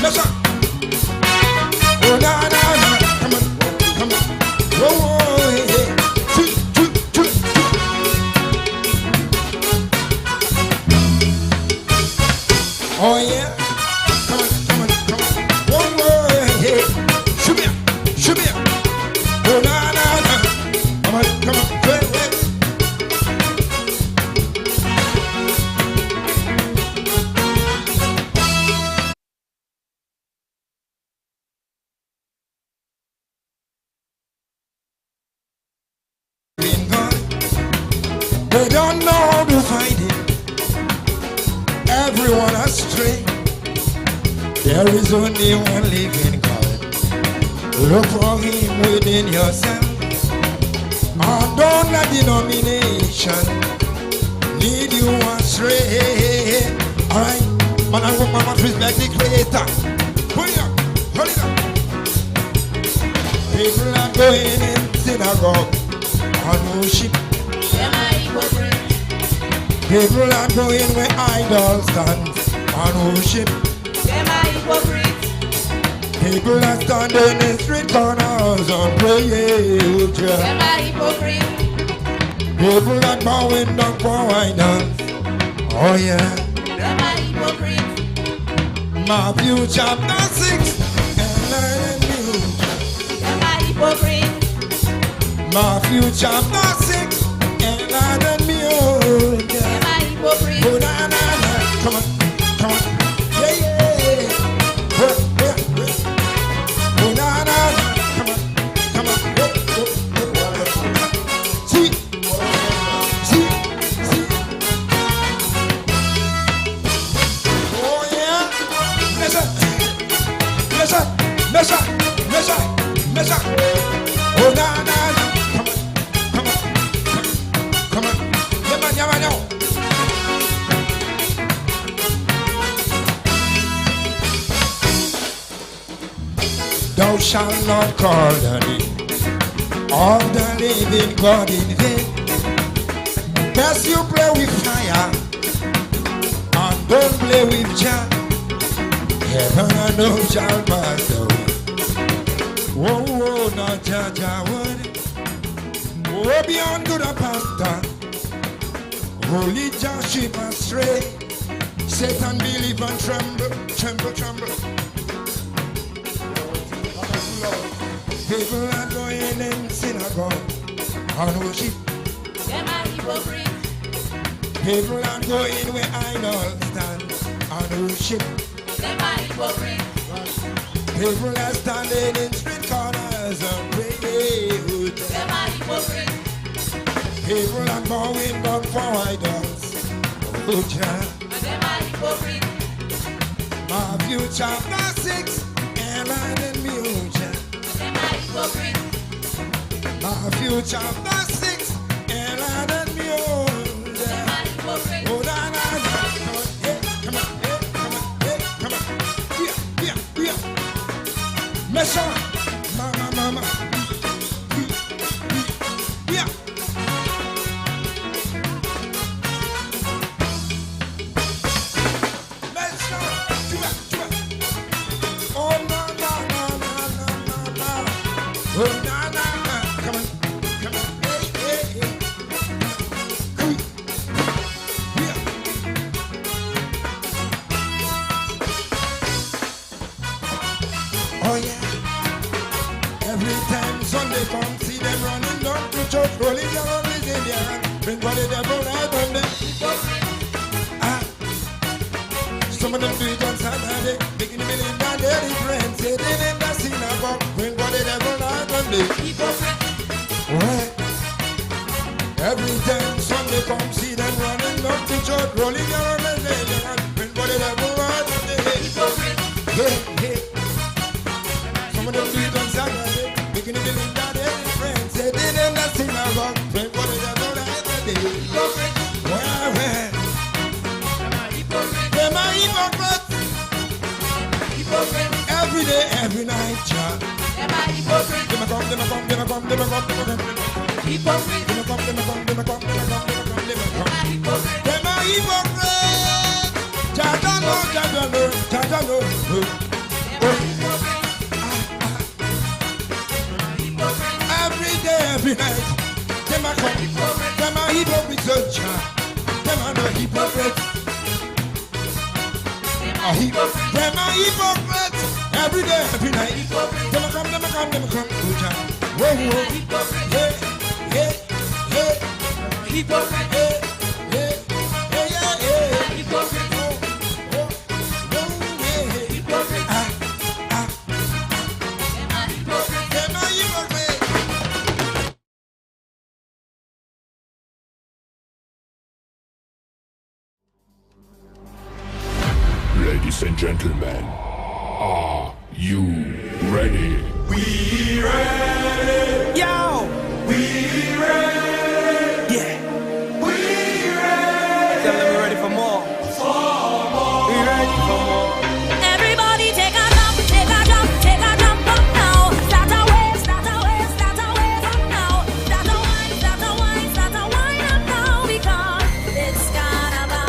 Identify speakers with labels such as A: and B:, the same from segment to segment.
A: Oh, na, na, na. Come on, come on. Whoa, whoa, hey, hey. Choo, choo, choo, choo. Oh, yeah. Come on, come on, come on. Whoa, whoa, hey, hey. Shoot me up, shoot me up. Oh, na, na, na. Come on, come on. Wait, wait. They don't know how to find it. Everyone astray. There is only one living God. Look for him within yourself. And don't let denomination lead you astray. Alright, man and woman must respect the Creator. Put it up, hold it up. People are going in synagogue and worship. People are going where idols stand and worship. People are standing in street corners and praying. People are bowing down for idols. Oh yeah. Matthew chapter 6 and Matthew chapter 6 and me. Oh, na, na, na. Come on, come on. Yeah, yeah. Oh, na, na, na. Come on, come on. See, see, see. Oh, yeah. Measure, measure, measure, measure, measure. Oh, na, na, na. Come on, come on, come on. Yeah, man, yeah, man, yeah. Thou shalt not call the name of the living God in vain. Best you play with fire and don't play with Jah. Heaven and earth shall pass away. Whoa, whoa, not Jah, Jah word. Oh, beyond good and pastor. Holy Jah sheep astray. Satan believe and tremble, tremble, tremble. People are going in synagogue and worship. People are going where idols stand and worship. People are standing in street corners and praying. People are bowing down for idols. Oh, Jah. Matthew chapter 6 and me, oh, Jah. Matthew chapter 6 and me, oh, Jah. Oh, na, na, na. Come on, hey, come on, hey, come on, hey, come on. Here, here, here. Measure, mama, mama. Here. Oh, na, na, na. Come on, come on, hey, hey, hey. Here. Oh, yeah. Every time Sunday comes, see them running down to church, rolling their own in their hand. Bring what the devil right on them. Some of them do it on Saturday, making $1 million daily friends, sitting in the synagogue. Bring what the devil right on them. Well, every time Sunday comes, see them running up to church, rolling their own in their hand. Bring what the devil right on them. Hey, hey. Some of them do it on Saturday, making $1 million daily friends, sitting in the synagogue. Bring what the devil right on them. Well, well. Them are hypocrites. Every day, every night, Jah. Them a hypocrite. Them a come, them a come, them a come, them a come, them a come. Hypocrite. Them a come, them a come, them a come, them a come, them a come, them a come. Them a hypocrite. Jah don't know, Jah don't know, Jah don't know. every night. Them a come, them a hypocrite, them a no hypocrite. Them a hypocrite. Every day, every night. Them a come, good job. Whoa, whoa, hey, hey, hey. Hypocrite, hey, hey, hey, yeah, yeah. Hypocrite, oh, oh, oh, yeah. Hypocrite, them a hypocrite.
B: Ladies and gentlemen, are you ready?
C: We ready.
D: Yo!
C: We ready.
D: Yeah!
C: We ready.
D: Tell them we're ready for more.
C: For more.
D: We ready for more.
E: Everybody take a jump, take a jump, take a jump up now. Start a wave, start a wave, start a wave up now. Start a wine, start a wine, start a wine up now because it's Carnival.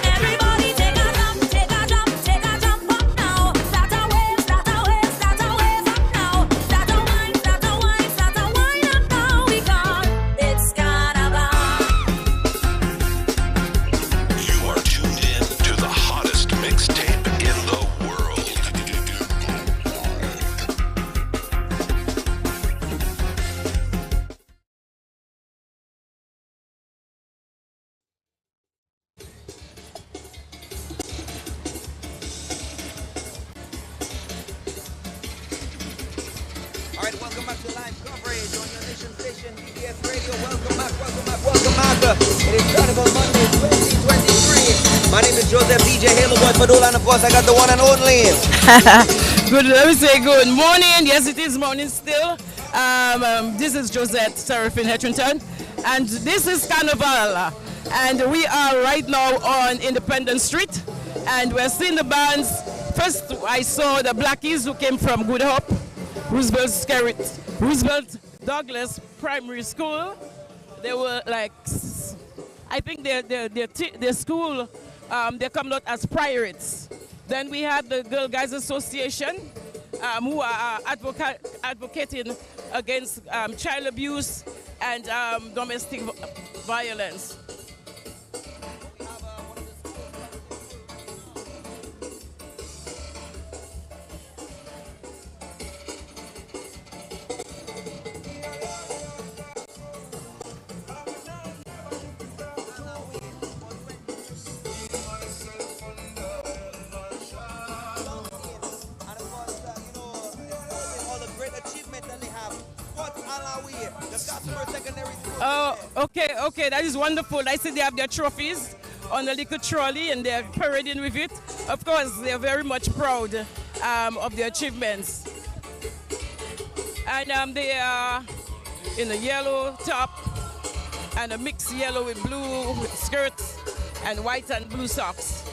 E: Everybody take a jump, take a jump, take a jump up now. Start a wave, start a wave, start a wave up now. Start a wine, start a wine, start a wine up now because it's Carnival.
F: You are tuned in to the hottest mixtape in the world.
D: All right, welcome back to live coverage on your nation station, BBS Radio. Welcome back, welcome back, welcome back. It is Carnival Monday 2023. My name is Joseph DJ Halo Boy Padula, and of course I got the one and only.
G: Good, let me say good morning. Yes, it is morning still. This is Josette Seraphine Hetrington, and this is Carnival. And we are right now on Independence Street, and we're seeing the bands. First, I saw the Blackies who came from Good Hope, Roosevelt Douglas Primary School. They were like, I think their school, they come out as pirates. Then we had the Girl Guys Association, who are advocating against child abuse and domestic violence. Oh, okay, that is wonderful. I see they have their trophies on the little trolley and they're parading with it. Of course, they're very much proud of their achievements. And they are in a yellow top and a mixed yellow with blue skirts and white and blue socks.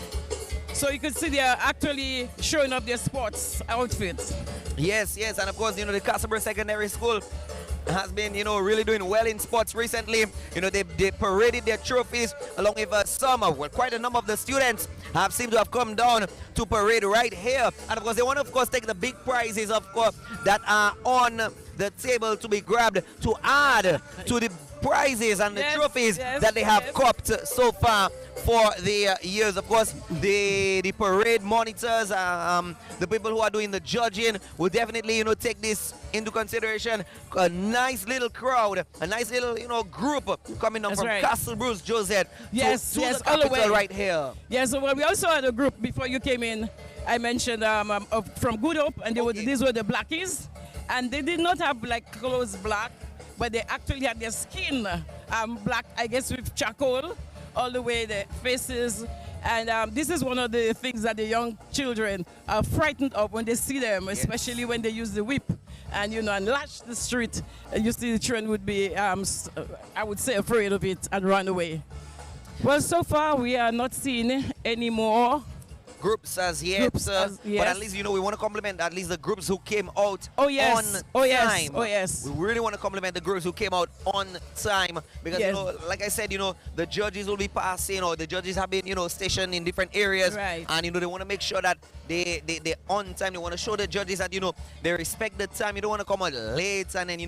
G: So you can see they are actually showing up their sports outfits.
D: Yes, and of course, the Castleberry Secondary School has been, really doing well in sports recently. They paraded their trophies along with quite a number of the students have seemed to have come down to parade right here. And of course, they want to, of course, take the big prizes, of course, that are on the table to be grabbed to add to the prizes and the trophies that they have copped so far for the years. Of course, the parade monitors, the people who are doing the judging will definitely, take this into consideration. A nice little crowd, a nice little, group coming up from Castle Bruce, Josette, to the capital right here.
G: Yes, well, we also had a group before you came in. I mentioned from Good Hope, and these were the Blackies, and they did not have like clothes black, but they actually had their skin black, I guess, with charcoal all the way, the faces. And this is one of the things that the young children are frightened of when they see them, especially when they use the whip and, and lash the street. And you see the children would be, I would say, afraid of it and run away. Well, so far we are not seeing any more
D: groups as yet,
G: Groups
D: but
G: yes.
D: at least we want to compliment at least the groups who came out
G: Oh yes.
D: on
G: Oh yes.
D: time.
G: Oh yes.
D: We really want to compliment the groups who came out on time because
G: Yes.
D: like I said, the judges will be passing, or the judges have been stationed in different areas,
G: Right.
D: and they want to make sure that they on time. They want to show the judges that they respect the time. You don't want to come out late and then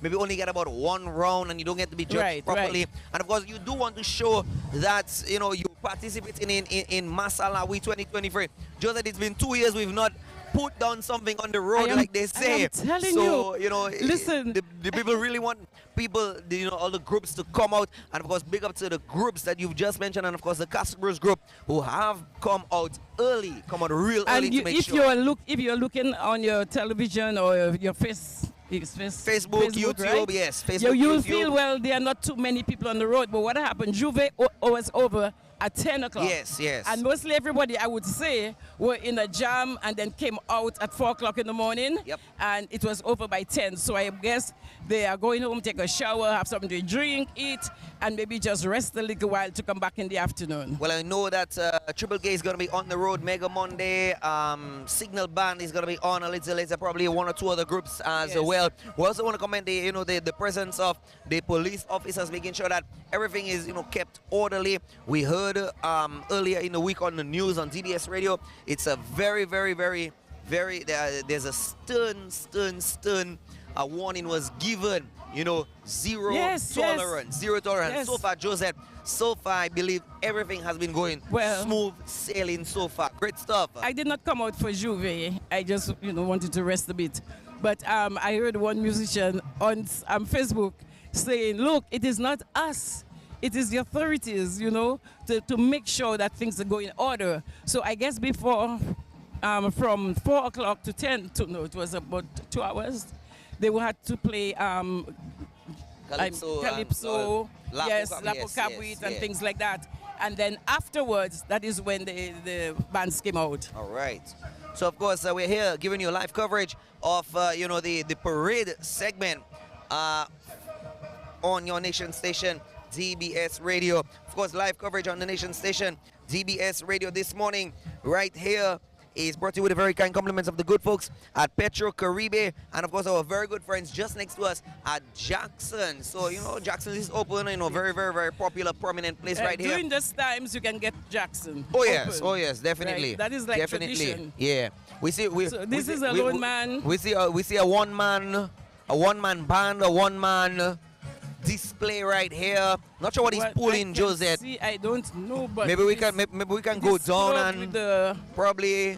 D: maybe only get about one round and you don't get to be judged
G: Right,
D: properly.
G: right.
D: And of course, you do want to show that you participating in Masalawi 2023. Just that it's been 2 years we've not put down something on the road, like they say.
G: I am telling
D: so
G: you. Listen.
D: the people really want people, all the groups to come out, and of course, big up to the groups that you've just mentioned, and of course the customers group who have come out early, come out real early
G: And
D: to make
G: if
D: sure.
G: if you're looking on your television or your
D: Facebook, YouTube,
G: right?
D: yes, Facebook,
G: You'll
D: YouTube.
G: feel, well, there are not too many people on the road, but what happened? Juve was over at 10 o'clock.
D: Yes, yes.
G: And mostly everybody, I would say, were in a jam and then came out at 4 o'clock in the morning.
D: Yep.
G: And it was over by 10. So I guess they are going home, take a shower, have something to drink, eat, and maybe just rest a little while to come back in the afternoon.
D: Well, I know that Triple K is going to be on the road, Mega Monday. Signal Band is going to be on a little later, probably one or two other groups as
G: Yes.
D: well. We also want to commend the presence of the police officers, making sure that everything is kept orderly. We heard earlier in the week on the news on DBS Radio, it's a very, very, very, very, there's a stern warning was given. Zero
G: Yes,
D: tolerance.
G: yes.
D: Zero tolerance.
G: Yes.
D: So far, Joseph, so far, I believe everything has been going
G: Well,
D: smooth sailing so far. Great stuff.
G: I did not come out for Juve. I just, wanted to rest a bit. But I heard one musician on Facebook saying, look, it is not us. It is the authorities, to make sure that things are going in order. So I guess before, from 4 o'clock to 10, it was about 2 hours, they will have to play Calypso, yes, Lapo Cabuit and things like that. And then afterwards, that is when the bands came out.
D: All right. So, of course, we're here giving you live coverage of, the parade segment on your nation station, DBS Radio. Of course, live coverage on the nation station, DBS Radio this morning, right here. Is brought to you with the very kind compliments of the good folks at Petro Caribe, and of course our very good friends just next to us at Jackson. So Jackson is open, very, very, very popular, prominent place right here.
G: During those times, you can get Jackson.
D: Oh yes,
G: open.
D: oh yes, definitely.
G: Right? That is like
D: definitely.
G: tradition.
D: Yeah,
G: So this is a lone man.
D: We see a one man band, a one man display right here. Not sure what he's pulling, Josette.
G: See, I don't know, but
D: maybe we can go down and probably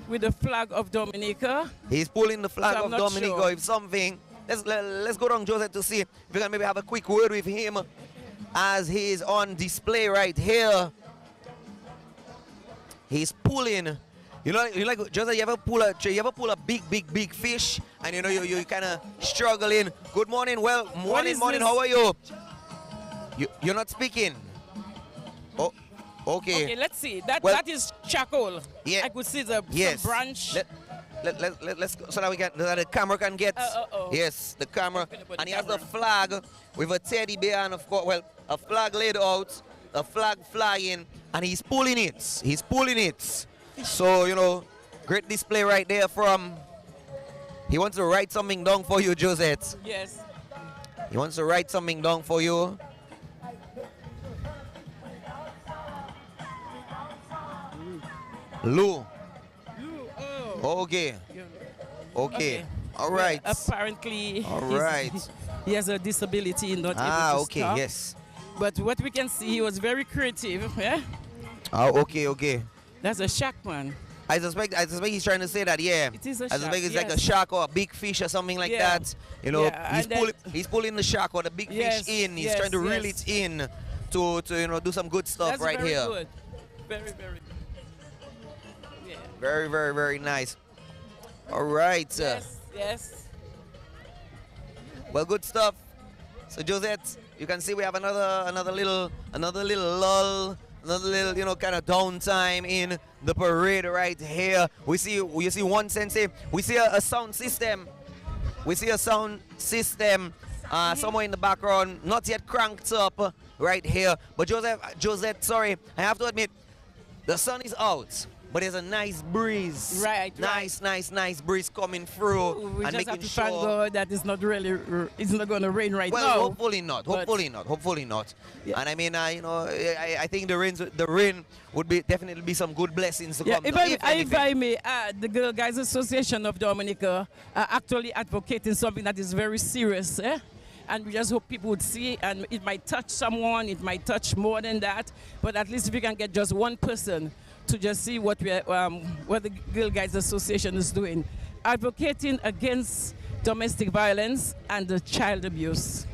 G: with the flag of Dominica.
D: He's pulling the flag
G: So
D: of
G: I'm not
D: Dominica.
G: sure.
D: If something, let's go down, Joseph, to see if we can maybe have a quick word with him as he is on display right here. He's pulling. You like Joseph, you ever pull a big fish and you kind of struggling. Good morning. Well, morning.
G: this?
D: How are you? You're not speaking. Oh, okay.
G: Okay, let's see. That is charcoal.
D: Yeah.
G: I could see some branch.
D: Let's go so that the camera can get. Yes, the camera. And he has the flag with a teddy bear and of course, a flag laid out, a flag flying, and he's pulling it. He's pulling it. So, great display right there from. He wants to write something down for you, Josette.
G: Yes.
D: He wants to write something down for you. Lou.
G: Oh.
D: Okay. All right.
G: Yeah, apparently,
D: All right.
G: he has a disability, not able to talk.
D: Yes.
G: But what we can see, he was very creative. Yeah.
D: Okay.
G: That's a shark, man.
D: I suspect he's trying to say that, yeah.
G: It is a
D: I
G: shark.
D: suspect it's
G: yes.
D: like a shark or a big fish or something like
G: Yeah.
D: that.
G: Yeah,
D: He's pulling the shark or the big
G: Yes,
D: fish in. He's
G: yes,
D: trying to reel
G: yes.
D: it in to do some good stuff
G: That's
D: right
G: very
D: here.
G: good. Very, very good. Yeah.
D: Very, very, very nice. All right.
G: Yes.
D: Well, good stuff. So Josette, you can see we have another little lull, another little kind of downtime in the parade right here. We see one sensei. We see a sound system. We see a sound system somewhere in the background, not yet cranked up right here. But Josette, sorry, I have to admit, the sun is out. but there's a nice breeze.
G: Right,
D: Nice breeze coming through.
G: We
D: and
G: just have
D: making
G: to thank God that it's not really, it's not going to rain right
D: well,
G: now.
D: hopefully not.
G: But-
D: Hopefully not.
G: Yeah.
D: And I mean, I think the rain would be definitely be some good blessings to
G: Yeah,
D: come.
G: if I may add, the Girl Guides Association of Dominica are actually advocating something that is very serious. And we just hope people would see, and it might touch someone, it might touch more than that, but at least if we can get just one person to just see what the Girl Guides Association is doing, advocating against domestic violence and child abuse.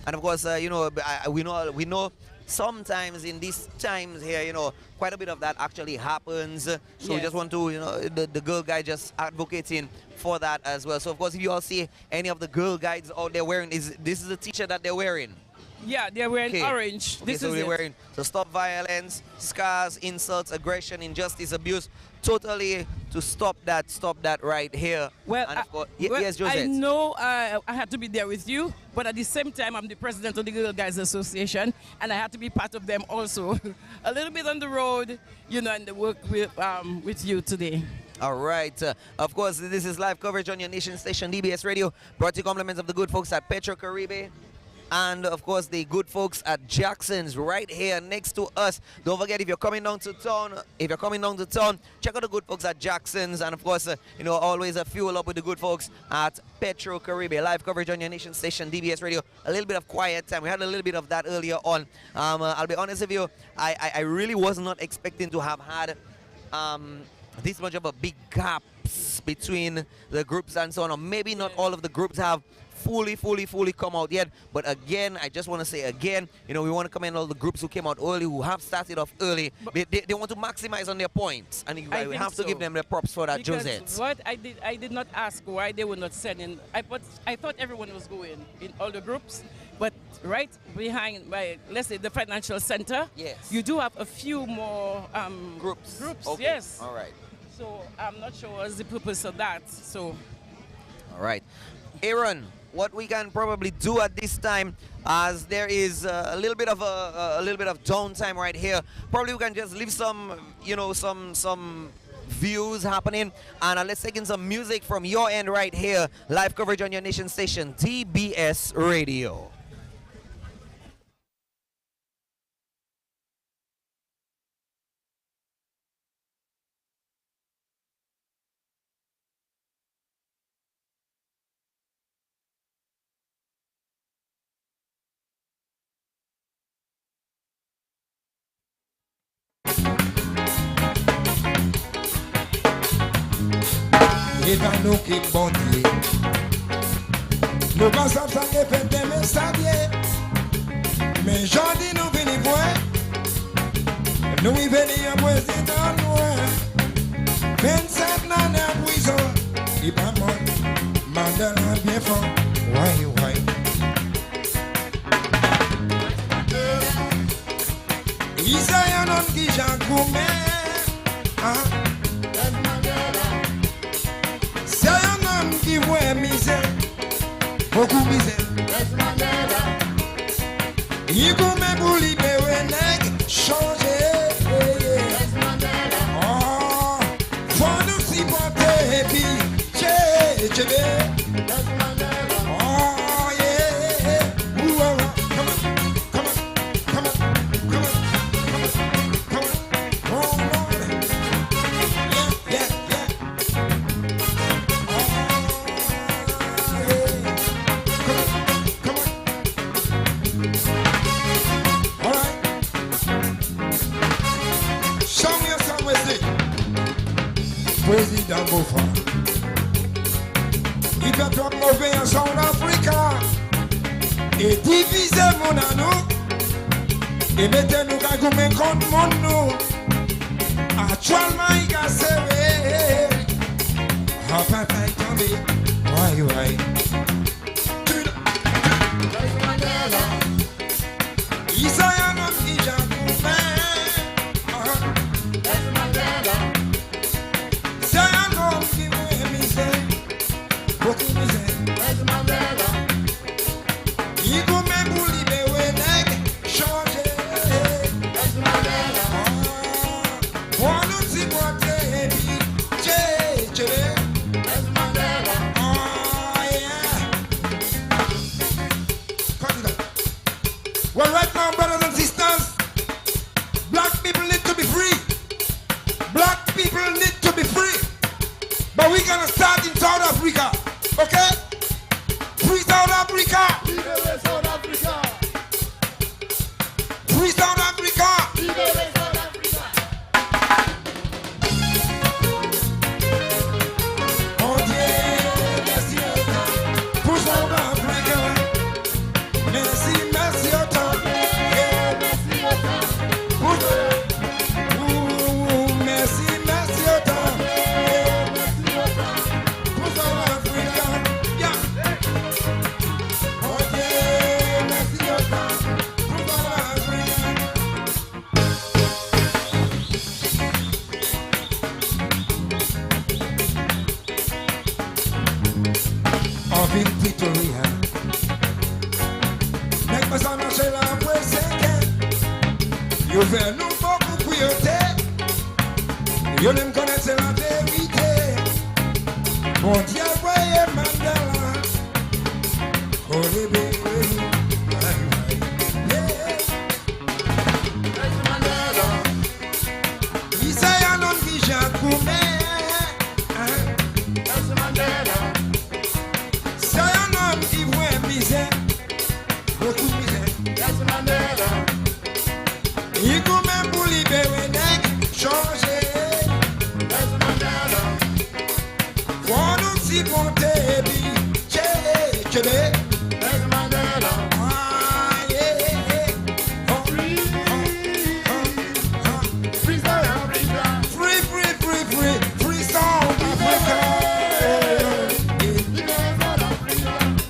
D: And of course, we know sometimes in these times here, quite a bit of that actually happens. So we
G: Yes.
D: just want to, the Girl Guide just advocating for that as well. So of course, if you all see any of the Girl Guides out there wearing, this is the t-shirt that they're wearing.
G: Yeah, they're wearing
D: Okay.
G: orange.
D: Okay,
G: This
D: so
G: is
D: they're
G: it.
D: wearing to stop violence, scars, insults, aggression, injustice, abuse. Totally to stop that right here.
G: Well,
D: and of course,
G: well,
D: yes,
G: I
D: Josette.
G: know I had to be there with you, but at the same time, I'm the president of the Girl Guides Association, and I had to be part of them also. A little bit on the road, and the work with you today.
D: All right. Of course, this is live coverage on your nation station, DBS Radio. Brought to you compliments of the good folks at Petro Caribe. And, of course, the good folks at Jackson's right here next to us. Don't forget, if you're coming down to town, check out the good folks at Jackson's. And, of course, always a fuel up with the good folks at Petro Caribe. Live coverage on your nation station, DBS Radio. A little bit of quiet time. We had a little bit of that earlier on. I'll be honest with you, I really was not expecting to have had this much of a big gaps between the groups and so on. Or maybe not all of the groups have fully come out yet. But again, I just want to say again, we want to commend all the groups who came out early, who have started off early. They want to maximize on their points. And I
G: think
D: have to give them the props for that,
G: Because
D: Josette.
G: what I did not ask why they were not sending. I thought everyone was going in all the groups, but right behind, let's say the financial center,
D: Yes.
G: you do have a few more
D: Groups. Okay.
G: Yes.
D: All right.
G: So I'm not sure what's the purpose of that. So
D: All right. Aaron, what we can probably do at this time, as there is a little bit of downtime right here, probably we can just leave some views happening, and let's take in some music from your end right here. Live coverage on your nation station, DBS Radio.
A: Et dans nous qui bon Dieu. Nous pensons ça que fait des messages. Mais j'en dis nous venons voir. Nous y venons président nous. 27 ans en prison. Il pas mort. Mandela bien fort. Ouais. Il s'est un homme qui j'en commets. C'est un homme qui voit misère, beaucoup misère. Il commet pour libérer nègre, changer. Oh, faut nous supporter et puis, tché. Oh, yeah. Ooh, oh, come on. Oh, Lord. Yeah. Président Beaufort, il fait trop mauvais en South Africa et diviser mon anneau et mettez-nous à gommer contre mon nous. Actuellement, il a serré. Ah, papa est tombé. Ouais. Il s'est un homme qui j'ai coupé. C'est un homme qui veut misère, beaucoup misère. Il commet pour libérer nègre, changer. Pour nous c'est la préséquelle. Yo fait nous beaucoup priorité. Yo n'aime connaître la vérité. Mon Dieu, voyez Mandela. Oh, les bébés. Isaiah non qui j'accoume. C'est un homme qui voit misère. Beaucoup de misère. Il commande pour libérer les changer. Pour nous s'y monter et puis chéler.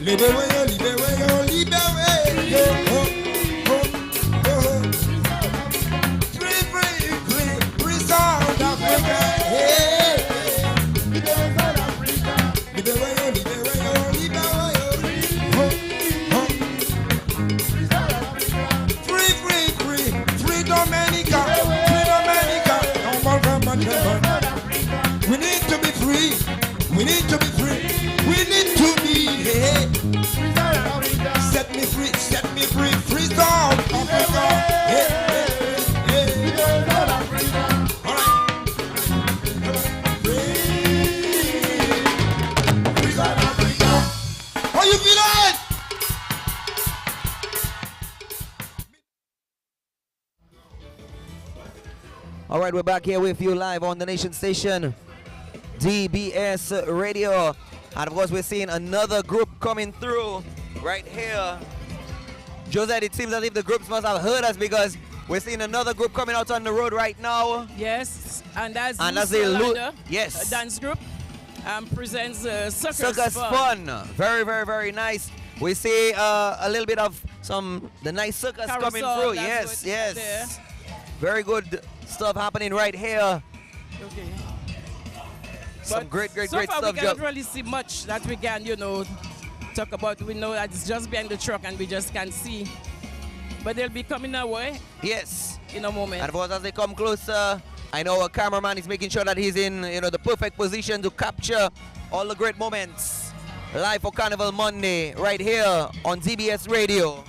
A: Libéré, libéré, libéré. Free, free, free, free South Africa. Libéré, libéré, libéré. Free, free, free, free Dominica. Free Dominica. We need to be free. We need to be free. We need to be here. Set me free, free South Africa. Yeah, yeah, yeah. All right. Free South Africa. How you feeling?
D: All right, we're back here with you live on the Nation Station, DBS Radio. And of course, we're seeing another group coming through right here. Josette, it seems as if the groups must have heard us because we're seeing another group coming out on the road right now.
G: Yes, and that's
D: a yes,
G: dance group presents
D: Circus Fun. Very, very, very nice. We see a little bit of the nice circus
G: Carousel,
D: coming through. Yes, yes.
G: There.
D: Very good stuff happening right here.
G: Okay.
D: Some great
G: so far
D: stuff.
G: we cannot really see much that we can, talk about. We know that it's just behind the truck and we just can't see. But they'll be coming our way.
D: Yes.
G: In a moment.
D: And of course, as they come closer, I know our cameraman is making sure that he's in, the perfect position to capture all the great moments. Live for Carnival Monday, right here on DBS Radio.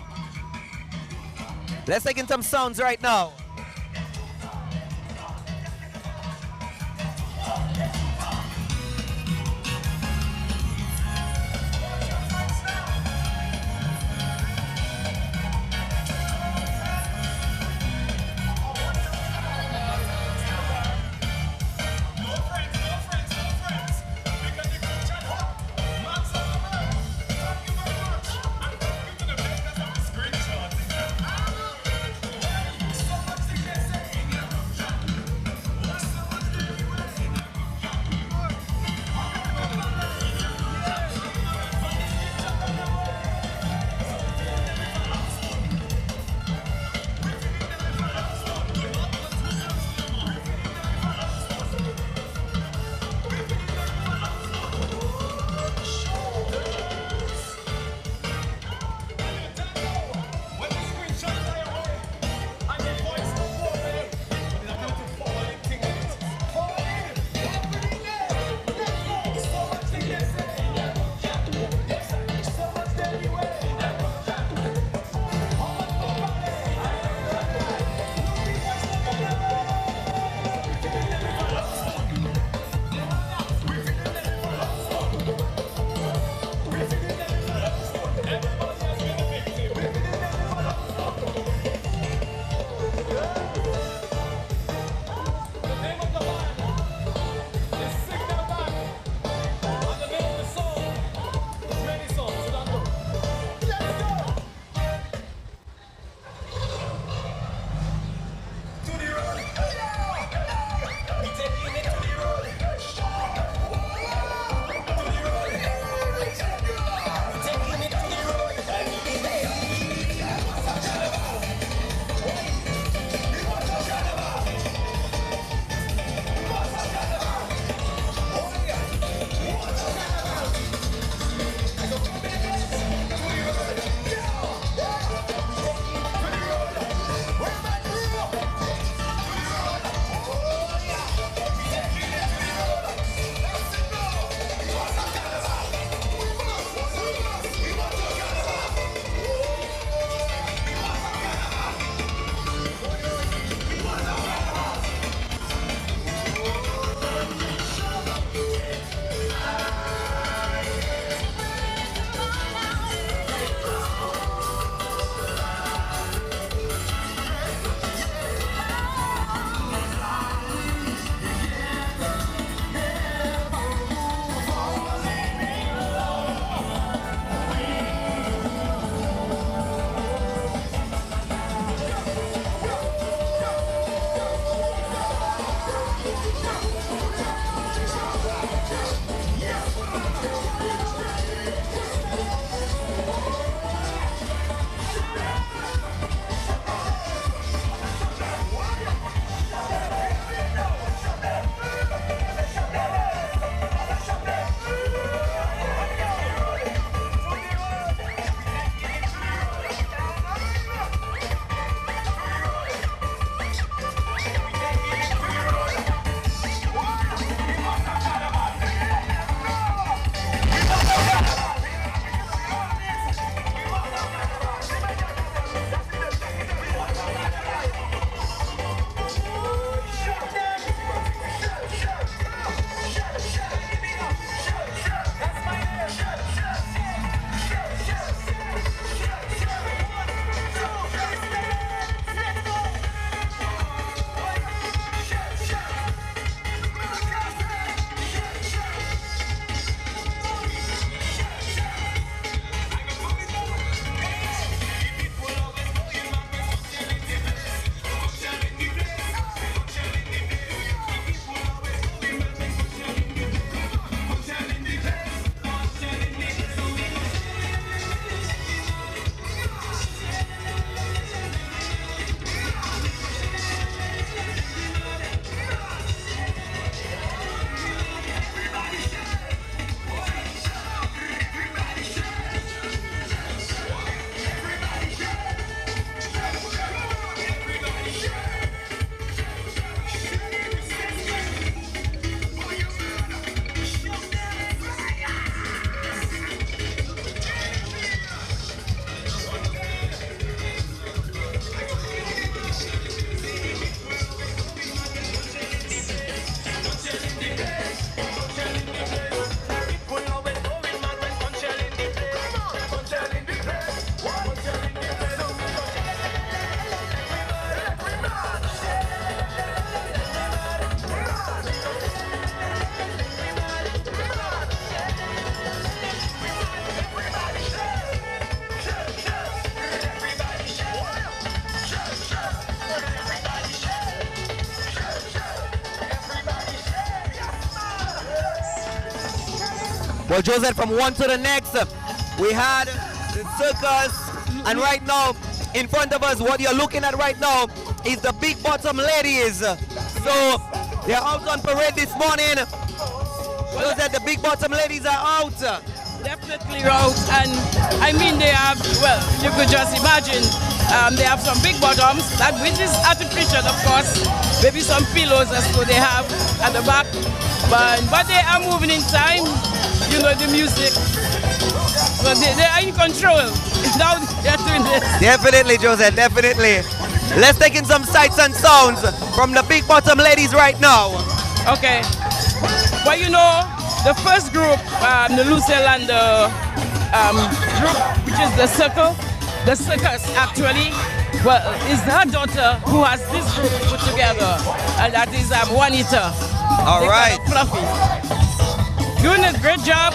D: Let's take in some sounds right now. Well, Joseph, from one to the next, we had the circus, and right now, in front of us, what you're looking at right now is the Big Bottom Ladies. So they're out on parade this morning. Joseph, the Big Bottom Ladies are out.
G: Definitely out, and I mean they have, well, you could just imagine, they have some big bottoms, that which is artificial, of course, maybe some pillows as what they have at the back, but they are moving in time, you know, the music, so they are in control. Now they're doing this.
D: Definitely, Joseph, definitely. Let's take in some sights and sounds from the Big Bottom Ladies right now.
G: Okay, well, you know, the first group, the Lucille and the group, which is the circus actually, well, is her daughter who has this group put together, and that is Juanita.
D: All
G: They
D: right.
G: call her Fluffy. Doing a great job.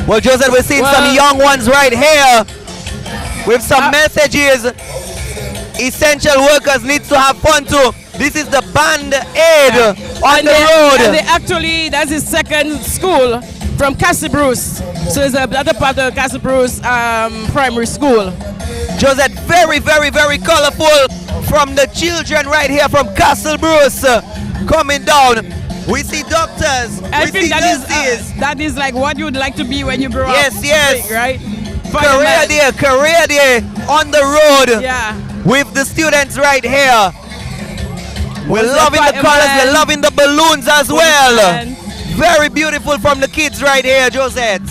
D: Well, Joseph, we're seeing some young ones right here with some messages. Essential workers need to have fun too. This is the band aid on the road.
G: And they actually, that's his second school from Castle Bruce. So it's another part of Castle Bruce primary school.
D: Joseph, very, very, very colorful from the children right here from Castle Bruce coming down. We see doctors.
G: I
D: we
G: think
D: see
G: that is like what you would like to be when you grow up.
D: Yes.
G: Right?
D: Career day on the road.
G: Yeah.
D: With the students right here. We're loving the colors, we're loving the balloons as well. Very beautiful from the kids right here, Josette.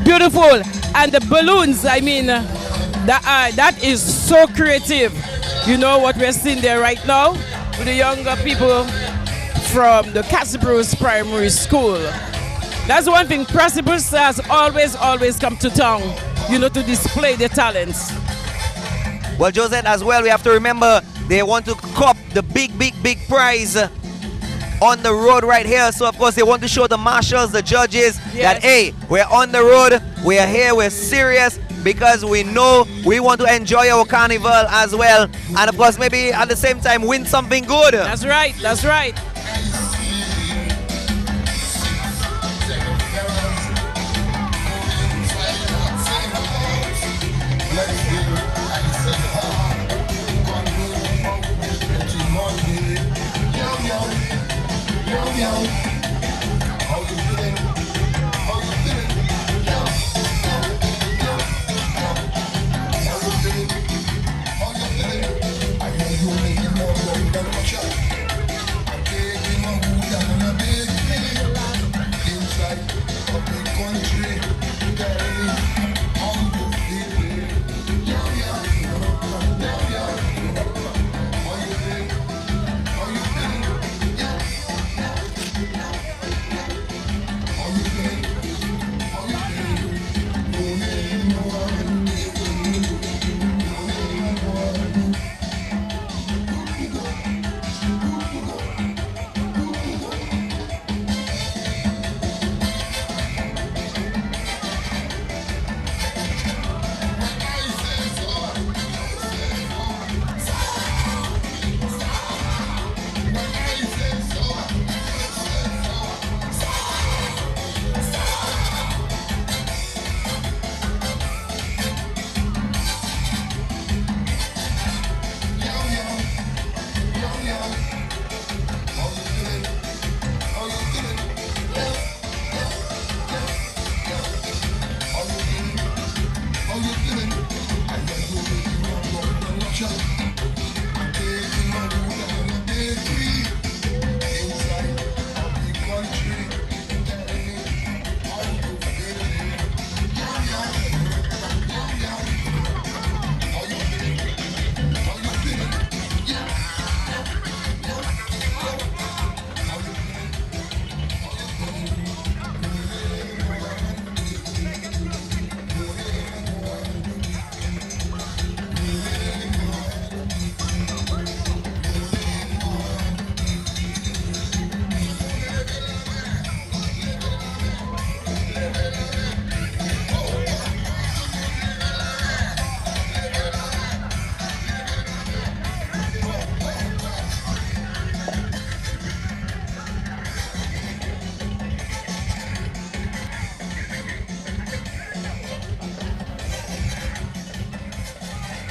G: Beautiful. And the balloons, I mean, that is so creative. You know what we're seeing there right now with the younger people from the Castle Bruce Primary School. That's one thing. Castle Bruce has always come to town, you know, to display their talents.
D: Well, Josette, as well, we have to remember they want to cop the big prize on the road right here. So, of course, they want to show the marshals, the judges, that, hey, we're on the road, we're here, we're serious, because we know we want to enjoy our carnival as well. And, of course, maybe at the same time win something good.
G: That's right. That's right.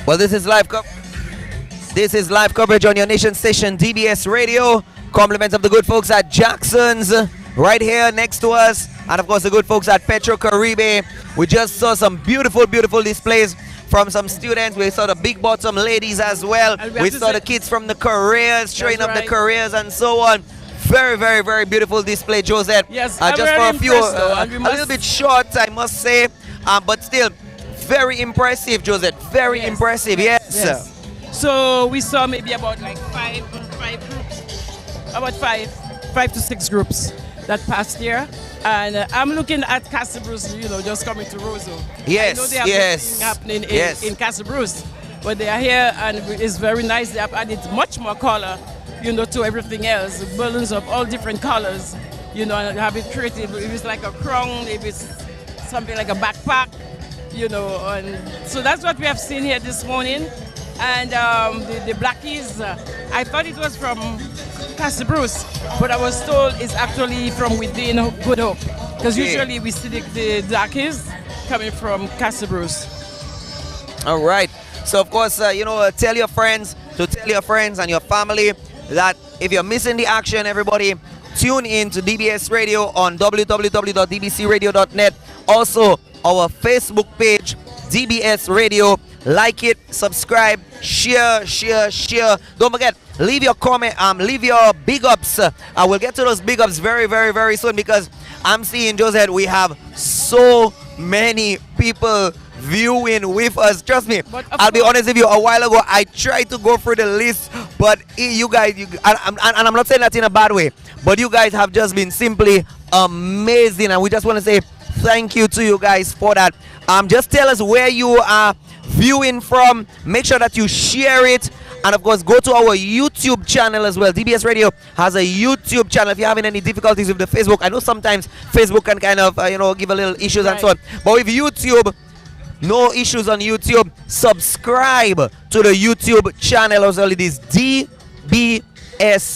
D: Well, this is live coverage on your nation station, DBS Radio. Compliments of the good folks at Jackson's right here next to us. And, of course, the good folks at Petro Caribe. We just saw some beautiful displays from some students. We saw the big bottom ladies as well. We saw the kids from the careers, showing up the careers and so on. Very beautiful display, Joseph.
G: Yes,
D: just for a few, a little bit short, I must say, but still very impressive, Joseph. Very impressive, yes.
G: So we saw maybe about like five groups, about five to six groups that passed here. And I'm looking at Castle Bruce, you know, just coming to Roseau.
D: Yes,
G: I know they have things happening in Castle Bruce, but they are here and it's very nice. They have added much more color, you know, to everything else. Balloons of all different colors, you know, and have it creative. If it's like a crown, if it's something like a backpack, you know, and so that's what we have seen here this morning. And the Blackies, I thought it was from Castle Bruce, but I was told it's actually from within Good Hope, because usually we see the Blackies coming from Castle Bruce.
D: All right. So of course, you know, tell your friends and your family that if you're missing the action, everybody tune in to DBS Radio on www.dbcradio.net. Also, our Facebook page, DBS Radio. Like it, subscribe, share. Don't forget, leave your comment, leave your big ups. I will get to those big ups very, very, very soon, because I'm seeing, Joseph, we have so many people viewing with us. Trust me, I'll be honest with you, a while ago I tried to go through the list, but you guys, and I'm not saying that in a bad way, but you guys have just been simply amazing, and we just want to say thank you to you guys for that. Just tell us where you are viewing from. Make sure that you share it, and of course go to our YouTube channel as well. DBS Radio has a YouTube channel. If you're having any difficulties with the Facebook, I know sometimes Facebook can kind of you know, give a little issues and so on, but with YouTube, no issues on YouTube. Subscribe to the YouTube channel as well. It is DBS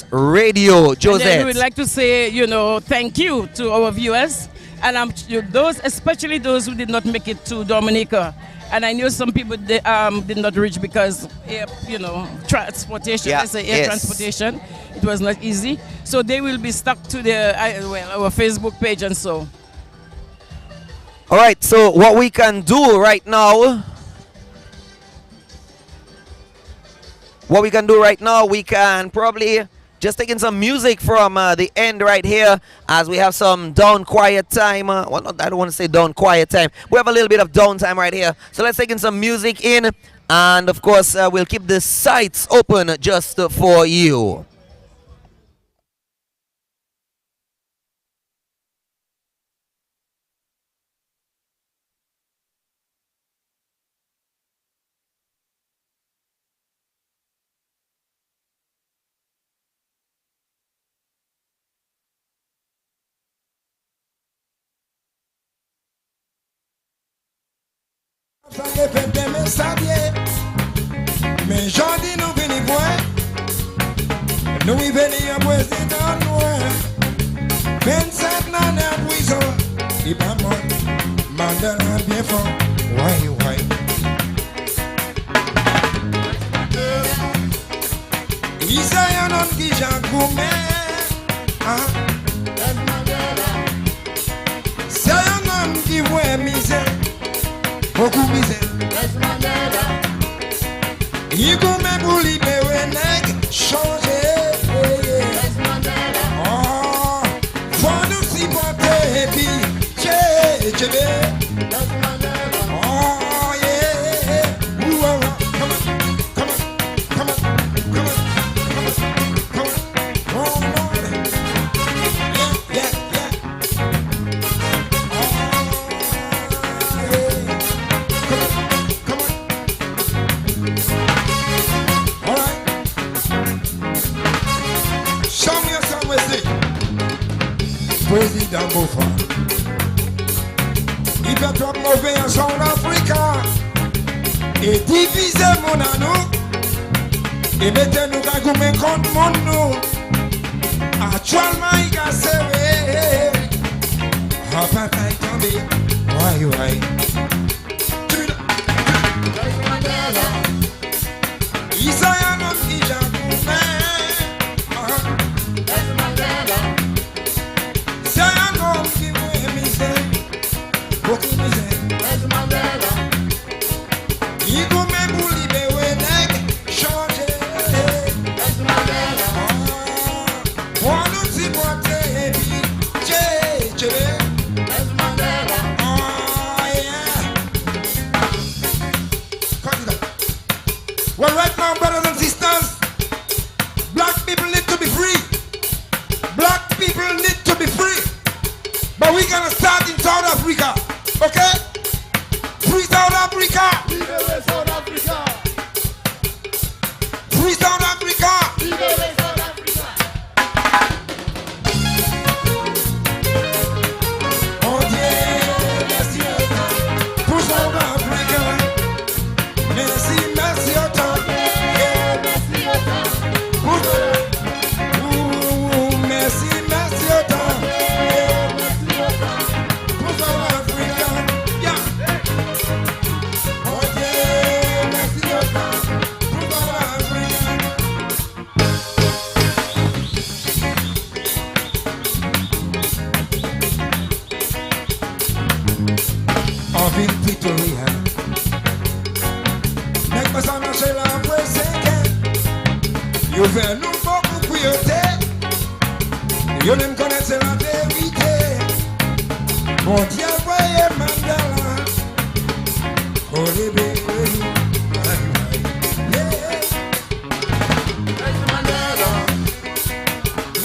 D: Radio. Joseph,
G: and we would like to say, you know, thank you to our viewers, and those, especially those who did not make it to Dominica. And I know some people did not reach because, you know, transportation,
D: yeah,
G: let's say air transportation, it was not easy. So they will be stuck to our Facebook page and so.
D: All right, so what we can do right now, we can probably just taking some music from the end right here, as we have some down quiet time. Well, not, I don't want to say down quiet time. We have a little bit of downtime right here. So let's take in some music in, and of course we'll keep the sites open just for you.
A: Mais j'en dis nous venons voir, nous y venons à président loin. 27 ans de prison, il pas moi, Mandela bien fort, ouais. Il s'est un homme qui j'en gourmet, c'est un homme qui voit misère, beaucoup misère. Il gourmet pour libérer nèg, changer. Oh, faut nous supporter et puis tché. Oh yeah, come on. Oh Lord, yeah. Come on. All right. Show me some music. Président Beaufort. Il fait trop mauvais en son Africa. Et diviser mon anneau. Et mettez-nous à goumer contre mon nous. Actuellement, il a serré. Ah, papa est tombé. Ouais. Il s'est un homme qui j'en gourmet. C'est un homme qui voit misère, beaucoup misère. Il gourmet pour libérer nèg, changer. Pour nous supporter et puis tché. Oh yeah. Candidat. Well, right now, brothers and sisters, black people need to be free. Black people need to be free. But we're gonna start in South Africa, okay? Free South Africa. Free South Africa. Yo même connaissez la vérité. Mon Dieu, voyez Mandela. Oh, les bébés.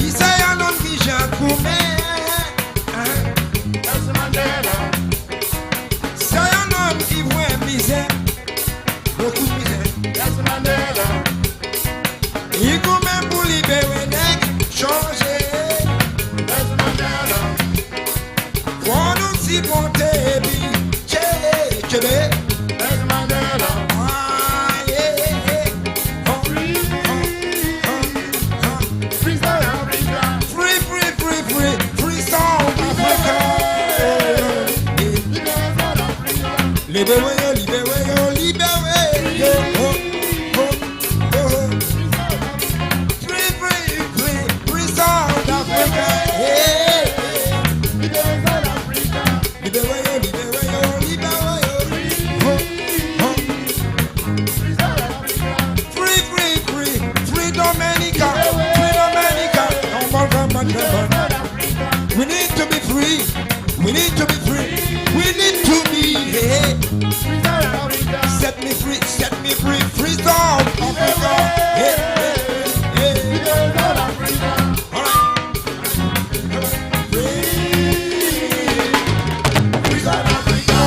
A: Il s'est un homme qui j'accoume. C'est un homme qui voit misère. Beaucoup de misère. Il commande pour libérer les changer. Pour nous s'y monter, tchébé. Libéré, free South Africa. Free Dominica. Come on. We need to be free. We need to be free. Set me free, free South Africa. All right. Free South Africa.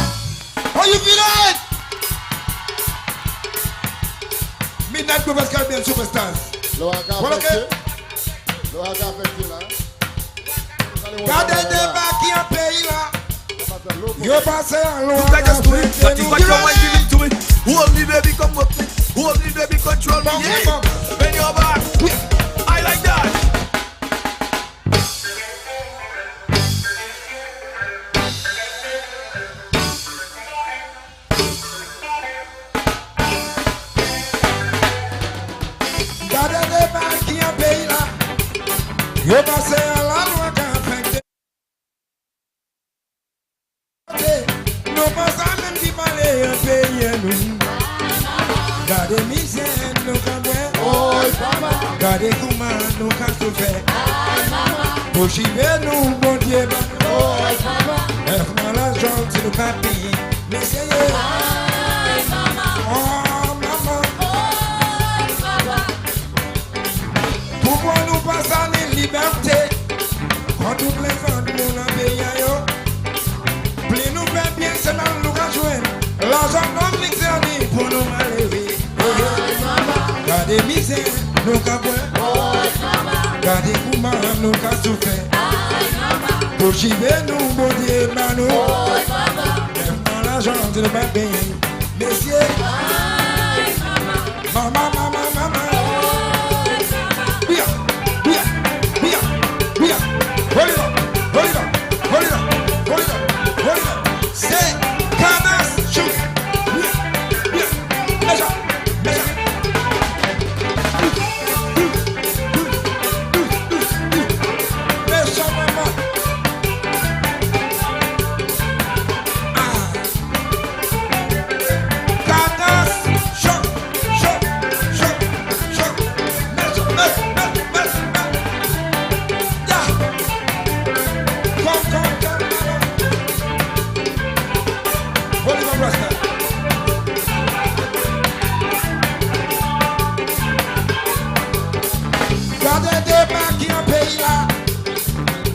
A: How you feel it? Midnight Groovers Caribbean Superstars. Gardez des bacs en pays là. Yo passé en loin.
C: Give it to me. Hold me, baby, come up me. Hold me, baby, control me. Yeah. Bend your back. I like that.
A: Gardez des bacs en pays là. Yo passé en loin. Nous pensons même qu'il fallait un pays à nous. Gardez misère, nous camouais. Gardez comment nous qu'à souffrir. Pour chiver nous, bon Dieu, lève-moi l'argent, c'est le papier. Mais c'est oh, maman. Pourquoi nous passer en liberté? Quand nous plaisons, nous n'en payons. Plus nous fait bien, c'est dans nous qu'à jouer. L'argent non mixé pour nous malheureux. Gardez misère, nous qu'à boire. Gardez comment nous qu'à souffrir. Pour chiver nous, bon Dieu, nous. Lève-moi l'argent, c'est le papier. Messieurs. Maman. Hold it up. Say, Carnas, shoot. Measure.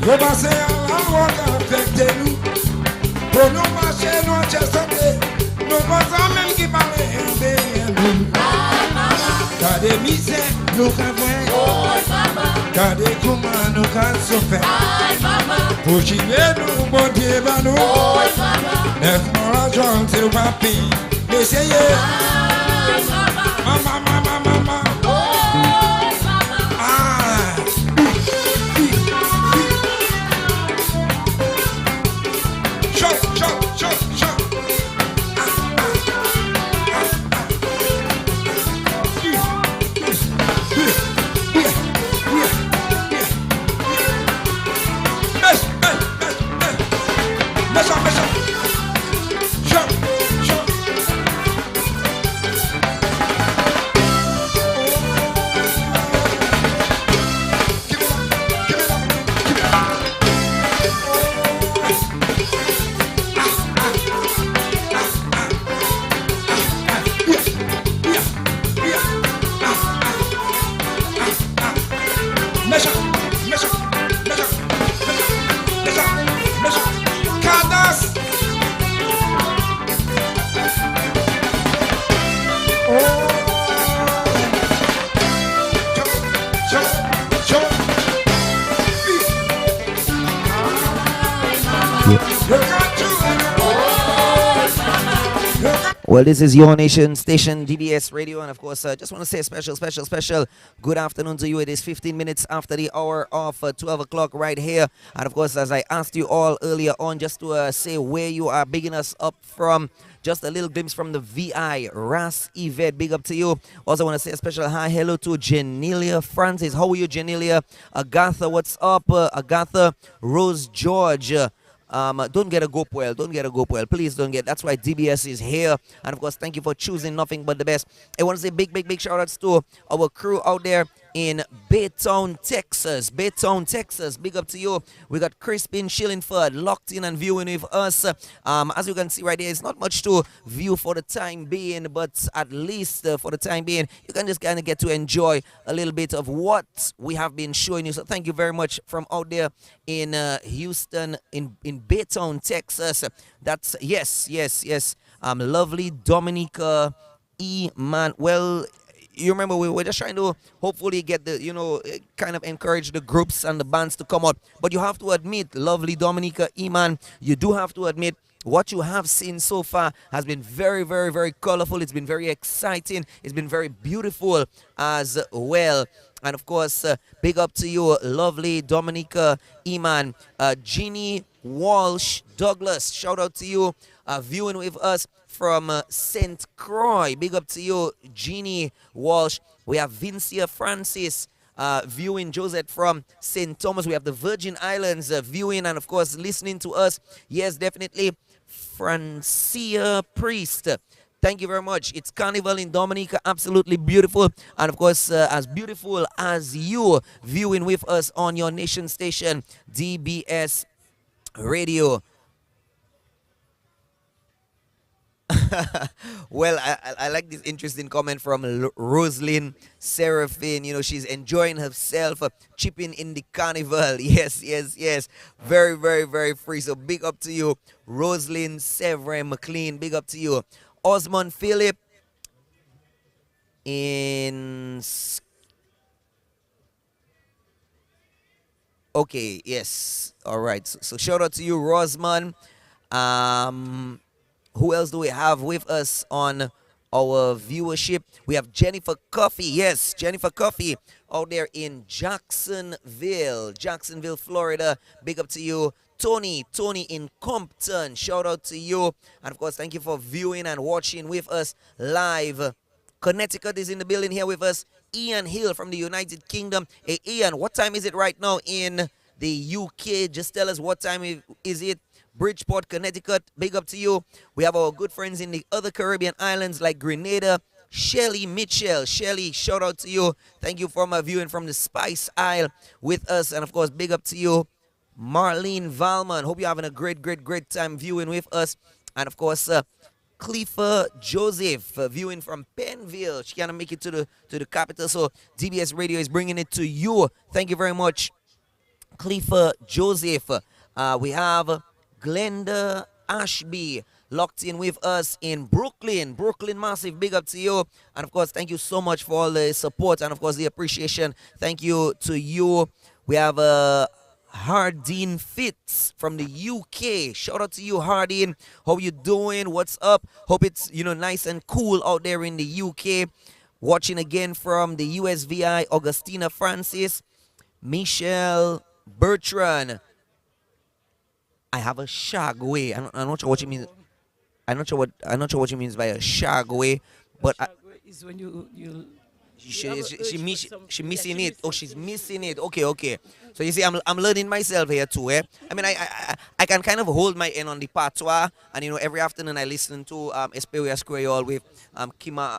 A: Vous passez à la loi affectez nous. Pour nous marcher, nous chasser. Nous pensons même qu'il fallait aider nous. Gardez misère, nous avons. Gardez comment nous avons souffert. Pour chiver nous, bon Dieu, nous. Lève-moi l'argent, c'est le papier. Essayez. Maman. You got to.
D: Well, this is your nation station, DBS Radio, and of course, just want to say a special good afternoon to you. It is 15 minutes after the hour of 12 o'clock right here. And of course, as I asked you all earlier on, just to say where you are bigging us up from, just a little glimpse from the VI Ras Yvette. Big up to you. Also want to say a special hi, hello to Janelia Francis. How are you, Janelia? Agatha, what's up? Agatha Rose George. Don't get a go well. Don't get a go well. Please don't get. That's why DBS is here. And of course, thank you for choosing nothing but the best. I want to say big shout outs to our crew out there in Baytown, Texas. Baytown, Texas. Big up to you. We got Crispin Shillingford locked in and viewing with us. As you can see right here, it's not much to view for the time being, but at least for the time being, you can just kind of get to enjoy a little bit of what we have been showing you. So thank you very much from out there in Houston, in Baytown, Texas. That's yes. Lovely Dominica E. Man. Well, you remember we were just trying to hopefully get the, kind of encourage the groups and the bands to come out. But you have to admit, lovely Dominica Eman, you do have to admit what you have seen so far has been very, very, very colorful. It's been very exciting. It's been very beautiful as well. And of course, big up to you, lovely Dominica Eman. Jeannie Walsh Douglas, shout out to you, viewing with us from St. Croix. Big up to you, Jeannie Walsh. We have Vincia Francis viewing Joseph from St. Thomas. We have the Virgin Islands viewing and, of course, listening to us. Yes, definitely. Francia Priest. Thank you very much. It's Carnival in Dominica. Absolutely beautiful. And, of course, as beautiful as you viewing with us on your nation station, DBS Radio. Well, I like this interesting comment from Roslyn Seraphine. She's enjoying herself, chipping in the carnival. Yes. Very, very, very free. So big up to you, Roslyn Severin McLean. Big up to you. Osmond Philip in... Okay, yes. All right. So shout out to you, Rosman. Who else do we have with us on our viewership? We have Jennifer Coffey. Yes, Jennifer Coffey out there in Jacksonville, Florida. Big up to you. Tony in Compton. Shout out to you. And of course, thank you for viewing and watching with us live. Connecticut is in the building here with us. Ian Hill from the United Kingdom. Hey, Ian, what time is it right now in the UK? Just tell us what time is it. Bridgeport, Connecticut, big up to you. We have our good friends in the other Caribbean islands like Grenada. Shelly Mitchell. Shelly, shout out to you. Thank you for my viewing from the Spice Isle with us. And of course, big up to you, Marlene Valman. Hope you're having a great time viewing with us. And of course, Clefa Joseph viewing from Penville. She can't make it to the capital, so DBS Radio is bringing it to you. Thank you very much, Clefa Joseph. We have Glenda Ashby locked in with us in Brooklyn. Massive big up to you. And of course, thank you so much for all the support and of course the appreciation. Thank you to you. We have Hardin Fitz from the UK. Shout out to you, Hardin. How you doing? What's up? Hope it's nice and cool out there in the UK. Watching again from the USVI, Augustina Francis, Michelle Bertrand. I have a shagway. I'm not sure what it means. I'm not sure what it means by a shagway, but
G: is when you
D: she missing it. Oh, she's missing it. Okay. So you see, I'm learning myself here too. I mean, I can kind of hold my end on the patois, and every afternoon I listen to Esperia Square with Kima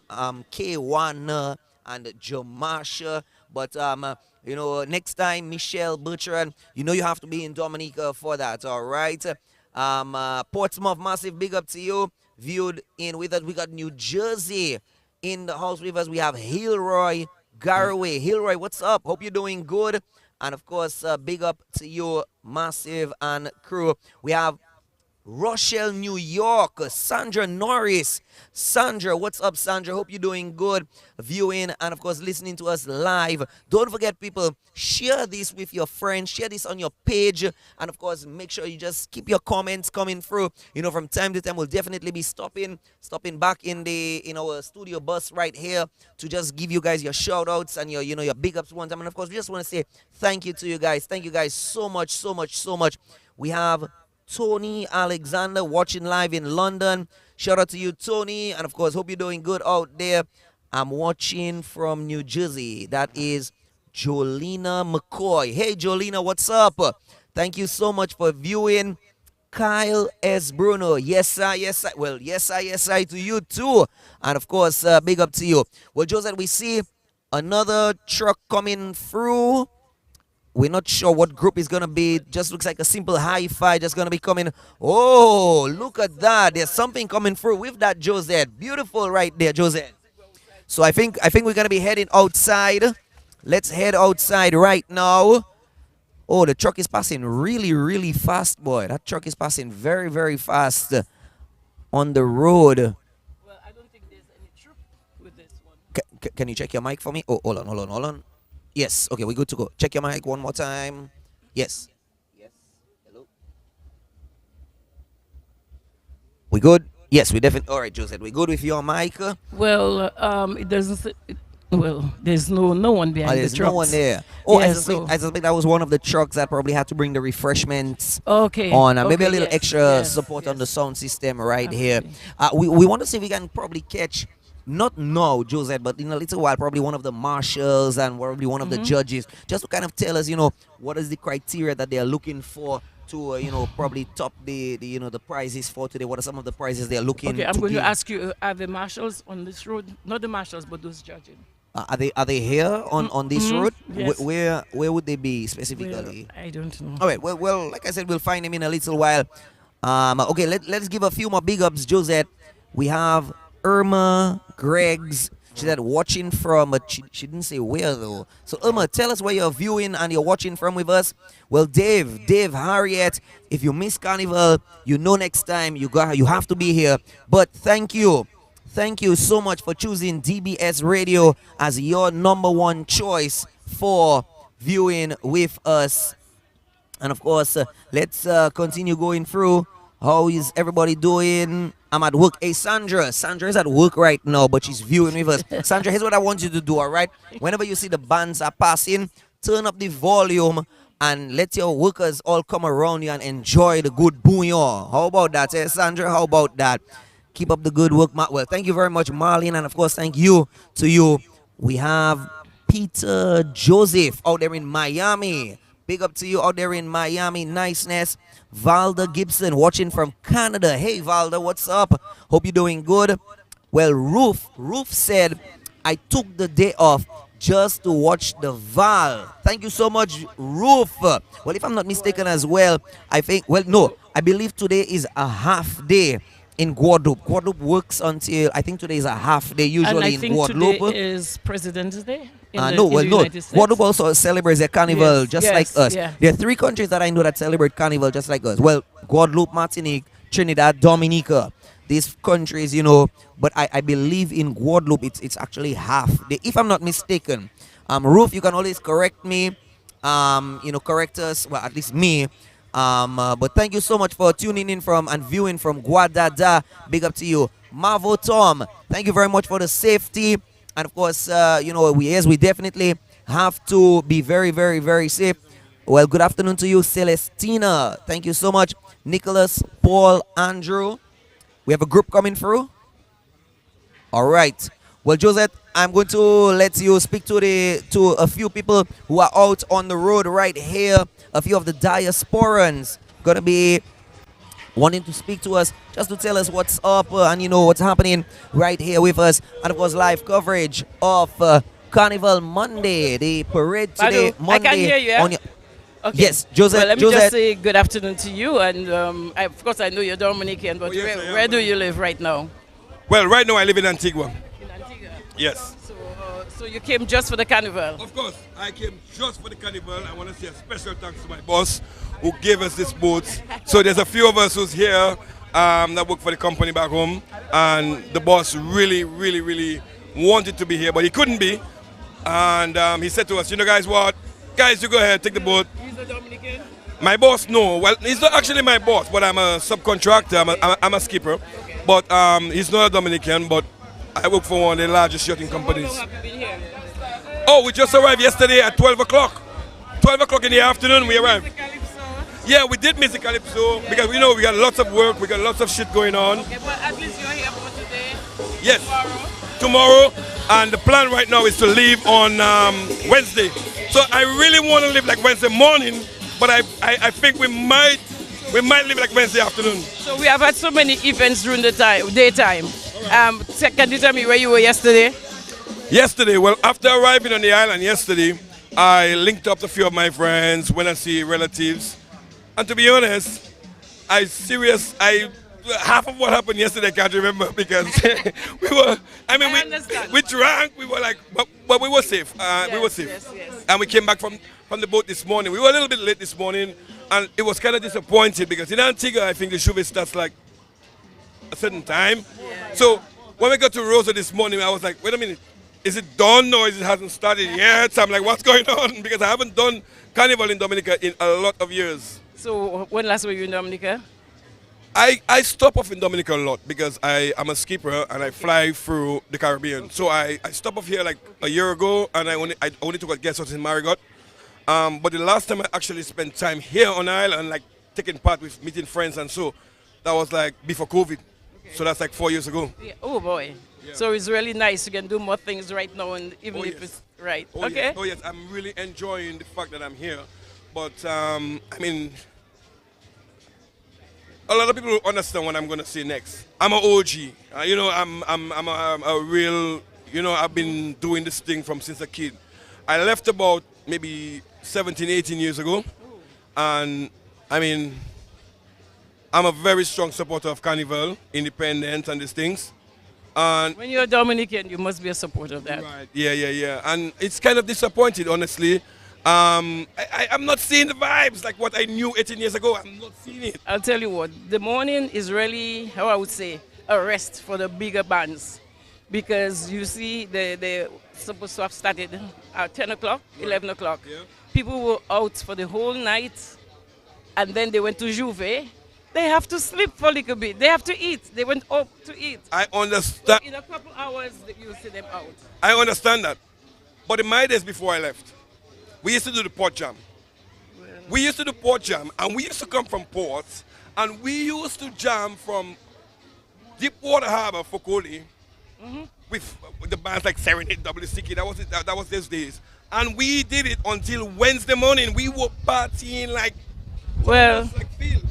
D: K1 and Jamasha. But next time, Michelle Bertrand, you have to be in Dominica for that, all right? Portsmouth, massive big up to you. Viewed in with us, we got New Jersey in the house with us. We have Hilroy Garraway. Hilroy, what's up? Hope you're doing good. And of course, big up to you, Massive and crew. We have Rochelle, New York. Sandra Norris. Sandra, what's up, Sandra? Hope you're doing good. Viewing and, of course, listening to us live. Don't forget, people, share this with your friends. Share this on your page. And, of course, make sure you just keep your comments coming through. You know, from time to time, we'll definitely be stopping back in our studio bus right here to just give you guys your shout outs and your big ups one time. And, of course, we just want to say thank you to you guys. Thank you guys so much, so much, so much. We have Tony Alexander watching live in London. Shout out to you, Tony. And of course, hope you're doing good out there. I'm watching from New Jersey. That is Jolina McCoy. Hey, Jolina, what's up? Thank you so much for viewing. Kyle S. Bruno. Yes, sir, yes, sir. Well, yes, sir, yes, sir, to you too. And of course, big up to you. Well, Joseph, we see another truck coming through. We're not sure what group is going to be. Just looks like a simple hi-fi just going to be coming. Oh, look at that. There's something coming through with that, Josette. Beautiful right there, Josette. So I think we're going to be heading outside. Let's head outside right now. Oh, the truck is passing really, really fast, boy. That truck is passing very, very fast on the road.
G: Well, I don't think there's any troop with this one.
D: Can you check your mic for me? Oh, hold on. Yes, okay, we're good to go. Check your mic one more time. Yes. Yes. Hello. We good? Yes, we definitely. All right, Joseph, we good with your mic?
G: Well, it doesn't. Well, there's no one behind the
D: there's
G: trucks.
D: no one there. Oh,
G: Yeah,
D: I suspect that was one of the trucks that probably had to bring the refreshments
G: Okay.
D: on. Maybe a
G: Okay,
D: little
G: yes,
D: extra
G: yes,
D: support on
G: yes.
D: the sound system right
G: Absolutely.
D: here. We want to see if we can probably catch, not now, Joseph, but in a little while, probably one of the marshals and probably one of the judges, just to kind of tell us, what is the criteria that they are looking for to, probably top the prizes for today. What are some of the prizes they are looking
G: Okay, I'm
D: to
G: going
D: give?
G: to ask you: are the marshals on this road? Not the marshals, but those judging.
D: Are they here on this road?
G: Yes.
D: Where would they be specifically?
G: Well, I don't know.
D: All right. Well, like I said, we'll find him in a little while. Okay. Let's give a few more big ups, Josette. We have Irma Greggs. She said watching from, but she didn't say where though. So Irma, tell us where you're viewing and you're watching from with us. Well, Dave, Harriet, if you miss Carnival, next time you have to be here. But thank you. Thank you so much for choosing DBS Radio as your number one choice for viewing with us. And of course, let's continue going through. How is everybody doing? I'm at work. Hey, Sandra is at work right now, but she's viewing with us. Sandra, here's what I want you to do, all right? Whenever you see the bands are passing, turn up the volume and let your workers all come around you and enjoy the good bouillon. How about that, Sandra? How about that? Keep up the good work. Well, thank you very much, Marlene. And, of course, thank you to you. We have Peter Joseph out there in Miami. Big up to you out there in Miami. Niceness. Valda Gibson watching from Canada. Hey, Valda, what's up? Hope you're doing good. Well, Ruth said, I took the day off just to watch the Val. Thank you so much, Ruth. Well, if I'm not mistaken as well, I believe today is a half day in Guadeloupe. Guadeloupe works until, I think today is a half day usually in Guadeloupe.
G: And I think today is President's Day in the United States.
D: Guadeloupe also celebrates their carnival like us.
G: Yeah.
D: There are 3 countries that I know that celebrate carnival just like us. Well, Guadeloupe, Martinique, Trinidad, Dominica. These countries, but I believe in Guadeloupe it's actually half day, if I'm not mistaken. Ruth, you can always correct me, correct us, well, at least me. But thank you so much for tuning in from and viewing from Guadada. Big up to you. Marvo Tom, thank you very much for the safety. And of course, we definitely have to be very, very, very safe. Well, good afternoon to you, Celestina. Thank you so much. Nicholas, Paul, Andrew. We have a group coming through. All right. Well, Josette, I'm going to let you speak to a few people who are out on the road right here. A few of the diasporans gonna be wanting to speak to us, just to tell us what's up and what's happening right here with us. And of course, live coverage of Carnival Monday, the parade today.
G: Badu,
D: Monday.
G: I can hear you. Yeah?
D: Okay.
G: Yes,
D: Josette.
G: Well, let me just say good afternoon to you. And of course, I know you're Dominican, but where do you live right now?
H: Well, right now I live in Antigua.
G: In Antigua.
H: Yes.
G: So you came just for the carnival?
C: Of course, I came just for the carnival. I want to say a special thanks to my boss who gave us this boat. So there's a few of us who's here that work for the company back home, and the boss really, really, really wanted to be here, but he couldn't be. And he said to us, you know, guys, what? Guys, you go ahead, take the boat.
G: He's a Dominican?
C: My boss, no. Well, he's not actually my boss, but I'm a subcontractor. I'm a skipper. But he's not a Dominican, but I work for one of the largest yachting companies.
G: How long have you been here?
C: Oh, we just arrived yesterday at 12 o'clock. 12 o'clock in the afternoon, we arrived.
G: The Calypso?
C: Yeah, we did miss the Calypso because we know we got lots of work, we got lots of shit going on.
G: Okay, well, at least you're here for today.
C: Yes,
G: Tomorrow?
C: tomorrow. And the plan right now is to leave on Wednesday. So I really want to leave like Wednesday morning, but I think we might leave like Wednesday afternoon.
G: So we have had so many events during the daytime. Can you tell me where you were yesterday?
C: Yesterday, well, after arriving on the island yesterday, I linked up to a few of my friends, went and see relatives. And to be honest, half of what happened yesterday I can't remember because we drank, we were like, but we were safe. We were safe.
G: Yes.
C: And we came back from the boat this morning. We were a little bit late this morning, and it was kind of disappointing because in Antigua, I think the Juve starts like a certain time. So when we got to Rosa this morning, I was like, wait a minute, is it done or is it hasn't started yet? So I'm like, what's going on? Because I haven't done Carnival in Dominica in a lot of years.
G: So when last were you in Dominica?
C: I stop off in Dominica a lot because I'm a skipper and I fly through the Caribbean. So I stopped off here like a year ago, and I only took a guest house in Marigot. But the last time I actually spent time here on the island, like taking part with meeting friends and so, that was like before COVID. So that's like 4 years ago.
G: Yeah. Oh boy. Yeah. So it's really nice. You can do more things right now, and even if it's right.
C: Oh,
G: okay.
C: Yes. Oh yes, I'm really enjoying the fact that I'm here. But I mean, a lot of people will understand what I'm gonna say next. I'm an OG. I'm a real. I've been doing this thing from since a kid. I left about maybe 17, 18 years ago, and I mean, I'm a very strong supporter of Carnival, independent, and these things. And
G: when you're Dominican, you must be a supporter of that.
C: Right. Yeah. And it's kind of disappointed, honestly. I'm not seeing the vibes like what I knew 18 years ago. I'm not seeing it.
G: I'll tell you what, the morning is really, how I would say, a rest for the bigger bands. Because you see, they supposed to have started at 10 o'clock, 11 o'clock.
C: Yeah.
G: People were out for the whole night, and then they went to Juve. They have to sleep for a little bit. They have to eat. They went up to eat.
C: I understand.
G: So in a couple hours, you'll see them out.
C: I understand that. But in my days before I left, we used to do the port jam. We used to do port jam, and we used to come from ports, and we used to jam from Deepwater Harbor, Fokoli, with the bands like Serenade, WCK. That was those days. And we did it until Wednesday morning. We were partying like,
G: well,
C: fields.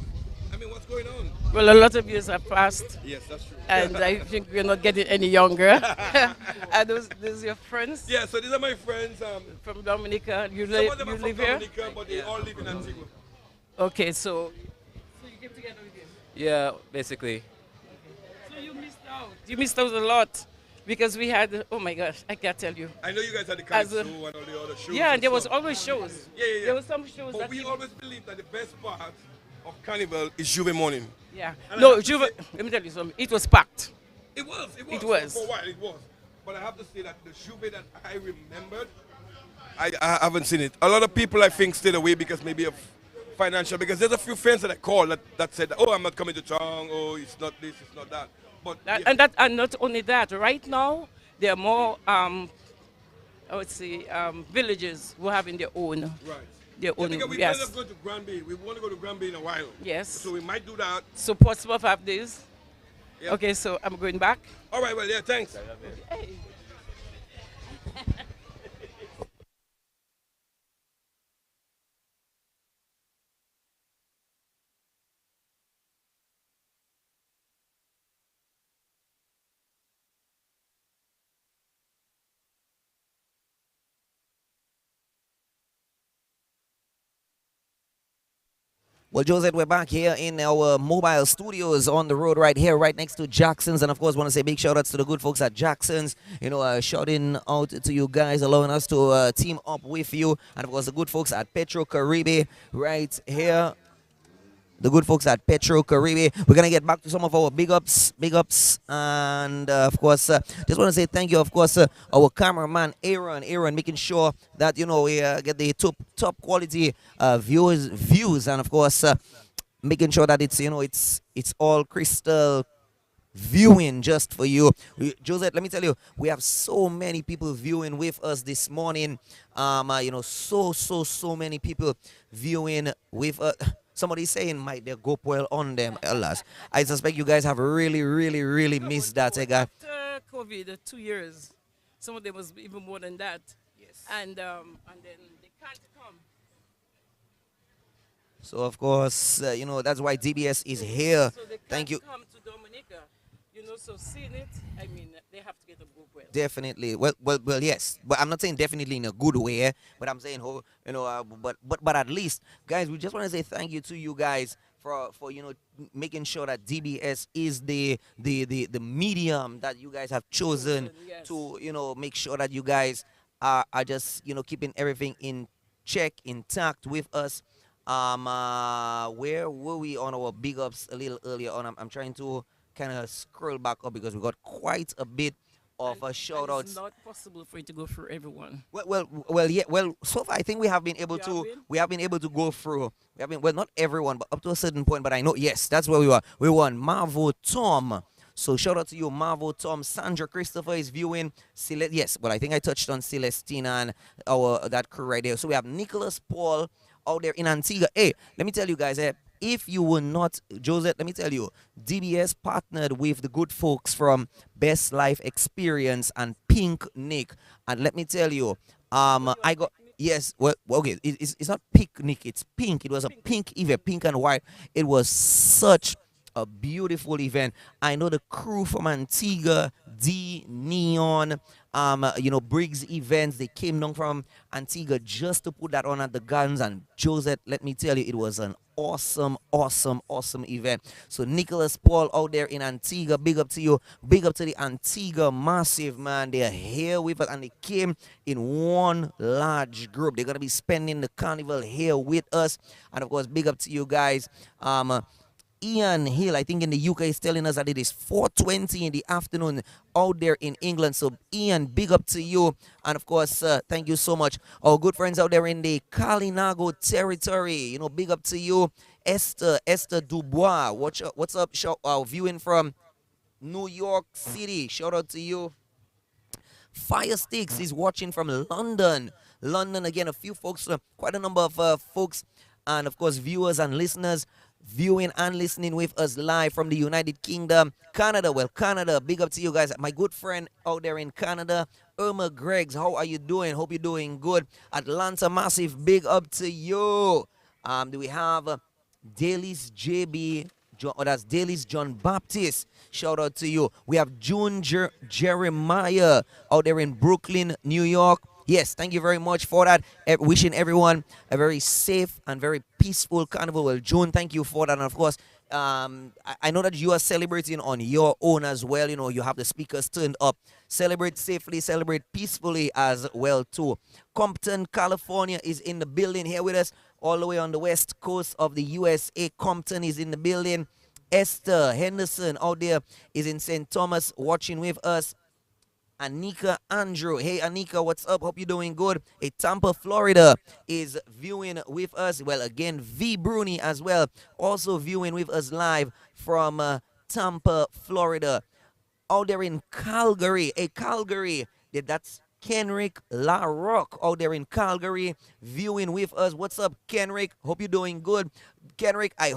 C: I mean, what's going on?
G: Well, a lot of years have passed.
C: Yes, that's true.
G: And I think we're not getting any younger. Are those your friends?
C: Yeah, so these are my friends.
G: From Dominica. You
C: Some of them are
G: live
C: from
G: here?
C: Dominica, but they all live in Antigua.
G: Okay, so you came together with him?
H: Yeah, basically.
G: So you missed out. You missed out a lot. Because we had, oh my gosh, I can't tell you.
C: I know you guys had the Calypso and all the other shows.
G: Yeah, and there was
C: stuff.
G: always shows.
C: Yeah.
G: There was some shows
C: but
G: that
C: we
G: people-
C: always believe that the best part of Carnival is Juve morning.
G: Yeah.
C: And
G: No,
C: I have to
G: Juve,
C: say-
G: let me tell you something. It was packed.
C: It was.
G: It was.
C: For a while, it was. But I have to say that the Juve that I remembered, I haven't seen it. A lot of people, I think, stayed away because maybe of financial, because there's a few friends that I called that said, oh, I'm not coming to town, oh, it's not this, it's not that. But
G: And not only that, right now, there are more, I would say, villages who are having their own.
C: Right.
G: Their
C: Yeah,
G: own,
C: because we
G: yes.
C: end up going to Granby. We want to go to Granby in a while.
G: Yes.
C: So we might do that.
G: So Portsmouth have this.
C: Yeah.
G: Okay, so I'm going back.
C: All right, well, yeah, thanks.
G: Hey.
D: Well, Joseph, we're back here in our mobile studios on the road right here, right next to Jackson's. And of course, want to say big shout outs to the good folks at Jackson's. Shouting out to you guys, allowing us to team up with you. And of course, the good folks at Petro Caribe right here. The good folks at Petro Caribe. We're gonna get back to some of our big ups, and of course, just want to say thank you, of course, our cameraman Aaron, making sure that we get the top quality views, and of course, making sure that it's all crystal viewing just for you. Joseph, let me tell you, we have so many people viewing with us this morning. So many people viewing with us. Somebody saying, might they go well on them, alas. I suspect you guys have really missed that.
G: After COVID, 2 years, some of them was even more than that.
D: Yes.
G: And then they can't come.
D: So of course, that's why DBS is here.
G: So they
D: Thank you.
G: can't come to Dominica. So seeing it, I mean, they have to get a group well.
D: Definitely. Well, yes. But I'm not saying definitely in a good way. But I'm saying, but at least, guys, we just want to say thank you to you guys for making sure that DBS is the medium that you guys have chosen
G: Yes.
D: to make sure that you guys are just keeping everything in check, intact with us. Where were we on our big ups a little earlier on? I'm trying to kind of scroll back up because we got quite a bit of a shout outs.
G: It's not possible for you to go through everyone.
D: Yeah. Well, so far I think we have been able to go through. Not everyone, but up to a certain point. But I know, yes, that's where we were. We were on Marvo Tom. So shout out to you, Marvo Tom. Sandra Christopher is viewing. Yes, well, I think I touched on Celestina and that crew right there. So we have Nicholas Paul out there in Antigua. Hey, let me tell you guys, if you were not, Joseph, let me tell you, DBS partnered with the good folks from Best Life Experience and Pink Nick. And let me tell you, I got, yes, well, okay, it's not picnic, it's pink. It was a pink event, pink and white. It was such a beautiful event. I know the crew from Antigua, D Neon, Briggs Events, they came down from Antigua just to put that on at the Gardens. And Joseph, let me tell you, it was an awesome event. So Nicholas Paul out there in Antigua, big up to you. Big up to the Antigua Massive, man. They are here with us and they came in one large group. They're going to be spending the carnival here with us. And of course, big up to you guys. Ian Hill, I think in the UK, is telling us that it is 4:20 in the afternoon out there in England. So Ian, big up to you. And of course, thank you so much. Our good friends out there in the Kalinago territory, big up to you. Esther Dubois, what's up? Viewing from New York City. Shout out to you. Fire Sticks is watching from London. Again, a few folks, quite a number of folks, and of course, viewers and listeners viewing and listening with us live from the United Kingdom. Canada, big up to you guys. My good friend out there in Canada, Irma Greggs, how are you doing? Hope you're doing good. Atlanta Massive, big up to you. Do we have Daly's JB? That's Daly's John Baptist. Shout out to you. We have June Jeremiah out there in Brooklyn, New York. Yes, thank you very much for that. Wishing everyone a very safe and very peaceful carnival. Well, June, thank you for that. And of course, I know that you are celebrating on your own as well. You have the speakers turned up. Celebrate safely, celebrate peacefully as well too. Compton, California is in the building here with us. All the way on the west coast of the USA. Compton is in the building. Esther Henderson out there is in St. Thomas watching with us. Anika Andrew. Hey, Anika, what's up? Hope you're doing good. Hey, Tampa, Florida is viewing with us. Well, again, V. Bruni as well. Also viewing with us live from Tampa, Florida. Out there in Calgary. Hey, Calgary. That's Kenrick LaRock out there in Calgary viewing with us. What's up, Kenrick? Hope you're doing good. Kenrick, I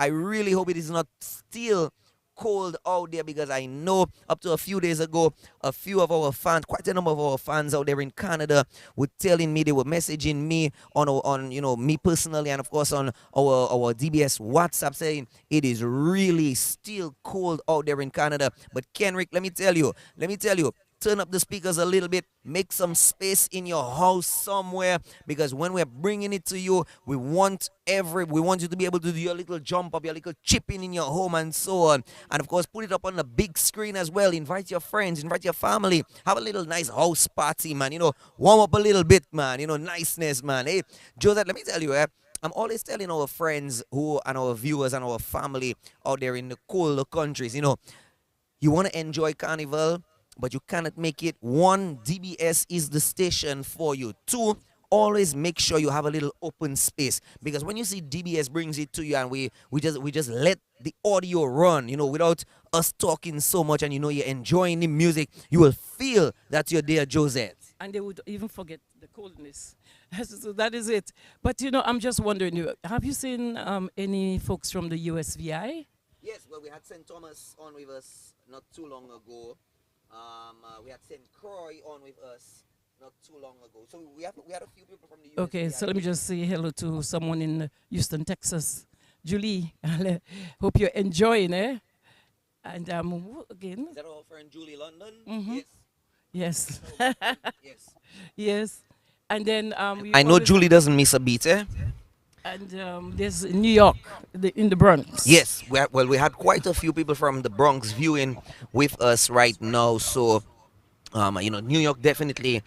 D: really hope it is not still cold out there, because I know up to a few days ago, a few of our fans, quite a number of our fans out there in Canada were telling me, they were messaging me on me personally, and of course on our DBS WhatsApp, saying it is really still cold out there in Canada. But Kenrick, let me tell you, turn up the speakers a little bit, make some space in your house somewhere, because when we're bringing it to you, we want you to be able to do your little jump up, your little chip in your home and so on. And of course, put it up on the big screen as well. Invite your friends, invite your family, have a little nice house party, man. Warm up a little bit, man. Niceness, man. Hey, Joseph, let me tell you, I'm always telling our friends and our viewers and our family out there in the colder countries, you want to enjoy Carnival, but you cannot make it. One, DBS is the station for you. Two, always make sure you have a little open space, because when you see DBS brings it to you and we just let the audio run, without us talking so much, and you're enjoying the music, you will feel that you're there, Josette.
G: And they would even forget the coldness. So that is it. But I'm just wondering, have you seen any folks from the USVI?
D: Yes, well, we had St. Thomas on with us not too long ago. We had St. Croix on with us not too long ago. So we had a few people from the USVI.
G: Okay, so let me just say hello to someone in Houston, Texas. Julie, hope you're enjoying, eh? And again?
D: Is that our friend Julie London?
G: Mm-hmm.
D: Yes.
G: Yes.
D: Yes.
G: Yes. And then
D: I know Julie doesn't miss a beat, eh?
G: And there's New York, in the Bronx.
D: Yes. We had quite a few people from the Bronx viewing with us right now. So, New York definitely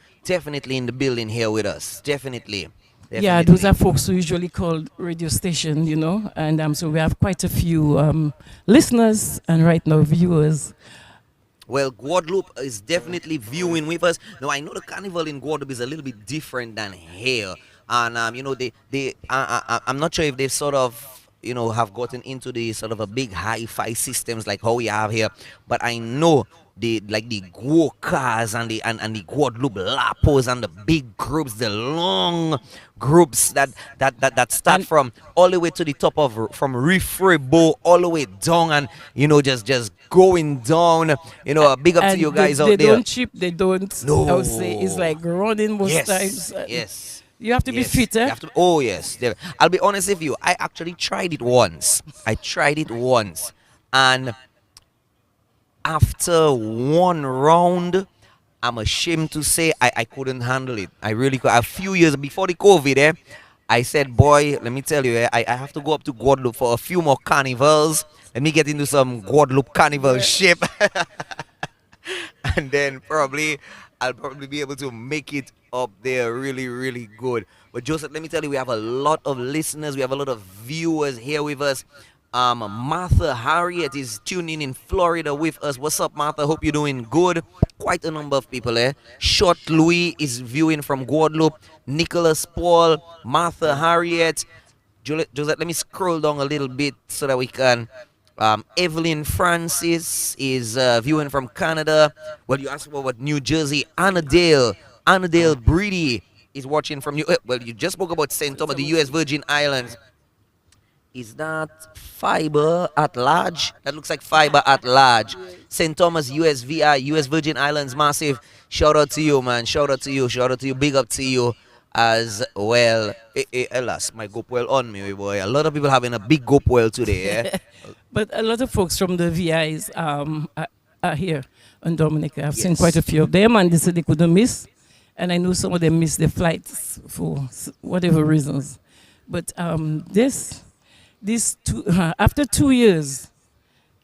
D: in the building here with us. Definitely.
G: Yeah, those are folks who usually call radio station, and so we have quite a few listeners and right now viewers.
D: Well, Guadeloupe is definitely viewing with us. Now, I know the carnival in Guadeloupe is a little bit different than here. And, I'm not sure if they sort of, have gotten into the sort of a big hi-fi systems like how we have here. But I know the Guo cars and the Guadeloupe Lapos and the big groups, the long groups that start from all the way to the top from Rifrebo all the way down, and just going down. Big up to you guys out there.
G: They don't chip, they don't.
D: No.
G: I would say it's like running most times.
D: Yes.
G: You have to be fit, eh?
D: Oh yes. I'll be honest with you. I actually tried it once. And after one round, I'm ashamed to say I couldn't handle it. I really could. A few years before the COVID, I said, boy, let me tell you, I have to go up to Guadeloupe for a few more carnivals. Let me get into some Guadeloupe carnival ship. And then I'll probably be able to make it up there really, really good. But Joseph, let me tell you, we have a lot of listeners. We have a lot of viewers here with us. Martha Harriet is tuning in Florida with us. What's up, Martha? Hope you're doing good. Quite a number of people, eh? Short Louis is viewing from Guadeloupe. Nicholas Paul, Martha Harriet. Joseph, let me scroll down a little bit so that we can. Evelyn Francis is viewing from Canada. Well, you asked about New Jersey. Annadale Breedy is watching from you. Well, you just spoke about St. Thomas, the U.S. Virgin Islands. Is that Fiber at Large? That looks like Fiber at Large. St. Thomas, USVI, U.S. Virgin Islands, massive. Shout out to you, man. Shout out to you. Big up to you as well. Alas, my GoPro on me, boy. A lot of people having a big GoPro today, eh?
G: But a lot of folks from the VIs are here on Dominica. I've seen quite a few of them, and they said they couldn't miss. And I know some of them missed their flights for whatever reasons. But after 2 years,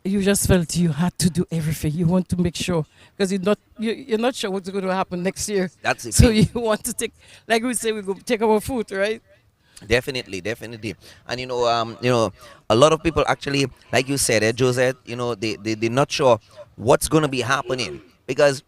G: you just felt you had to do everything. You want to make sure, because you're not sure what's going to happen next year.
D: That's it.
G: So you want to take, like we say, we go take our food, right?
D: Definitely. And a lot of people actually, like you said, Joseph, they're not sure what's going to be happening, because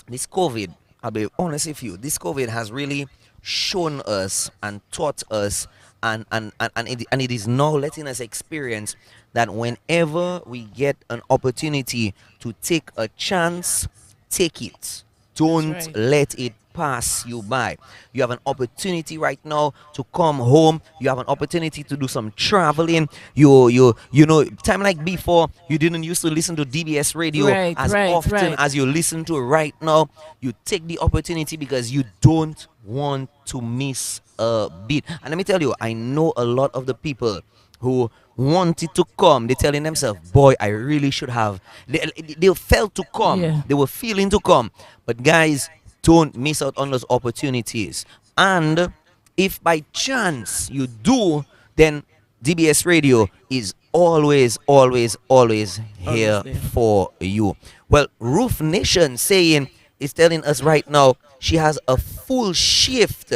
D: this COVID, I'll be honest with you, this COVID has really shown us and taught us, and it is now letting us experience that whenever we get an opportunity to take a chance, take it. Don't let it pass you by. You have an opportunity right now to come home. You have an opportunity to do some traveling. You know, time like before, you didn't used to listen to DBS radio
G: Right,
D: as
G: right,
D: often
G: right.
D: as you listen to right now. You take the opportunity because you don't want to miss a beat. And let me tell you, I know a lot of the people who wanted to come. They're telling themselves, boy, I really should have. They felt to come.
G: Yeah.
D: They were feeling to come. But guys, don't miss out on those opportunities. And if by chance you do, then DBS Radio is always, always, always
G: Always
D: here
G: there.
D: for you. Well, Roof Nation saying is telling us right now she has a full shift.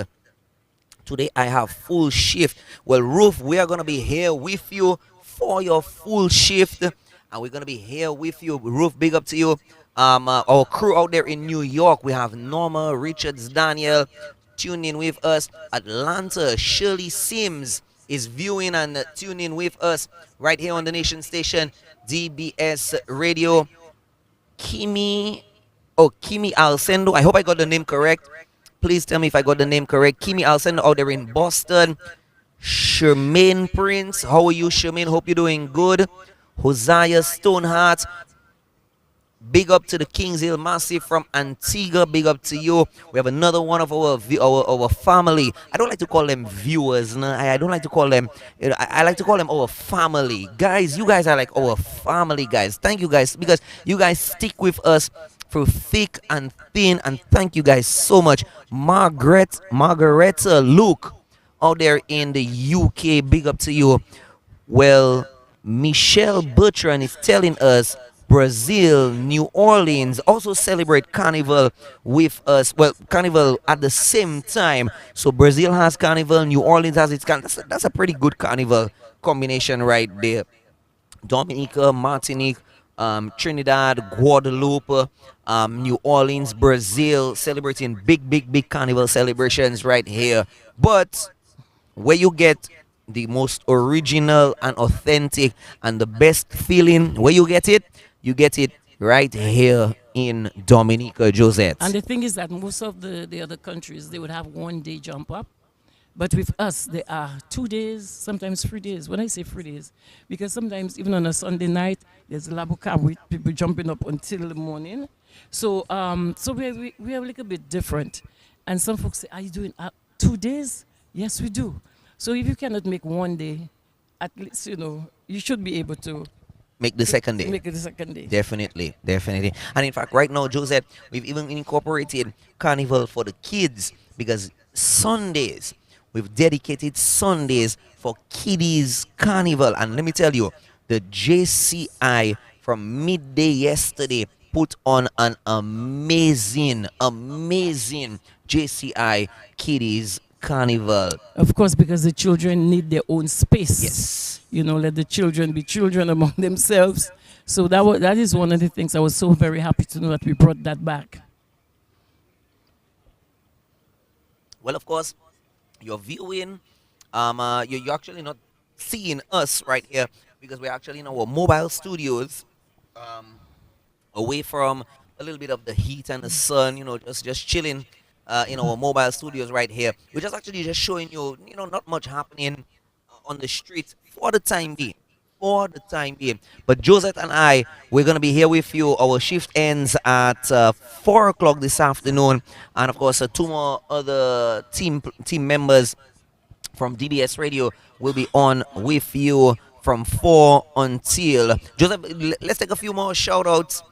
D: Today I have full shift. Well, Ruth, we are gonna be here with you for your full shift, and we're gonna be here with you. Ruth, big up to you. Our crew out there in New York, we have Norma, Richards, Daniel, tuning in with us. Atlanta, Shirley Sims is viewing and tuning with us right here on the nation station, DBS Radio. Kimi Alcendo. I hope I got the name correct. Please tell me if I got the name correct. Kimi Alcendo out there in Boston. Shermaine Prince. How are you, Shermaine? Hope you're doing good. Hosea Stoneheart. Big up to the Kings Hill Massive from Antigua. Big up to you. We have another one of our family. I don't like to call them viewers. No? I don't like to call them. I like to call them our family. Guys, you guys are like our family, guys. Thank you, guys, because you guys stick with us through thick and thin. And thank you guys so much. Margareta Luke out there in the UK. Big up to you. Well, Michelle Bertrand is telling us Brazil, New Orleans also celebrate Carnival with us. Well, Carnival at the same time. So Brazil has Carnival, New Orleans has its Carnival. That's a pretty good Carnival combination right there. Dominica, Martinique, Trinidad, Guadeloupe, New Orleans, Brazil, celebrating big Carnival celebrations right here. But where you get the most original and authentic and the best feeling, where you get it right here in Dominica, Josette.
G: And the thing is that most of the other countries, they would have 1 day jump up. But with us, there are 2 days, sometimes 3 days. When I say 3 days, because sometimes even on a Sunday night, there's Labuka with people jumping up until the morning. So so we are a little bit different. And some folks say, are you doing 2 days? Yes, we do. So if you cannot make 1 day, at least, you should be able to
D: Make the second day.
G: make it the second day.
D: Definitely. And in fact, right now, Josette, we've even incorporated Carnival for the kids because Sundays, we've dedicated Sundays for Kiddies Carnival. And let me tell you, the JCI from midday yesterday put on an amazing JCI Kiddies Carnival.
G: Of course, because the children need their own space.
D: Yes.
G: Let the children be children among themselves. So that is one of the things I was so very happy to know that we brought that back.
D: Well, of course, you're viewing. You're actually not seeing us right here because we're actually in our mobile studios, away from a little bit of the heat and the sun. Just chilling in our mobile studios right here. We're just actually just showing you, not much happening on the streets for the time being. But Josette and I, we're going to be here with you. Our shift ends at 4 o'clock this afternoon. And of course, 2 more other team members from DBS Radio will be on with you from 4 until... Joseph, let's take a few more shout-outs.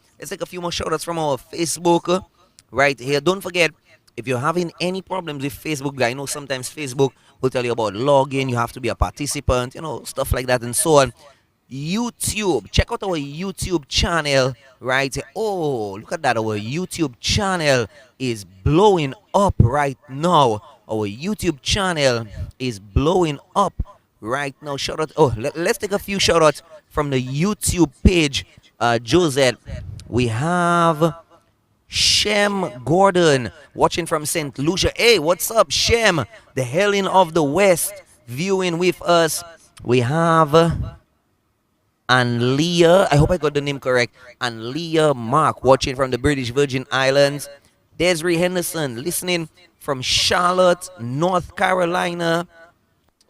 D: From our Facebook right here. Don't forget, if you're having any problems with Facebook, I know sometimes Facebook will tell you about login, you have to be a participant, stuff like that and so on. YouTube, check out our YouTube channel right here. Oh, look at that. Our YouTube channel is blowing up right now. Our YouTube channel is blowing up right now. Shout out. Oh, let's take a few shout outs from the YouTube page. Josette, we have Shem Gordon watching from St. Lucia. Hey, what's up, Shem? The Helen of the West viewing with us. We have and Leah, I hope I got the name correct, and Leah Mark watching from the British Virgin Islands. Desiree Henderson, listening from Charlotte, North Carolina.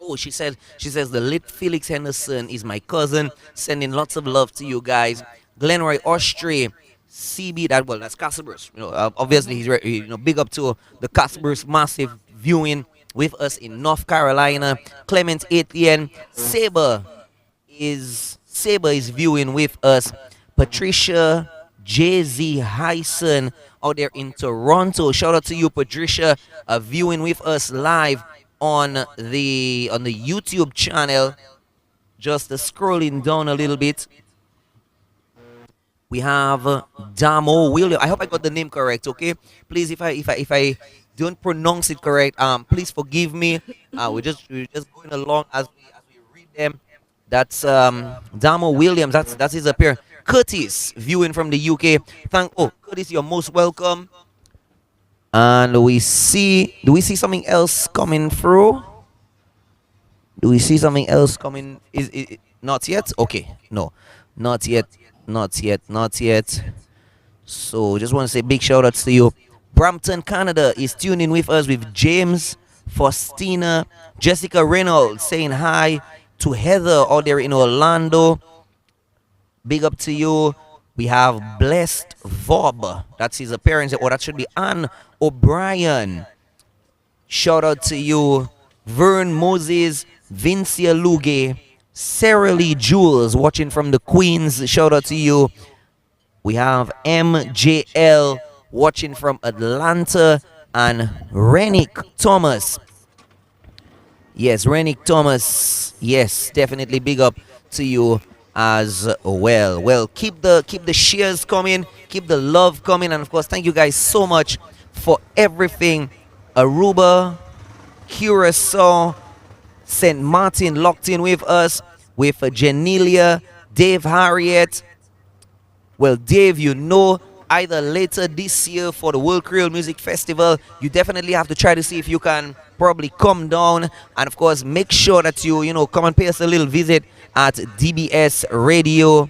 D: Oh, she says the late Felix Henderson is my cousin. Sending lots of love to you guys. Glenroy Austria, CB, that's Castlebrus. Obviously big up to the Castlebrus massive viewing with us in North Carolina. Clement Etienne, Saber is viewing with us. Patricia JZ Hyson out there in Toronto. Shout out to you, Patricia, viewing with us live on the YouTube channel. Just scrolling down a little bit. We have Damo William. I hope I got the name correct. Okay, please, if I don't pronounce it correct, please forgive me. We're just going along as we read them. That's Damo Williams. That's his appearance. Curtis viewing from the UK. Curtis, you're most welcome. And do we see something else coming through? Do we see something else coming? Is it not yet? Okay, no, not yet. So just want to say big shout outs to you. Brampton, Canada is tuning with us with James, Faustina, Jessica Reynolds saying hi to Heather out there in Orlando. Big up to you. We have Blessed Vob. That's his appearance. Or that should be Ann O'Brien. Shout out to you. Vern Moses, Vincia Luge, Sarah Lee Jules watching from the Queens. Shout out to you. We have MJL watching from Atlanta. And Renick Thomas. Yes, Renick Thomas. Yes, definitely big up to you as well. Well, keep the shares coming, keep the love coming, and of course, thank you guys so much for everything. Aruba, Curacao, St. Martin locked in with us, with Janelia, Dave Harriet. Well, Dave, either later this year for the World Creole Music Festival, you definitely have to try to see if you can probably come down, and of course make sure that you come and pay us a little visit at DBS Radio.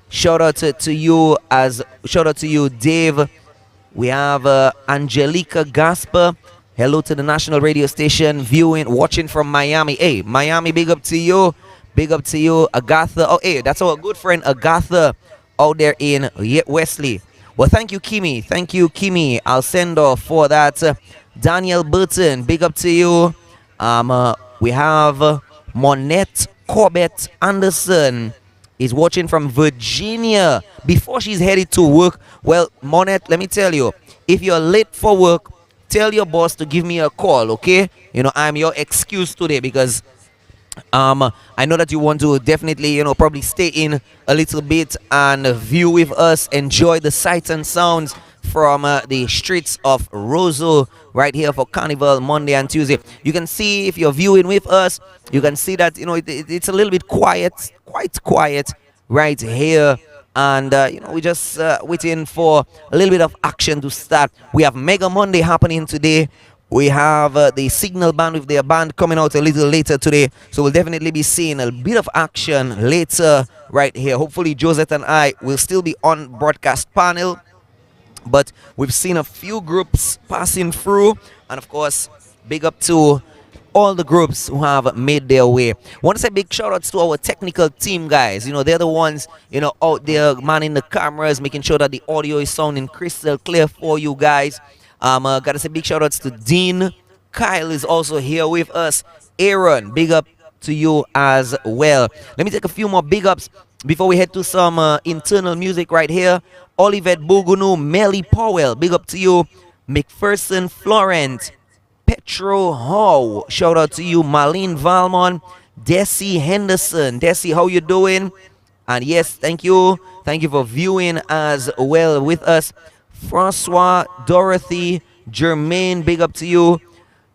D: Shout out to you, Dave. We have Angelica Gasper. Hello to the national radio station, watching from Miami. Hey, Miami, big up to you. Big up to you, Agatha. Oh, hey, that's our good friend Agatha out there in Wesley. Well, thank you, Kimmy. I'll send off for that. Daniel Burton, big up to you. We have Monette Corbett Anderson is watching from Virginia before she's headed to work. Well, Monette, let me tell you, if you're late for work, tell your boss to give me a call, okay? I'm your excuse today because I know that you want to definitely, probably stay in a little bit and view with us, enjoy the sights and sounds from the streets of Roseau right here for Carnival Monday and Tuesday. You can see, if you're viewing with us, you can see that it's a little bit quite quiet right here, and we just waiting for a little bit of action to start. We have Mega Monday happening today. We have the Signal Band with their band coming out a little later today, so we'll definitely be seeing a bit of action later right here. Hopefully Josette and I will still be on broadcast panel, but we've seen a few groups passing through, and of course big up to all the groups who have made their way. Want to say big shout outs to our technical team, guys. They're the ones out there manning the cameras, making sure that the audio is sounding crystal clear for you guys. Gotta say big shout outs to Dean. Kyle is also here with us. Aaron, big up to you as well. Let me take a few more big ups before we head to some internal music right here. Olivet Bogunu, Melly Powell, big up to you. McPherson Florent, Petro Howe, shout out to you. Marlene Valmont, Desi Henderson. Desi, how you doing? And yes, thank you for viewing as well with us. Francois, Dorothy, Jermaine, big up to you.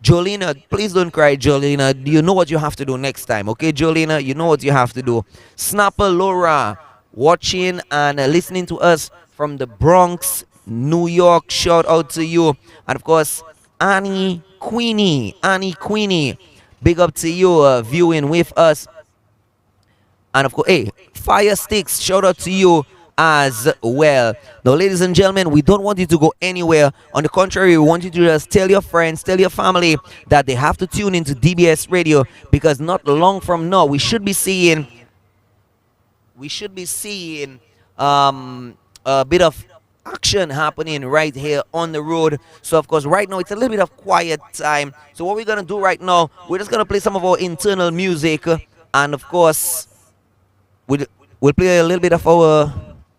D: Jolina, please don't cry, Jolina. You know what you have to do next time, okay, Jolina? You know what you have to do. Snapper Laura, watching and listening to us from the Bronx, New York. Shout out to you. And of course, Annie Queenie, big up to you, viewing with us. And of course, hey, Fire Sticks, shout out to you. as well. Now, ladies and gentlemen, we don't want you to go anywhere. On the contrary, we want you to just tell your friends, tell your family that they have to tune into DBS Radio, because not long from now we should be seeing a bit of action happening right here on the road. So of course right now it's a little bit of quiet time. So what we're gonna do right now, we're just gonna play some of our internal music, and of course we'll play a little bit of our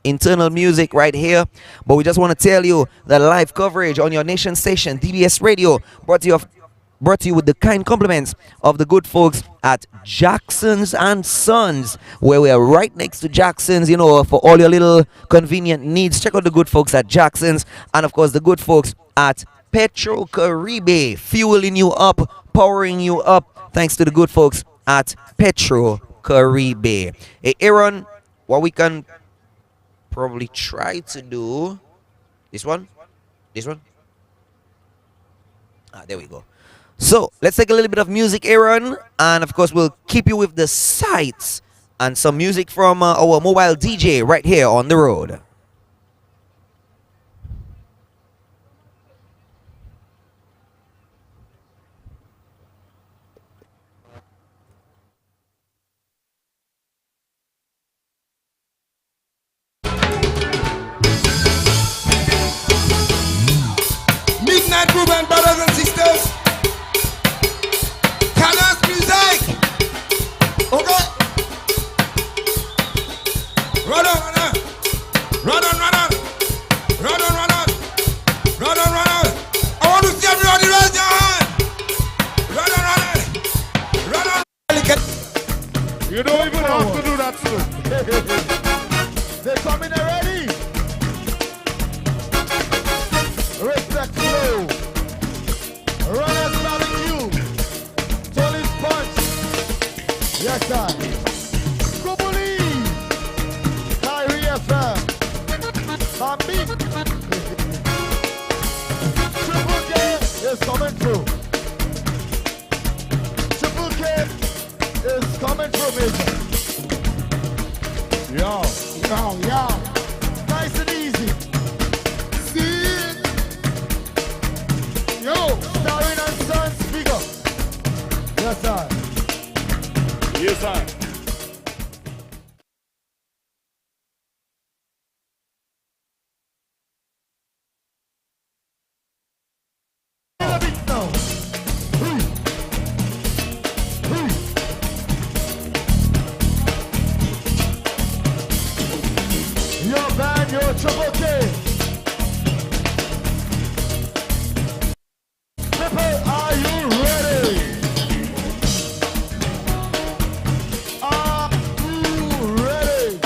D: internal music right here. But we just want to tell you that live coverage on your nation station DBS Radio brought to you with the kind compliments of the good folks at Jackson's and Sons, where we are right next to Jackson's, for all your little convenient needs. Check out the good folks at Jackson's, and of course the good folks at Petro Caribe, fueling you up, powering you up, thanks to the good folks at Petro Caribe. Hey Aaron, what we can probably try to do, this one, there we go. So let's take a little bit of music, Aaron, and of course we'll keep you with the sights and some music from our mobile DJ right here on the road.
A: Midnight movement, brothers and sisters. Colors music. Okay. Run on, run on. Run on, run on. Run on, run on. Run on, run on. I want to see everybody raise your hand. Run on, run on. Run on.
H: You don't even have to do that, sir. They coming already. Respect flow. Runners barbecue. Tony's punch. Yes, sir. Kubuli. Kyrie FM. Bambi. Triple K is coming through. Triple K is coming through, major. Yo. Nice and easy. Yo, Starring and Sons, speak up. Yes, sir. Yes, sir. Your band, your Triple K. Are you ready? Are you ready?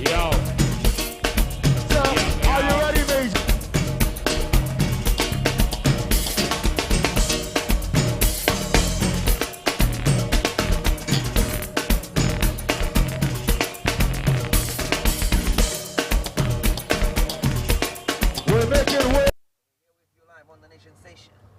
H: Yo. So, are you ready, Major? We're making way.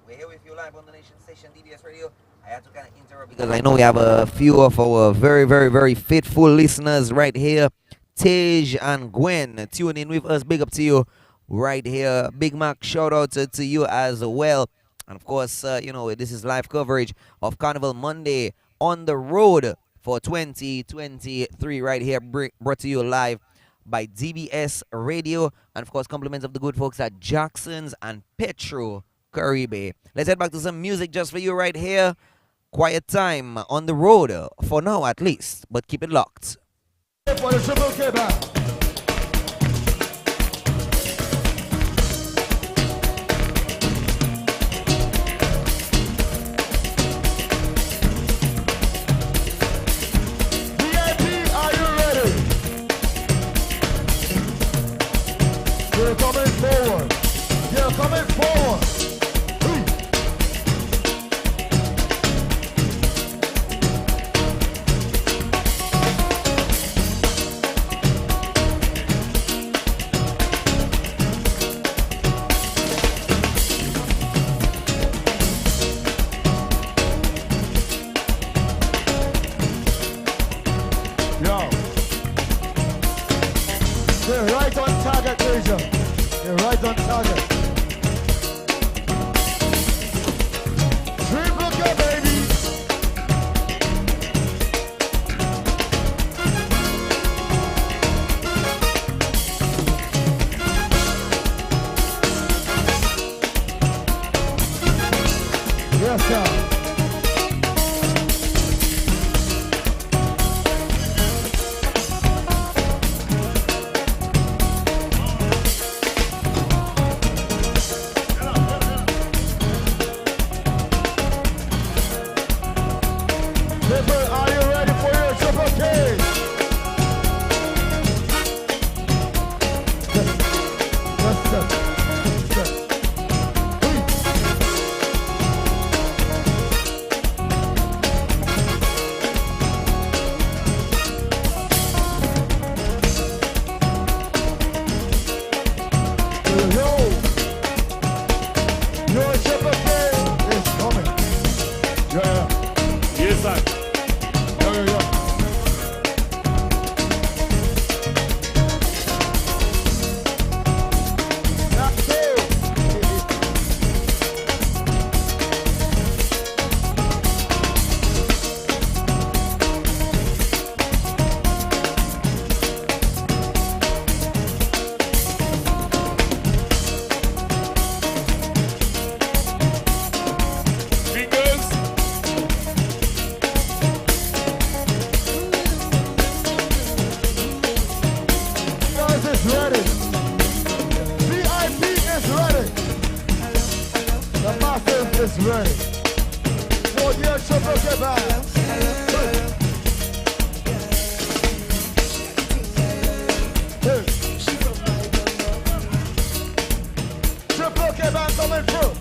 D: We're here with you live on the nation station, DBS Radio. I had to kind of interrupt because I know we have a few of our very, very, very faithful listeners right here. Tej and Gwen tuning in with us. Big up to you right here. Big Mac, shout out to you as well. And of course, this is live coverage of Carnival Monday on the road for 2023 right here, brought to you live by DBS Radio, and of course compliments of the good folks at Jackson's and Petro Caribe. Let's head back to some music just for you right here. Quiet time on the road, for now at least, but keep it locked.
H: For the Triple K band. VIP, are you ready? You're coming forward. You're coming forward. Yes, sir. People, are you ready for your Triple K? Yes, sir. Yes, sir. Yo, your Triple K is coming. Yeah.
B: Yes, sir.
H: Yo, yo, yo. That's it.
B: Fingers.
H: Guys is ready. VIP is ready. The masses is ready. For your Triple K band. Hey. Triple K band coming through.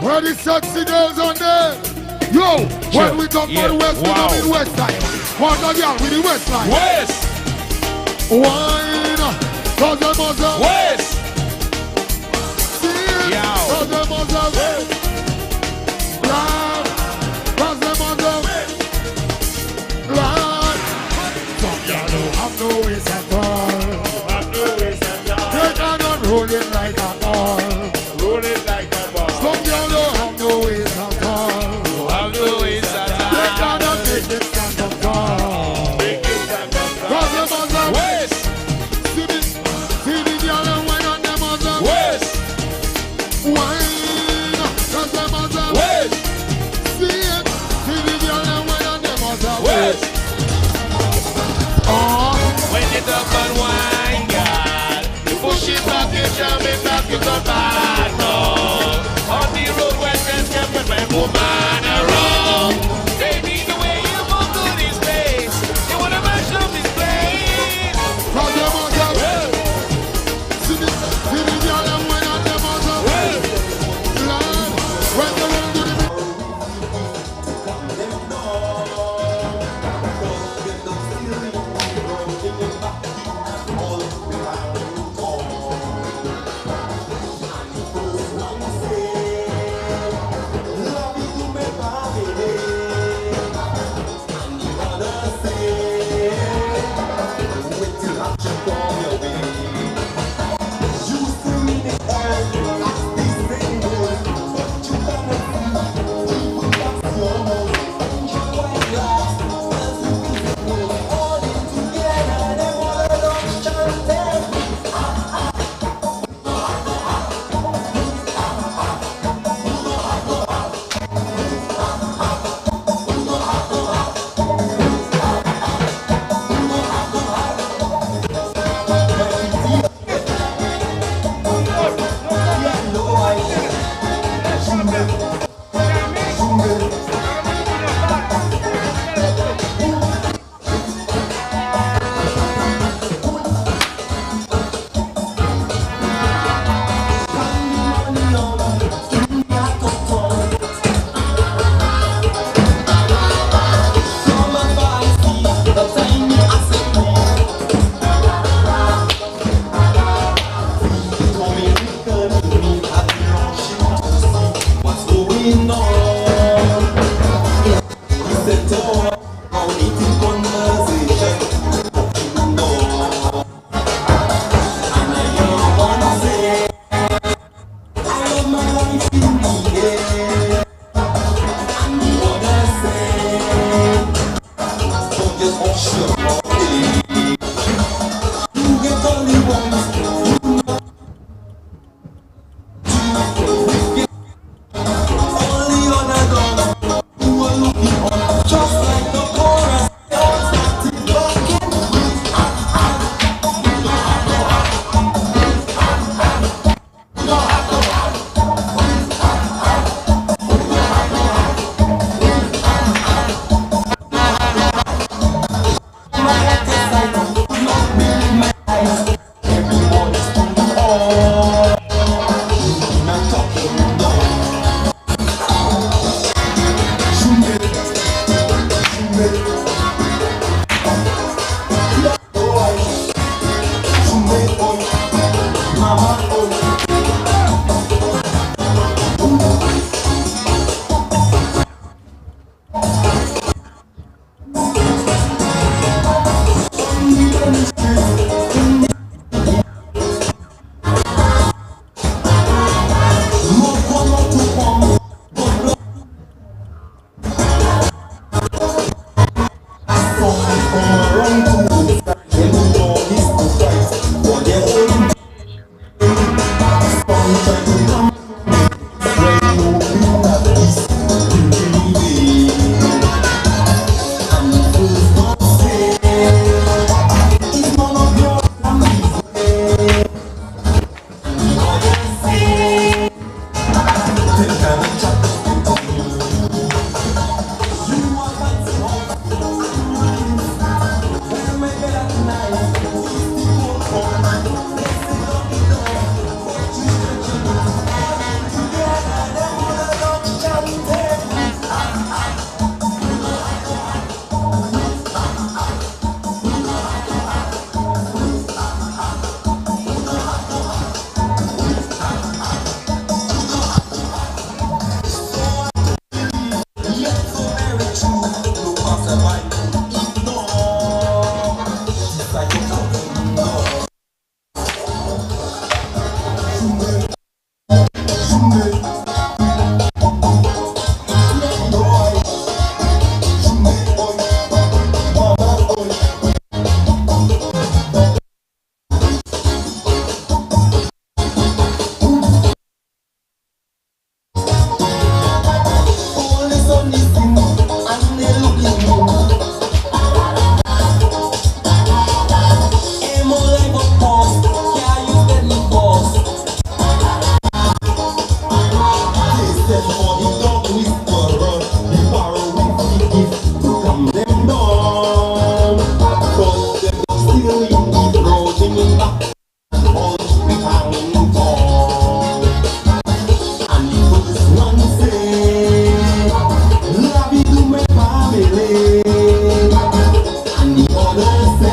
H: Where the sexy girls on there? Yo, when we come from the west, we come in west side. What a girl with the waistline.
B: West.
H: Wine. Cause the mother.
B: West.
H: Yow. Cause the mother. Love. Cause the mother. Love. Some girl don't have no waist at all. They cannot roll it like a ball.
B: Roll it like a ball.
H: Some girl don't have no waist at all.
B: Have no ways at
H: They cannot make it stand up tall. Cause the mother.
B: West.
H: See the girl and when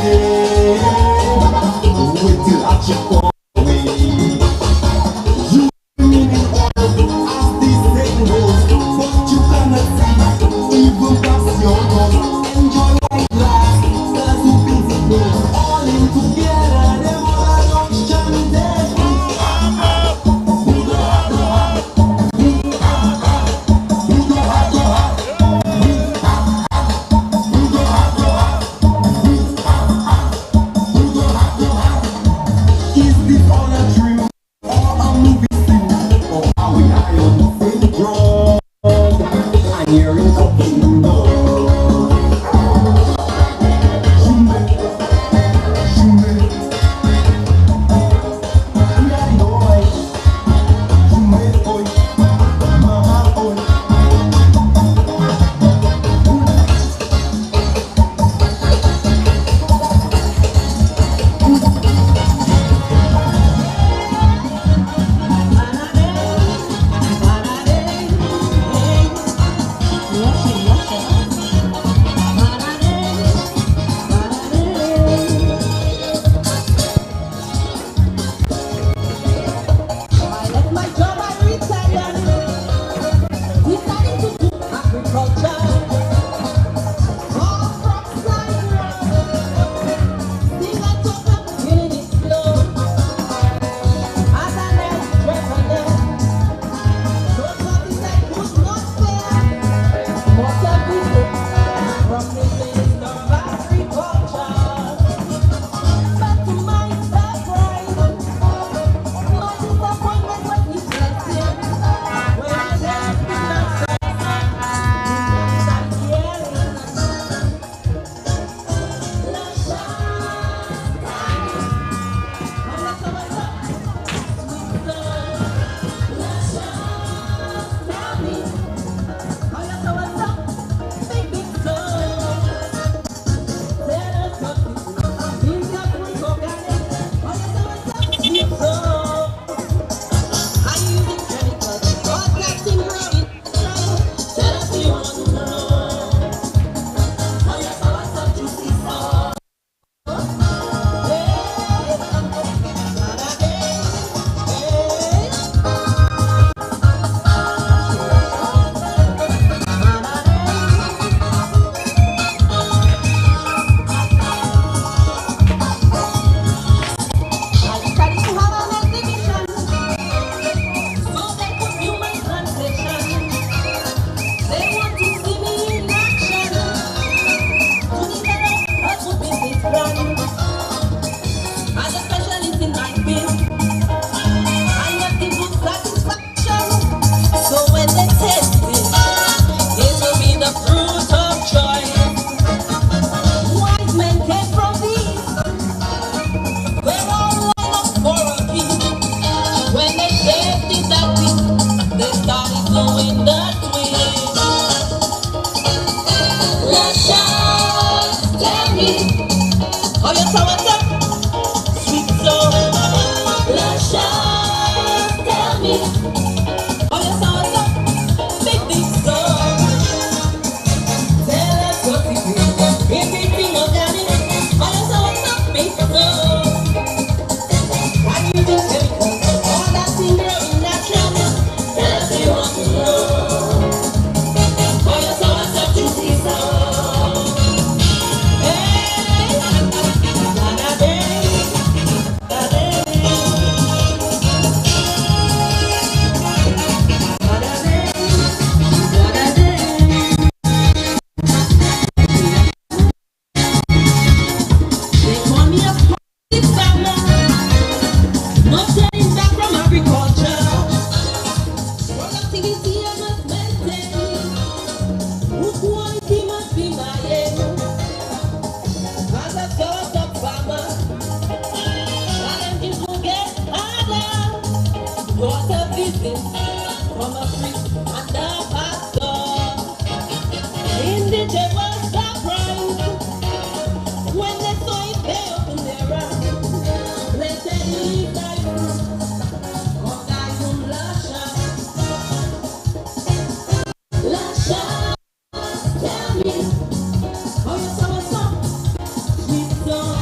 I: Wait till I check for me. You meaning all as these thing goes, but you cannot see even past your nose. Enjoy white life, that's who things it goes. All in together, them all along chanting. Who do have the heart? Who do have the heart? Who do have the heart? Who do have the heart? Who do have the heart? Is this all a dream or a movie scene? Or are we high on the same ground? I'm hearing talking now. Shume, shume, daddy boy, shume boy, mama boy. I left my job, I retired. Decided to do agriculture. All crops flying around. Still I took up killing it slow. As I left, driven there. Those parties I could not bear. Most of it from the minister of agriculture. But to my surprise, my disappointment was his blessing. When I left in my as a specialist in my field, I must give good satisfaction. So when they test it, it will be the fruit of joy. Wise men came from the east, they're all line up for a king. When they tasted that thing, they started doing the twist. Russia, tell me, how you saw what's up? Sweet soul, Russia, tell me, how you saw what's up? Big, big soul. Tell us what it is, everything organic. How you saw what's up? Big soul. Can you do chemicals? All that thing growing naturally. Tell us you want to know. How you saw what's up? Juicy soul. Hey, da-da-day. They call me a positive farmer, not turning back from agriculture. Productivity I must maintain, good quality must be my aim. As a startup farmer, challenges will get harder. What a business from a priest and a pastor. In the devil surprise, when they saw it, they opened their eyes. Blessed is thy fruit of thy womb, Lasha. Lasha, tell me how you saw us up. Sweet song.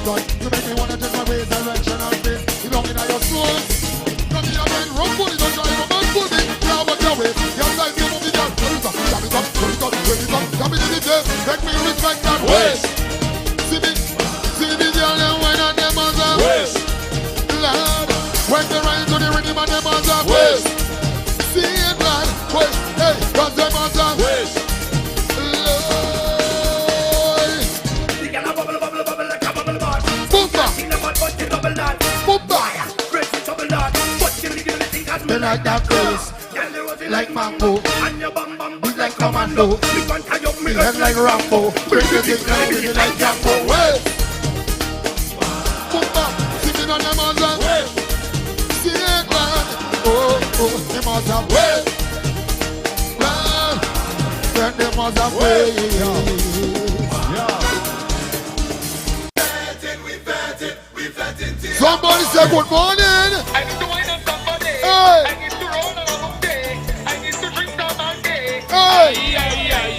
H: God. You make me wanna change my ways, direction and pace. You belong in your soul. Come here, man, run booty, don't try to man booty. Now what your way? Your life, you move it down. Turn it up, turn it up, turn it up, turn it up. Come in the day, make me respect that ways. See me, girl, and when on them as a ways. Lord, when they ride to the rhythm and them as a ways. See it, man, ways, hey, cause them as a ways. They like that face, like mango, big like commando, me head like Rambo, bring the thing down, bring it like Jambo. Wait, Pumba, singing on them as a way, see it, man, oh, them as a way, man, then them as a way, Somebody say good morning.
J: I need to wind up somebody.
H: Hey.
J: I need to roll on a day. I need to drink some all day.
H: Hey.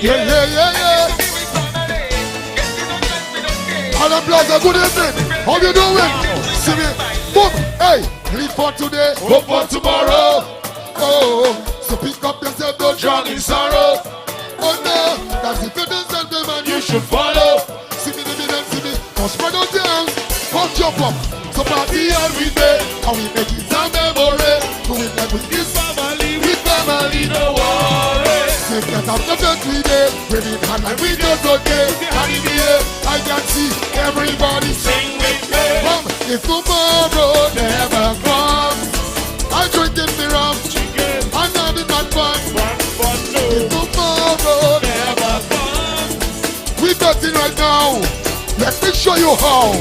H: Yeah. Alan Plaza, good evening. How you doing? See me. Boom. Hey. Live for today, hope for tomorrow. Oh, so pick up yourself, don't drown in sorrow. Oh no, that's the fitness and the man you should follow. See me, see me. Now spread out your hands, come jump up. So party and we make, and we make it a memory. Do it like with this family, no worry. Say get up the bed we day, bring it hard like we just okay. And in the air, I can see everybody sing with me. Come, if tomorrow never comes, I drink in the rum, I'm having that fun. If tomorrow never comes, we betting right now. Let me show you how.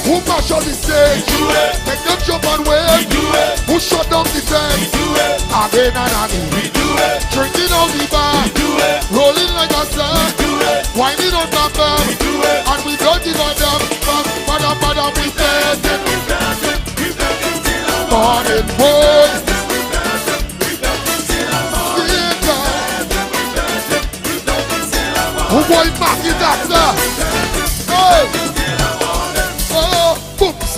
H: Who mash up the stage? Do it. Make them jump and wave. We do it. Who shut down the tent? We do it. Again and again. We do it. Drinking on the bar. We do it. Rolling like a star. We do it. Whining on the bar. We do it. And we don't give a damn. Bada, we dance it. We dance it. We dance it till the morning, boy. We dance it. We dance it till the morning. We dance it. We dance it. We dance it till the morning. Who boy back it up, sir? Hey.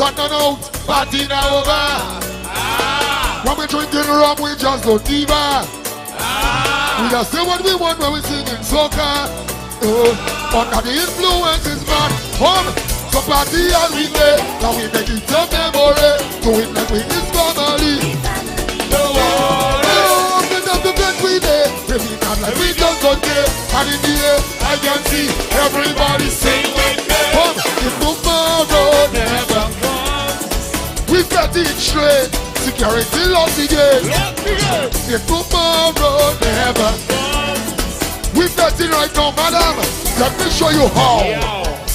H: Sun and out, party now over. When we drinking rum, we just don't diva. We just say what we want when we singing soca. Under the influence is man. So party and we play. Now we make it a memory. Do it like we is family. No worry. Open up the bed we day. Bring it out like we just don't care. And in the air, I can see everybody sing with me. If tomorrow never we set it straight, security lost again. If tomorrow never comes, we set it right now, madam. Let me show you how.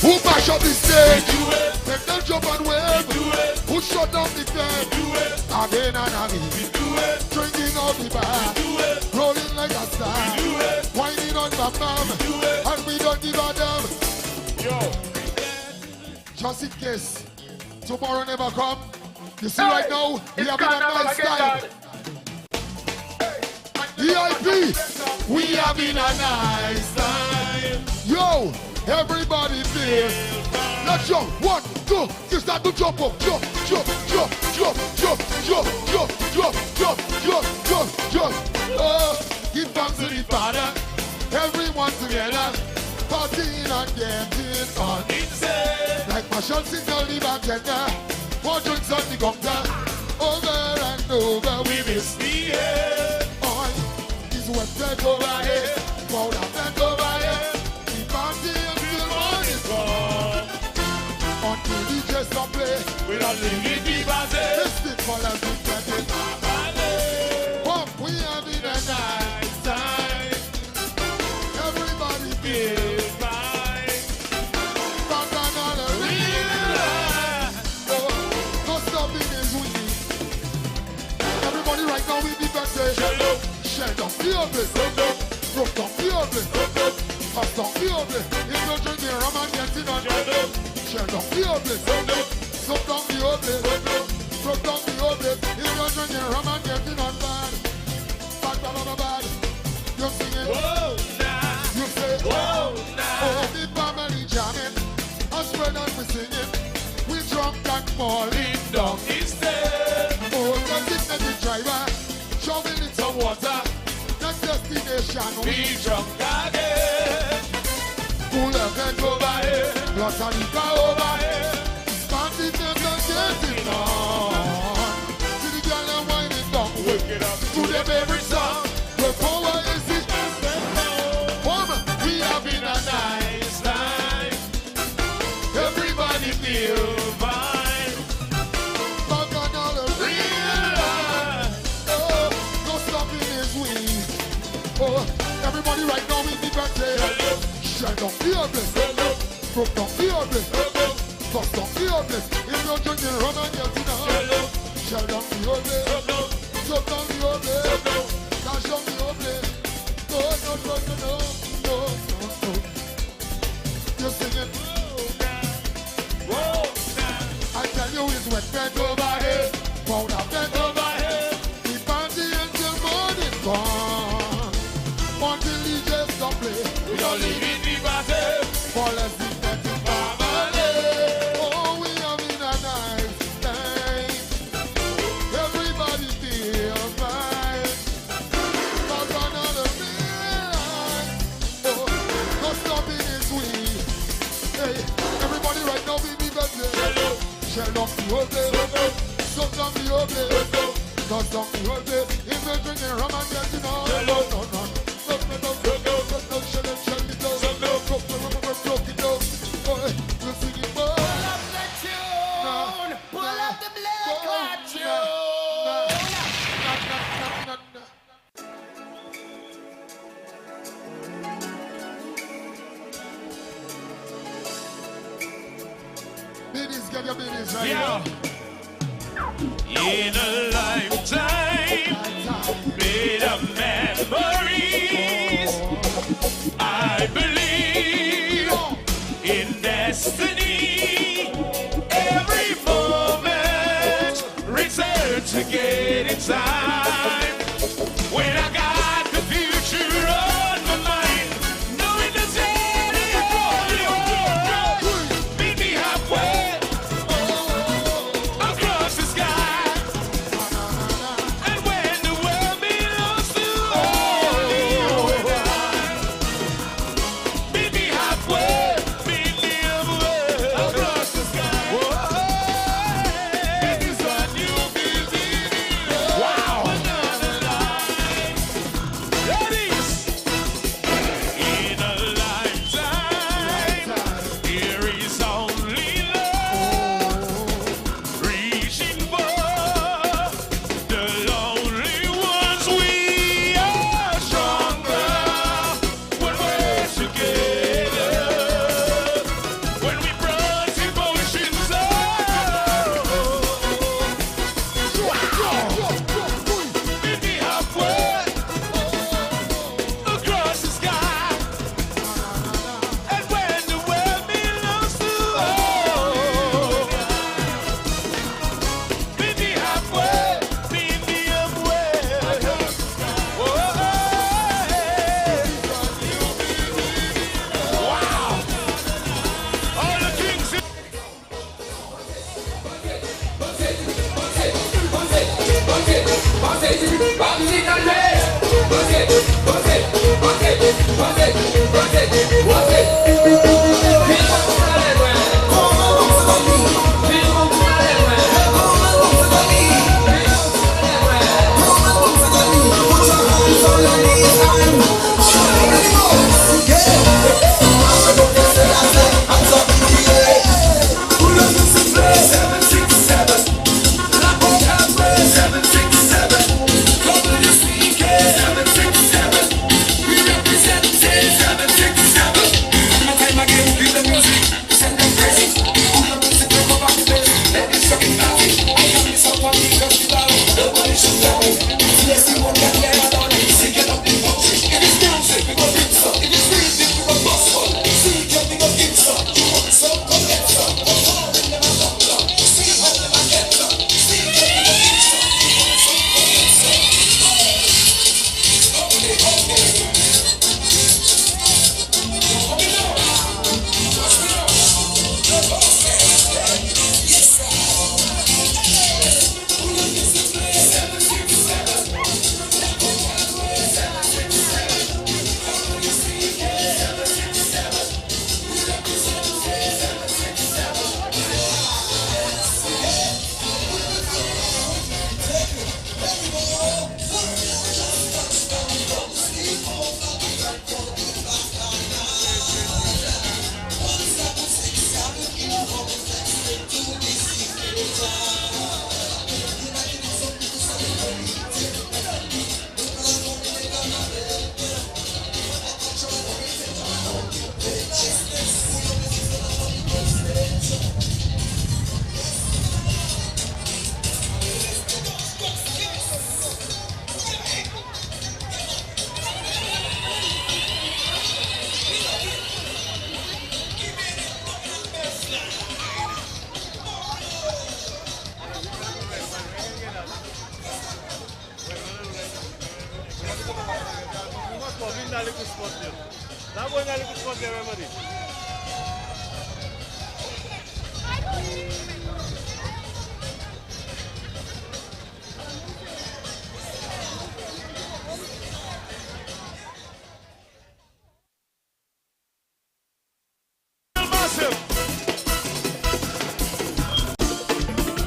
H: Who mash up the stage? Make them jump and wave. Who shut down the tent? Again and again. Drinking out the bar. Rolling like a star. Whining on the mom. And we don't give a damn. Just in case tomorrow never come. You see right now, we having a nice time. VIP, we having a nice time. Yo, everybody feel. Let's jump. 1, 2, you start to jump up. Jump. Give thanks to the Father. Everyone together. Partying and getting on. Like Marshall signal the bartender. More drinks on the counter. Over and over we miss the air. Oil is wet bed over here. Powder bed over here. The party until morning come. Until the DJ stop play. We don't leave the party. Listen for us to get it. Come, we having a nice time. Everybody feel fine. Back on all the real life. Everybody right now with the best say shell down the oven, broke down the oven, pass down the oven. If you're drinking rum and getting on, shell down the oven, suck down the oven, broke down the oven. If you're drinking rum and getting on bad. You sing it, you say, oh, the family jamming, us spread and we sing it. falling down instead. Oh, designated driver, show me little water. Next destination, we drunk again. Full event over here, plus a liquor over here. Party them and getting on. See the girl and winding down, wake it up to them every song. The power is it. Woman, we having a nice time. Everybody feel fine. Back on all the real life. Oh, no stopping his wings. Oh, everybody right now in the birthday. Shut up the oven. Broke down the oven. Bust down the oven. If you're drinking rum and you're dinner. Shut down the oven. Shut down the oven. Dash down the oven. No, no, no, no, no, no, no, no. You're singing. I tell you it's wet bent over here. Powder bent over here. The party until morning gone. Until he just don't play. We don't leave in the party. For less than 30 family. Oh, we having a nice time. Everybody feel fine. Back on the midnight. Oh, no stopping is sweet. Hey, everybody right now be the best. Shell off the whole day. Suck down the whole day. Dust down the whole day. If you're drinking rum and getting on. No, no, no. Get your babies right
B: Yeah. In a lifetime, made of memories. I believe in destiny. Every moment return to get in time. When I got the future on my mind, knowing the day meet me halfway. Across the sky, and when the world belongs to only you and I, meet me halfway, meet me halfway, across the sky. This is a new beginning. Wow! Another life. Ladies, in a lifetime, there is only love. Reaching for the lonely ones, we are stronger when we're together. When we brought emotions up, meet me halfway across the sky. And when the world belongs to all, meet me halfway, meet me halfway. Wow! All the kings in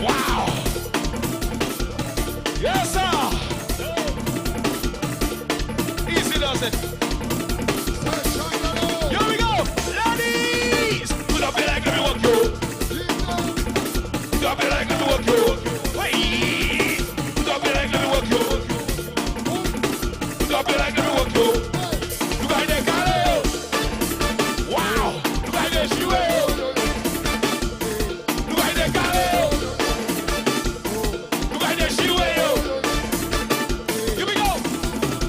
B: Wow. Yes, sir. Easy does it. Here we go. Ladies. Put up your leg, let me walk you. Put up your leg, let me walk you. Hey. Put up your leg, let me walk you. Put up your leg, let me walk you. You got that color. Wow. You got that shoe. You got that color.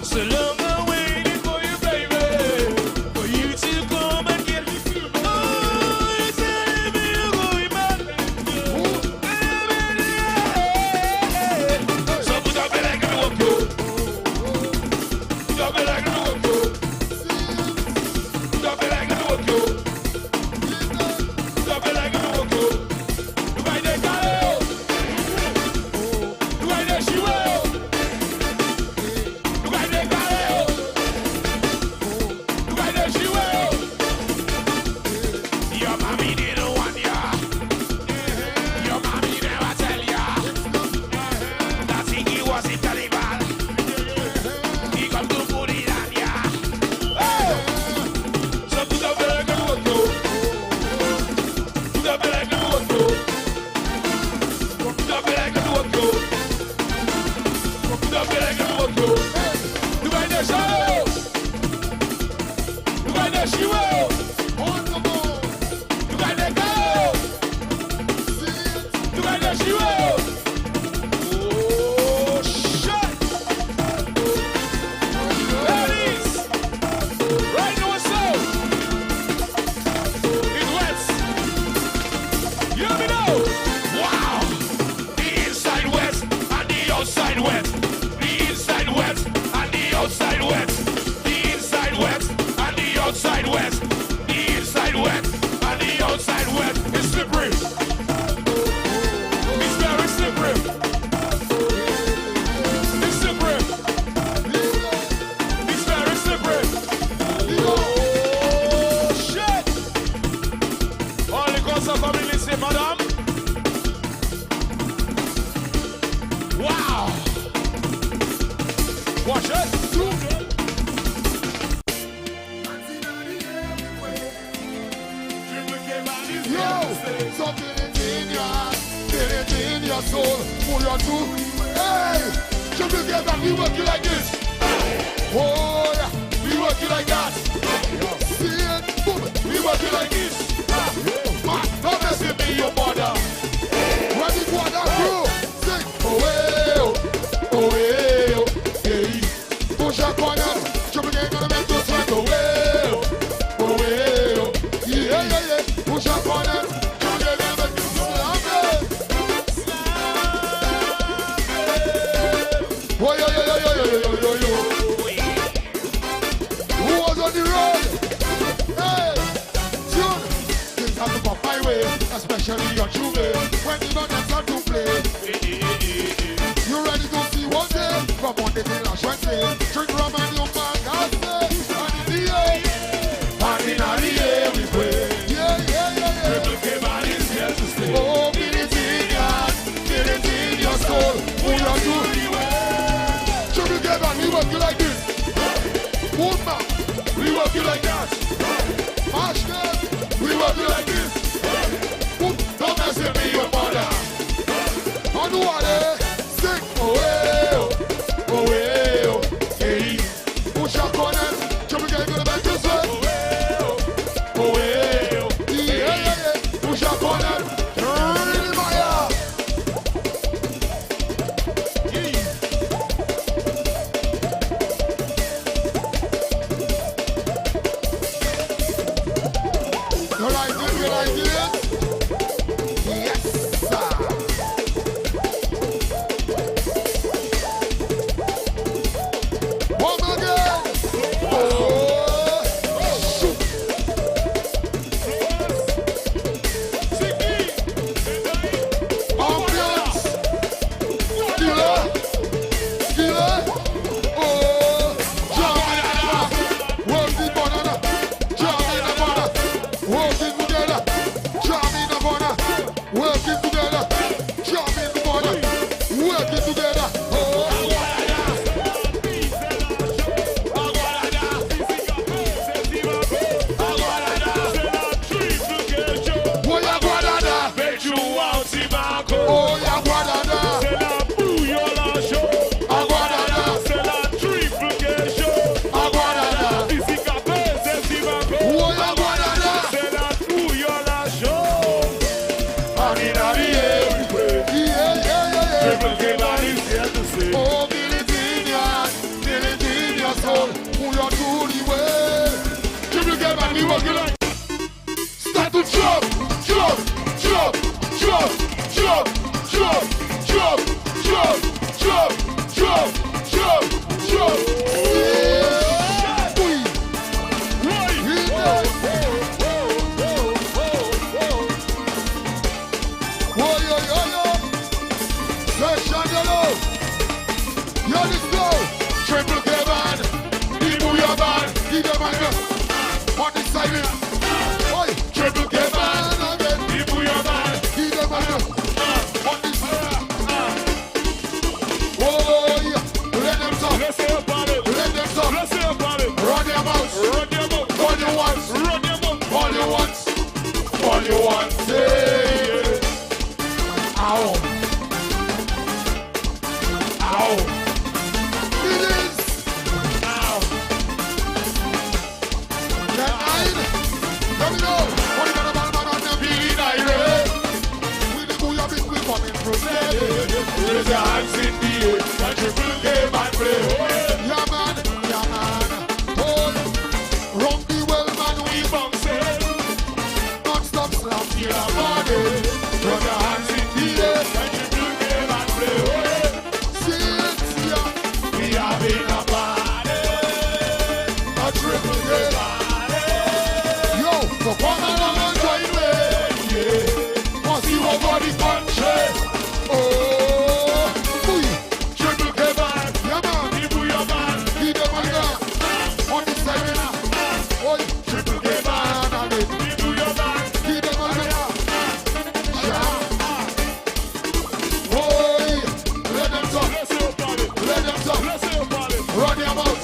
B: So long I'm waiting for you, baby, for you to come and get me. Oh, you tell me you're going back. So put up your leg and walk you. Put up your leg and walk you. Put up your leg and walk you. Put up your leg and walk you. You got that girl. You got that shoe. Your mommy didn't want ya. Your mommy never tell ya. That Iggy was in Taliban. He come to put it on ya. Hey! So put up your leg and walk you. Put up your leg and walk you. Put up your leg and walk you. Put up your leg and walk you. You got that show. You got that shoe. You got that girl. You got that shoe. Oh, shit. Ladies, right now it's so. It wets. You let me know. Wow. The inside wet and the outside wet. The inside wet and the outside wet. The inside wet and the outside wet. The inside wet and the outside wet. It's slippery. It's very slippery. It's slippery. It's very slippery. Oh, shit. All the girls are coming, listen, madam. Wow. Watch it.
H: Yo, so feel it in your heart, feel it in your soul, pull your through. Hey, should we get back? We work you like this. Oh yeah, we work you like that. See it, boom, we work you like this. Man, don't mess with me, your mother. When the water grow, sing, oh hey, oh hey, oh hey. Push your corner, should we get gonna make you sweat, oh hey, oh hey, oh yeah, yeah, yeah. Push up on it, come get them and slam it. Oh, yo, yo, yo, yo, yo, yo, yo, yo. Who was on the road? Hey, tune. Things have to come my way, especially on Tuesday, when the nuggets start to play. You ready to see one day? From Monday till Ash Wednesday. Drink rum and you man, God say. And in the air, and in the air we play. Oh, feel it in your heart, feel it in your soul. Pull your through. Should we get back? We work you like this. Boom, man. We work you like that. Mash them. We work you like this. Boom. Don't mess with me, your mother. And in the air we play. Triple K band is here to stay. Oh, feel it in your soul. Pull your to the way. Triple K band, we working like. Start to jump. Triple K band, the booyah band, the demon on the side. Oi, Triple K band again, the booyah band, the demon on the side. Oi, let them talk, let them talk, run your mouth, all you want, all you want, say, ow, ow. Raise your hands in the air and Triple K band play. Yeah man, oh, round the well man we bouncing, non-stop slam till the morning. Raise your hands in the air and Triple K band play. See it, yeah, we having a party, a Triple K party. Yo, so come along and join me, yeah, and see what got the country. Oh, Triple K band, yeah man, the booyah band, the demon on the side. Oh, Triple K band, and the booyah band, the demon. Oh, let them talk, let them talk. Run your mouth,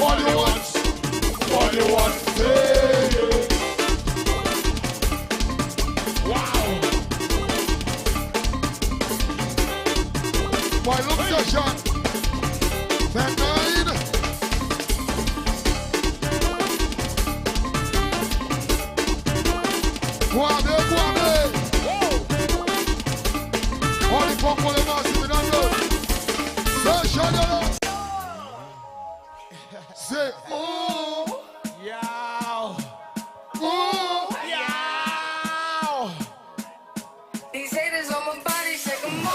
H: all you want, say. Wow. My look session, then 9. Guarde. All the punk for the massive in the road. Session, say, ooh, yow, ooh, yow.
K: These haters on my body, shake 'em all.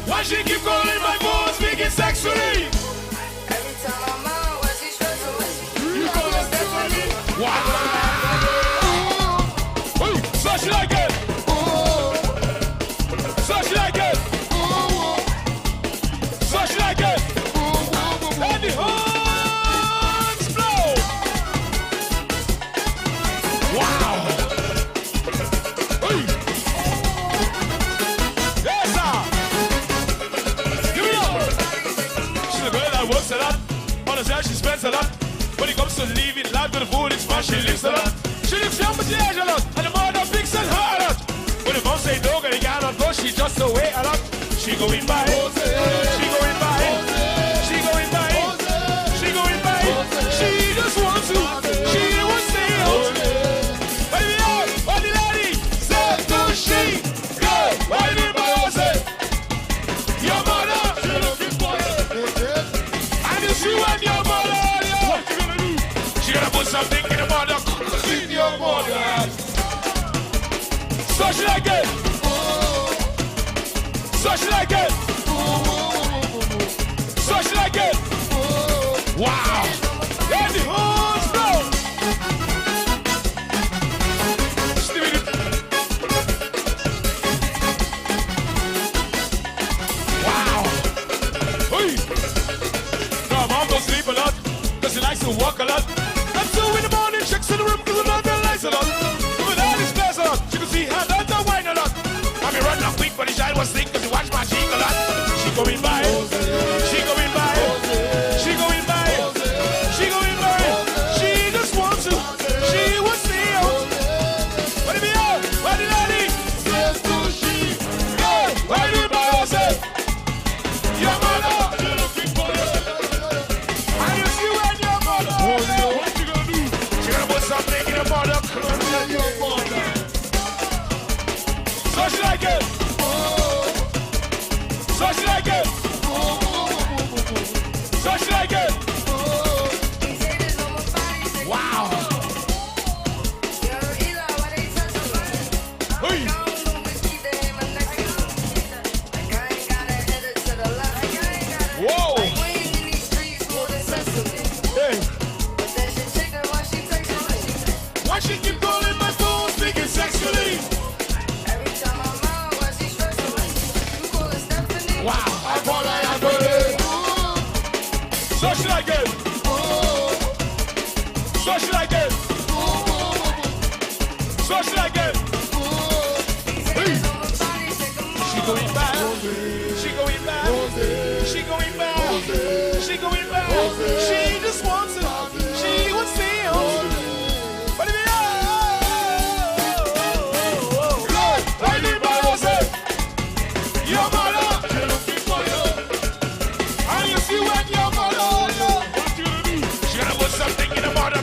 B: Why she keep calling my phone, speaking sexually?
K: Every time I'm out, why she stressing me?
B: You call her Stephanie? Wow! Hey, so she like it! So she like it! So she like it! And the horns blow! Wow! Hey! Yes, sir! Works a lot, on herself she spends a lot. When it comes to leaving life to the food, it's fun, she lives a lot. She lives young but she age a lot, and the mother picks and her a lot. When the mom say no, and cannot go, she just away a lot. She going by, she going by, she going by, she going by. She just wants to, she won't stay out. Baby, what the lady said to she go, why did my house say? Your mother, she looking for you. She want your mother, yeah. What you gonna do? She gonna put something in the mother, in your mother. So she like it. So she like it. So she like it. Wow. And the horns blow. Wow. Hey. Sleep a lot, cause she likes to walk a lot. And so in the morning, checks in the room, cause the mother lies a lot. With all this glass a lot, she can see her daughter wine a lot. I be running up quick, but the child was sick, cause she watch my cheek a lot. She going by, she going by, she going by, she going by. She just wants to, she will stay out. But if you
H: your mother.
B: So she like it. So she like it. So she like it. Wow. Hey. Whoa. Hey. Why she keep calling my phone, speaking sexually? Wow.
H: I call her a girl.
B: So she like it. So she like it. So she like it. Hey. She going back. She going back. She going back. She going back. She just wants it. She wants to see you. But if your mother, she looking for you. And you see when your mother, what you do? She gonna put something in the mother.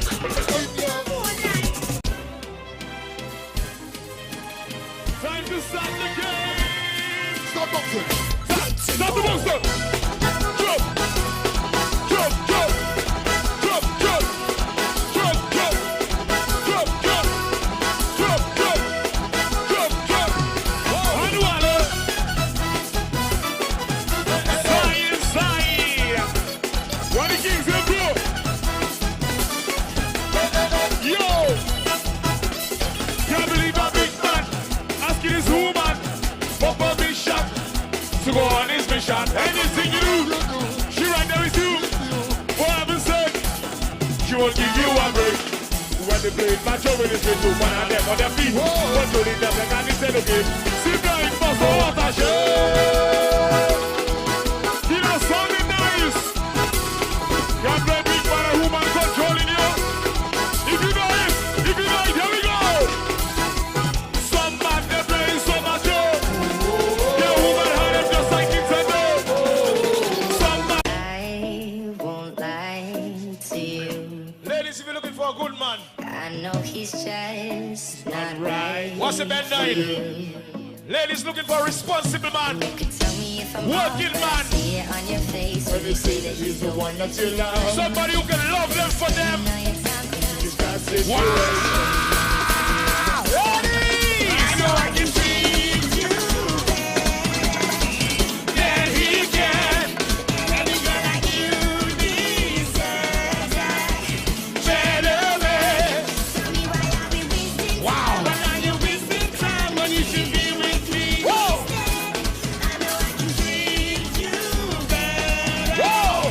B: Time to start the game.
H: Stop boxing.
B: Stop the monster. Jump. Jump, jump. Jump, jump. Jump, jump. Jump, jump. Jump, jump. Jump, jump. Manuela. Science. What the kings will do? Yo. Can't believe a big man asking his woman for permission to go on his mission. Anything you do, she right there with you. For heaven's sake, she won't give you a break. When they play match over the street, one of them on their feet. But to leave them, they can't instead of game. See blind for so what a shame. You know, sounding nice. Can't play big man, a woman controlling you. If you know it, here we go. Some man, they play so much. The woman had them just like Nintendo. Some man.
I: I won't lie to you.
B: Ladies, if you're looking for a good man,
I: I know he's just not right.
B: what's the bad night? Ladies looking for a responsible man,
I: You can tell me if I'm
B: working
I: wrong,
B: man,
I: see it on your face when you say that he's the one that you love.
B: somebody who can love them for them.
I: Know your time is
B: Wow! Ladies! I know I can treat you that he can. Every girl like you deserves that better man.
I: Tell me why are we wasting
B: Wow! Why are you wasting time when you should be with me? Whoa!
I: I know I can treat you better.
B: Whoa!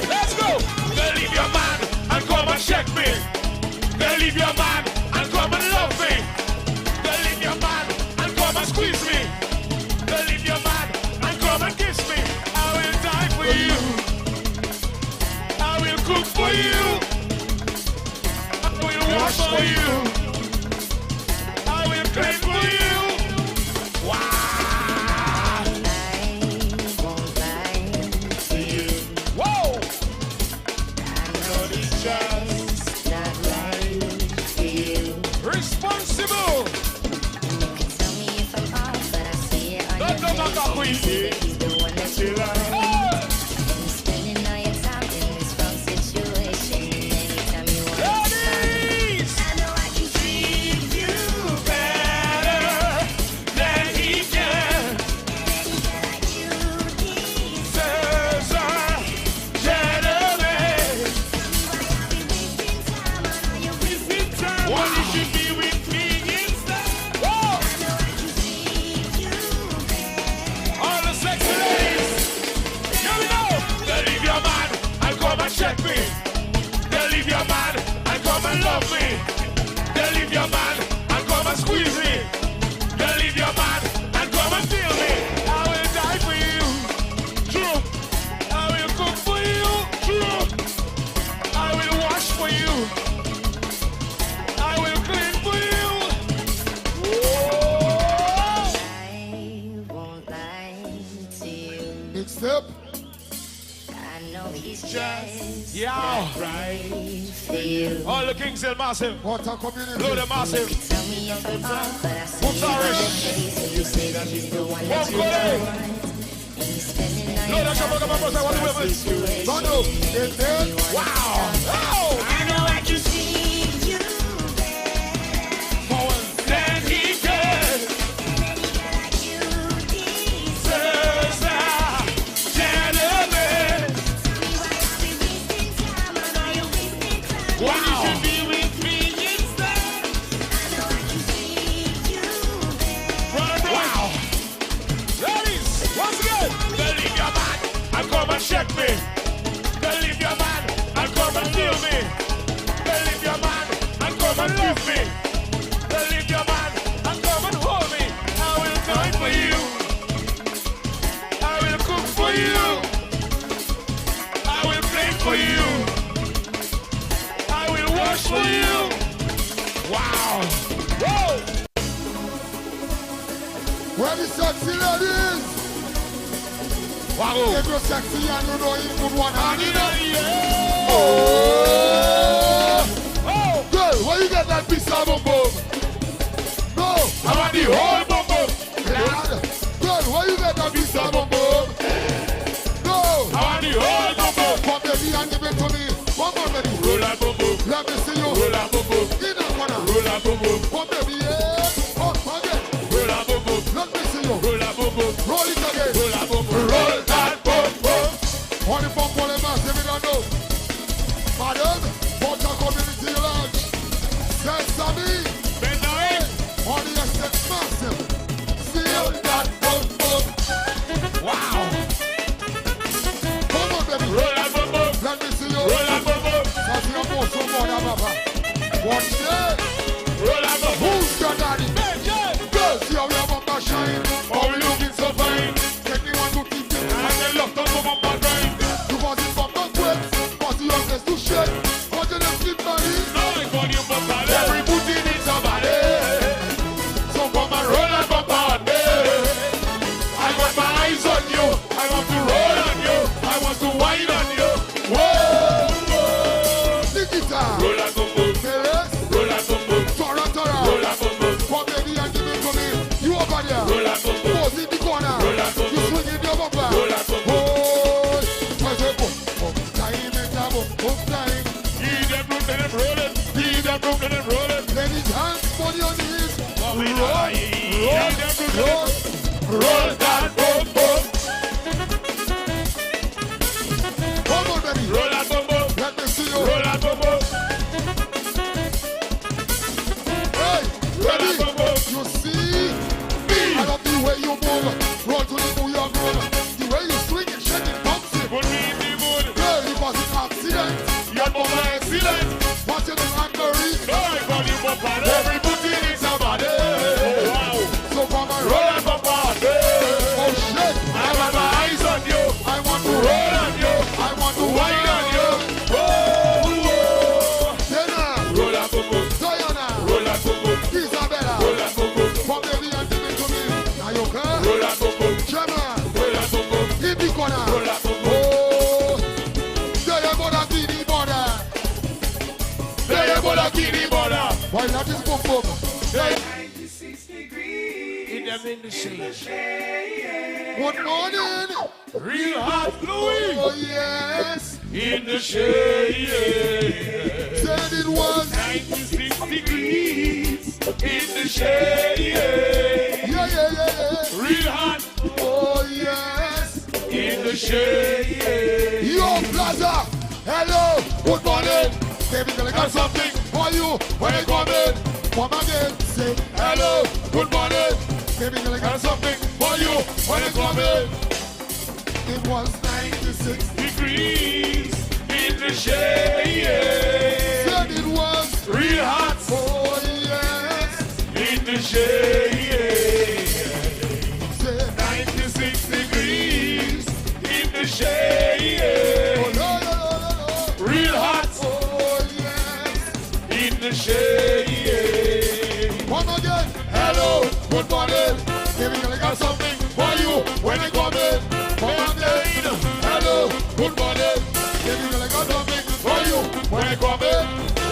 B: Let's go! Girl, leave your man and come and check me. Girl, leave your man and come and love me. Girl, leave your man and come and squeeze me. Girl, leave your man and come and kiss me. I will die for you. I will cook for you. I will wash for you. I will clean for you. Wow!
I: I won't lie to you.
B: Whoa!
I: I know he's just not right for you.
B: Responsible!
I: You can tell me if I'm off, but I see it on
B: Don't
I: your
B: come back up,
I: face.
B: Queen.
I: Say that he's the one that you love.
B: Hey!
I: And you're spending all your time in this wrong situation. Anytime you want to
B: Ladies!
I: I know I can treat you
B: Better than he can.
I: like you deserve.
B: Serves a gentleman.
I: Wasting time on all your
B: When you should be with me instead. Whoa! All the sexy ladies. Here we go. They leave your man and come and check me. They leave your man and come and love me. They leave your man and come and squeeze me. They leave your man and come and feel me. I will die for you. True. I will cook for you. True. I will wash for you. I will clean for you. Whoa.
I: I won't lie to you.
H: Big step.
I: I know he's just
B: Yeah.
I: not right for you. you.
B: All the Kings Hill massive.
H: What a community.
B: Blow the massive.
I: Tell me if I'm wrong, but I see
B: What's Irish?
I: you say that he's the one that you
B: What's
I: want. And he's spending nights
B: Blow that shop, I want to women.
H: Manu, it's there.
B: Wow. Oh.
I: I know I can see you there.
B: Then he can. Wow. Wow. Ladies, once again, believe your man and come and check me. Believe your man and come and feel me. Believe your man and come and love me. Believe your man and come and hold me. I will die for you. I will cook for you. I will play for you. I will wash for you. Wow. Whoa.
H: Where the sexy ladies?
B: Wow.
H: If you're sexy and you know you put one hand in it.
B: Oh.
H: Oh! Girl, where you get that piece of boom boom? No!
B: I want the whole boom boom.
H: Lad! Girl, where you get that piece of boom boom? No!
B: I want the whole boom boom.
H: Come baby and give it to me. One more baby.
B: Roll that boom boom.
H: Let me see you.
B: Roll that boom boom.
H: In that corner.
B: Roll that boom boom.
H: Come baby, yeah. Oh, again.
B: Roll that boom boom.
H: Let me see you.
B: Roll that boom boom.
H: Roll it again.
B: Roll that boom boom. Roll that boom boom.
H: On the pump, on the mass, if you don't know. Madam, Porter Community Lounge. Sesame.
B: Bend down.
H: On the estate massive. Feel that boom boom.
B: Wow.
H: Come on, baby.
B: Roll that boom boom.
H: Let me see you.
B: Roll that boom boom.
H: Cause you're more so more than Papa. Watch it.
B: Roll that boom boom.
H: Who's your daddy? Girl, see how your bumper shine.
B: Oh, we looking so fine.
H: Take me one to keep it.
B: And then locked on from my grind.
H: You was in bumper quick. But you have to shake. What you just keep money?
B: Now I call you bumper. Every booty needs somebody. So come and roll that bumper on me. I got my eyes on you. I want to roll on you. I want to wine on you. Whoa, whoa.
H: Nikita.
B: Roll that boom boom.
H: Perez.
B: Roll that boom boom.
H: Tora, Tora.
B: Roll that boom boom.
H: Come baby and give it to me. You over there.
B: Roll that boom boom.
H: Pose in the corner.
B: Roll that boom
H: You
B: boom.
H: swing in your bumper.
B: Roll that boom boom.
H: Oh, I say boom, boom, time, it's a boom, boom, time.
B: He's them room, let them roll it. He's them room, let them roll it.
H: Ladies, hands on your knees.
B: What we
H: Roll,
B: know, he's them room, let
H: roll.
B: them roll that boom boom.
H: Come on, baby.
B: Roll that boom boom.
H: Let me see you.
B: Roll that boom boom.
H: Hey,
B: Roll that
H: baby.
B: boom boom.
H: You see? I love the way you move. Roll to the New York road. The way you swing it, shake it, bounce it.
B: Put me in the mood.
H: Girl, you was an accident.
B: Your bumper excellent.
H: Watch it on Hungary.
B: No, I call you bumper. Every booty needs somebody. Wow.
H: So come and
B: Roll
H: roll.
B: that bumper on me.
H: Oh, shit.
B: I got my eyes on you.
H: I want to
B: Roll
H: roll.
B: on you.
H: I want to
B: Wine on
H: wine.
B: you. Whoa, whoa.
H: Dana.
B: Roll that boom boom.
H: Diana.
B: Roll that boom boom.
H: Isabella.
B: Roll that boom boom.
H: Come baby and give it to me. Now you can.
B: Roll that boom boom.
H: Chairman.
B: Roll that boom boom.
H: In the corner.
B: Roll that boom boom.
H: Oh, there you go, that TV border.
B: There you go, the kitty border.
H: Why not this boom boom?
B: Hey.
J: 96 degrees
B: In them in the shade.
H: Good morning.
B: Real hot Louis.
H: Oh yes.
B: In the shade.
H: Said it was.
B: 96 degrees. In the shade.
H: Yeah, yeah, yeah,
B: Real hot.
H: yeah. Oh yes.
B: In the shade.
H: Yo, Plaza. Hello. Good morning. Baby, girl, I got something for you. When I come in, come again. Say hello. Good morning. Baby, girl, I got something for you. When I come in. It was 96
B: Degrees. In the shade.
H: Said it was.
B: Real hot.
H: Oh yes.
B: In the shade.
H: Say
B: 96 degrees. In the shade.
H: oh no, no, no, no, no.
B: Real hot.
H: Oh yes.
B: In the shade.
H: Come again. Hello. Good morning. Baby, girl, I got something for you. When I come in, come again. Hello. Good morning. Baby, girl, I got something for you. When I come in.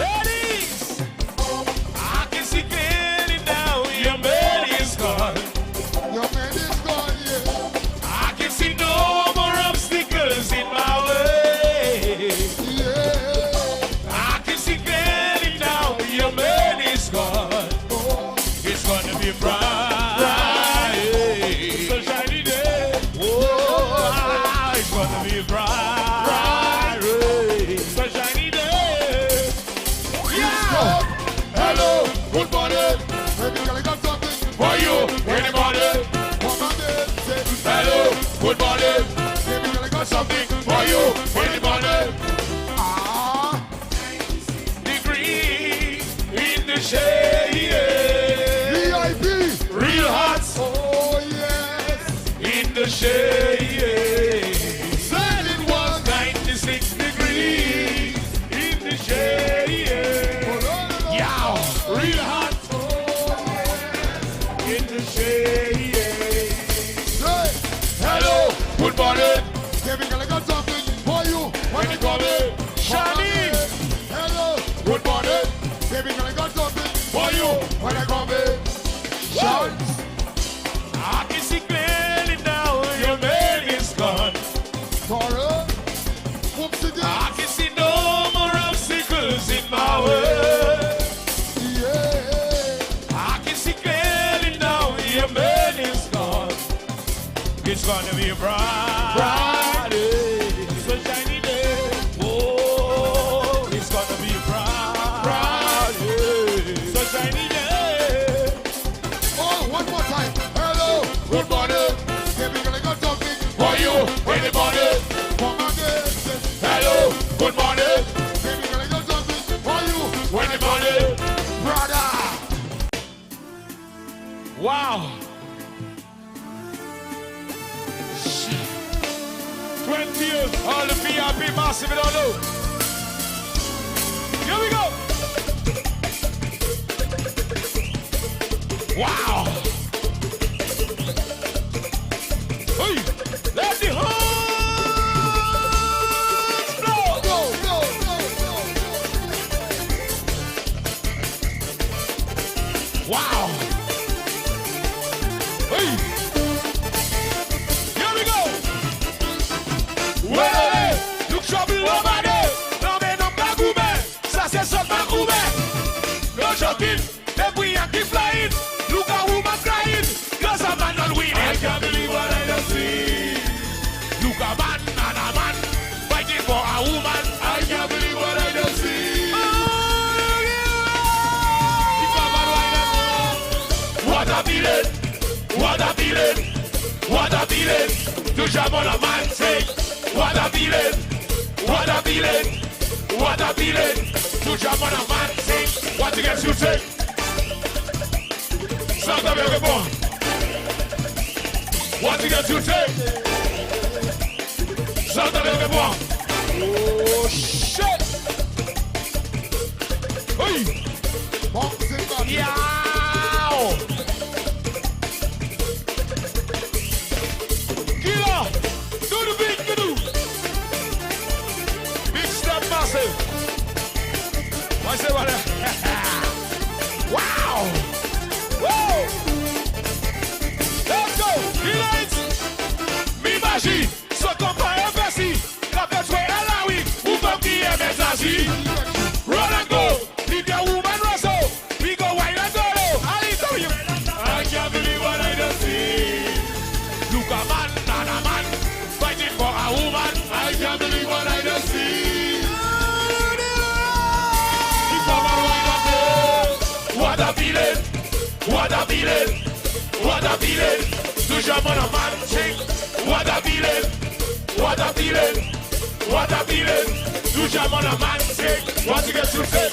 B: you in the morning.
H: Ah,
B: Degree in the shade.
H: VIP.
B: Real hot
H: Oh, yes.
B: in the shade.
H: Said it was
B: 96 degrees in the shade. Yeah, real hot in the shade.
H: Say,
B: Hello, good morning.
H: Kevin, I got something for you.
B: When you coming, Shani.
H: Hello.
B: Good morning
H: Kevin, I got something
B: for you.
H: when I come in. Shout.
B: I can see clearly now your man is gone.
H: Tara. Whoopsie
B: I can see no more obstacles in my way.
H: Yeah.
B: I can see clearly now your man is gone. It's gonna be a bright day, sunshiny day. Oh, it's gonna be a bright day, sunshiny day.
H: Oh, one more time. Hello.
B: Good morning
H: Kevin, I got something
B: for you in the morning.
H: for my day.
B: Hello, good morning
H: Kevin, I got something for you.
B: in the morning.
H: Brother.
B: Wow. 20 years, all the VIP massive, you don't know. Here we go. Wow. Hey, let the horns blow.
H: Go, go, go, go.
B: Wow. Hey. Here we go. Ouais, look trouble over there. Non mais non pas gourmet. Ça c'est seulement gourmet. No joking. If we are keep flying. Look a woman crying. Cause a man not winning. I can't believe what I just see. Look a man and a man fighting for a woman. I can't believe what I just see. What a feeling. What a feeling. What a feeling. To jump on a man's head. What a feeling. What a feeling. What a feeling. To jump on a man's head. What you get you take? Sound of your born. What you get you take? Sound of your born. Oh shit. Hey.
H: Bouncing back.
B: Yeah. Killer, do the big do. Big step massive. What's it, brother? Wow. Whoa. Let's go. Lights. Mi magie. So come by a Bessie. La best way allow it. Who come qui est messager? Run and go. Leave your woman Russell. We go wide and go low. I tell you. I can't believe what I just see. Look a man and a man fighting for a woman. I can't believe what I just see. What a feeling. What a feeling. What a feeling. To jump on a man sing. What a feeling. What a feeling. What a feeling. To jump on a man sing. What you get to say?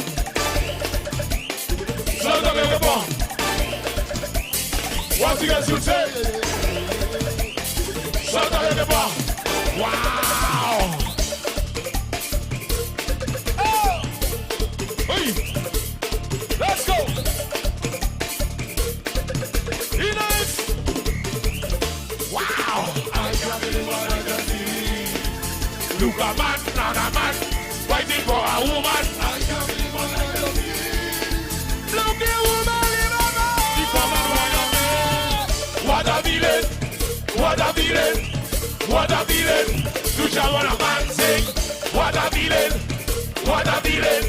B: Sound of your born. What you get to say? Sound of your born. Wow. Oh. Hey. Let's go. Enough. Wow. I can't believe what I just see. Look a man and a man fighting for a woman. I can't believe what I just see. Look a woman in a man. Become a woman. What a feeling. What a feeling. What a feeling. To jump on a man sing. What a feeling. What a feeling.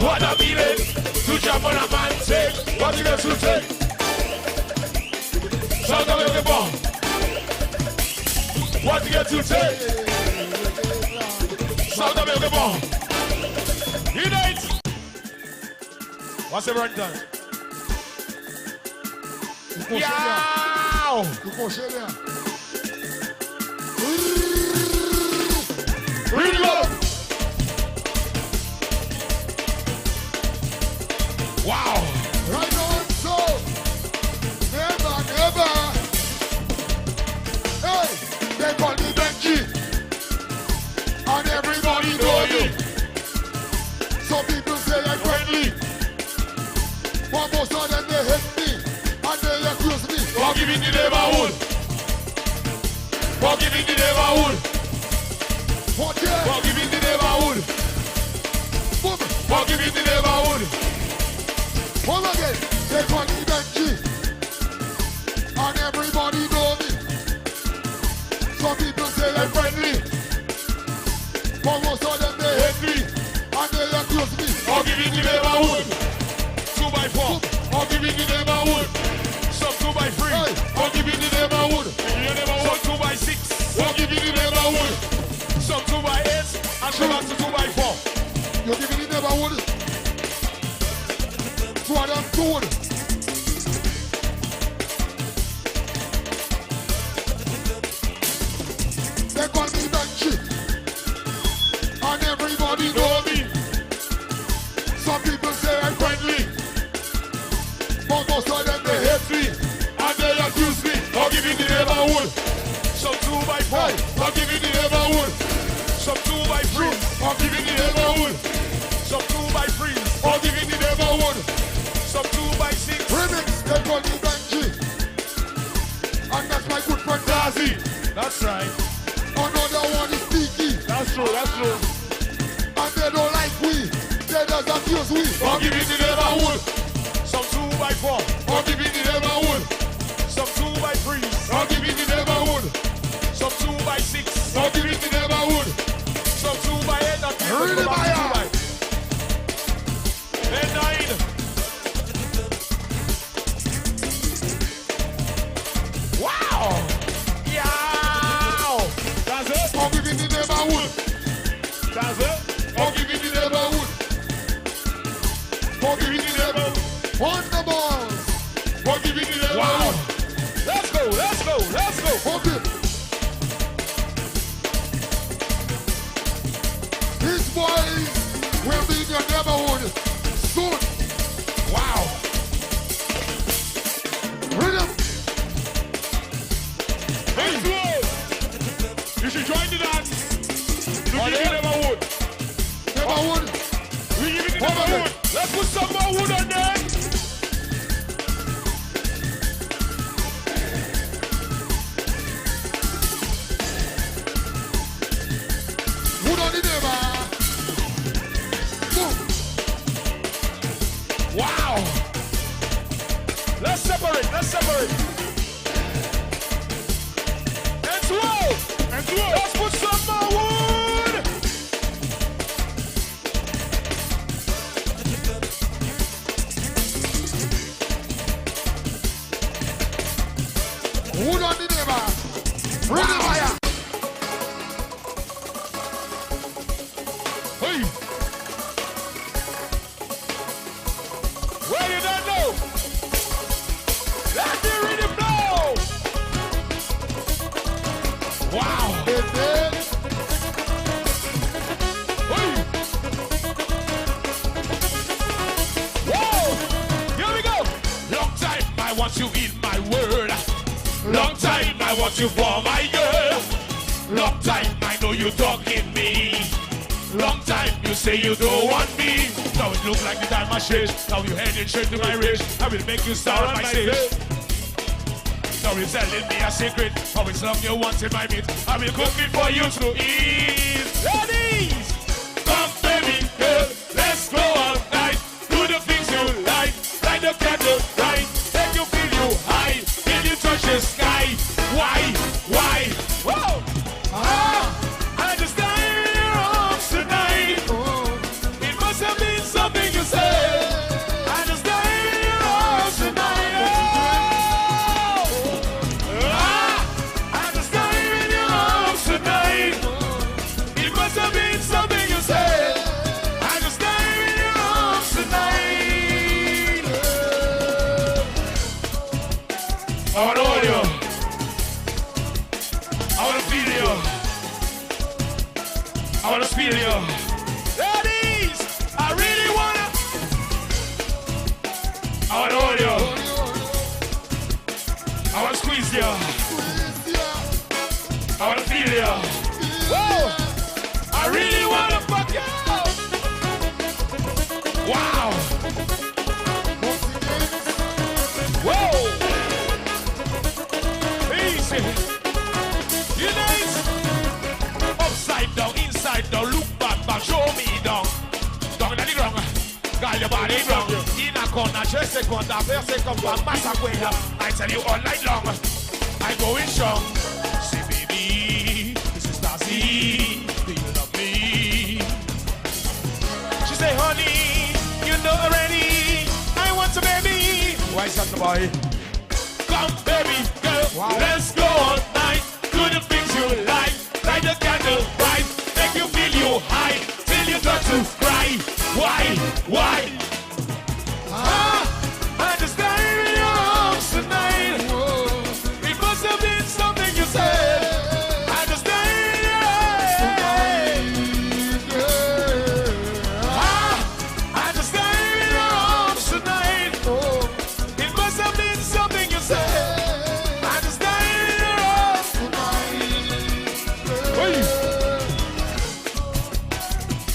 B: What a feeling. To jump on a man sing. What you get to take? Sound of your born. What you get to take? Sound of your born. Unite. What's the run time?
H: Yeah.
B: Yow!
H: Tu cocher bien. Read it up.
C: Wow.
H: Right on, so. Never, never. Hey, they call me Benji. And everybody know you. Some people say I'm friendly. But most of them, they hate me. And they accuse me.
B: Forgiving the neighborhood. Forgiving the neighborhood.
H: What, yeah?
B: Forgiving the neighborhood.
H: Boom.
B: Forgiving the neighborhood.
H: Hold again. They call me Benji. And everybody know me. Some people say I'm friendly. But most of them, they hate me. And they accuse me.
B: Forgiving the neighborhood. 2x4. Forgiving the neighborhood. Some 2x3.
H: Hey.
B: Forgiving the neighborhood. Some 2x6. Forgiving the neighborhood. Some 2x8. And some back to 2x4.
H: You're giving the neighborhood. Two of them good. They call me Benji. And everybody know me. Some people say I'm friendly. But most of them they hate me.
B: And they accuse me. Forgiving the neighborhood. Some 2x4. Forgiving the neighborhood. Some 2x3. Forgiving the neighborhood. Some 2x3. Forgiving the neighborhood. Some 2x6.
H: Remix, they call me Benji. And that's my good friend Dazi.
B: That's right.
H: Another one is Tiki.
B: That's true. That's true.
H: And they don't like we. They just accuse we.
B: Forgiving the neighborhood. Some 2x4. Forgiving the neighborhood. Some 2x3. Forgiving the neighborhood. Some 2x6. Forgiving the neighborhood. Some 2x8.
H: Really, Maya?
B: Then 9. Wow! Yeah! That's it.
H: Forgiving the neighborhood.
B: That's it. Forgiving the neighborhood. Forgiving the neighborhood.
H: On the balls.
B: Forgiving the neighborhood. Wow! Let's go. Let's go. Let's go.
H: Forgive. These boys will be in your neighborhood soon.
B: Wow!
H: Rhythm.
B: Hey, slow! You should join the dance. We give you neighborhood.
H: Neighborhood.
B: We give you the
H: Hold on
B: neighborhood. Let's put some more wood on there.
H: Wood on the neighbor. Boom.
B: Wow! Let's separate. Let's separate. And slow. And slow. Let's put some more wood.
H: Wood on the neighbor. Ready fire.
B: Hey! Where you don't know? Let the rhythm blow! Wow!
H: Amen.
B: Hey! Whoa! Here we go! Long time I want you in my world. Long time I want you for my girl. Long time I know you talking me. Long time you say you don't want me. Now it look like the time I change. Now you heading straight to my rage. I will make you star on my stage. Now you're telling me a secret. How it's long you wanted my meat. I will cook it for you to eat. Ladies, come baby girl, let's go all night. Do the things you like. Light the candle right. Make you feel you high. Till you touch the sky. Why? Whoa! I just died in your arms tonight. It must have been something you said. I just died in your arms tonight. I just died in your arms tonight. It must have been something you said. I just died in your arms tonight. I want to hold you. I want to feel you. I feel you. Ladies, I really wanna. I wanna hold you. I wanna squeeze you. I wanna feel you. Whoa! I really wanna fuck you. Wow! Whoa! Easy. You nice. Upside down, inside down, look back, show me down. Down in the ground. Got your body wrong. In a corner, just a corner, first second, one massacre. I tell you all night long. I go in strong. Say, baby, this is Nazi. Do you love me? She say, honey, you know already. I want a baby. Why is that the boy? Come, baby, girl, wow. Let's go all night. Do the things you like. Light the candle bright. Make you feel you high. Till you got to cry. Why? I just died in your arms tonight. It must have been something you said. I just died in your arms. I just died in your arms tonight. It must have been something you said. I just died in your arms tonight.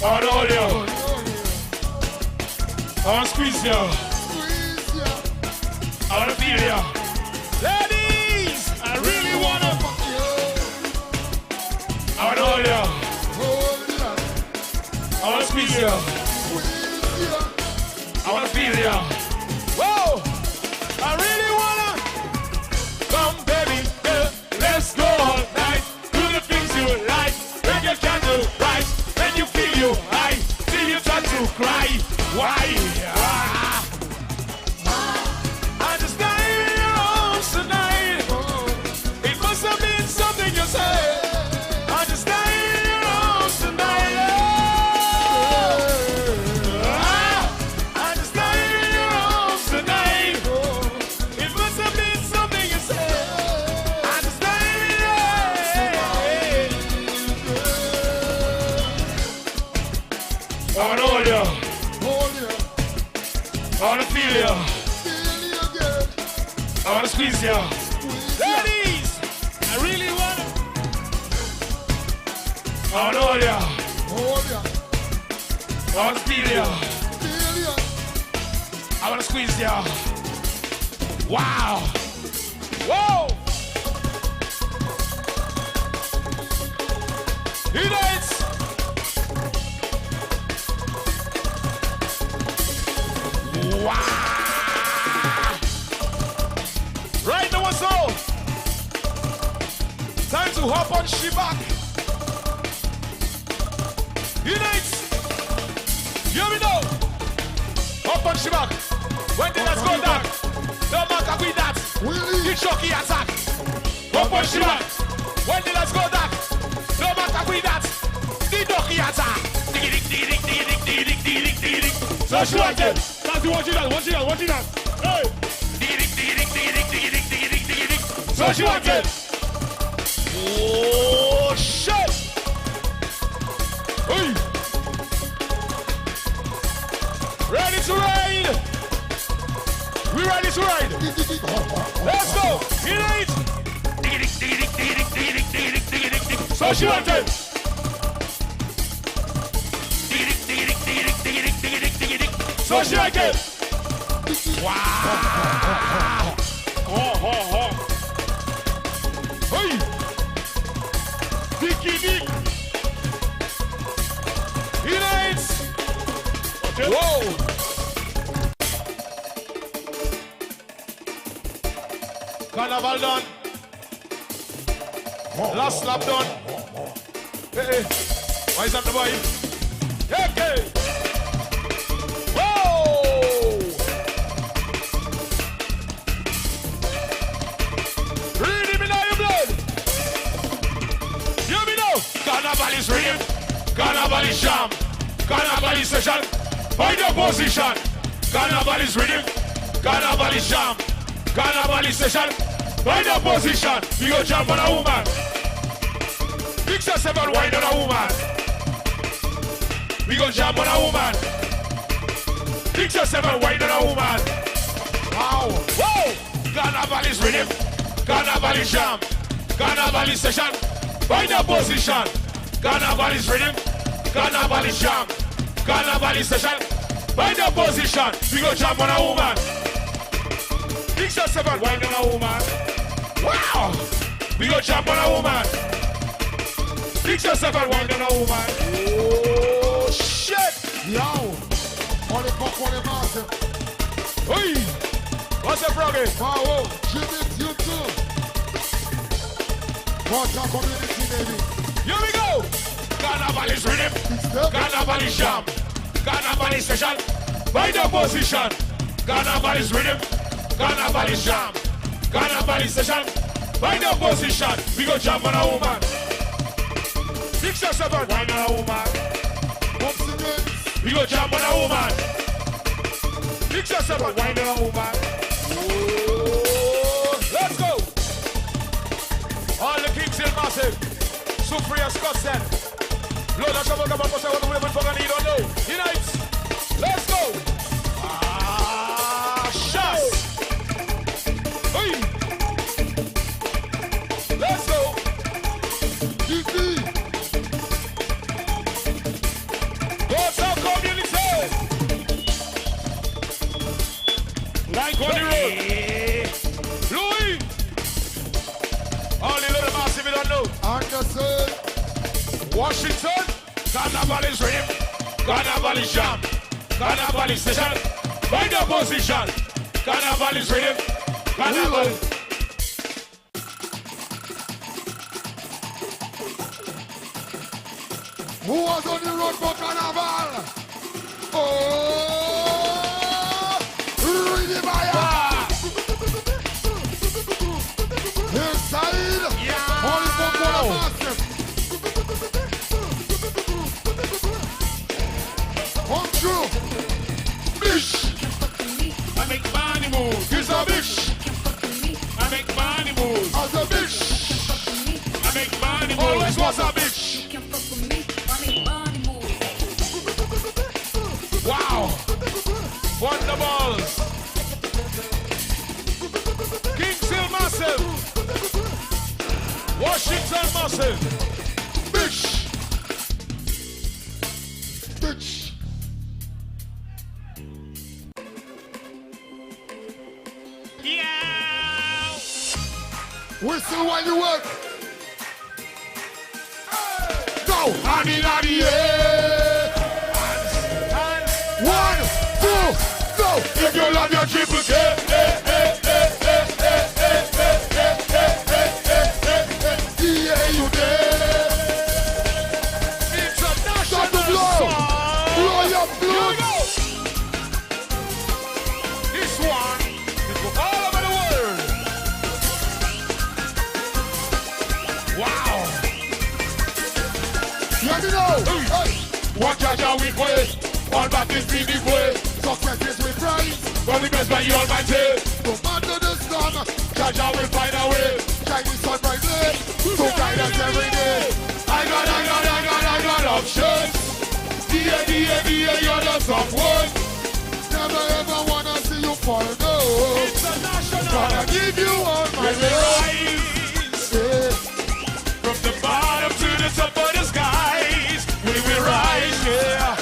B: I wanna hold you. I wanna squeeze you. I wanna feel you. Ladies, I really wanna fuck you. I wanna hold you. I wanna squeeze you. I wanna feel you. Whoa! I really wanna. Come, baby, girl, let's go all night. Do the things you like. Bring your candle bright. When you feel you high, till you start to cry. Why? I just died in your arms tonight. It must have been something you said. I just died in your arms tonight. I just died in your arms tonight. It must have been something you said. I just died in your arms. I wanna hold you. I wanna feel you. I wanna squeeze you. Ladies, I really wanna. I wanna hold you. I wanna feel you. I wanna squeeze you. Wow. Whoa. You know it's. Wow. Right now, what's up? Time to hop on Shibak. Unite. You me know. Hop on Shibak. When did that go down? No matter with that. The Chucky attack. Hop on Shibak. When did that go down? No matter with that. The Ducky attack. So she like it. That's the watch it out. Hey. So she like it. Oh shit. Hey. Ready to ride. We ready to ride. Let's go. Unite. So she like it. So she like it. Wow. Oh. Hey. Dick. Unite. Okay. Whoa. Carnival done. Last lap done. Hey. Why is that the boy? Okay. Carnival is rhythm, Carnival is jam, Carnival is session, find your position. Carnival is rhythm, Carnival is jam, Carnival is session, find your position. You go jump on a woman, 6 or 7 wine on a woman. We go jam on a woman. Fix yourself and wine on a woman. Wow. Whoa. Carnival is rhythm. Carnival is jam. Carnival is session. Find a position. Carnival is rhythm. Carnival is jam. Carnival is session. Find a position. We go jam on a woman. Fix yourself and wine on a woman. Wow. We go jam on a woman. Fix yourself and wine on a woman. Oh shit.
H: Yo. On the fuck, on the massive.
B: Hey. What's up, Froggy?
H: Wow, Jimmy, you too. Watch our community, baby.
B: Here we go. Carnival is rhythm. Carnival is jam. Carnival is session. Find a position. Carnival is rhythm. Carnival is jam. Carnival is session. Find a position. We go jam on a woman. Fix yourself and wine on a woman. We go jam on a woman. Fix yourself and wine on a woman. Oh, let's go. All the kings in massive. Sufri and Scottsdale. Lord, I shall come up and say what the women fucking need on know. Unites. Let's go. Ah, shots. Hey. Let's go. GP. What's up, community? Like on the road. Louis. All the little massive you don't know.
H: Anderson.
B: Washington. Carnival is rhythm. Carnival is jam. Carnival is session. Find a position. Carnival is rhythm. Carnival.
H: Who was on the road for Carnival? Oh, Rudy Maya. Inside.
B: Yeah.
H: Only for massive. Come true.
B: Bish. I make money moves. He's a bitch. I make money moves.
H: As a bitch.
B: I make money moves. Always was a bitch. Wow. Wonderballs. King Still massive. Washington massive.
H: Bitch. Bitch.
B: Yeah.
H: Whistle while you work. Go.
B: Honey, honey, yeah. Hands.
H: 1, 2, go.
B: If you love your triple K,
H: Yeah, you there.
B: international
H: Start to blow.
B: song.
H: Blow your
B: Here we
H: blood.
B: go. This one is for all over the world. Wow.
H: Let me know. Hey.
B: One Jaja we play, one back in the way.
H: Success is with price.
B: From the best by the Almighty,
H: No matter the storm.
B: Jaja will find a way.
H: Chinese sun brightly. So guide us every day.
B: I got options. Dear, you're the someone.
H: Never ever wanna see you fall, no.
B: International.
H: Gonna give you all my
B: We will
H: love.
B: rise
H: Yeah.
B: from the bottom to the top of the skies. We will rise, yeah.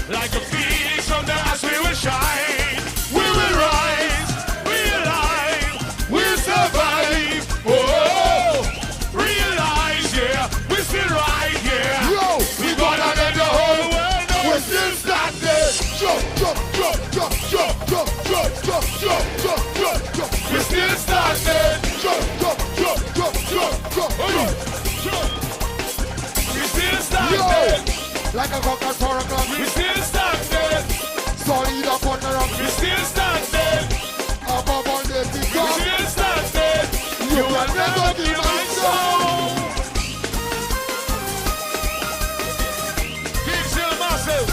B: Like a phoenix from the ash, we will shine. We will rise, realize, we'll survive. Oh, realize, yeah, we're still right, yeah.
H: Yo.
B: We gonna let the whole world know
H: We're still standing. Jump, jump, jump, jump, jump, jump, jump, jump, jump, jump, jump, jump.
B: we're still standing.
H: Jump, jump, jump, jump, jump, jump, jump.
B: We're still
H: Yo.
B: standing.
H: Like a cock at 4 o'clock.
B: We're still standing.
H: Solid up on the rock.
B: We're still standing.
H: Above all the
B: We're
H: God.
B: still standing.
H: You will never be my soul.
B: King Still massive.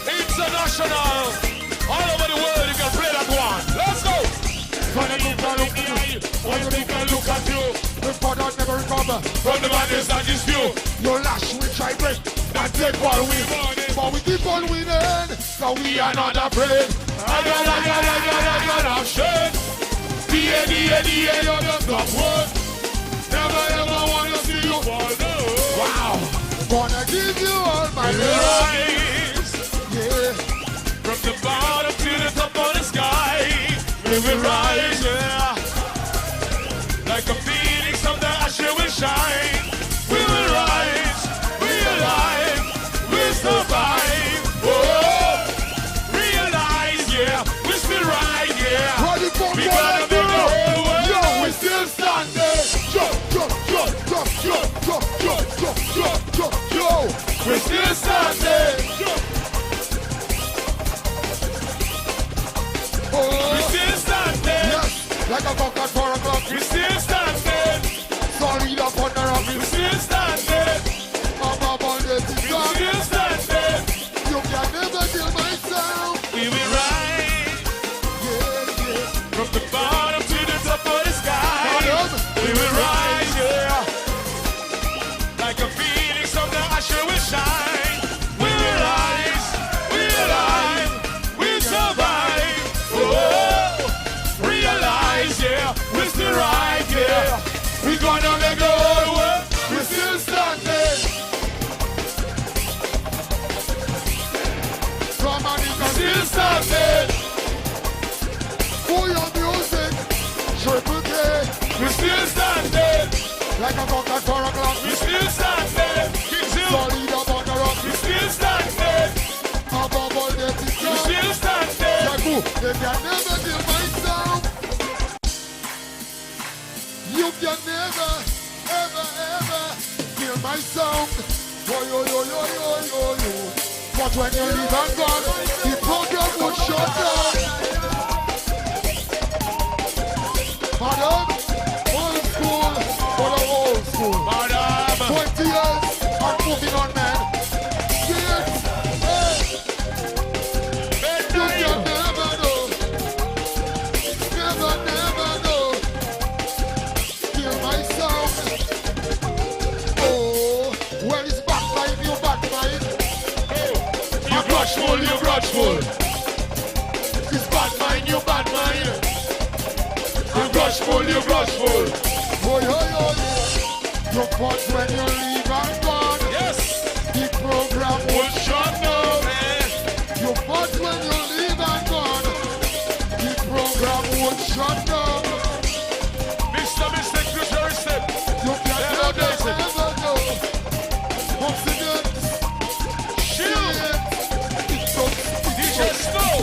B: International. All over the world, you can play that one. Let's go.
H: When you look at you,
B: When you look at you,
H: the father never recover.
B: from the madness that is few.
H: Your lash we try break and take what we want. But we keep on winning, so we are not afraid.
B: I got option. The you're just not one. Never ever wanna see you fall down.
H: Wow. Gonna give you all my
B: We
H: love.
B: rise
H: Yeah.
B: from the bottom to the top of the sky. We will rise, yeah. Like a phoenix from the ash we will shine. We will rise, we alive, we survive. Oh, realize, yeah, we still right, yeah.
H: Ready for
B: We
H: what
B: gotta
H: I
B: make the whole world
H: Yo,
B: know.
H: we still standing. Yo.
B: We still standing. We
H: Oh,
B: still standing.
H: yes. Like a bucket for a clock.
B: We still standing.
H: Solid up on the rock.
B: We still standing.
H: Up on the
B: We
H: top.
B: still standing.
H: You can never kill my sound.
B: We will rise
H: Yeah.
B: from the bottom to the top of the sky.
H: Bottom.
B: We will rise, yeah. Like a phoenix from the ash we will shine. We will rise, we alive, we survive. Oh, realize, yeah, we still right, yeah. We gonna make the whole world. We still standing.
H: Come on, you can
B: Still standing.
H: for your music. Triple K.
B: We still standing.
H: Like a bucket for a clock.
B: We still standing. King Zil.
H: Solid up on the rock.
B: We still standing.
H: Up on the
B: We
H: top.
B: still standing.
H: Jagu, they can never kill my sound. You can never, ever kill my sound. Yo. But when you leave and gone, the program would shut down. Madam, old school, for the old school.
B: Madam.
H: 20 years, I'm moving on, man. Kids, hey. You can never know. Never know. Kill my sound. Oh, when it's back mind, you back mind.
B: You grudgeful.
H: It's bad mind, you bad mind.
B: You grudgeful.
H: Oh, yo. You fought when you leave and gone.
B: Yes.
H: The program
B: We'll
H: will
B: shut down, man.
H: You fought when you leave and gone. The program will shut down.
B: Mr. Futuristic.
H: You can
B: Never does it.
H: never know. Accidents.
B: Shield.
H: Shit.
B: DJ Snow.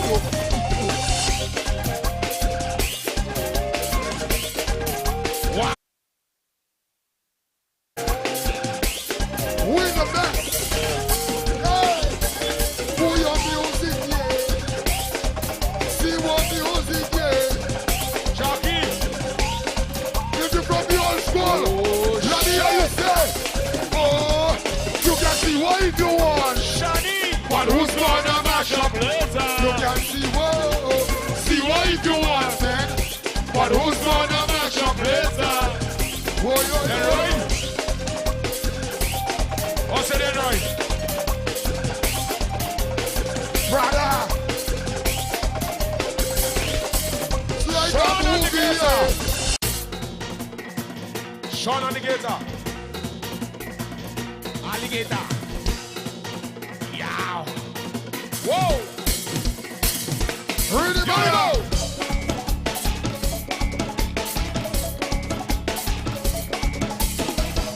B: Wow.
H: We the best. Hey. Who your music, yeah. See what music, yeah.
B: Jackie.
H: If you from the old school, let me hear you say, oh, you can see what if you want.
B: Shani.
H: But who's gonna mash up? You can see what if you want, man. But who's gonna mash up later? Oh, yo.
B: Leroy. What's it, Leroy?
H: Brother. It's like
B: Sean
H: a
B: on the
H: movie,
B: guitar.
H: yeah.
B: Sean on the guitar. Alligator. Yow. Whoa.
H: Ready,
B: Here we go.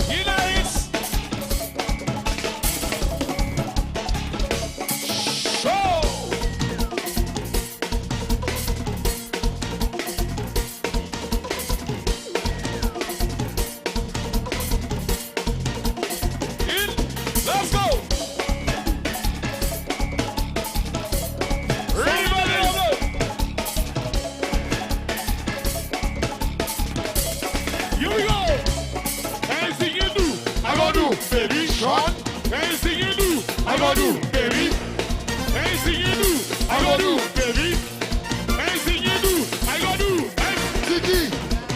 B: Unites. Show. In. Let's go. Ready, ready, go. Here we go. Anything you do, I gonna do, baby. Sean. Anything you do, I gonna do, baby. Anything you do, I gonna do, baby. Anything you do, I gonna do.
H: Tiki,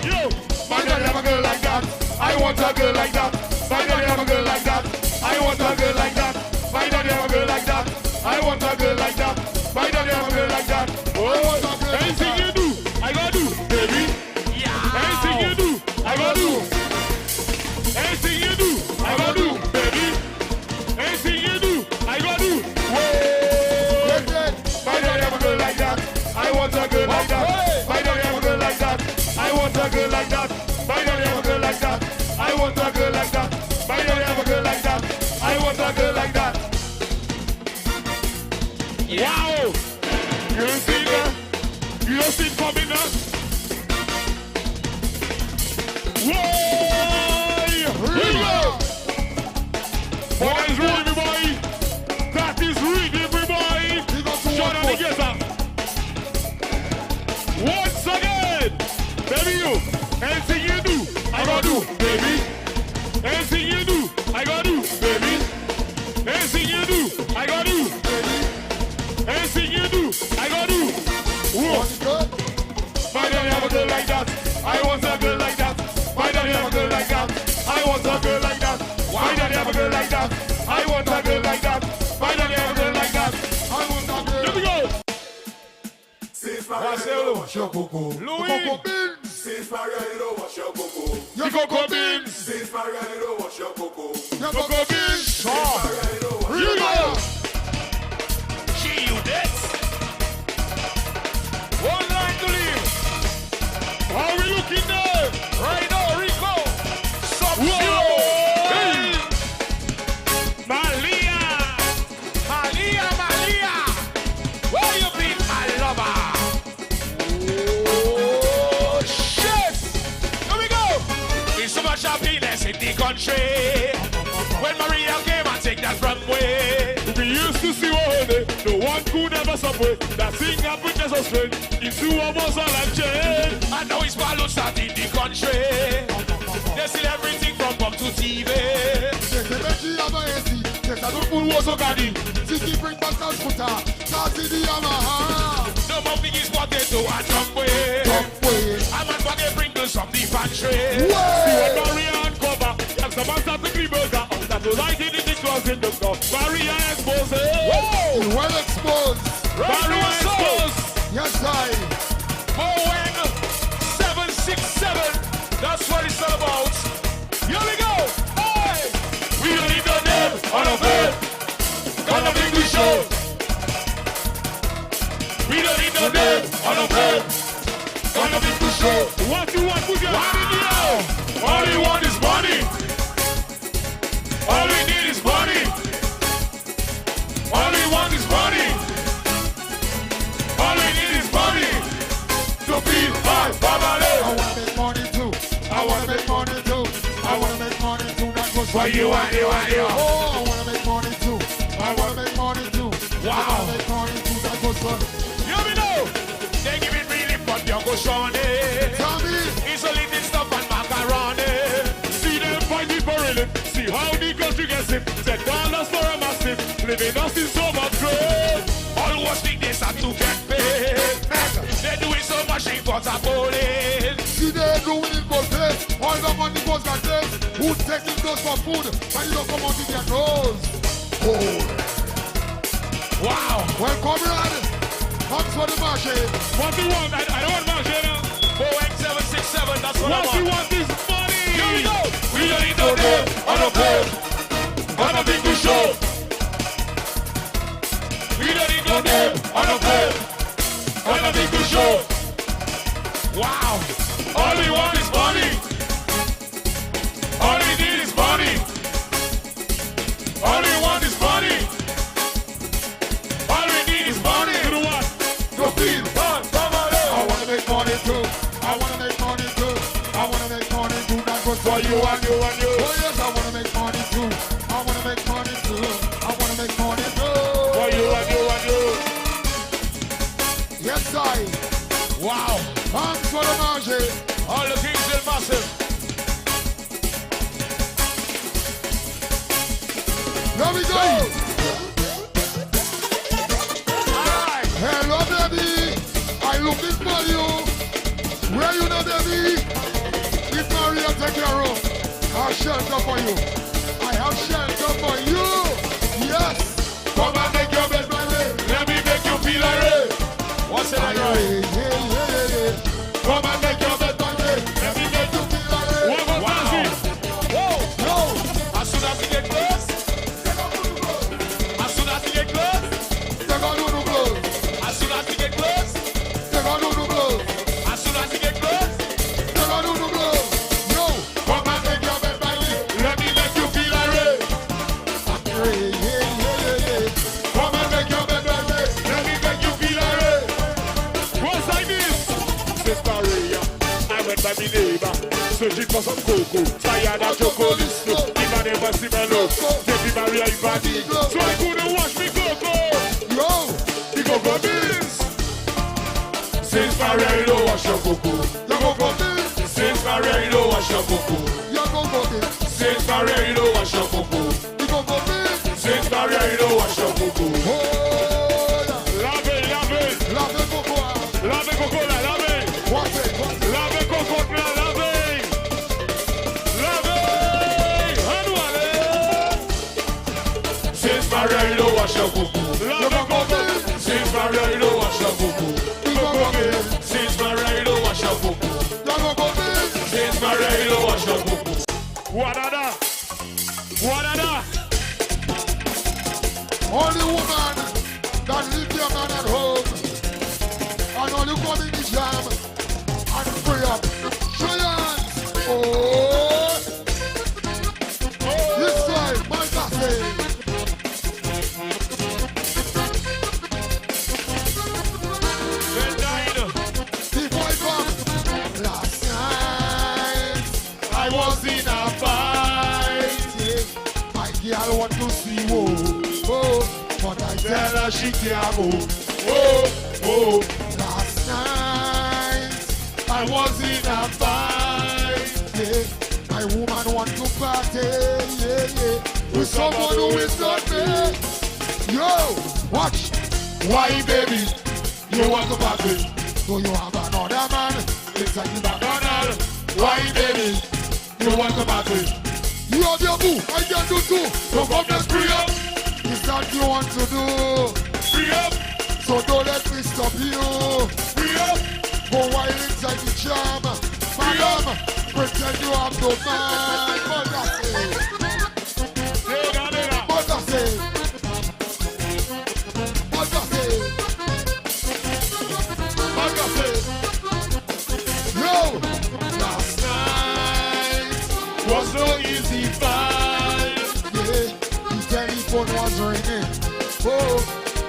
B: Yo,
H: my girl have a girl like that. I want a girl like that.
B: like that. I want a girl like that. My daddy have a girl like that. I want a girl like that. My daddy have a girl like that. Oh, anything you do, I gotta do, baby. Yeah. Anything you do, I gotta do. Anything you do, I gotta do, baby. Anything you do, I gotta do. Whoa. My daddy have a girl like that. I want a girl like that. My daddy have a girl like that. I want a girl like that. My daddy have a girl like that. I want a girl like that. My daddy have a girl like that. I want a girl like that. Wow! You don't see that? You don't see it coming up? Whoa! Here we go! That is real, everybody! That is real, everybody! Shout out the guitar! Once again! Baby, you! Anything you do, I gotta do, baby! Anything you do, I gotta do, baby! Anything you do, I gotta do, baby! Anything you do, I gotta do. Whoa. My daddy have a girl like that. I want a girl like that. My daddy have a girl like that. I want a girl like that. My daddy have a girl like that. I want a girl like that. My daddy have a girl like that. I want a girl. Here we go. Marcelo, what's your coco? Louis. Since Margarito, what's your coco? Your coco beans. Since Margarito, what's your coco? Your coco beans. Here we go. One line to leave. How are we looking there? Right now, Rico. Sub-Zero. Hey. Malia. Where you been, my lover? Oh, shit. Here we go. There's so much happiness in the country. When Maria came and take that from way. We used to see one day, no one could ever separate. That thing happened just so straight. Into almost all I've changed. And now it's balloons out in the country. They see everything from pop to TV. There's a fool was so gaddy. City bring back our scooter. That's the Yamaha. No more biggies potato and jumpway. I'm on body Pringles from the pantry. See what Maria uncover. Yes, the man start to be burger. That was right in the closet in the car. Maria exposed. Whoa! Well exposed. Maria exposed. Yes, I. Bowen 767. That's what it's all about. Here we go. Hey! We don't need no name on a bed. Gonna make the show. We don't need no name on a bed. Gonna make the show. What you want? Put your hand in the air. All you want is money. All we need is money. All we want is money. All we need is money. To be my family. I wanna make money too. I wanna make money too. I wanna make money too. That goes for you and you and you. Oh, I wanna make money too. I wanna make money too. Wow. I wanna make money too. That goes for you. Me know. They give it really fun. You go Shawnee. Tell me. It's a little stuff and macaroni. See them fighting for it. See how the country gets it. $10 for a massive. Living us in so much good. All was think this are to get paid. They're doing so much thing for the police. See they're doing it for this. All the money goes like this. Who's taking those for food? And you don't come out in their nose. Oh. Wow. Well, comrade. Thanks for the marché. What do you want? I don't want marché now. Boeing 767, that's what I want. What you want is money. Here we go. We don't need no day on a bed. On a big show. We don't need no day on a bed. On a big show. Wow. All we want is money. All we need is money. All we want is money. All we need is money. To the what? To feed one family. I wanna make money too. I wanna make money too. I wanna make money too. That goes for you and you and you. Oh yes, I wanna make money too. I wanna make money too. I wanna make money too. For you and you and you. Yes, I. Wow. Thanks for the marché. All the things still massive. Here we go. Alright. Hello, baby. I looking for you. Where you know, baby? If Maria take your room, I'll shelter for you. I
H: have shelter for you. Yes.
B: Come and make your bed, baby. Let me make you feel alright. What's it like? Come and make your bed, baby. Let me make you feel alright. Wow. Whoa.
H: Yo.
B: As soon as you get close. As soon as you get close.
H: They're gonna do the blows.
B: As soon as you get close.
H: They're gonna do the blows.
B: As soon as you get close.
H: They're gonna do the blows. Yo.
B: Come and make your bed, baby. Let me make you feel alright. Come and make your bed, baby. Let me make you feel alright. What's like this? Sister Rhea, I went by my neighbor, searching for some cocoa. Tired of chocolate, if I never see my love, get me Maria in body. So I couldn't wash me cocoa.
H: Yo.
B: The cocoa beans. Since Maria, you don't wash your cocoa.
H: You go for this.
B: Since Maria, you don't wash your cocoa.
H: You go for this.
B: Since Maria, you don't wash your cocoa.
H: You go for this.
B: Since Maria, you don't wash your cocoa.
H: Oh, yeah.
B: Lave, lave,
H: Lave cocoa.
B: lave cocoa là, lave.
H: Watch it. Watch it.
B: Lave cocoa là, lave. Lave. Anouale. Since Maria, you don't wash your cocoa. Lave cocoa. Since Maria, you don't wash your cocoa. Cocoa. Since Maria, you don't wash your cocoa.
H: You go for this.
B: Since Maria, you don't wash your cocoa. Wadada. Wadada.
H: Only woman that leave their man at home and only come in the jam and pray up. Show your hands. Oh. This time, my cafe. The boy come. Last night
B: I was in a fight.
H: my girl want to see whoa. Oh, but I tell her she can't go.
B: Oh, oh,
H: Last night
B: I was in a fight.
H: yeah, my woman want to party, yeah, with someone who is not me. Yo, watch.
B: Why, baby, you want to party?
H: So you have another man inside the back.
B: Donald, why, baby, you want to party?
H: You have your boo, I can do too.
B: So come just free up,
H: Is that you want to do?
B: free up,
H: So don't let me stop you.
B: free up.
H: Go wild inside the jam. Madam, pretend you have no man. But I say,
B: Nigga, nigga.
H: but I say, but I say,
B: Like I said,
H: yo,
B: last night was no easy fight.
H: yeah, the telephone was ringing. Oh,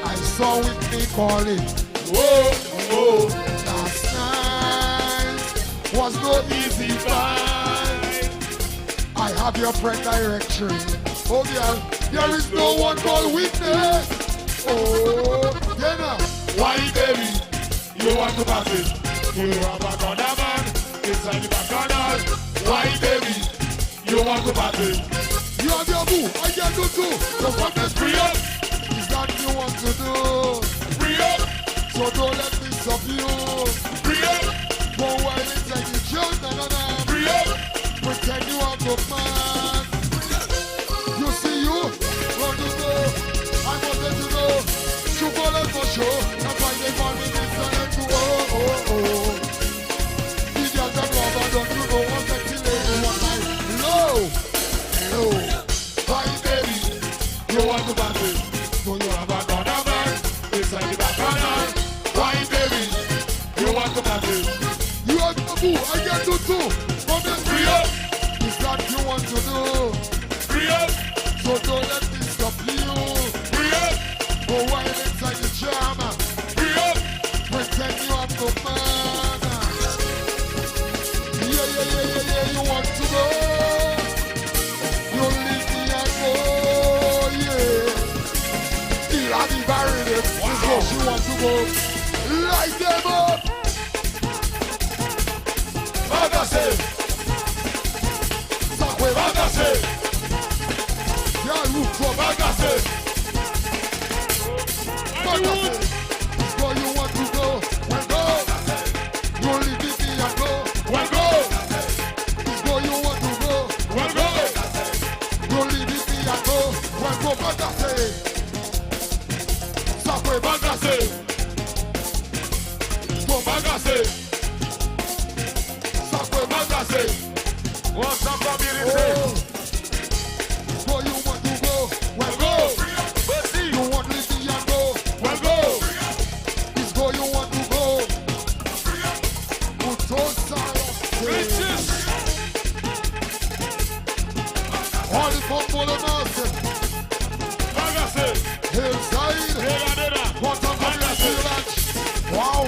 H: I saw with me calling.
B: Oh, oh,
H: Last night was no easy fight. I have your friend directory. Oh, girl, there is no one called witness. Oh, yeah, now.
B: why, baby, you want to party? Do you have another man inside the McDonald's? Why, baby, you want to party?
H: You have your boo, I can do too. So come and
B: Free up,
H: is that you want to do?
B: free up,
H: So don't let me stop you.
B: free up,
H: Go wild inside the jam, na na na.
B: free up.
H: Pretend you have no man. You see you, run to go. I must let you know. Chocolate for sure. That's why they call me Mr. N2. Oh, oh, oh. The girls that love her, don't you know what sexy lady want my low. Low.
B: Why, baby, you want to party? Do you have another man inside the McDonald's? Why, baby, you want to party?
H: You have a boo, I get to too. Come and
B: Free up,
H: is that you want to do?
B: free up,
H: So don't let me stop you.
B: free up,
H: Go wild inside the jam.
B: free up.
H: Pretend you have no man. Yeah, you want to go. You leave me and go, yeah. Il a dit barré, this is what she want to go. Light them up.
B: Bagasse,
H: Sakwe,
B: bagasse,
H: yeah, look for
B: bagasse.
H: Bagasse. This where you want to go. Well, go. You leave me and go.
B: Well, go,
H: This where you want to go.
B: well, go.
H: You leave me Magase. Sakwe Magase. What's up, community? Where you want to go? Well, go. You want Lizzie and go? Well, go. This go you want to go? Bitches. All the football and us. Magase. Hillside. What a Magase. Wow.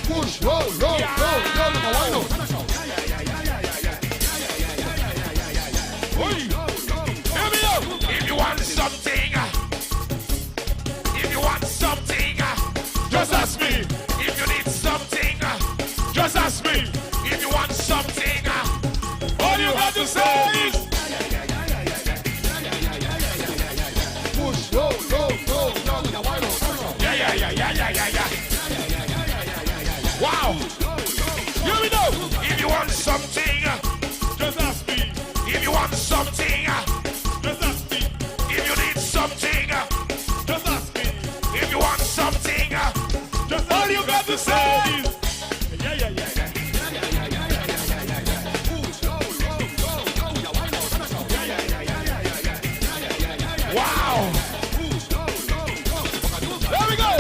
H: Push, roll, why not?
B: If you want something, just ask me. If you need something, just ask me. If you want something, all you got to say is
H: Push, roll, why not?
B: yeah. Wow. Here we go. If you want something, just ask me. If you want something, just ask me. If you need something, just ask me. If you want something, just all you got to say is wow. There we go.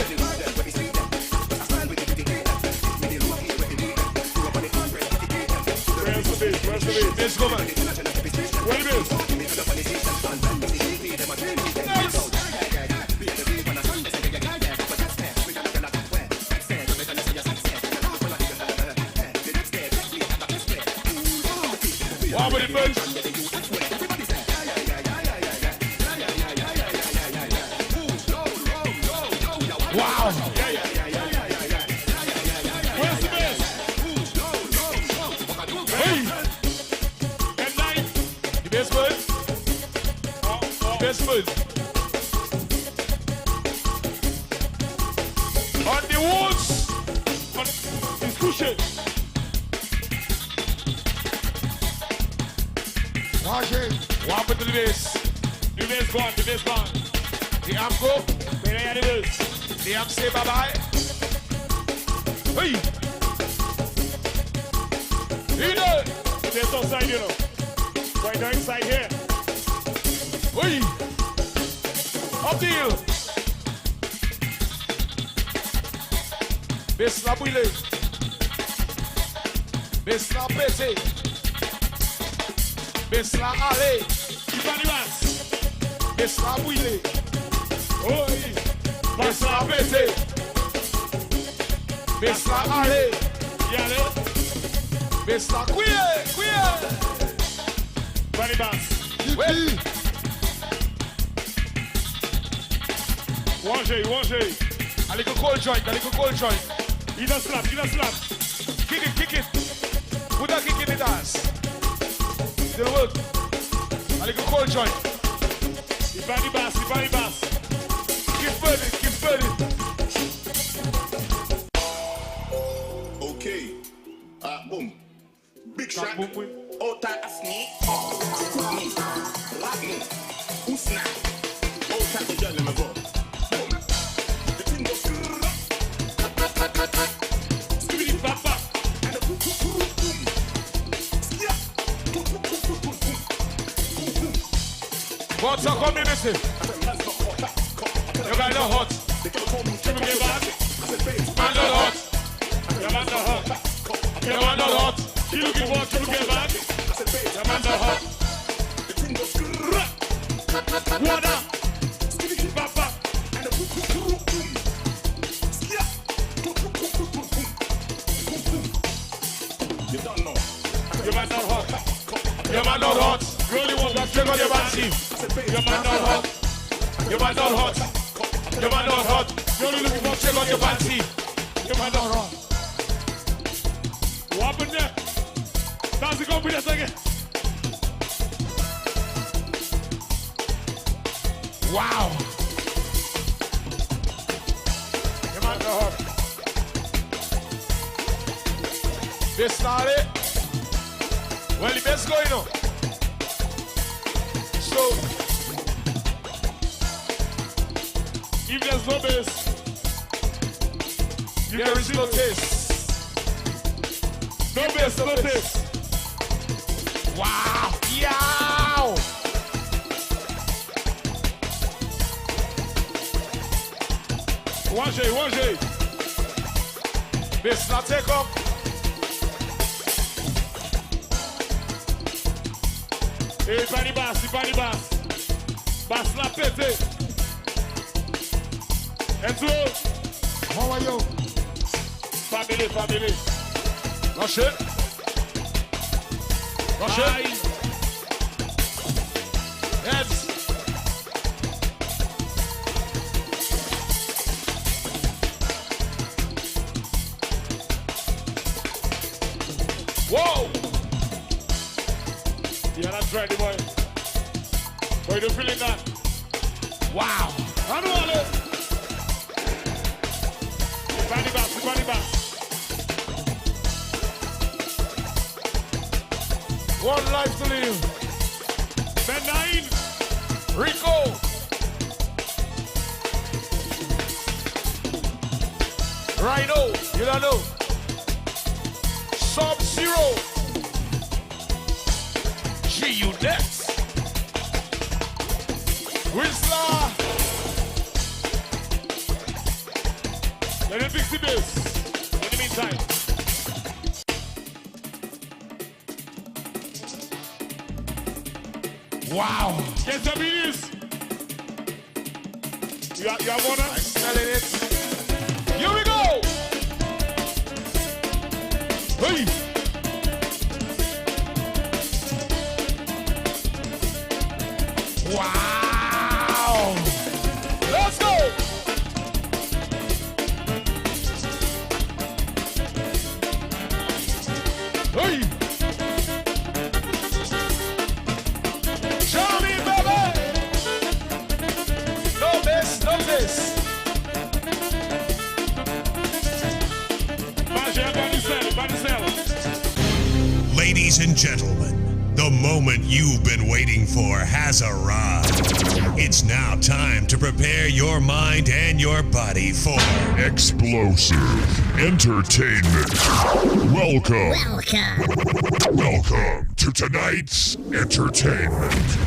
B: Where's the beat? This woman. Where it is? Wow, with it, bitch. Wow. Where's the best? Hey. At night. The best food. The best food. On the woods. It's cushion. What happened to the bass? The bass gone. The amp go. Where are the bass? The amp say bye-bye. Hey! You know! The bass outside, you know. Right now inside here. Hey! Up the hill. Bass la bouille. Bass la pété. Bass la allez. Il va du basse. Bass la bouille. Oh oui. Bass la pété. Bass la allez. Y allez. Bass la couille. Va du basse. Oui. Wangé. Allez go cold joint. Il a slap. Kick it. Put a kick in the dance. Still work. Allez go cold joint. Il va du basse. Keep burning.
L: Okay. Boom. Big shot. Ota asni. Me. Rock me. Usna. Ota the girl in my bro. The thing goes. Skibidi papa. And the boom.
B: What's up, come listen? You guys are hot. Triple get back. Man not hot. Your man not hot. You looking for triple get back. Your man not hot. What up? Papa.
L: You don't know.
B: Your man not hot. You only want that trick on your back team. Your man not hot. You only looking for trick on your back team. Your man not hot. What happened there? That's the confidence again. Wow. Your man not hot. Best not it. Well, the best going on. So, if there's no bass, there is no taste. No bass, no taste. Wow! Yow! One J. Bass not take up. Hey, body bass. Bass la pété. And two.
H: How are you?
B: Family. Rush it. Heads. Whoa! Yeah, that's right, boy. Boy, you feeling that? Wow! I know all it. Body bass. One life to live. Ben 9. Rico. Rhino. You don't know. Sub-Zero. G.U. next. Whistler. Let him fix the bass. In the meantime. Wow. Get the beats. You have one? I'm smelling it. Here we go. Hey. Wow. Let's go. Hey.
F: Ladies and gentlemen, the moment you've been waiting for has arrived. It's now time to prepare your mind and your body for
M: explosive entertainment. Welcome to tonight's entertainment.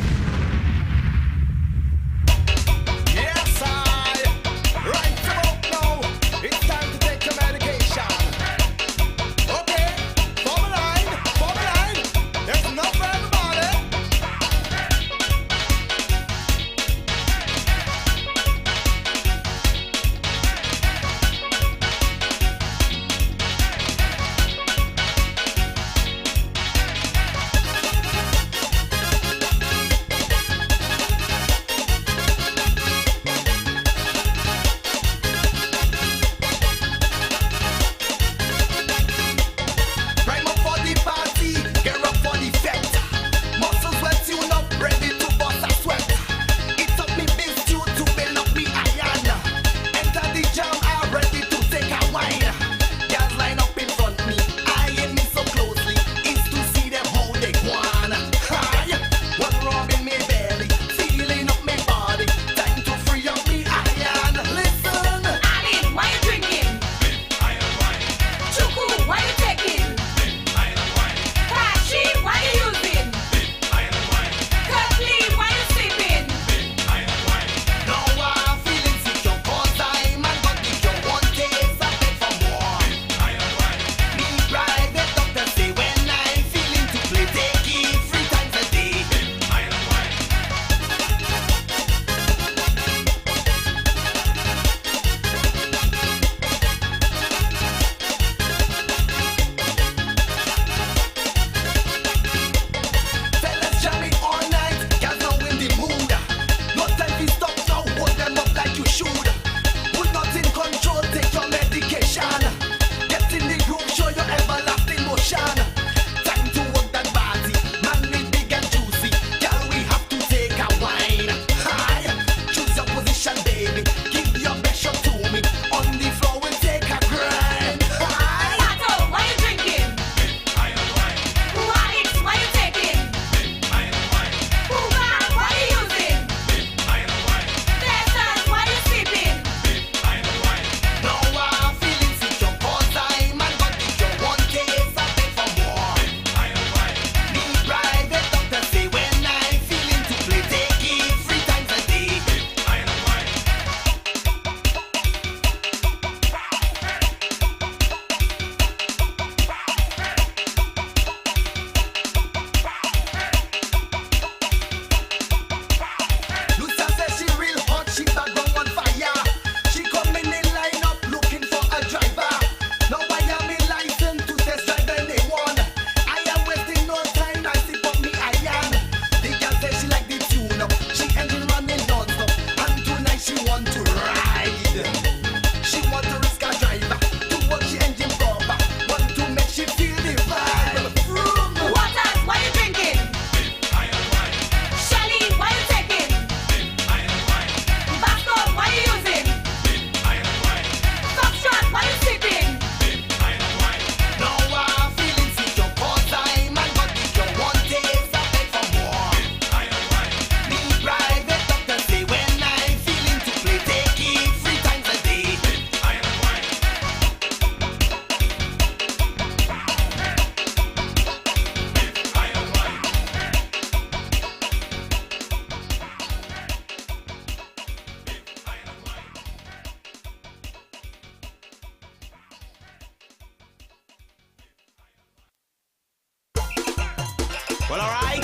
N: Well, alright.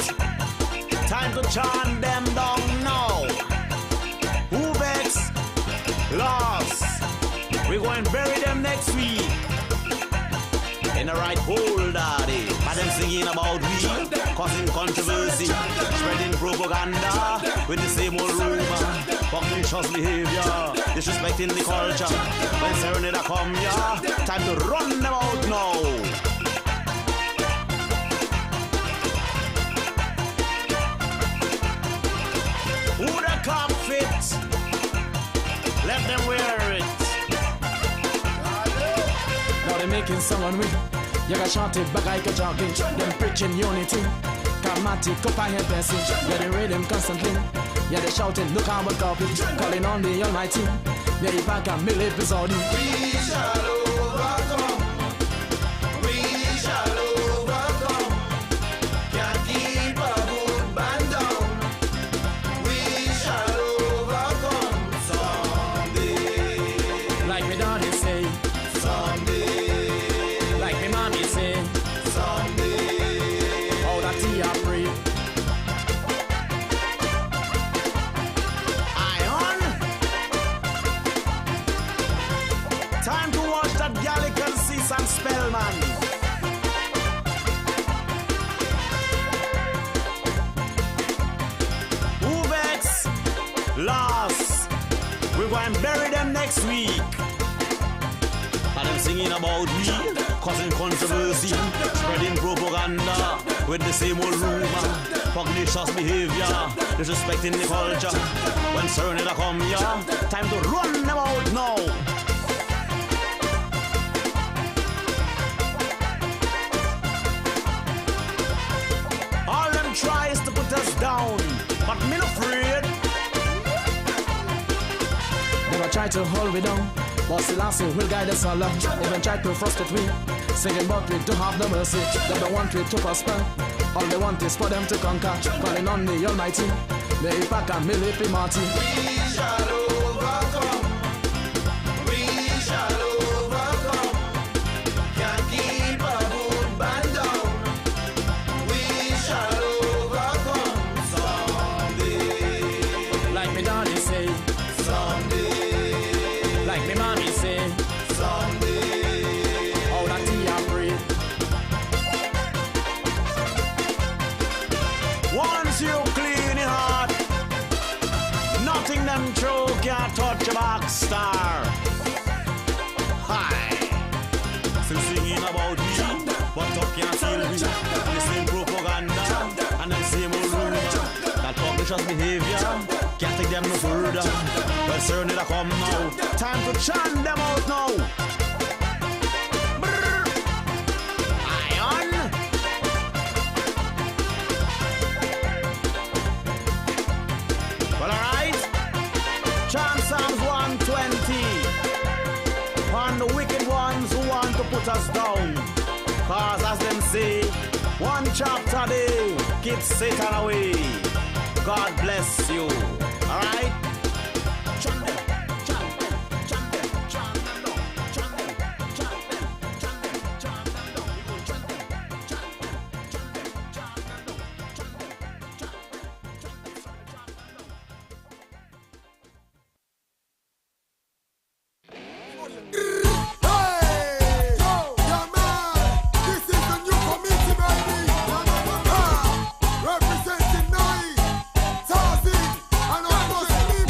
N: Time to chant them down now. Who bets? Lost. We're going to bury them next week. In the right hole, daddy. But them singing about we, causing controversy, spreading propaganda with the same old rumor, pugnacious behavior, disrespecting the culture. When serenade come, yeah, time to run them out now. Who the cop fit? Let them wear it.
O: Now they making song on me. You got shouted back like a jogging. Them preaching unity. Karmatic up I head passage. Yeah, they read them constantly. Yeah, they shouting, look how we're copy. Calling on the Almighty. Yeah, if I can believe it's all. We shall overcome. We shall overcome. Can't keep a good band down. We shall overcome someday. Like me daddy say, someday. Like me mommy say, someday. All that tea I pray.
N: Iron. Time to watch that Gallican see some spell, man. Who bets? Lost. We're going to bury them next week. And them singing about we, causing controversy, spreading propaganda with the same old rumor, pugnacious behavior, disrespecting the culture. When serenade come, yeah, time to run them out now. All them tries to put us down, but me not afraid.
O: Never try to hold me down, but Selassie will guide us all along. Even try to frustrate me, singing but we don't have no mercy. They don't want we to prosper, all they want is for them to conquer. Calling on the Almighty, may if I can believe in Marty. We shall overcome, we shall overcome. Can't keep a good band down. We shall overcome someday. Like me daddy say, someday. Like me mommy say, someday. All that tea I pray.
N: Once you clean your heart, nothing them true can touch a box star. Hi. Still singing about me, but talk can't feel me. The same propaganda and the same old rumor. That pugnacious behavior can't take them no further. Well, certainly they come now. Time to chant them out now. Brrr. Iron. Well, alright. Chant Psalms 120. On the wicked ones who want to put us down. Cause as them say, one chapter day keeps Satan away. God bless you. Alright? Chant them, chant them, chant them, chant them down. Chant them, chant them, chant them, chant them down. We go chant them, chant them, chant them, chant them down. Chant them, chant them, chant them, chant them down.
H: Hey! Yeah, man! This is the new committee, baby! Representing Nai, Tazi, and of course, Lim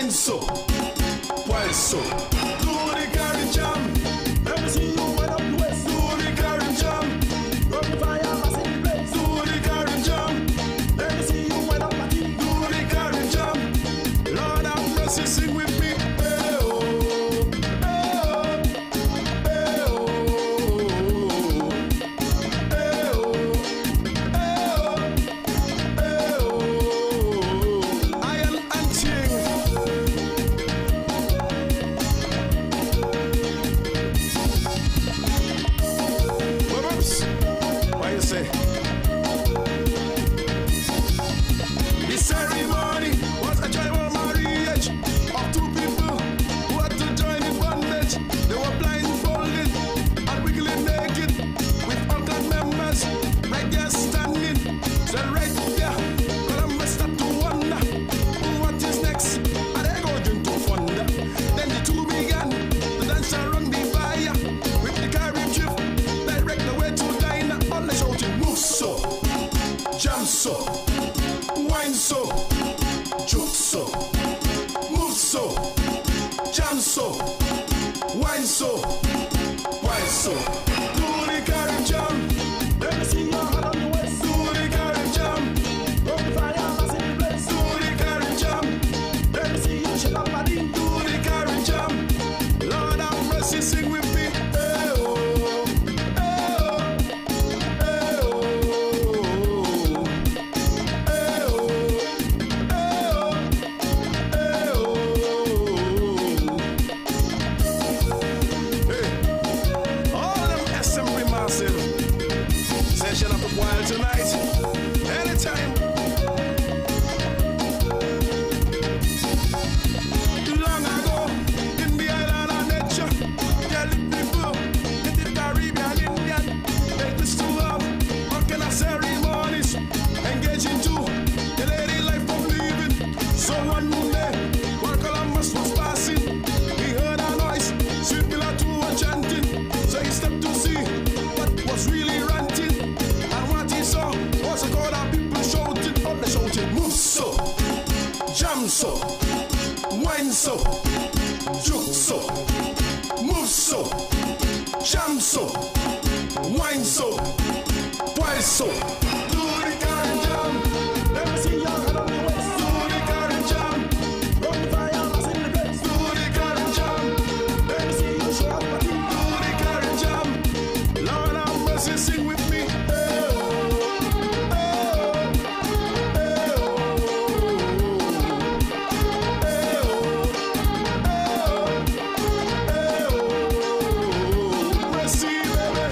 P: wine so, wine so. Do the carry jam. Let me see you went up the west. Do the carry jam. Run the fire, pass in the place. Do the carry jam. Let me see you went up the do the carry jam. Lord have mercy, sing with me. Hey, oh, hey, oh, hey, oh, hey, oh, Iron and Ting. Whoops. What you say? The ceremony was a tribal marriage of two people who had to join in bondage. They were blindfolded and wiggling naked with uncut members right there standing. So right there, Columbus start to wonder what is next. And they go drink to thunder. Then the two began to dance around the fire with the Carib chief direct the way to diner. All the shouting, move so, jam so, wine so, juke so, move so, jam so, wine so, wine so. Do the Carib jam. Let me see your hand on the waist. Do the Carib jam. Run the fire, pass in the place. Do the Carib jam. Let me see you shake up body. Do the Carib jam. Lord have mercy, sing with me. Hey, oh, hey, oh, hey, oh, hey, oh, hey, oh, hey, oh. All them assembly massive. Say shut up a while tonight. Anytime. Long ago, in the island of nature, there lived people in the Caribbean Indian. They used to have all kind of ceremonies, engaging to the lady life of living. So one day, while Columbus was passing, he heard a noise similar to a chanting. So he stepped to see what was really ranting. And what he saw was a crowd of people shouting, all the shouting, move so, jam so, wine so, juke so, move so, jam so, wine so, wine so. Do the carry jam. Let me see your hand on the waist. Do the carry jam. Run the fire, pass in the place. Do the carry jam. Let me see you show up body. Do the carry jam. Lord have mercy, sing with me. Hey, oh, hey, oh, hey, oh, hey, oh, hey, oh, hey, oh. Mercy, baby.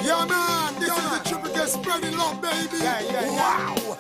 H: Yeah, man, this is the Triple K spreading love, baby. Wow.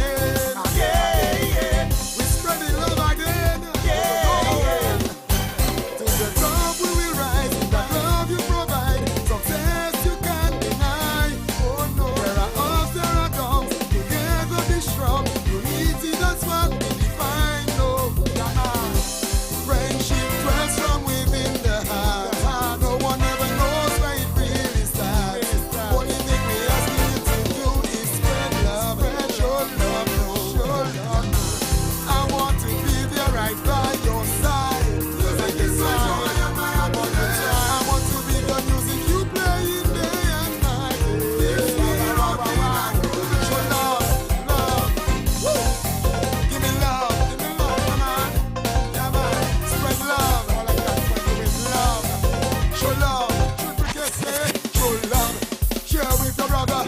H: again. Again. We spreading love again. Again. To the top we will rise. The love you provide. Success you can't deny. Oh no. There are ups, there are downs. Together be strong. Unity, that's what we define. No. Friendship dwells from within the heart. No one ever knows where it really starts. Only thing we ask you to do is spread love, show love, show love. I want to be there right by your side. Like a song, I want to be the music you play day and night. Show love, love. Give me love, man. Yeah, man. Spread love. All I got for you is love. Show love. Show love. Share with your brother.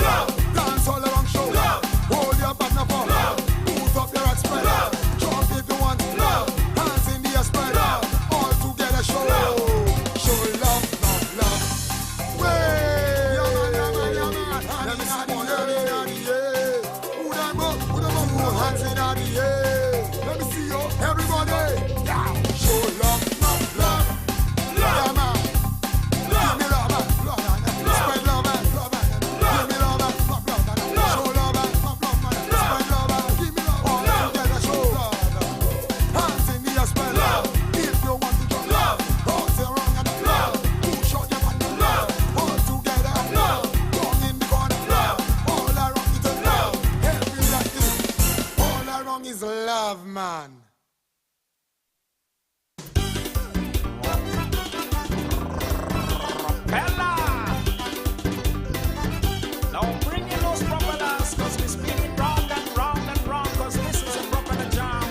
H: Dance all around, show love. Hold your partner for love. Move up your spread love. Jump if you want love. Hands in the air, spread love. All together, show love. Show love, love, love. Way. Yeah, man. Let me see one hand in the air. Who them up? Two hands in the air. Let me see you, everybody. Yeah. Show love, love, love. Yeah, man. Give me love, love, spread love, love, give me love, love, show love, love, spread love, give me love, all together, show love. Hands in the air, spread love. If you want to jump love, cross your wrong and love. Push out your body, love, all together, love. Down in the corner, love, all around is love. Every like this, all around is love, man.
B: Bella! Now bring in those propellers, cause we spin it round and round and round, cause this is a propeller jam.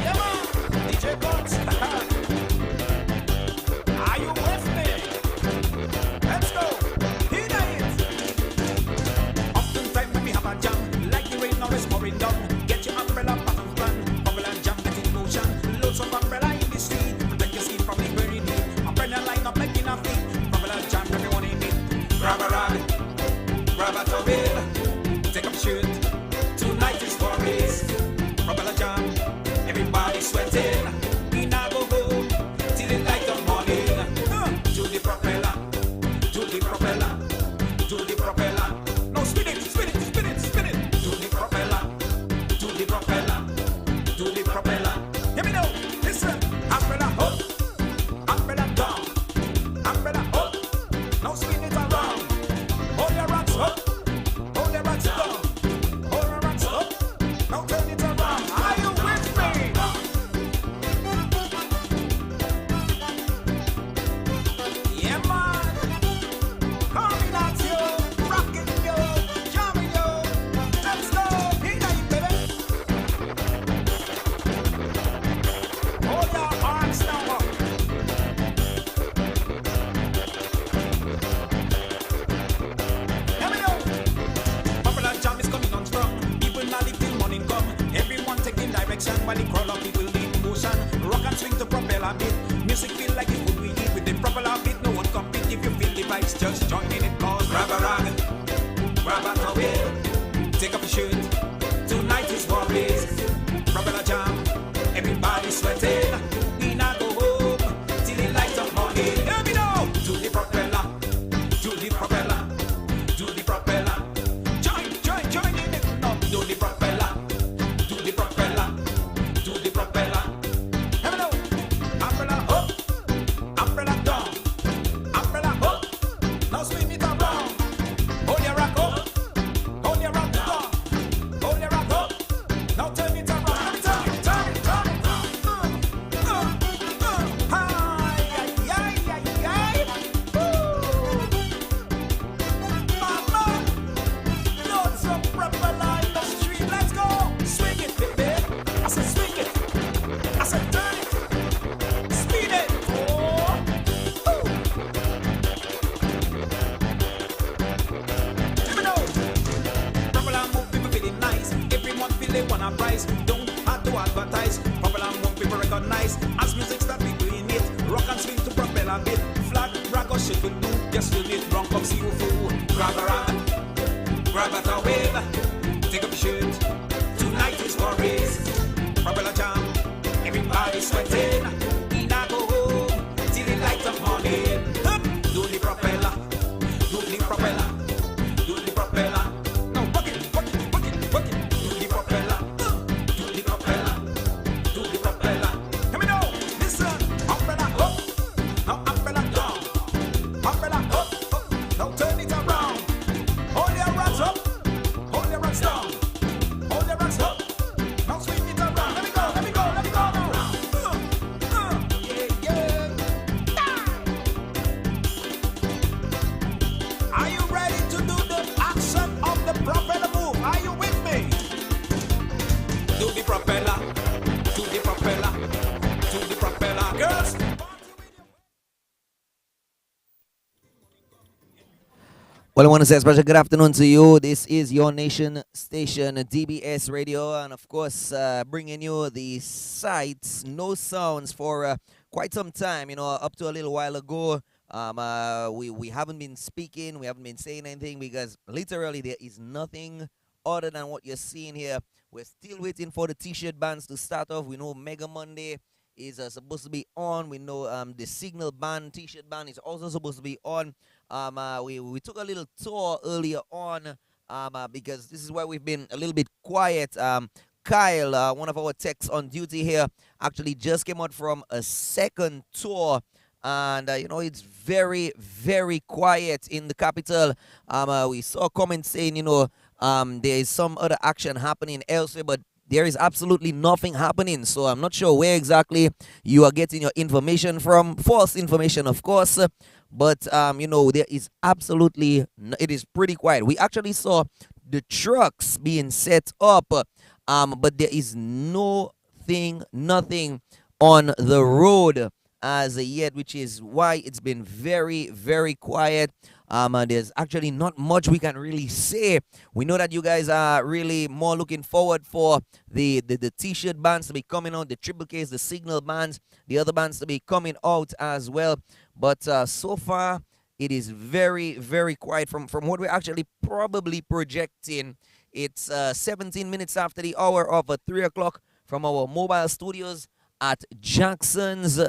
B: Yeah, man. DJ Guns. Are you with me? Let's go. Hit it. Oftentimes when we have a jam, like the rain now is pouring down, get your umbrella back and run. Bubble and jam get in motion. Loads of umbrella in the street. Protect your seat from the burning heat. Umbrella line up like in a feet. Bubble and jam, everyone in it. Grab a rod, grab a towel, take up shoot. Tonight is for race. Bubble and jam, everybody sweating. We now go home till the light of morning. To the propeller, to the propeller, to the propeller. No, spin it, spin it, spin it, spin it. To the propeller, to the propeller, to the propeller. Hear me now, listen. Umbrella up, umbrella down, umbrella up. Now spin it around. Hold your rocks up, hold your rocks down, hold your rocks up. Now turn it around. Are you with me? Yeah, man. Coming at you, rocking you, jamming you. Let's go. Here you, baby. Hold your arms now up. Here we go. Popular jam is coming on strong. People now live till morning come. Everyone taking direction while the crowd of people in motion. Rock and swing to propeller beat. Music feel like the food we eat with the propeller beat. No one compete if you feel the vibes. Just join in it, cause grab a rag, grab a towel, take up a shoot. Tonight is war race. Propeller jam, everybody sweating. We now go home till the light of morning. Here we go. To the propeller, to the propeller, to the propeller. Join in it. No, to the propeller, to the propeller, to the propeller. Here we go. Umbrella up, umbrella down, umbrella up. Now swing it around. Hold your rock up, hold your rock down, hold your rock up. Now turn it around. Turn it, turn it, turn it. recognize as music start we doing it. Rock and swing to propeller beat. Flag, rag or shit will do. Just do it wrong, come see you fool. Grab a rag, grab at a wave, take up your shirt. Tonight is for race. Propeller jam, everybody sweating. We not go home till the light of morning. Do the propeller, do the propeller, do the propeller. Now work it, work it, work it, work it. Do the propeller, do the propeller, do the propeller. Come me now, listen. Umbrella up, now umbrella down. Umbrella up, now turn it around. Hold your hands up, hold your hands down. Hold your hands up, now swing it around. Let me go, let me go, let me go now. Yeah, yeah. Are you ready to do the action of the propeller move? Are you with me? Do the propeller, do the propeller, do the propeller. Girls,
D: Well, I want to say a special good afternoon to you. This is your nation station, DBS Radio, and of course, bringing you the sights, no sounds for quite some time. You know, up to a little while ago, we haven't been speaking, we haven't been saying anything because literally there is nothing other than what you're seeing here. We're still waiting for the T-shirt bands to start off. We know Mega Monday is supposed to be on. We know the Signal band, T-shirt band is also supposed to be on. We took a little tour earlier on because this is where we've been a little bit quiet. Kyle, one of our techs on duty here, actually just came out from a second tour. And, you know, it's very, very quiet in the capital. We saw comments saying, you know, there is some other action happening elsewhere, but there is absolutely nothing happening. So I'm not sure where exactly you are getting your information from. False information, of course. But, you know, there is absolutely, it is pretty quiet. We actually saw the trucks being set up, but there is nothing on the road as yet, which is why it's been very, very quiet. There's actually not much we can really say. We know that you guys are really more looking forward for the T-shirt bands to be coming out, the Triple Ks, the Signal bands, the other bands to be coming out as well. But so far, it is very, very quiet from what we're actually probably projecting. It's 17 minutes after the hour of 3 o'clock from our mobile studios at Jackson's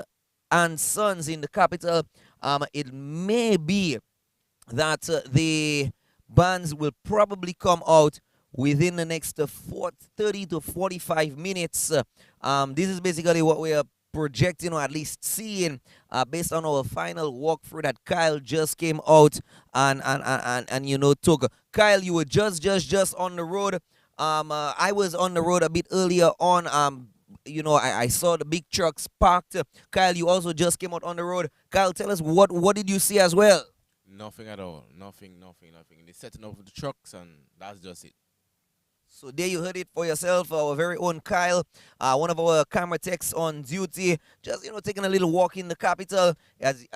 D: and Sons in the capital. It may be that the bands will probably come out within the next 30 to 45 minutes. This is basically what we are projecting, or at least seeing, based on our final walkthrough that Kyle just came out and you know took. Kyle, you were just on the road. I was on the road a bit earlier on. You know, I saw the big trucks parked. Kyle, you also just came out on the road. Kyle, tell us what did you see as well?
Q: Nothing at all. Nothing. They're setting up the trucks, and that's just it.
D: So there you heard it for yourself. Our very own Kyle, one of our camera techs on duty, just, you know, taking a little walk in the capital. As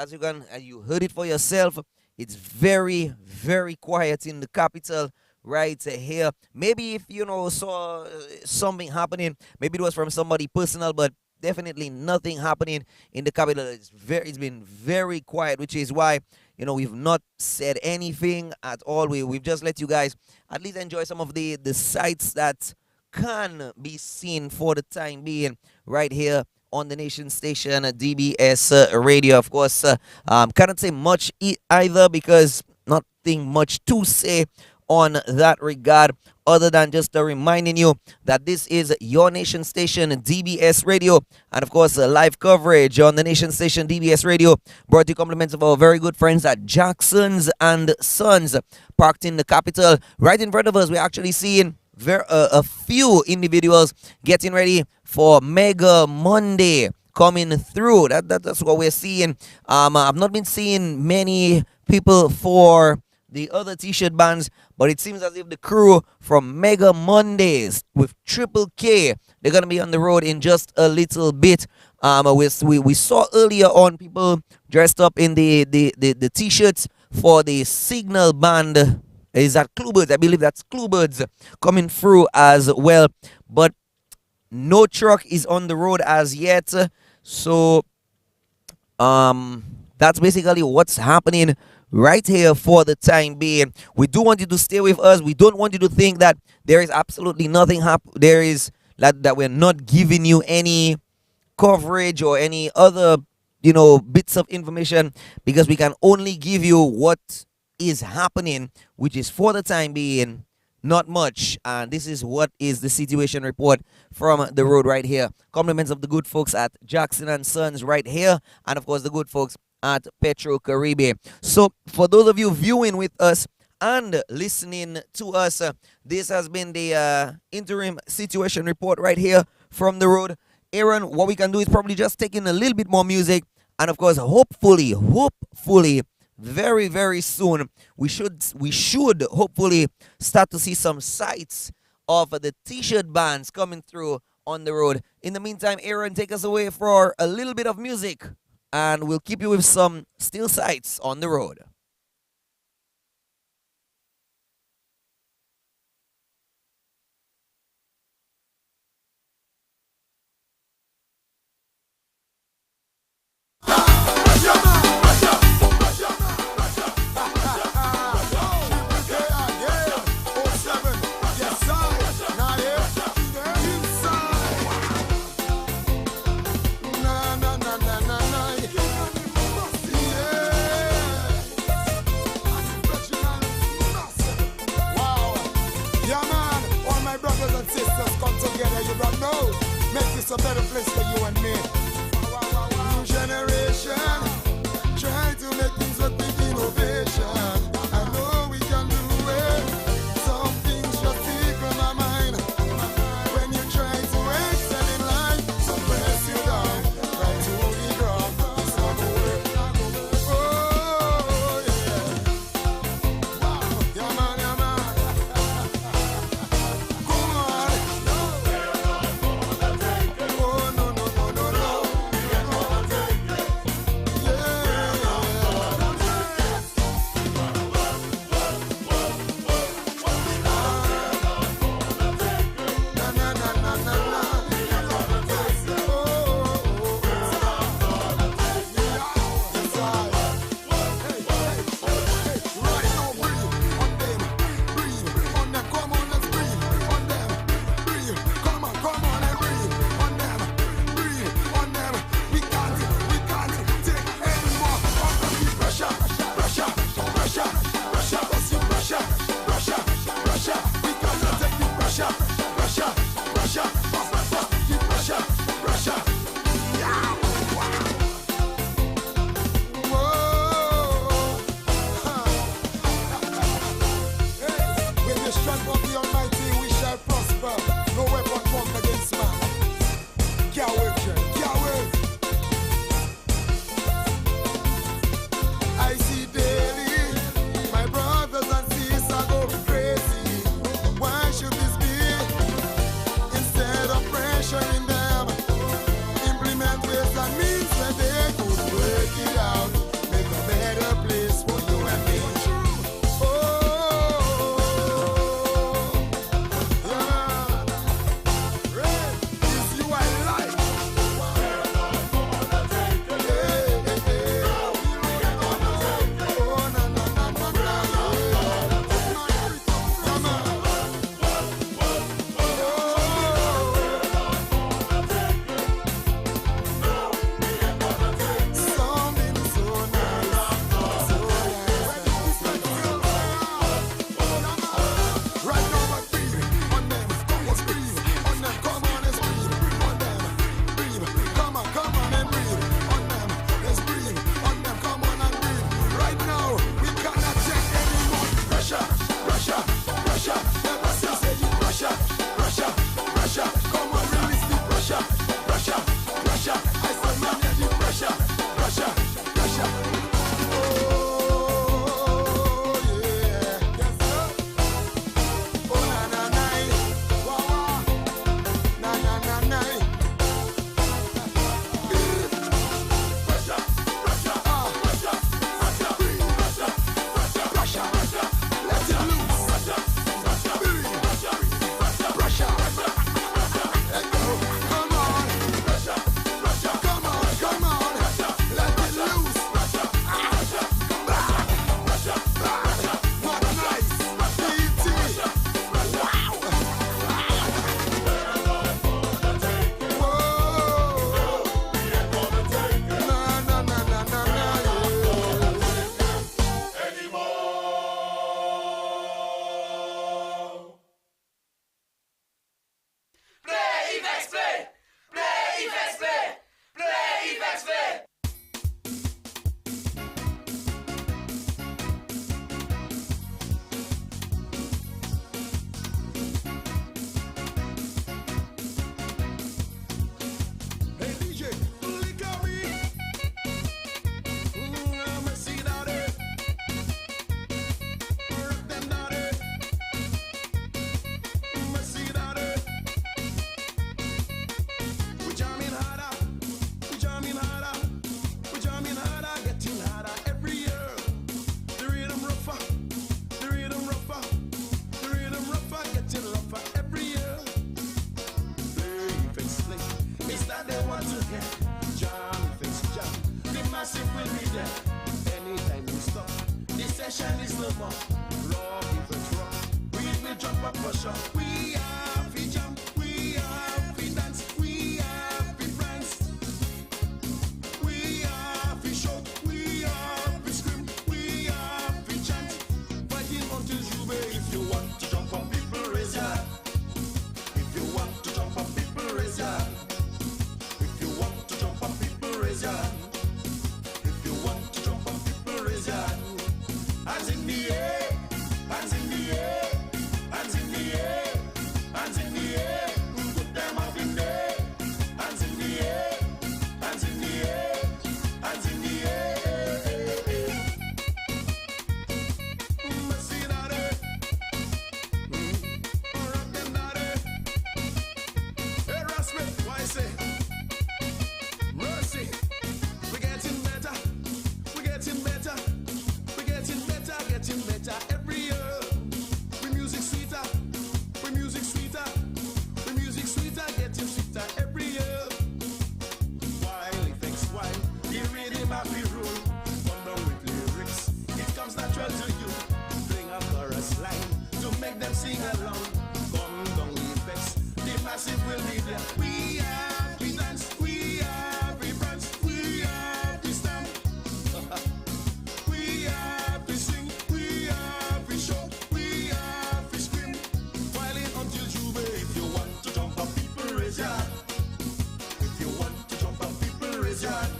D: you heard it for yourself, it's very, very quiet in the capital right here. Maybe if you know saw something happening, maybe it was from somebody personal, but definitely nothing happening in the capital. It's been very quiet, which is why, you know, we've not said anything at all. We've just let you guys at least enjoy some of the sights that can be seen for the time being right here on the nation station, DBS Radio. Of course, cannot say much either because nothing much to say on that regard, other than just reminding you that this is your nation station, DBS Radio, and of course live coverage on the nation station, DBS Radio, brought to you compliments of our very good friends at Jackson's and Sons, parked in the capital. Right in front of us, we're actually seeing a few individuals getting ready for Mega Monday coming through. That's what we're seeing. I've not been seeing many people for the other T-shirt bands, but it seems as if the crew from Mega Mondays with Triple K, they're going to be on the road in just a little bit. We saw earlier on people dressed up in the T-shirts for the Signal band. Is that Cluebirds? I believe that's Cluebirds coming through as well. But no truck is on the road as yet. So that's basically what's happening right here for the time being. We do want you to stay with us. We don't want you to think that there is absolutely nothing there is that we're not giving you any coverage or any other bits of information, because we can only give you what is happening, which is for the time being not much. And this is what is the situation report from the road right here. Compliments of the good folks at Jackson and Sons right here, and of course the good folks at Petro Caribe. So for those of you viewing with us and listening to us, this has been the interim situation report right here from the road. Aaron, what we can do is probably just take in a little bit more music, and of course hopefully very, very soon we should hopefully start to see some sights of the t-shirt bands coming through on the road. In the meantime, Aaron, take us away for a little bit of music, and we'll keep you with some still sights on the road.
P: It's a better place for you and me. New generation, try to make things work with innovation. I know we can do it. Some things just tickle my mind. When you try to excel in life, some press you down, right to the ground. It's not gonna work. Oh yeah. Wow. Yeah man, yeah man. Come on. for sure. We have to jump, we have to dance, we have to prance. We have to shout, we have to scream, we have to chant. Fighting until Jube. If you want to jump up, people raise your hand. If you want to jump up, people raise your hand. If you want to jump up, people raise your hand. If you want to jump up, people raise your hand. Hands in the air, hands in the air, hands in the air, hands in the air. Put them up in there. Hands in the air, hands in the air, hands in the air. Mercy, daddy. Rock them, daddy. Hey, Rasmus, why say? Mercy, we're getting better, we're getting better, we're getting better, getting better every year. We music sweeter, we music sweeter, we music sweeter, getting sweeter every year. While effects, while the rhythm of the rule, one down with lyrics, it comes natural to you. Bring a chorus line to make them sing along. Come down with effects, the massive will be there. We have we dance, we have we prance, we have we stand. We have we sing, we have we shout, we have we scream. Violin until Jube. If you want to jump up, people raise your hand. If you want to jump up, people raise your hand.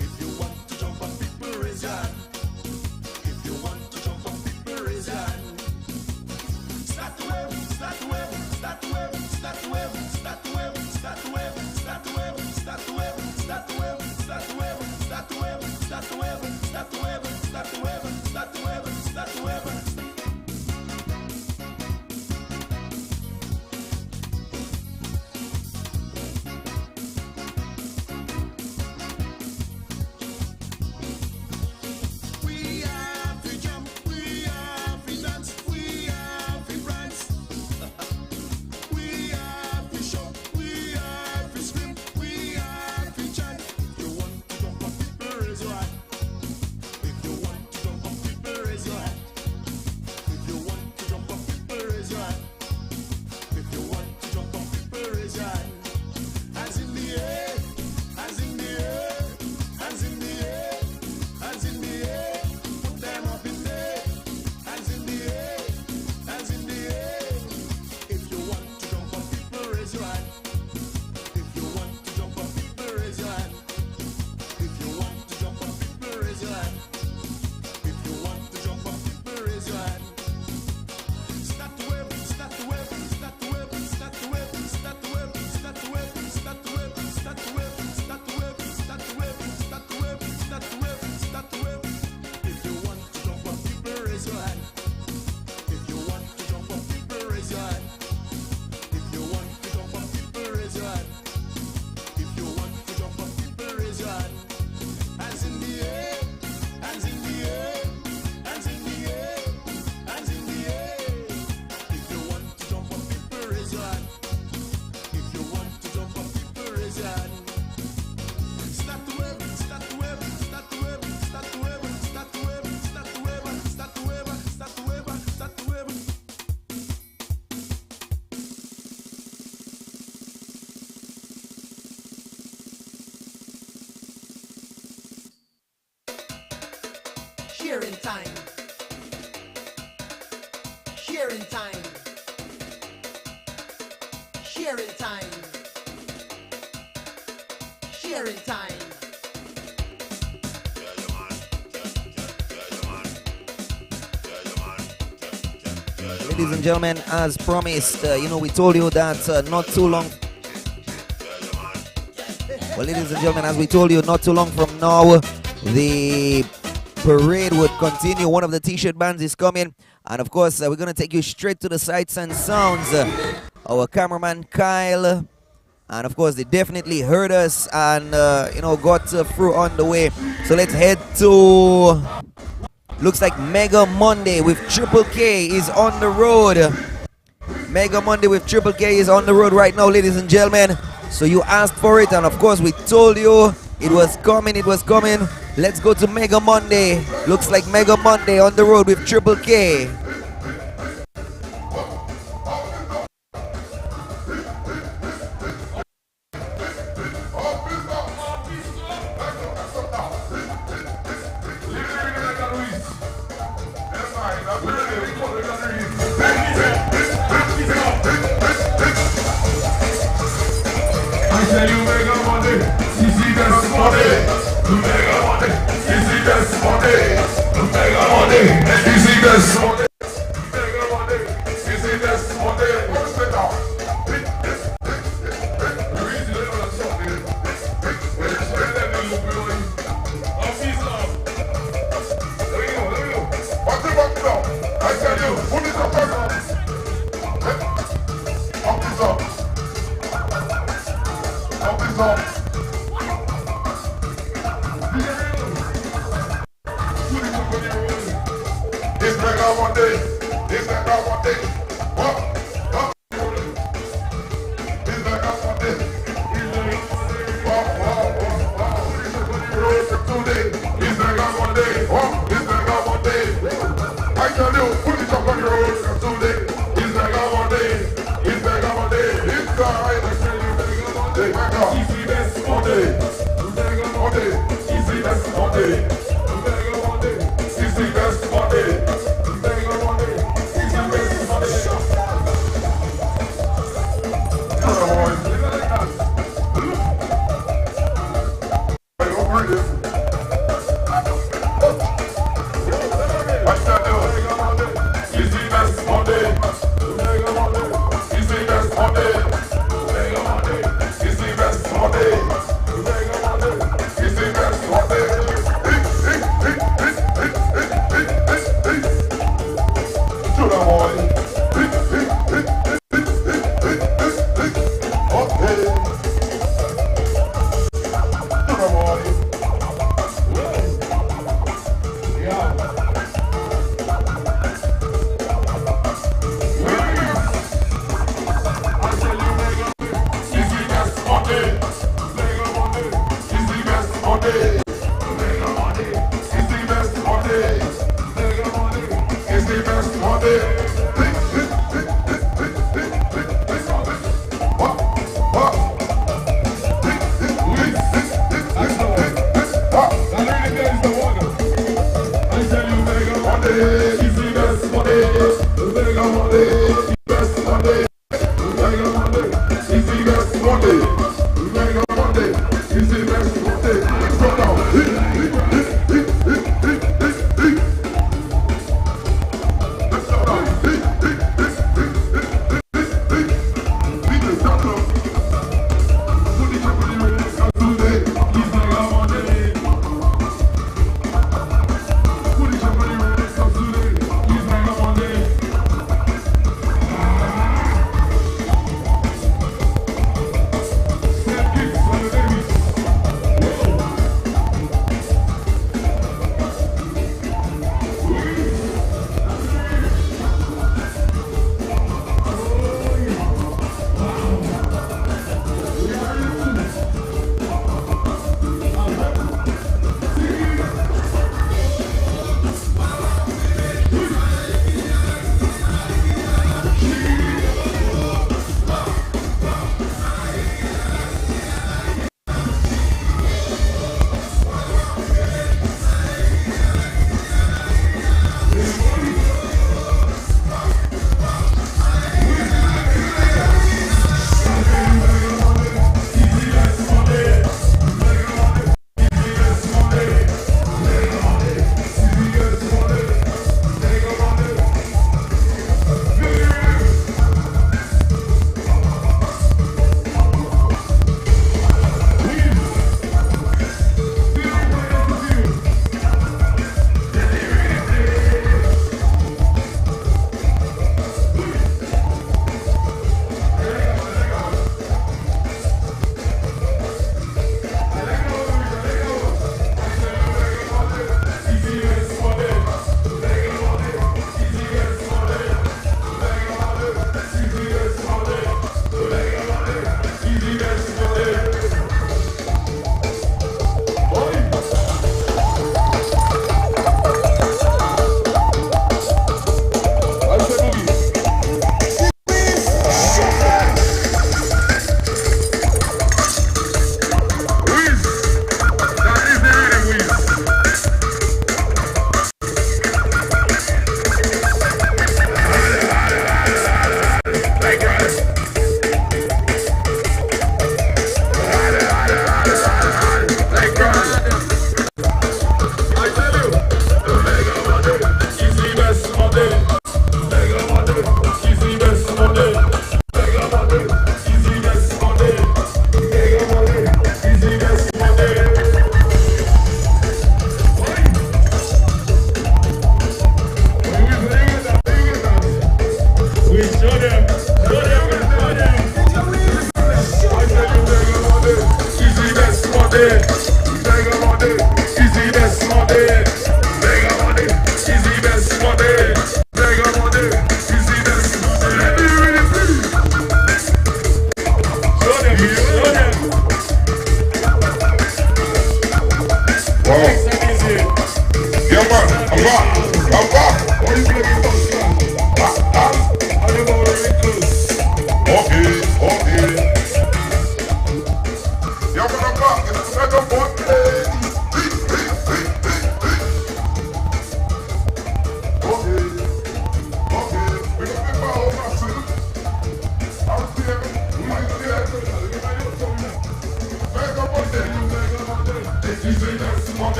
P: If you want to jump up, people raise your hand. If you want to jump up, people raise your hand. Start the wave, start the wave, start the wave, start the wave, start the wave, start the wave, start the wave, start the wave, start the wave, start the wave, start the wave, start the wave, start the wave, start the wave, start the wave, start the wave. We have to jump, we have to dance, we have to prance. We have to shout, we have to scream, we have to chant. If you want to jump up, people raise your hand. If you want to jump up, people raise your hand. If you want to jump up, people raise your hand. If you want to jump up, people raise your hand. Hands in the air, hands in the air, hands in the air, hands in the air. Put them up in there. Hands in the air, hands in the air. If you want to jump up, people raise your hand. If you want to jump up, people raise your hand. If you want to jump up, people raise your hand. If you want to jump up, people raise your hand. Start the wave, start the wave, start the wave, start the wave, start the wave, start the wave, start the wave, start the wave, start the wave, start the wave, start the wave, start the wave, start the wave. If you want to jump up, people raise your hand. If you want to jump up, people raise your hand. If you want to jump up, people raise your hand. If you want to jump up, people raise your hand. Hands in the air, hands in the air, hands in the air, hands in the air. If you want to jump up, people raise your hand. If you want to jump up, people raise your hand. Start the wave, start the wave, start the wave, start the wave, start the wave, start the wave, start the wave, start the wave, start the wave.
R: Sharing time. Sharing time. Sharing time. Sharing time.
D: Ladies and gentlemen, as promised, we told you that not too long. Well, ladies and gentlemen, as we told you, not too long from now, the parade would continue. One of the t-shirt bands is coming, and of course, we're going to take you straight to the sights and sounds. Our cameraman Kyle, and of course, they definitely heard us and got through on the way. So let's head to. Looks like Mega Monday with Triple K is on the road. Mega Monday with Triple K is on the road right now, ladies and gentlemen. So you asked for it, and of course we told you it was coming, it was coming. Let's go to Mega Monday. Looks like Mega Monday on the road with Triple K.
P: Monday. Mega Monday. Easy this Monday. Mega Monday. Easy this Monday. What's it now? I tell you, put it up, up this up. Up this up. It's back out one day. It's back out one day. What? It's back out one day. It's back out one day. It's back out one day. I tell you, put it up on your road today. It's back out one day. It's back out one day. It's alright. I tell you, it's back out.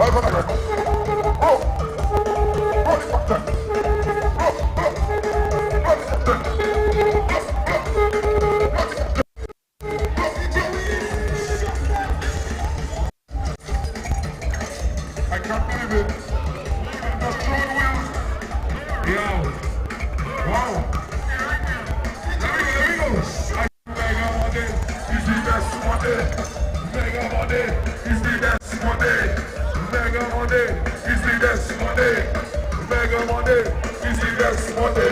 P: I can't believe it. The strong winds. Yeah. Wow. Let me go. Mega money is the best money. Mega money is the best money. Mega money is the best money. Mega money is the best money.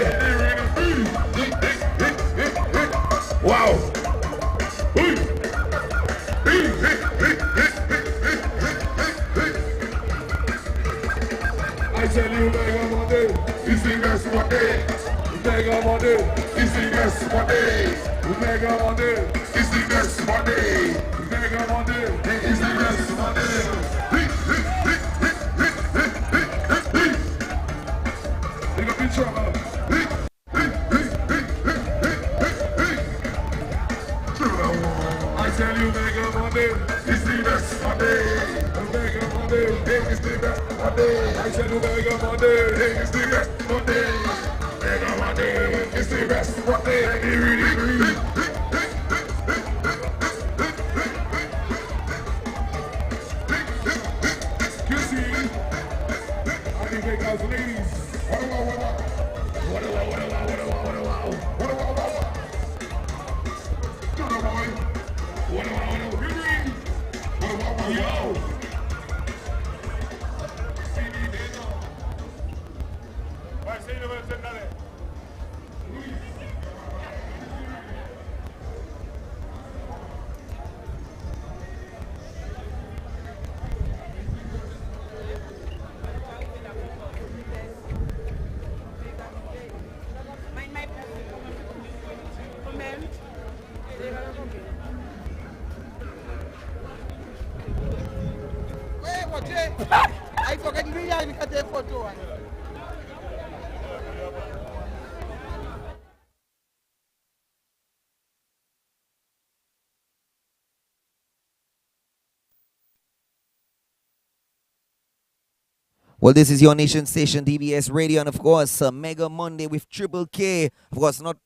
P: Wow. I tell you, mega money is the best money. Mega money is the best money. Mega money is the best money. Mega money is the best money. Big up in trouble. I tell you, mega money is the best money. Mega money is the best money. I tell you, mega money is the best money. Mega money is the best money. You see, I think they got ladies.
R: I forget really I can take photo.
D: Well, this is your nation station, DBS Radio, and of course, Mega Monday with Triple K. Of course, not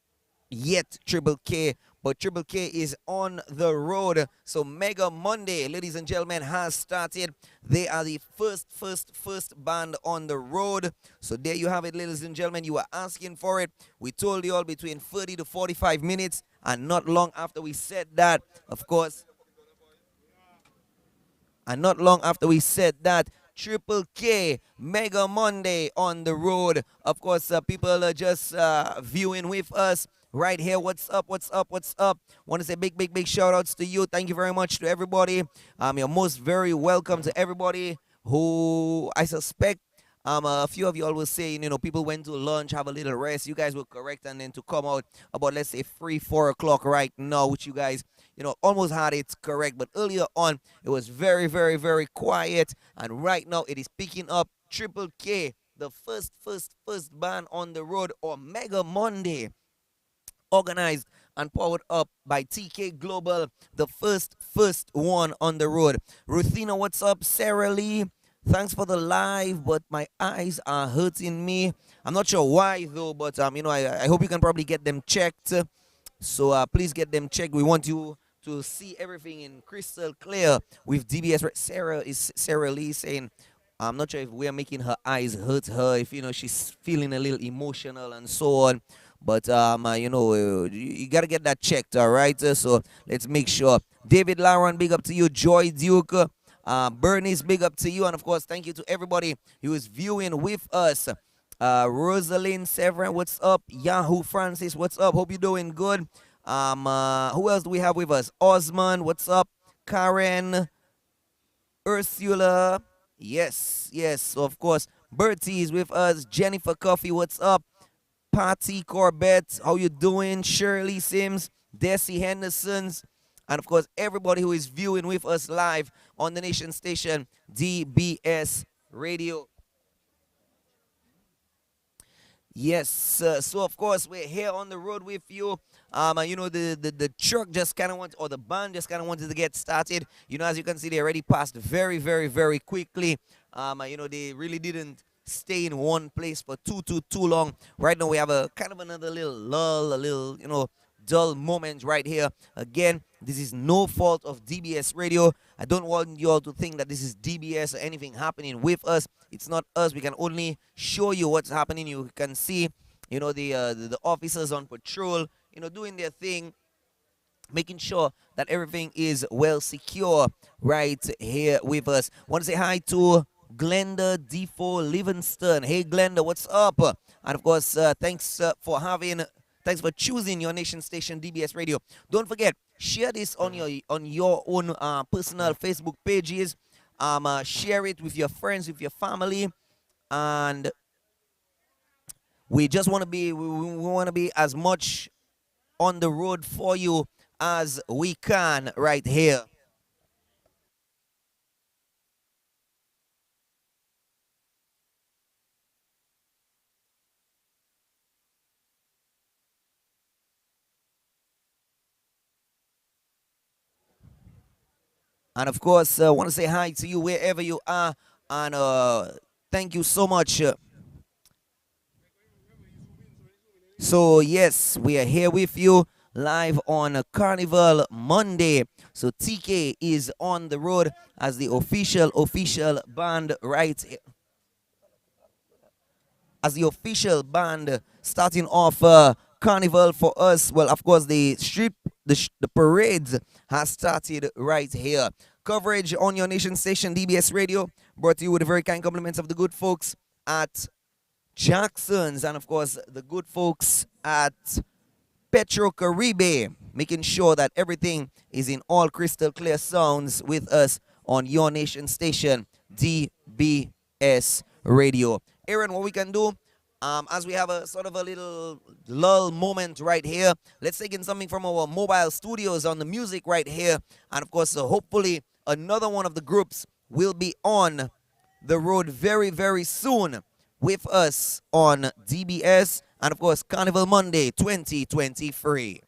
D: yet Triple K, but Triple K is on the road. So Mega Monday, ladies and gentlemen, has started. They are the first band on the road. So there you have it, ladies and gentlemen. You were asking for it. We told you all between 30 to 45 minutes, and not long after we said that, of course, and not long after we said that, Triple K, Mega Monday on the road. Of course, people are just viewing with us right here. What's up? What's up? What's up? Want to say big shout outs to you. Thank you very much to everybody. You're most very welcome to everybody who I suspect a few of you all was saying, people went to lunch, have a little rest. You guys were correct, and then to come out about, let's say, 4 o'clock right now, which you guys, almost had it correct. But earlier on, it was very quiet, and right now it is picking up. Triple K, the first band on the road, or Mega Monday, organized and powered up by TK Global, the first one on the road. Ruthina, what's up? Sarah Lee, thanks for the live, but my eyes are hurting me. I'm not sure why though, but I hope you can probably get them checked. So please get them checked. We want you to see everything in crystal clear with DBS. Sarah Lee saying, I'm not sure if we are making her eyes hurt her, if she's feeling a little emotional and so on. But you gotta get that checked, all right? So let's make sure. David Laron, big up to you. Joy Duke, Bernice, big up to you, and of course, thank you to everybody who is viewing with us. Rosalind Severin, what's up? Yahoo Francis, what's up? Hope you're doing good. Who else do we have with us? Osman, what's up? Karen, Ursula, yes. So of course, Bertie is with us. Jennifer Coffee, what's up? Patty Corbett, how you doing? Shirley Sims, Desi Hendersons, and of course everybody who is viewing with us live on the nation station DBS Radio. Yes, so of course we're here on the road with you. You know, the truck just kind of wants, or the band just kind of wanted to get started. You know, as you can see, they already passed very, very, very quickly. You know, they really didn't stay in one place for too long. Right now, we have a kind of another little lull, a little, you know, dull moment right here. Again, this is no fault of DBS Radio. I don't want you all to think that this is DBS or anything happening with us. It's not us. We can only show you what's happening. You can see, you know, the officers on patrol, you know, doing their thing, making sure that everything is well secure right here with us. Want to say hi to Glenda Defoe Livingston. Hey Glenda, what's up? And of course, thanks for choosing your nation station DBS Radio. Don't forget, share this on your own personal Facebook pages. Share it with your friends, with your family, and we just want to be we want to be as much on the road for you as we can right here. And of course, I want to say hi to you wherever you are, and thank you so much. So yes, we are here with you live on Carnival Monday. So TK is on the road as the official band right here. As the official band starting off Carnival for us. Well, of course, the parade has started right here. Coverage on your nation station, DBS Radio, brought to you with the very kind compliments of the good folks at Jackson's, and of course, the good folks at Petro Caribe, making sure that everything is in all crystal clear sounds with us on your nation station, DBS Radio. Aaron, what we can do, as we have a sort of a little lull moment right here, let's take in something from our mobile studios on the music right here. And of course, hopefully another one of the groups will be on the road very, very soon with us on DBS and of course Carnival Monday 2023.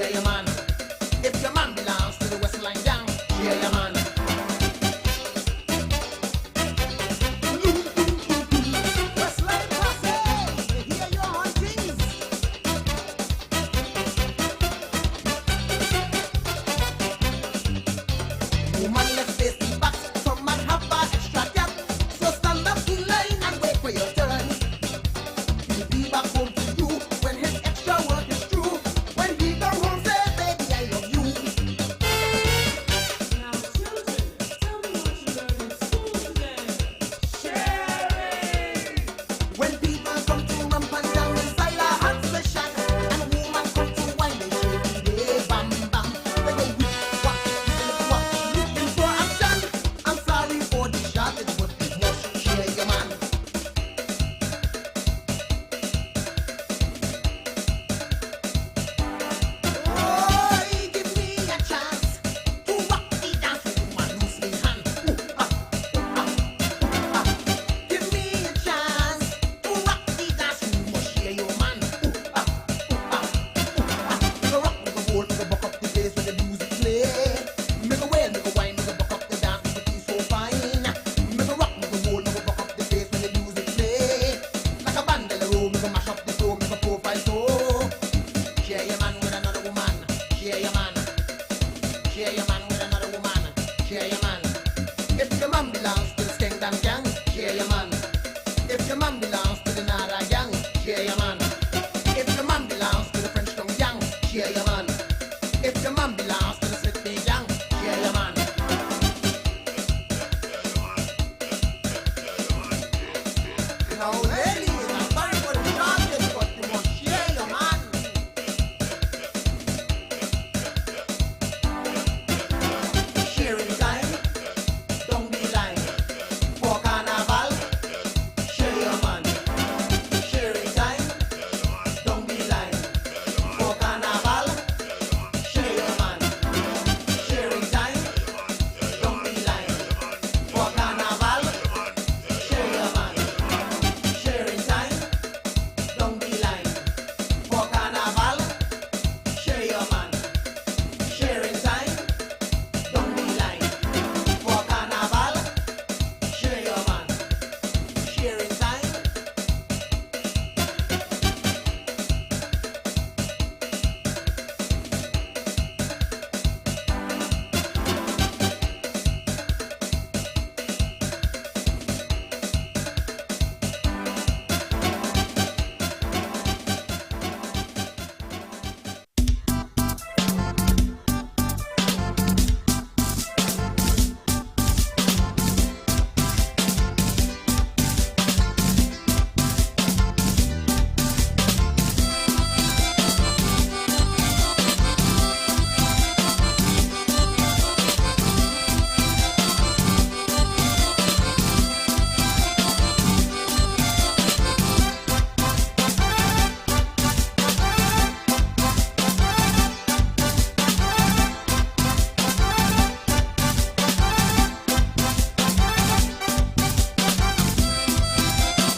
N: share your man. If your man belongs to the Westline gang, share your man. Westline posse, hear your huntings. Woman, let's face the facts. Some man have bad extra gap. So stand up in line and wait for your turn. He'll be back home to you when his extra work is through. When he come home, say, baby, I love you. Now, children, tell me what you learned in school today. Sharing. When people come to rump and down inside a hot session, and a woman come to wine, they shake it, bam, bam. They go, what, looking for action. I'm sorry for the shot, it was too much. Share your man. Oh, give me a chance to rock the dance with one loose in hand. Give me a chance to rock the dance, you must share your man. Make a rock, make a roll, make a buck up the place when the music play. Make a wail, make a wine, make a buck up the dance, make a feel so fine. Make a rock, make a roll, make a buck up the place when the music play. Like a bandolero, make a mash up the floor, make a profile show. Share your man with another woman. Share your man. Share your man with another woman. Share your man. If your man belongs to the Skengdam gang, share your man. If your man belongs to the Nara gang, share your man. If your man belongs to the French Town gang, share your man. If your man belongs to the Slip Bay gang, share your man. Now, ladies, I'm sorry for the charges, but you must share your man. Sharing time, don't be lying. For Carnival, share your man. Sharing time, don't be lying. For Carnival, share your man. Sharing time, don't be lying. For Carnival, share your man. Sharing time, don't be lying. For Carnival, share your man. Sharing time, don't be lying. For Carnival, share your man. Sharing time.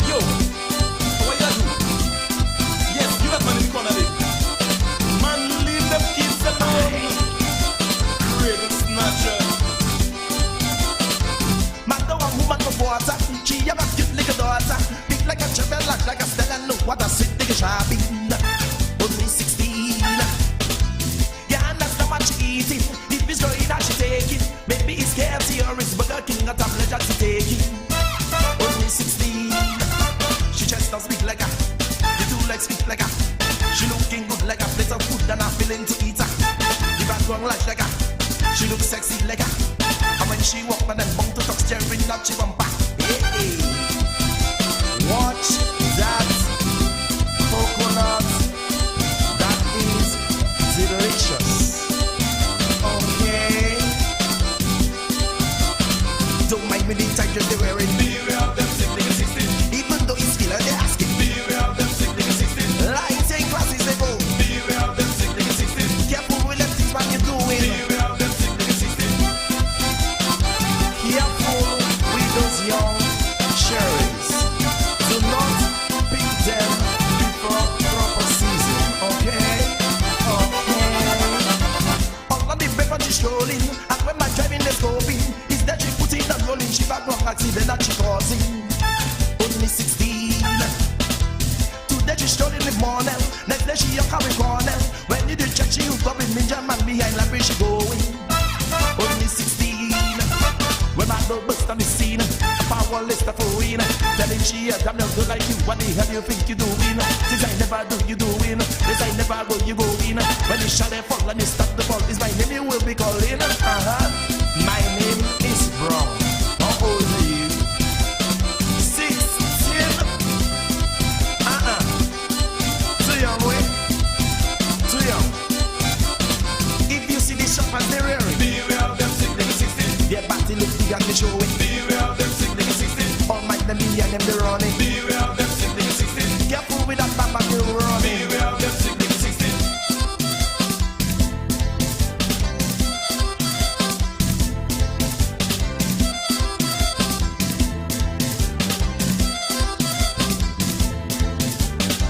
B: Yo, what you do? Yes, you got money in the corner there. Man, leave them kids alone. Cradle snatcher.
N: Man, the one woman for water. She have a cute little daughter. Big like a chubby, like a Stella. No, what a sweet little shabby. Only 16. Yeah, and that's not much eating. If it's going out, she take it. Maybe it's KFC or it's Burger King. At a pleasure to take it. Only 16. She just does speak like a. The two legs speak like a. She looking good like a plate of food and a feeling to eat her. Give her strong like a. She looks sexy like a. And when she walk, man, them bump to talk staring up, she bump back. Hey, hey. Watch that coconut. That is delicious. Okay. Don't mind me the tight dress they wearing.
B: Beware of them sick niggas 16.
N: Even though it's killer, they asking.
B: Beware of them sick niggas 16.
N: Lighting classes they go.
B: Beware of them sick niggas 16.
N: Careful with them things what you doing.
B: Beware of them sick niggas 16.
N: Careful with those behind like where she going. Only 16. When I go bust on the scene, power list of foreign. Telling she is I'm not good like you. What the hell you think you doing? Since I never do, you doing. Since I never go, you going. When you shot a fall and you stop the ball, is my name you will be calling. My name is Brown. How old are you? 16. Too young, way. Too young. If you see the shop and they're rearing, beware of them 16. Their body look big and they show it. Beware of them 16. All my them me and them they running. Beware of them 16. Careful with that papa they running. Beware of them 16.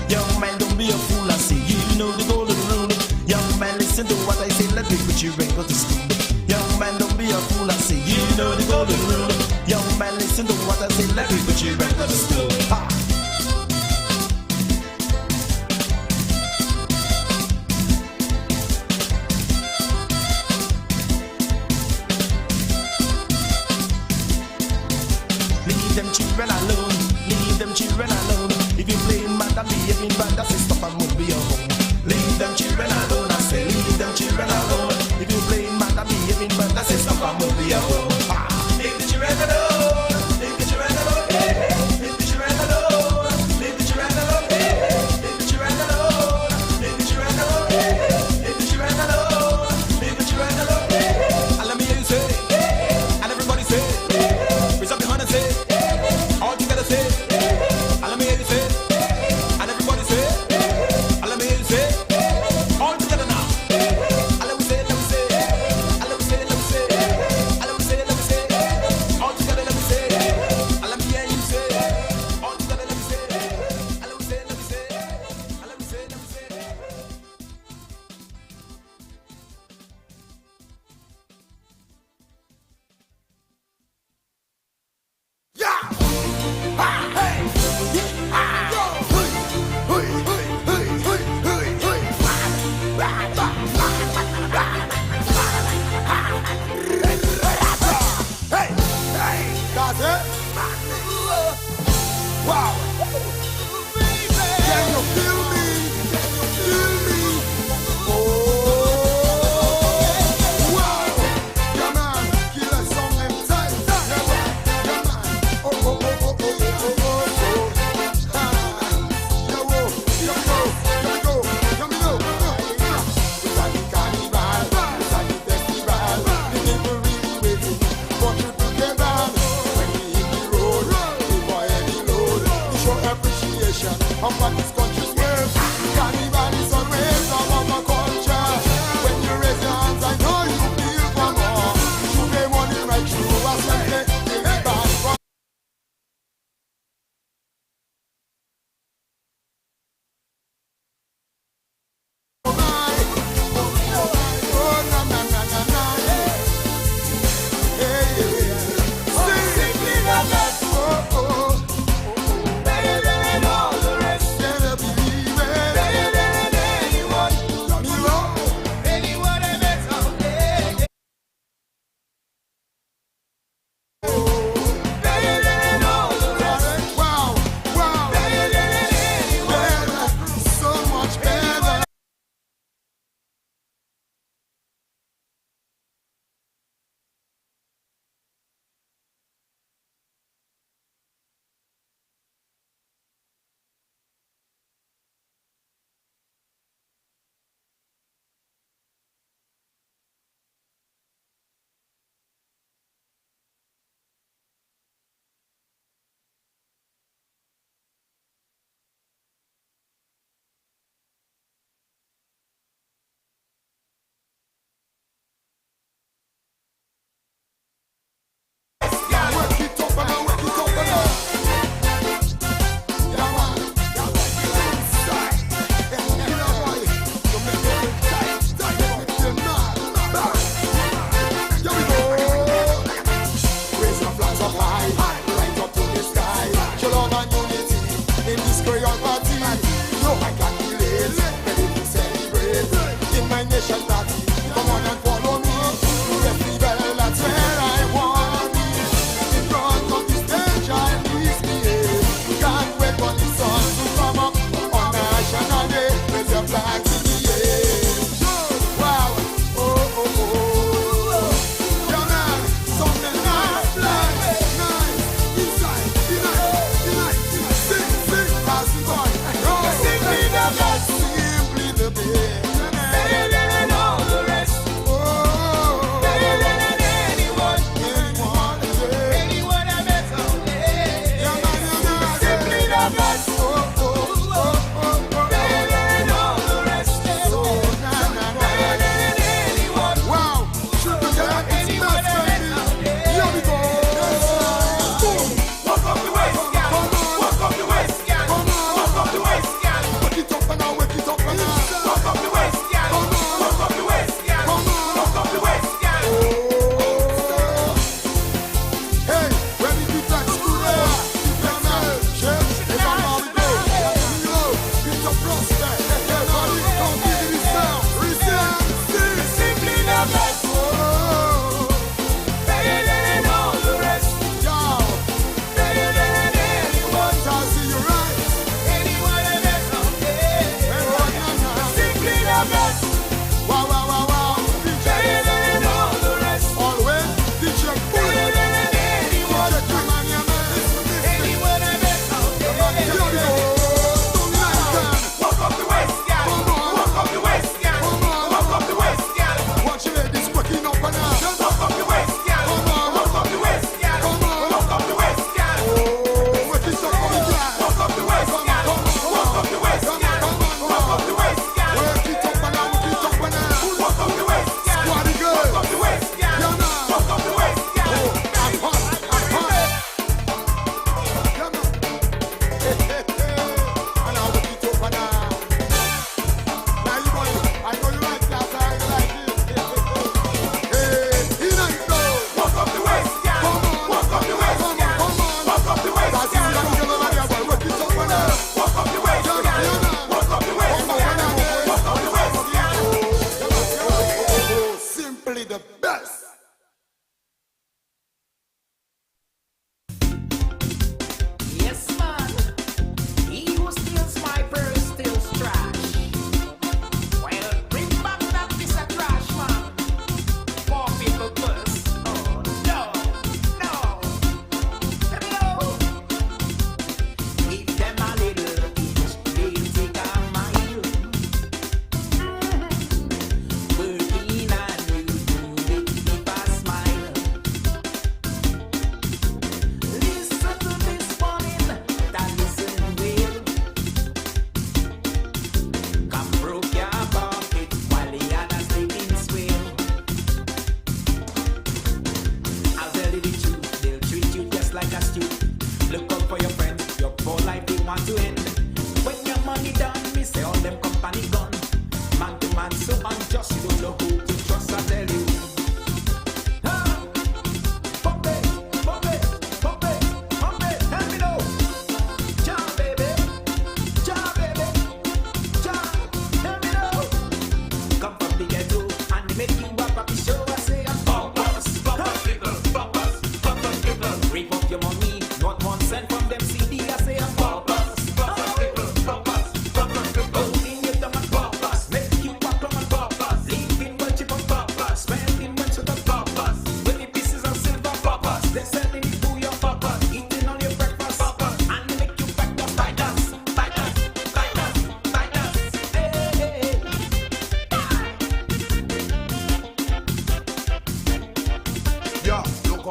N: Young man, don't be a fool, I say you know the golden rule. Young man, listen to what I say, let me put you right go to school. Young man, don't be a fool, I say you know the golden rule. Young man, listen to what I say, let me put you right go to school. Ha! Leave them children alone, leave them children alone. If you playing mad and behaving bad, I say stop and move your home. Leave them children alone, I say leave them children alone. If you playing mad and behaving bad, I say stop and move your home. Leave the children alone, leave the children alone, leave the children alone, leave the children alone, leave the children alone, leave the children alone, leave the children alone, leave the children alone. And let me hear you say, and everybody say, raise up your hand and say, all together say, and let me hear you say, and everybody say, and let me hear you say, all together now. And let me say, and let me say, and let me say, and let me say, all together let me say, and let me hear you say, all together let me say, and let me say, and let me say, and let me say, let me say.
H: That's it. Wow. Can you feel me? Feel me? Oh. Wow. Come on. Kill a song and time. Come on. Oh, oh, oh, oh, oh, oh, oh, oh, oh. Yo, yo, yo, yo, yo, yo, yo, yo.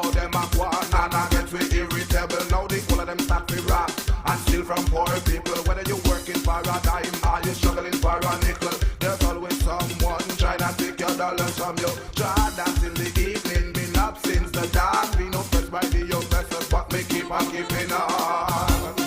L: how them a go on. And I get we irritable. Now the whole of them start to rap. And steal from poor people. Whether you working for a dime or you struggling for a nickel, there's always someone trying to take your dollars from you. Try dance in the evening, been up since the dawn. Been oppressed by the oppressors, but me keep on keeping on.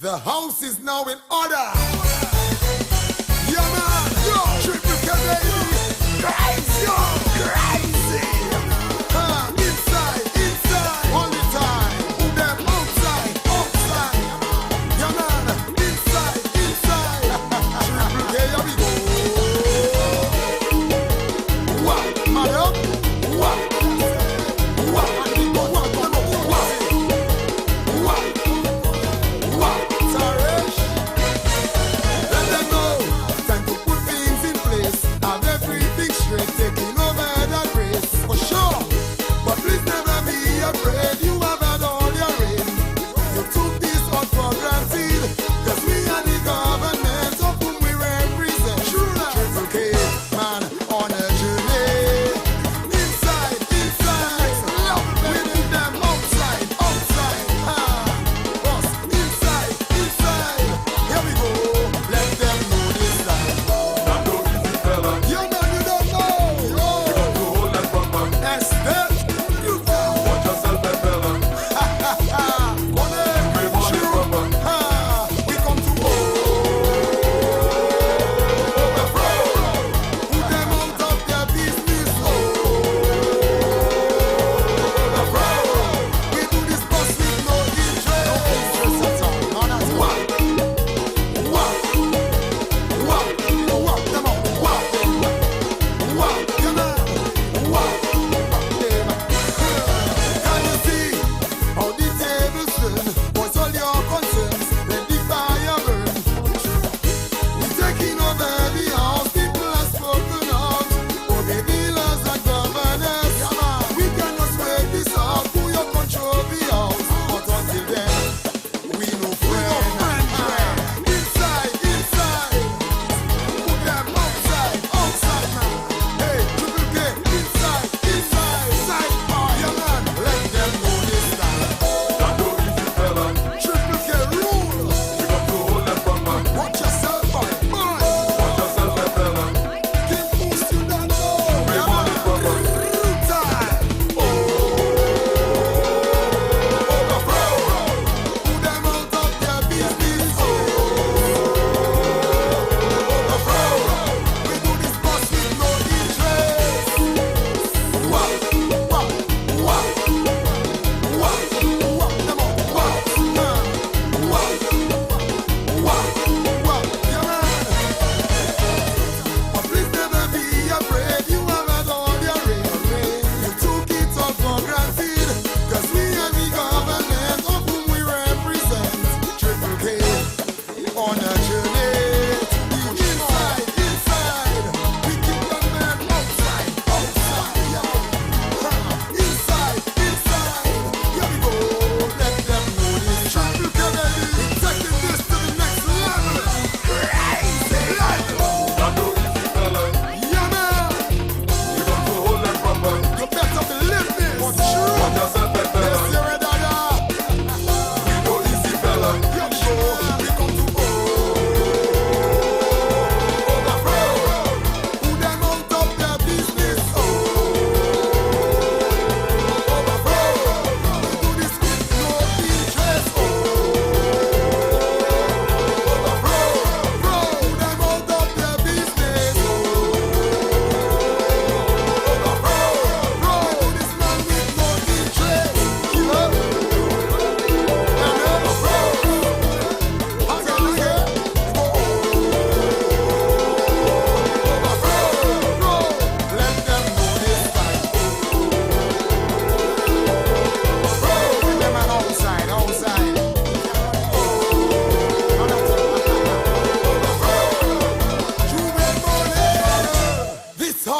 H: The house is now in order. Yeah, man. Yo, Triple K, baby. Crazy, yo. Crazy. Inside, inside. All the time. Them outside, outside. Yeah, man. Inside, inside. Triple K, here we go. What, madam? What? What?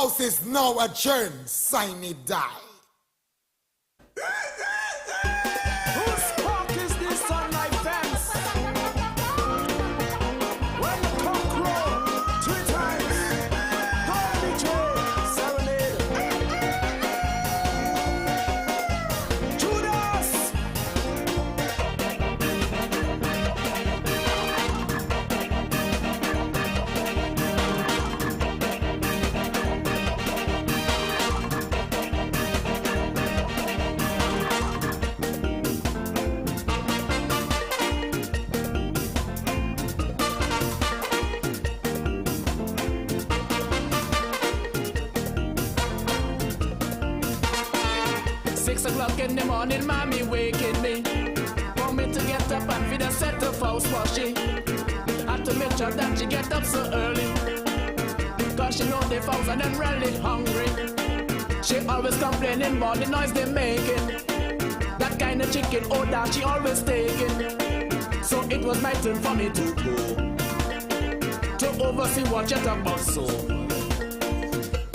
H: House is now adjourned. Sign it, die.
N: Whose spark is this on my fence? When the cock crow 3 times, don't be changed, serenade. Judas!
O: In the morning, mommy waking me. Want me to get up and feed a set of house washing. Had to make sure that she get up so early, cause she know the fowls and them really hungry. She always complaining about the noise they making. That kind of chicken, oh that she always taking. So it was my turn for me to go to oversee what you talk about so.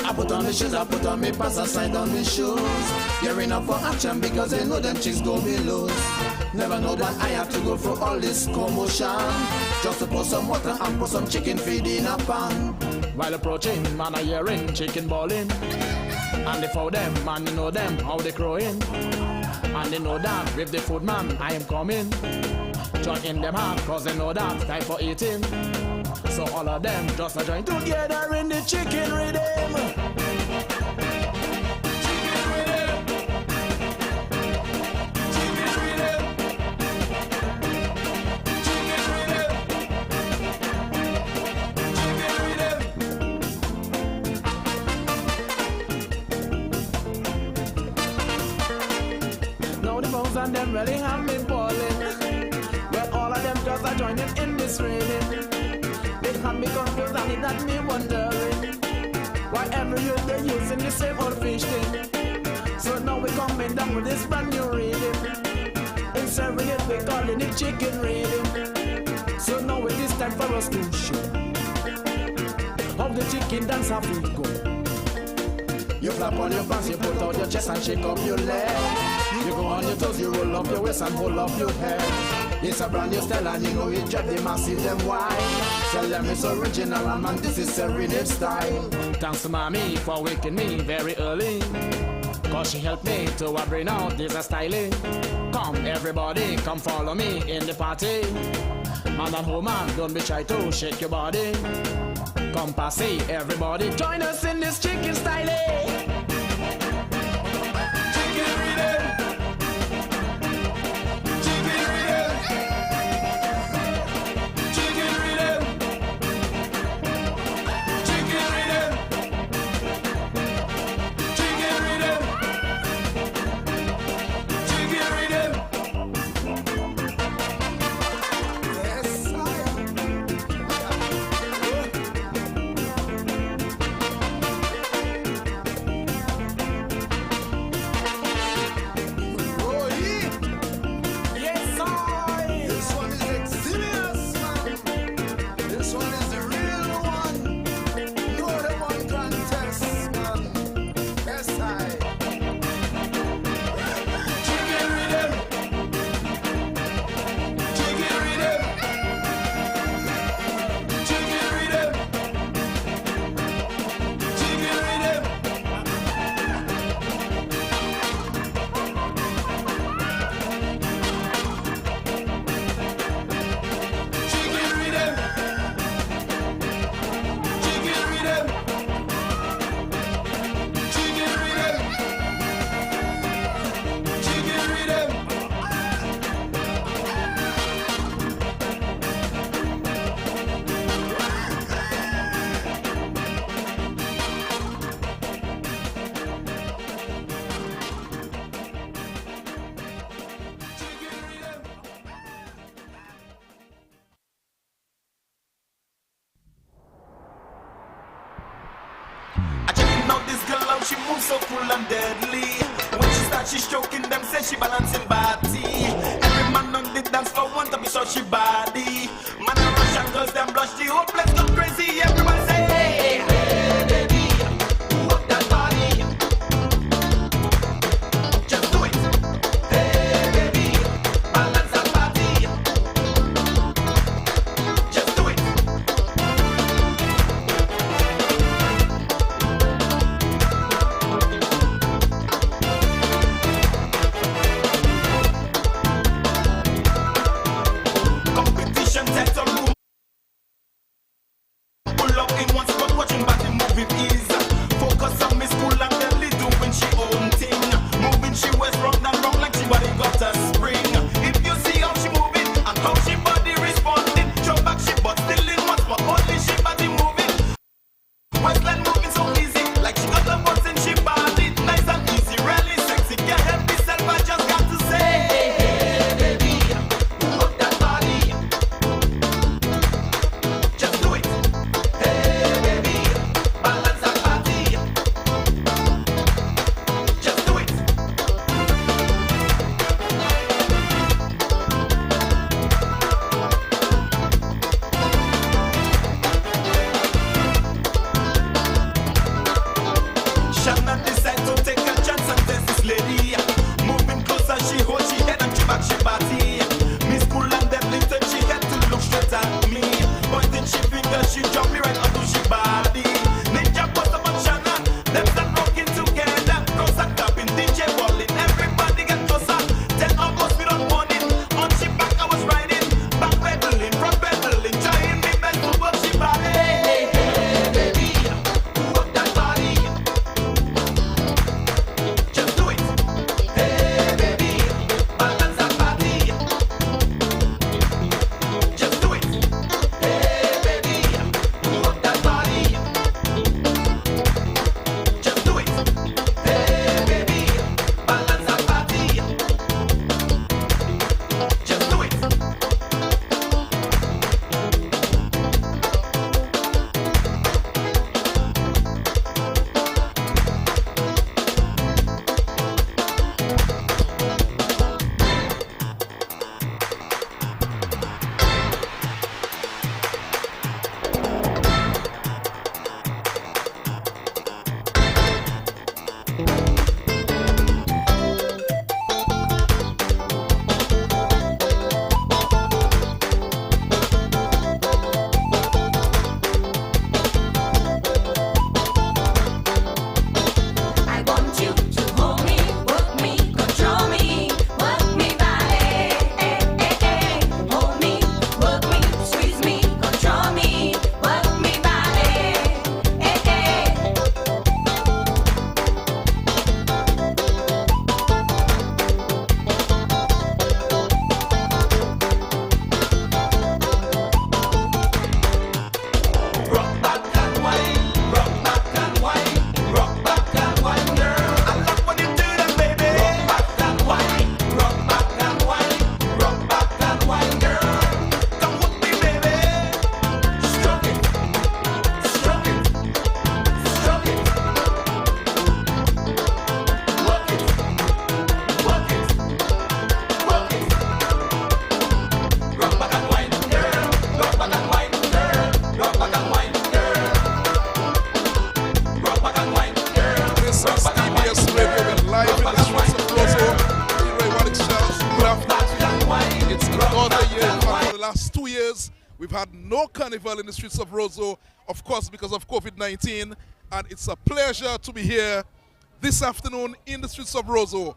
O: I put on the shoes, I put on me pass aside on me shoes. Gearing up for action because they know them chicks go be loose. Never know that I have to go through all this commotion just to pour some water and put some chicken feed in a pan. While approaching, man, I hearing chicken bawling. And they for them, man, you know them, how they crowing. And they know that with the food, man, I am coming. Join them hard, cause they know that time for eating. So all of them just a join together in the chicken rhythm. Now the bones and them really have me balling. Well, all of them just are joining in this rhythm. They have me confused and it got me wondering why every year they're using the same old fish thing. So now we're coming down with this brand new rhythm. Instead of it, we're calling it chicken rhythm. So now it is time for us to show how the chicken dance have to go. You flap on your pants, you put out your chest and shake up your leg. You go on your toes, you roll up your waist and hold up your head. It's a brand new style and you know it drive them massive them wide. Tell them it's original and man, this is serenade style. Thanks to mommy for waking me very early, cause she helped me to bring out this styling. Come everybody, come follow me in the party. Man and woman, don't be shy to shake your body. Come passe, everybody, join us in this chicken styling.
B: She moves so cool and deadly. When she starts, she stroking them, say she balancing body. Every man on the dance floor want to be so she body. Man and rush and girls them blush, the whole place go crazy. Everyone say, hey, hey baby,
S: We've had no carnival in the streets of Roseau, of course, because of COVID-19. And it's a pleasure to be here this afternoon in the streets of Roseau.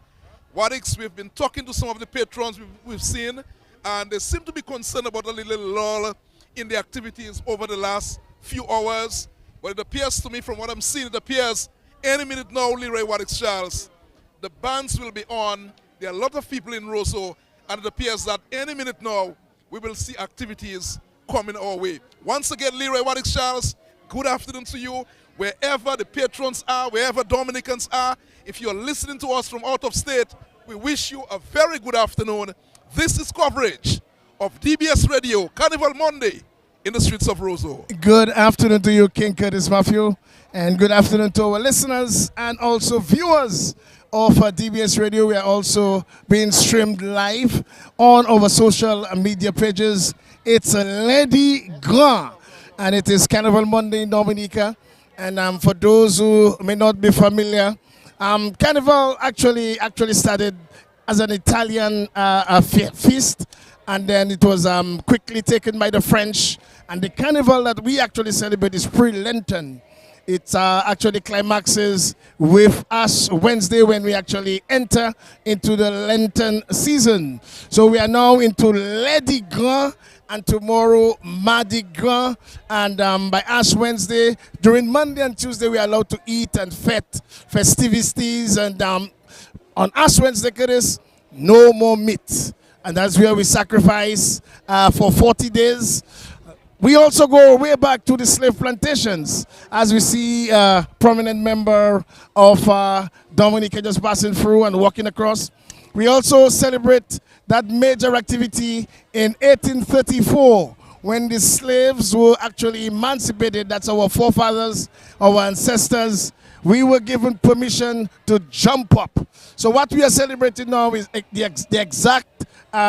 S: Wadix, we've been talking to some of the patrons we've seen, and they seem to be concerned about a little lull in the activities over the last few hours. But it appears to me, from what I'm seeing, it appears any minute now, Leroy Wadix Charles, the bands will be on. There are a lot of people in Roseau, and it appears that any minute now, we will see activities coming our way. Once again, Leroy Wadix Charles, good afternoon to you. Wherever the patrons are, wherever Dominicans are, if you're listening to us from out of state, we wish you a very good afternoon. This is coverage of DBS Radio, Carnival Monday, in the streets of Roseau.
T: Good afternoon to you, King Curtis Matthew, and good afternoon to our listeners and also viewers of DBS Radio. We are also being streamed live on our social media pages. It's a Lady Grand, and it is Carnival Monday in Dominica. And for those who may not be familiar, Carnival actually started as an Italian feast, and then it was quickly taken by the French. And the Carnival that we actually celebrate is pre-Lenten. It actually climaxes with Ash Wednesday when we actually enter into the Lenten season. So we are now into Lady Grand, and tomorrow Mardi Gras, and by Ash Wednesday, during Monday and Tuesday, we are allowed to eat and festivities, and on Ash Wednesday, Curtis, no more meat, and that's where we sacrifice for 40 days. We also go way back to the slave plantations, as we see a prominent member of Dominica just passing through and walking across. We also celebrate that major activity in 1834, when the slaves were actually emancipated. That's our forefathers, our ancestors. We were given permission to jump up. So what we are celebrating now is the exact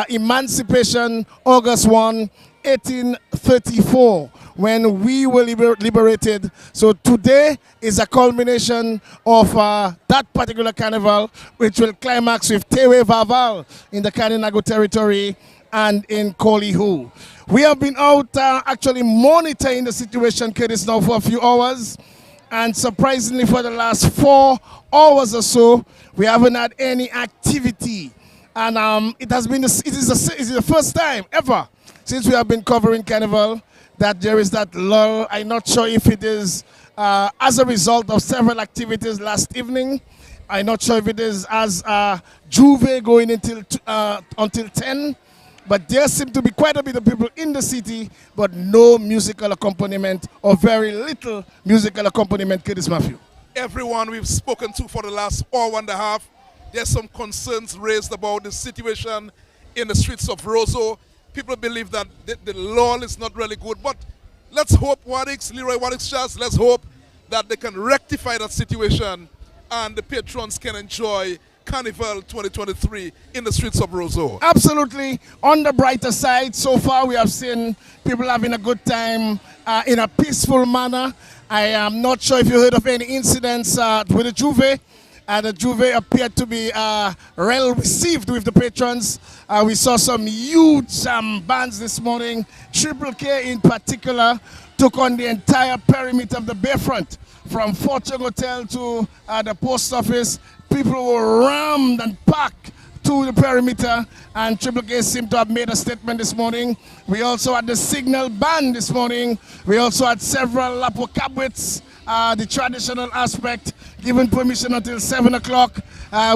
T: emancipation, August 1, 1834, when we were liberated. So today is a culmination of that particular carnival, which will climax with Tewe Vaval in the Kaninago territory and in Kolihu. We have been out actually monitoring the situation, Curtis, now for a few hours, and surprisingly for the last 4 hours or so, we haven't had any activity. And it is the first time ever since we have been covering Carnival that there is that lull. I'm not sure if it is as a result of several activities last evening. I'm not sure if it is as Juve going until 10. But there seem to be quite a bit of people in the city, but no musical accompaniment, or very little musical accompaniment, Curtis Matthew.
S: Everyone we've spoken to for the last hour and a half, there's some concerns raised about the situation in the streets of Roseau. People believe that the law is not really good, but let's hope Leroy Wadix Charles, let's hope that they can rectify that situation and the patrons can enjoy Carnival 2023 in the streets of Roseau.
T: Absolutely. On the brighter side, so far we have seen people having a good time in a peaceful manner. I am not sure if you heard of any incidents with the Juve. The Juve appeared to be well received with the patrons. We saw some huge bands this morning. Triple K in particular took on the entire perimeter of the Bayfront, from Fortune Hotel to the post office. People were rammed and packed to the perimeter, and Triple K seemed to have made a statement this morning. We also had the Signal Band this morning. We also had several Lapo Cabwits, the traditional aspect, given permission until 7 o'clock.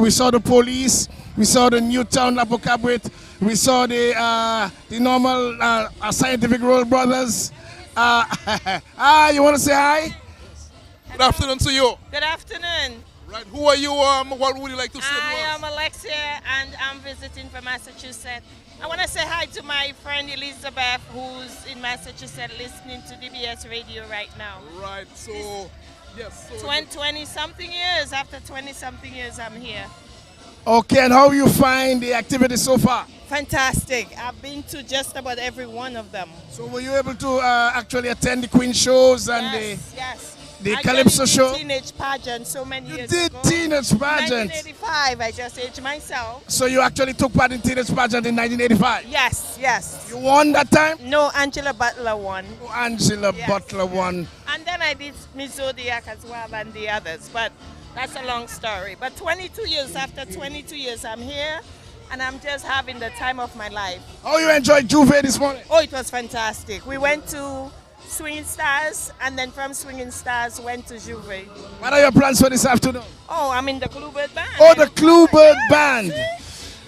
T: We saw the police. We saw the Newtown Lapo Cabwit. We saw the normal Scientific Roll Brothers. You want to say hi?
S: Good afternoon to you.
U: Good afternoon.
S: Right, who are you? What would you like to say?
U: I am Alexia, and I'm visiting from Massachusetts. I want to say hi to my friend Elizabeth, who's in Massachusetts listening to DBS Radio right now.
S: Right, so, yes. So
U: 20-something years, after 20-something years, I'm here.
T: Okay, and how you find the activity so far?
U: Fantastic. I've been to just about every one of them.
T: So were you able to actually attend the Queen shows and
U: yes.
T: The
U: I
T: Calypso
U: did
T: show.
U: Teenage pageant so many years
T: did
U: ago.
T: teenage pageant.
U: 1985, I just aged myself.
T: So you actually took part in teenage pageant in 1985?
U: Yes, yes.
T: You won that time?
U: No, Angela Butler won.
T: Oh, Angela Butler won.
U: And then I did Miss Zodiac as well and the others, but that's a long story. But 22 years, after 22 years, I'm here and I'm just having the time of my life.
T: Oh, you enjoyed Juve this morning?
U: Oh, it was fantastic. We went to Swinging Stars, and then from Swinging Stars went to Juve.
T: What are your plans for this afternoon?
U: Oh, I'm in the Bluebird Band.
T: Oh, the Bluebird Band.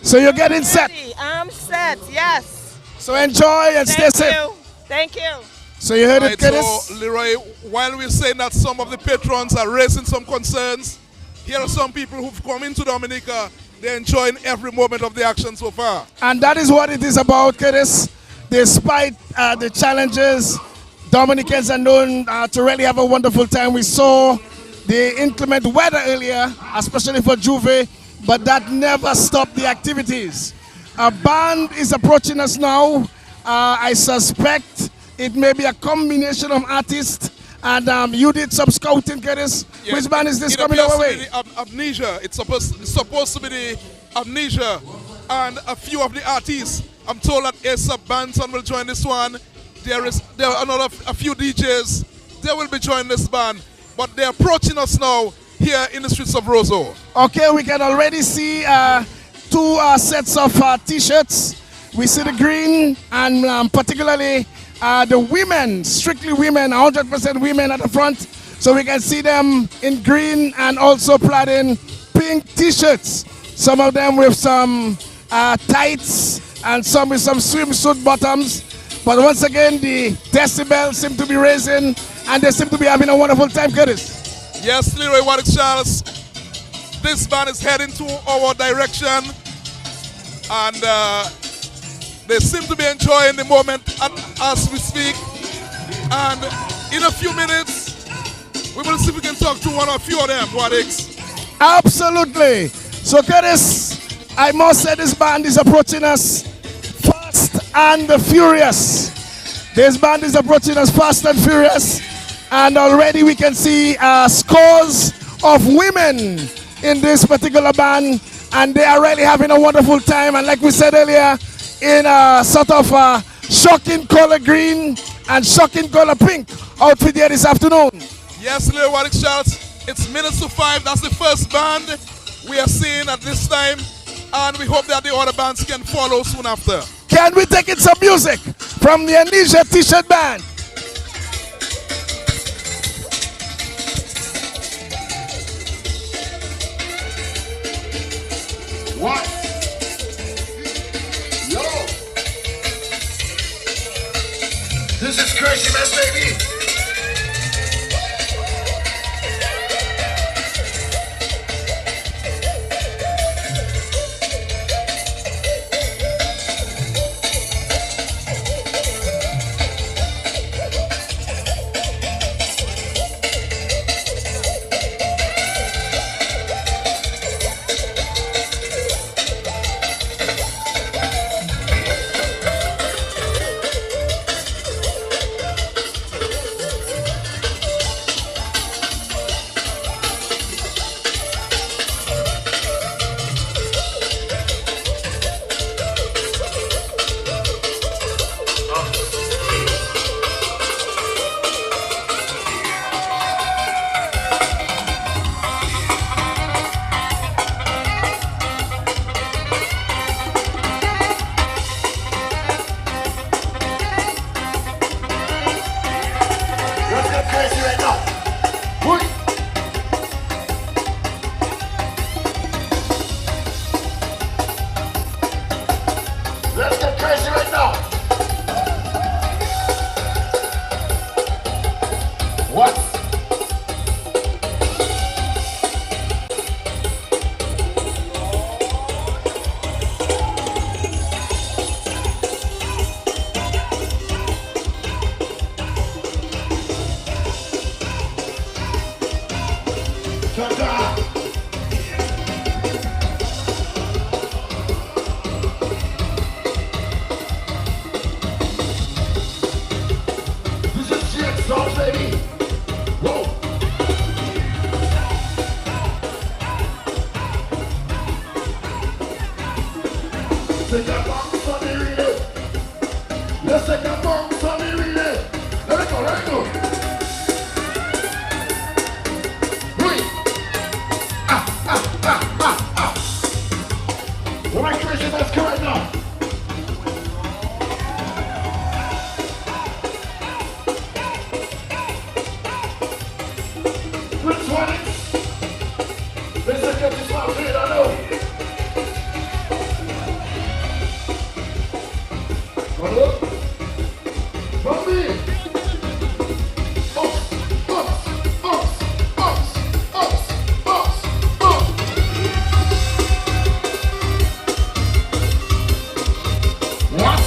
T: So you're getting set.
U: I'm set, yes.
T: So enjoy and stay safe.
U: Thank you.
T: So you heard it,
S: Right,
T: Curtis?
S: so Leroy, while we're saying that some of the patrons are raising some concerns, here are some people who've come into Dominica. They're enjoying every moment of the action so far.
T: And that is what it is about, Curtis. Despite the challenges, Dominicans are known to really have a wonderful time. We saw the inclement weather earlier, especially for Juve, but that never stopped the activities. A band is approaching us now. I suspect it may be a combination of artists. And you did some scouting, Curtis.
S: Yeah,
T: Which band is this
S: it
T: coming
S: appears
T: our
S: to be
T: way?
S: the Amnesia. It's supposed to be the Amnesia. And a few of the artists. I'm told that ASAP Banton will join this one. There are a few DJs. They will be joining this band. But they're approaching us now here in the streets of Roseau.
T: Okay, we can already see two sets of T-shirts. We see the green and particularly the women, strictly women, 100% women at the front. So we can see them in green and also plaid in pink T-shirts. Some of them with some tights and some with some swimsuit bottoms. But once again, the decibels seem to be raising and they seem to be having a wonderful time, Curtis.
S: Yes, Leroy Waddick Charles. This band is heading to our direction. And they seem to be enjoying the moment as we speak. And in a few minutes, we will see if we can talk to one or a few of them, Waddicks.
T: Absolutely. So, Curtis, I must say this band is approaching us fast and furious. This band is approaching us fast and furious. And already we can see scores of women in this particular band. And they are really having a wonderful time. And like we said earlier, in a sort of shocking color green and shocking color pink outfit here this afternoon.
S: Yes, Leroy Waddick Charles. It's minutes to 5. That's the first band we are seeing at this time. And we hope that the other bands can follow soon after.
T: Can we take in some music from the Amnesia T-shirt band?
H: What? Yo! This is Crazy Man, baby! Let's get crazy right now. What? Ta-ta! This is shit, song, baby. Whoa. take a bounce on the relay. Let's take a bounce on the relay. Let it go, let it go. Wait. What am I crazy? Let's go right now. Which one is? Let's take up this one, I know. Hello? Bobby! Ops! What?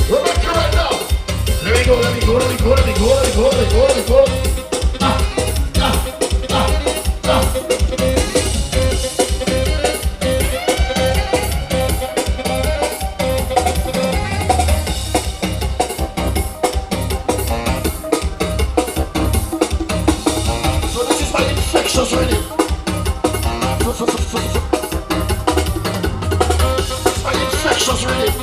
H: We're back here right now. Let me go. So this is my infectious rhythm. It's my infectious rhythm.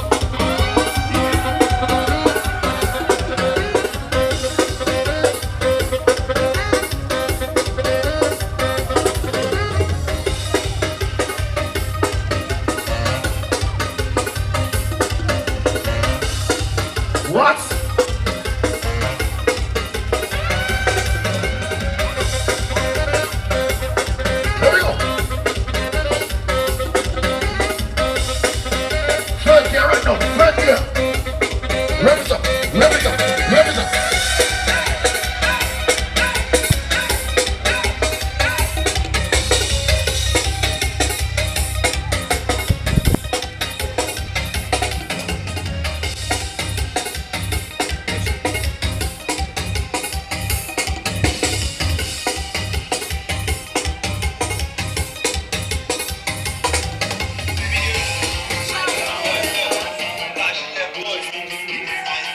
H: What? Here we go. Third gear right now. Third gear. Rev it up.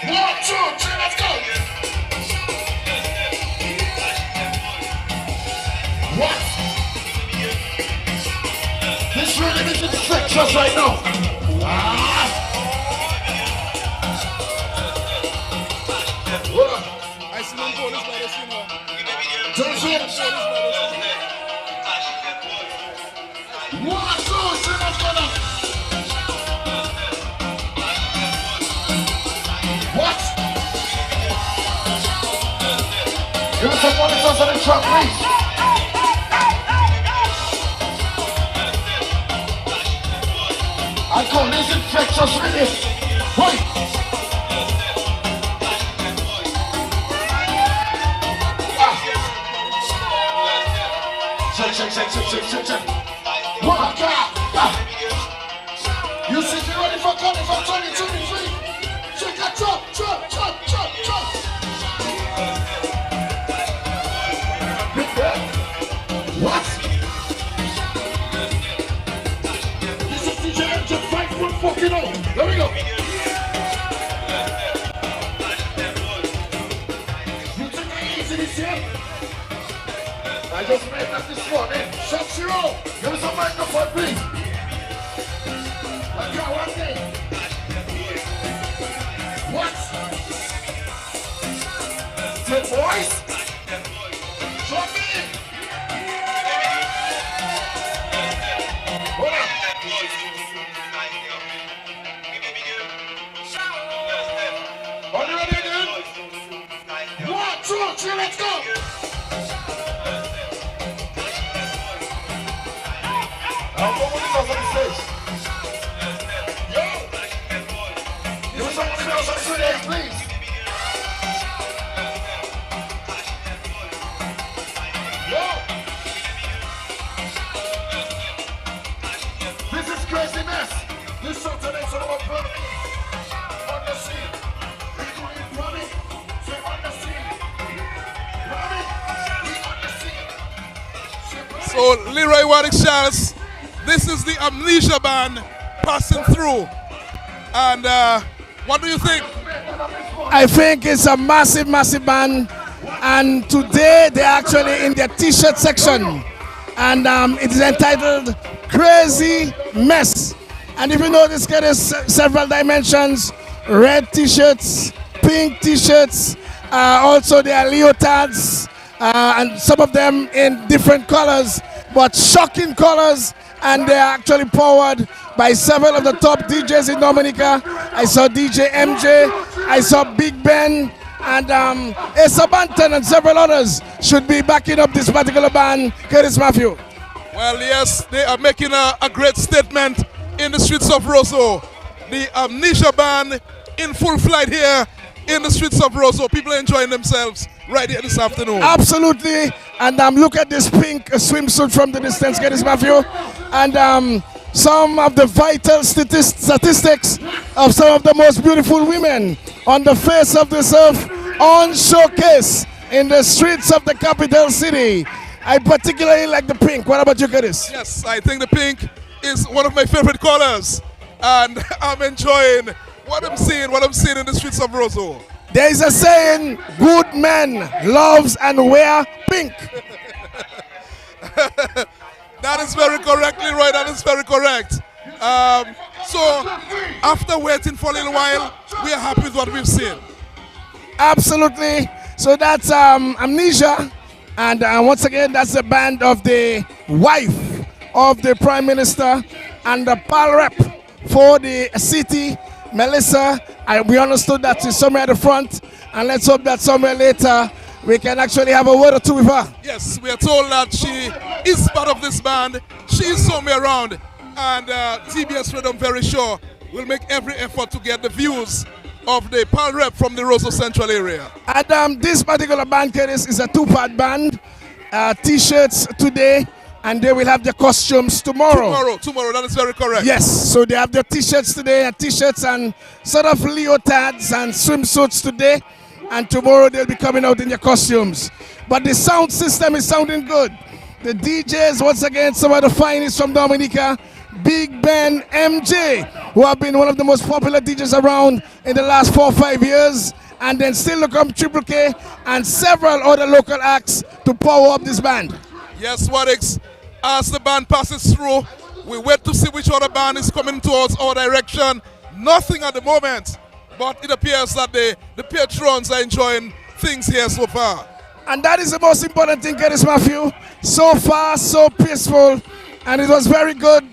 H: One, two, three, let's go. What? This rhythm is infectious right now. Hold on.
S: I see them police by the scene now.
H: Don't see it. One, two, three, let's go now. What? Give us some monitors on the truck, please. I call this infectious rhythm. Wait. Check. One, you see me ready for Carnival 2023? Check that chop. What? This is DJ Engine 5.4 There we go. You took it easy this year? I just made that this morning. Shot zero. Give us a microphone, please. I got one thing. What? Take voice. Drop me in. Hold on. Are you ready, dude? 1, 2, 3, let's go. I'll go with it on the stage. Yo! Give me someone else on the stage, please. Yo! This is craziness. This Saturday is all about burning. On the scene. We going running. Say on the scene. Running. We on the scene.
S: So Leroy Waddick Charles, this is the Amnesia Band passing through. And what do you think?
T: I think it's a massive band, and today they're actually in their t-shirt section. and it is entitled Crazy Mess. And if you notice, there is several dimensions: red t-shirts, pink t-shirts, also there are leotards, and some of them in different colors, but shocking colors, and they are actually powered by several of the top DJs in Dominica. I saw DJ MJ, I saw Big Ben, and Asa Banton and several others should be backing up this particular band. Curtis Matthew.
S: Well, yes, they are making a great statement in the streets of Roseau. The Amnesia Band in full flight here in the streets of Roseau. People are enjoying themselves right here this afternoon.
T: Absolutely. And look at this pink swimsuit from the distance, Curtis Matthew. And some of the vital statistics of some of the most beautiful women on the face of this earth on showcase in the streets of the capital city. I particularly like the pink. What about you, Curtis?
S: Yes, I think the pink is one of my favorite colors, and I'm enjoying what I'm seeing in the streets of Roseau.
T: There is a saying, good men loves and wear pink.
S: That is very correctly right, that is very correct. So, after waiting for a little while, we are happy with what we've seen.
T: Absolutely. So that's Amnesia, and once again, that's the band of the wife of the Prime Minister and the PAL rep for the city, Melissa. We understood that she's somewhere at the front, and let's hope that somewhere later we can actually have a word or two with her.
S: Yes, we are told that she is part of this band. She is somewhere around, and TBS Radio, I'm very sure, will make every effort to get the views of the PAL rep from the Roseau Central area.
T: And this particular band, Curtis, is a two-part band. T-shirts today, and they will have their costumes tomorrow.
S: Tomorrow, that is very correct.
T: Yes, so they have their t-shirts today, and t-shirts and sort of leotards and swimsuits today, and tomorrow they'll be coming out in their costumes. But the sound system is sounding good. The DJs, once again, some of the finest from Dominica, Big Ben, MJ, who have been one of the most popular DJs around in the last 4 or 5 years, and then still to come Triple K and several other local acts to power up this band.
S: Yes, Wadix, as the band passes through, we wait to see which other band is coming towards our direction. Nothing at the moment, but it appears that the patrons are enjoying things here so far.
T: And that is the most important thing, Curtis Matthew. So far, so peaceful, and it was very good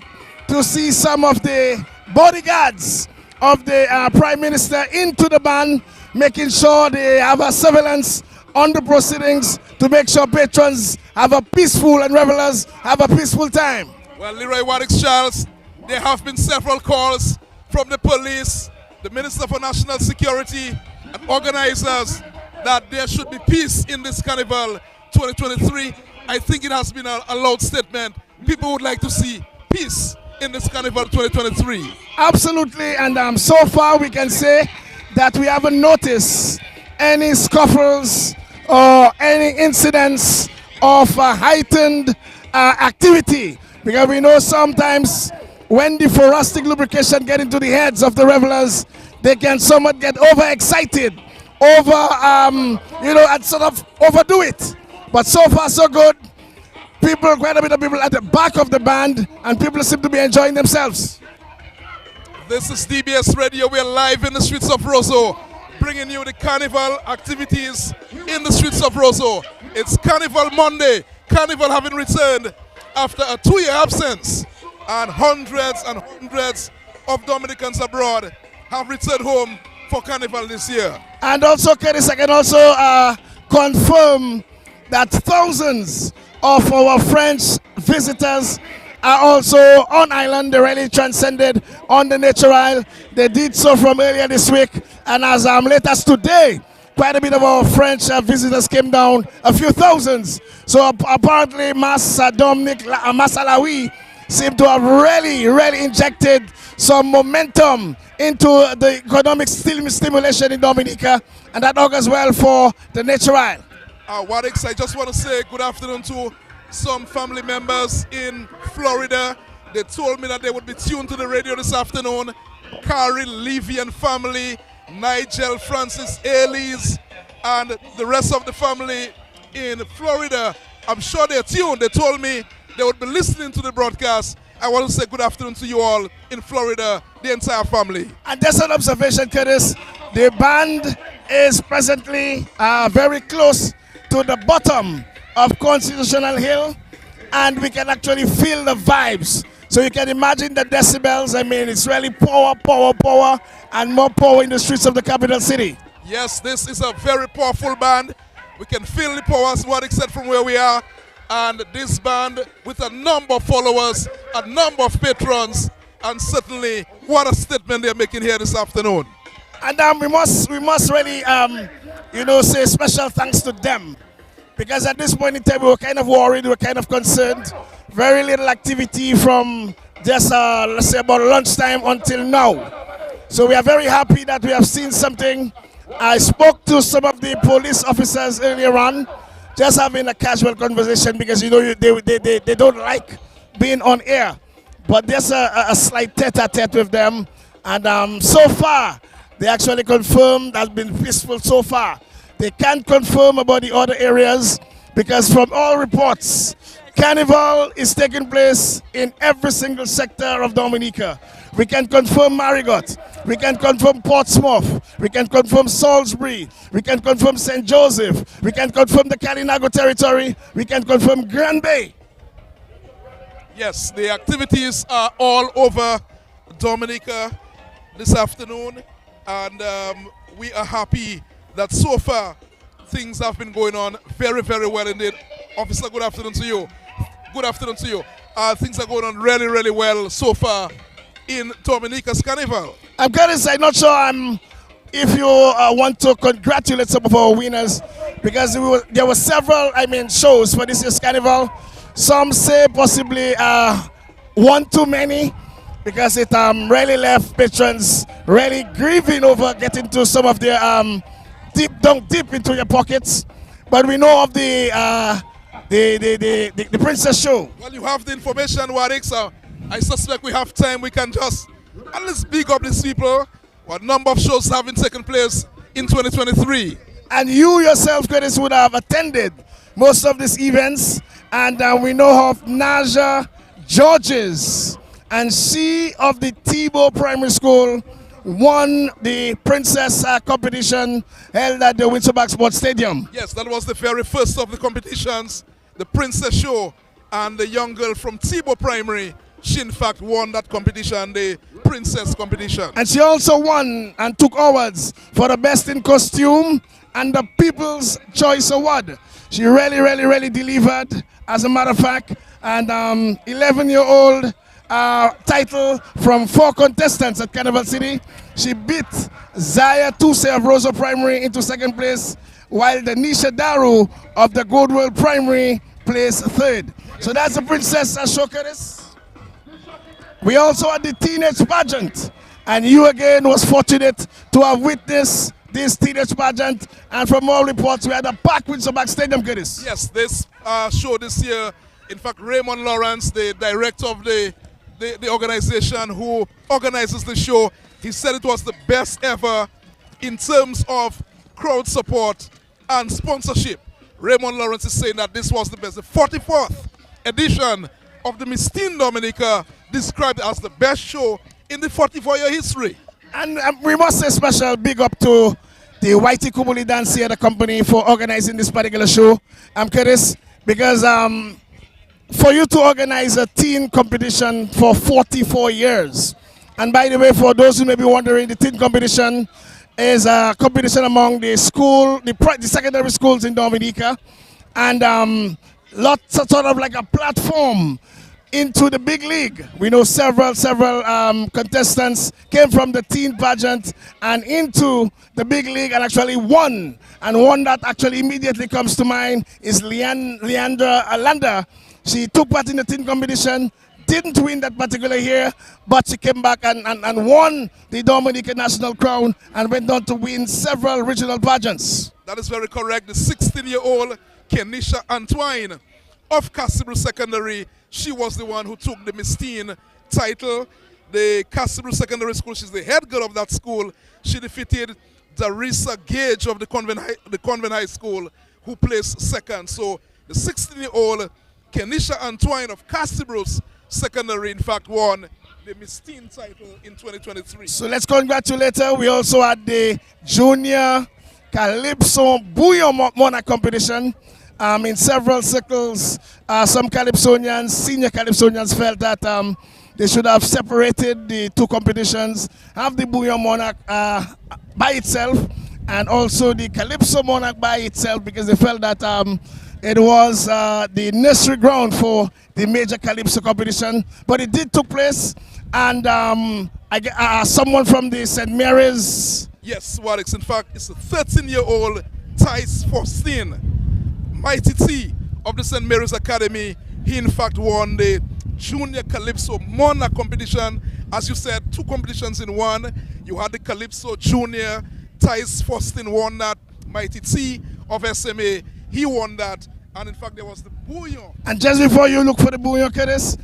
T: to see some of the bodyguards of the Prime Minister into the band, making sure they have a surveillance on the proceedings to make sure patrons have a peaceful and revelers have a peaceful time.
S: Well, Leroy Wadix Charles, there have been several calls from the police, the Minister for National Security, and organizers that there should be peace in this Carnival 2023. I think it has been a loud statement. People would like to see peace in this Carnival 2023.
T: Absolutely, and so far we can say that we haven't noticed any scuffles or any incidents of heightened activity, because we know sometimes when the thoracic lubrication get into the heads of the revelers, they can somewhat get overexcited, and sort of overdo it. But so far so good. People, quite a bit of people at the back of the band, and people seem to be enjoying themselves.
S: This is DBS Radio. We're live in the streets of Roseau, bringing you the carnival activities in the streets of Roseau. It's Carnival Monday. Carnival having returned after a 2-year absence, and hundreds of Dominicans abroad have returned home for Carnival this year.
T: And also, Curtis, I can also confirm that thousands of our French visitors are also on island. They really transcended on the Nature Isle. They did so from earlier this week, and as late as today, quite a bit of our French visitors came down, a few thousands. So apparently Dominic Massalawi seemed to have really injected some momentum into the economic stimulation in Dominica, and that augurs well for the Nature Isle.
S: Wadix, I just want to say good afternoon to some family members in Florida. They told me that they would be tuned to the radio this afternoon. Carrie, Levy and family, Nigel, Francis, Elise, and the rest of the family in Florida. I'm sure they're tuned. They told me they would be listening to the broadcast. I want to say good afternoon to you all in Florida, the entire family.
T: And just an observation, Curtis. The band is presently very close to the bottom of Constitutional Hill, and we can actually feel the vibes. So you can imagine the decibels. I mean, it's really power, power, power, and more power in the streets of the capital city.
S: Yes, this is a very powerful band. We can feel the power, as Wadik said, from where we are. And this band with a number of followers, a number of patrons, and certainly what a statement they're making here this afternoon.
T: And we must really, say special thanks to them. Because at this point in time, we were kind of worried, we were kind of concerned. Very little activity from just, let's say, about lunchtime until now. So we are very happy that we have seen something. I spoke to some of the police officers earlier on, just having a casual conversation because, they don't like being on air. But there's a slight tete-a-tete with them. And so far, they actually confirmed that's been peaceful so far. They can't confirm about the other areas because from all reports, Carnival is taking place in every single sector of Dominica. We can confirm Marigot, we can confirm Portsmouth, we can confirm Salisbury, we can confirm St. Joseph, we can confirm the Kalinago territory, we can confirm Grand Bay.
S: Yes, the activities are all over Dominica this afternoon, and we are happy that so far things have been going on very, very well indeed. Officer, good afternoon to you. Good afternoon to you. Things are going on really, really well so far in Dominica's Carnival.
T: I'm going to say, not sure if you want to congratulate some of our winners, because there were several, shows for this year's Carnival. Some say possibly one too many, because it really left patrons really grieving over getting to some of their deep into your pockets. But we know of the Princess Show.
S: Well, you have the information, Wadik, so I suspect we have time. We can just at least big up these people. What number of shows have been taken place in 2023?
T: And you yourself, Curtis, would have attended most of these events. And we know of Naja Georges, and she of the Tebow Primary School won the Princess competition held at the Winterback Sports Stadium.
S: Yes, that was the very first of the competitions, the Princess Show, and the young girl from Tebow Primary, she in fact won that competition, the Princess competition.
T: And she also won and took awards for the Best in Costume and the People's Choice Award. She really delivered, as a matter of fact, and 11-year-old title from 4 contestants at Carnival City. She beat Zaya Tuse of Rosa Primary into second place, while the Nisha Daru of the Goodwill Primary placed third. So that's the Princess Showcase. We also had the teenage pageant, and you again was fortunate to have witnessed this teenage pageant, and from all reports we had a packed Winterback Stadium, Curtis.
S: Yes, this show this year, in fact, Raymond Lawrence, the director of the organization who organizes the show, he said it was the best ever in terms of crowd support and sponsorship. Raymond Lawrence is saying that this was the best. The 44th edition of the Miss Teen Dominica, described as the best show in the 44-year history.
T: And we must say special big up to the Whitey Kubuli Dance Theatre Company for organizing this particular show. Curtis, because for you to organize a teen competition for 44 years, and by the way, for those who may be wondering, the teen competition is a competition among the secondary schools in Dominica, and lots of sort of like a platform into the big league. We know several contestants came from the teen pageant and into the big league and actually won. And one that actually immediately comes to mind is Leandra Alanda. She took part in the teen competition, didn't win that particular year, but she came back and won the Dominican National Crown and went on to win several regional pageants.
S: That is very correct. The 16-year-old Kenisha Antoine of Castlebrue Secondary, she was the one who took the Miss Teen title. The Castlebrue Secondary School, she's the head girl of that school. She defeated Darisa Gage of the Convent High School, who placed second. So the 16-year-old Kenisha Antoine of Castibros Secondary, in fact, won the Miss Teen title in 2023.
T: So let's congratulate her. We also had the Junior Calypso Bouillon Monarch competition. In several circles, some Calypsonians, senior Calypsonians felt that they should have separated the two competitions, have the Bouillon Monarch by itself, and also the Calypso Monarch by itself, because they felt that it was the nursery ground for the major Calypso competition. But it did took place, and someone from the St. Mary's.
S: Yes, Warwick. In fact, it's a 13-year-old Thais Faustin, Mighty T of the St. Mary's Academy. He, in fact, won the Junior Calypso Monarch competition. As you said, two competitions in one. You had the Calypso Junior. Thais Faustin won that. Mighty T of SMA, he won that. And in fact, there was the Bouillon.
T: And just before you look for the Bouillon, Curtis,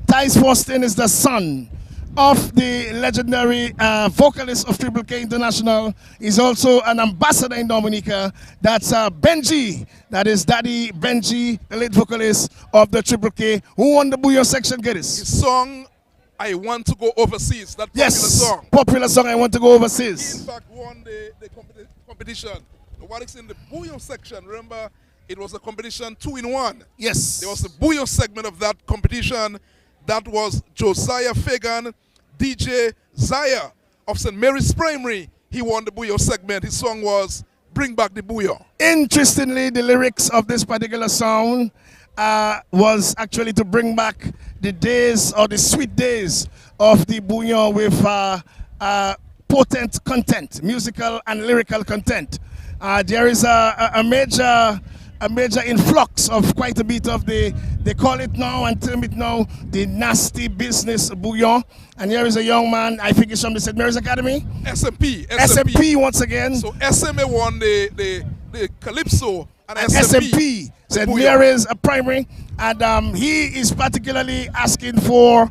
T: Thais Faustin is the son of the legendary vocalist of Triple K International. He's also an ambassador in Dominica. That's Benji. That is Daddy Benji, the lead vocalist of the Triple K. Who won the Bouillon section, Curtis?
S: His song, I Want to Go Overseas. That popular song.
T: Popular song, I Want to Go Overseas.
S: He, in fact, won the competition. What is in the Bouillon section, remember, it was a competition 2-in-1.
T: Yes.
S: There was a Bouillon segment of that competition. That was Josiah Fagan, DJ Zaya of St. Mary's Primary. He won the Bouillon segment. His song was Bring Back the Bouillon.
T: Interestingly, the lyrics of this particular song was actually to bring back the days, or the sweet days, of the Bouillon with potent content, musical and lyrical content. There is a major influx of quite a bit of they call it now and term it now the nasty business Bouillon. And here is a young man, I think he's from the St. Mary's Academy. SMP once again.
S: So SMA won the Calypso and
T: SMP St. Mary's Primary. And he is particularly asking for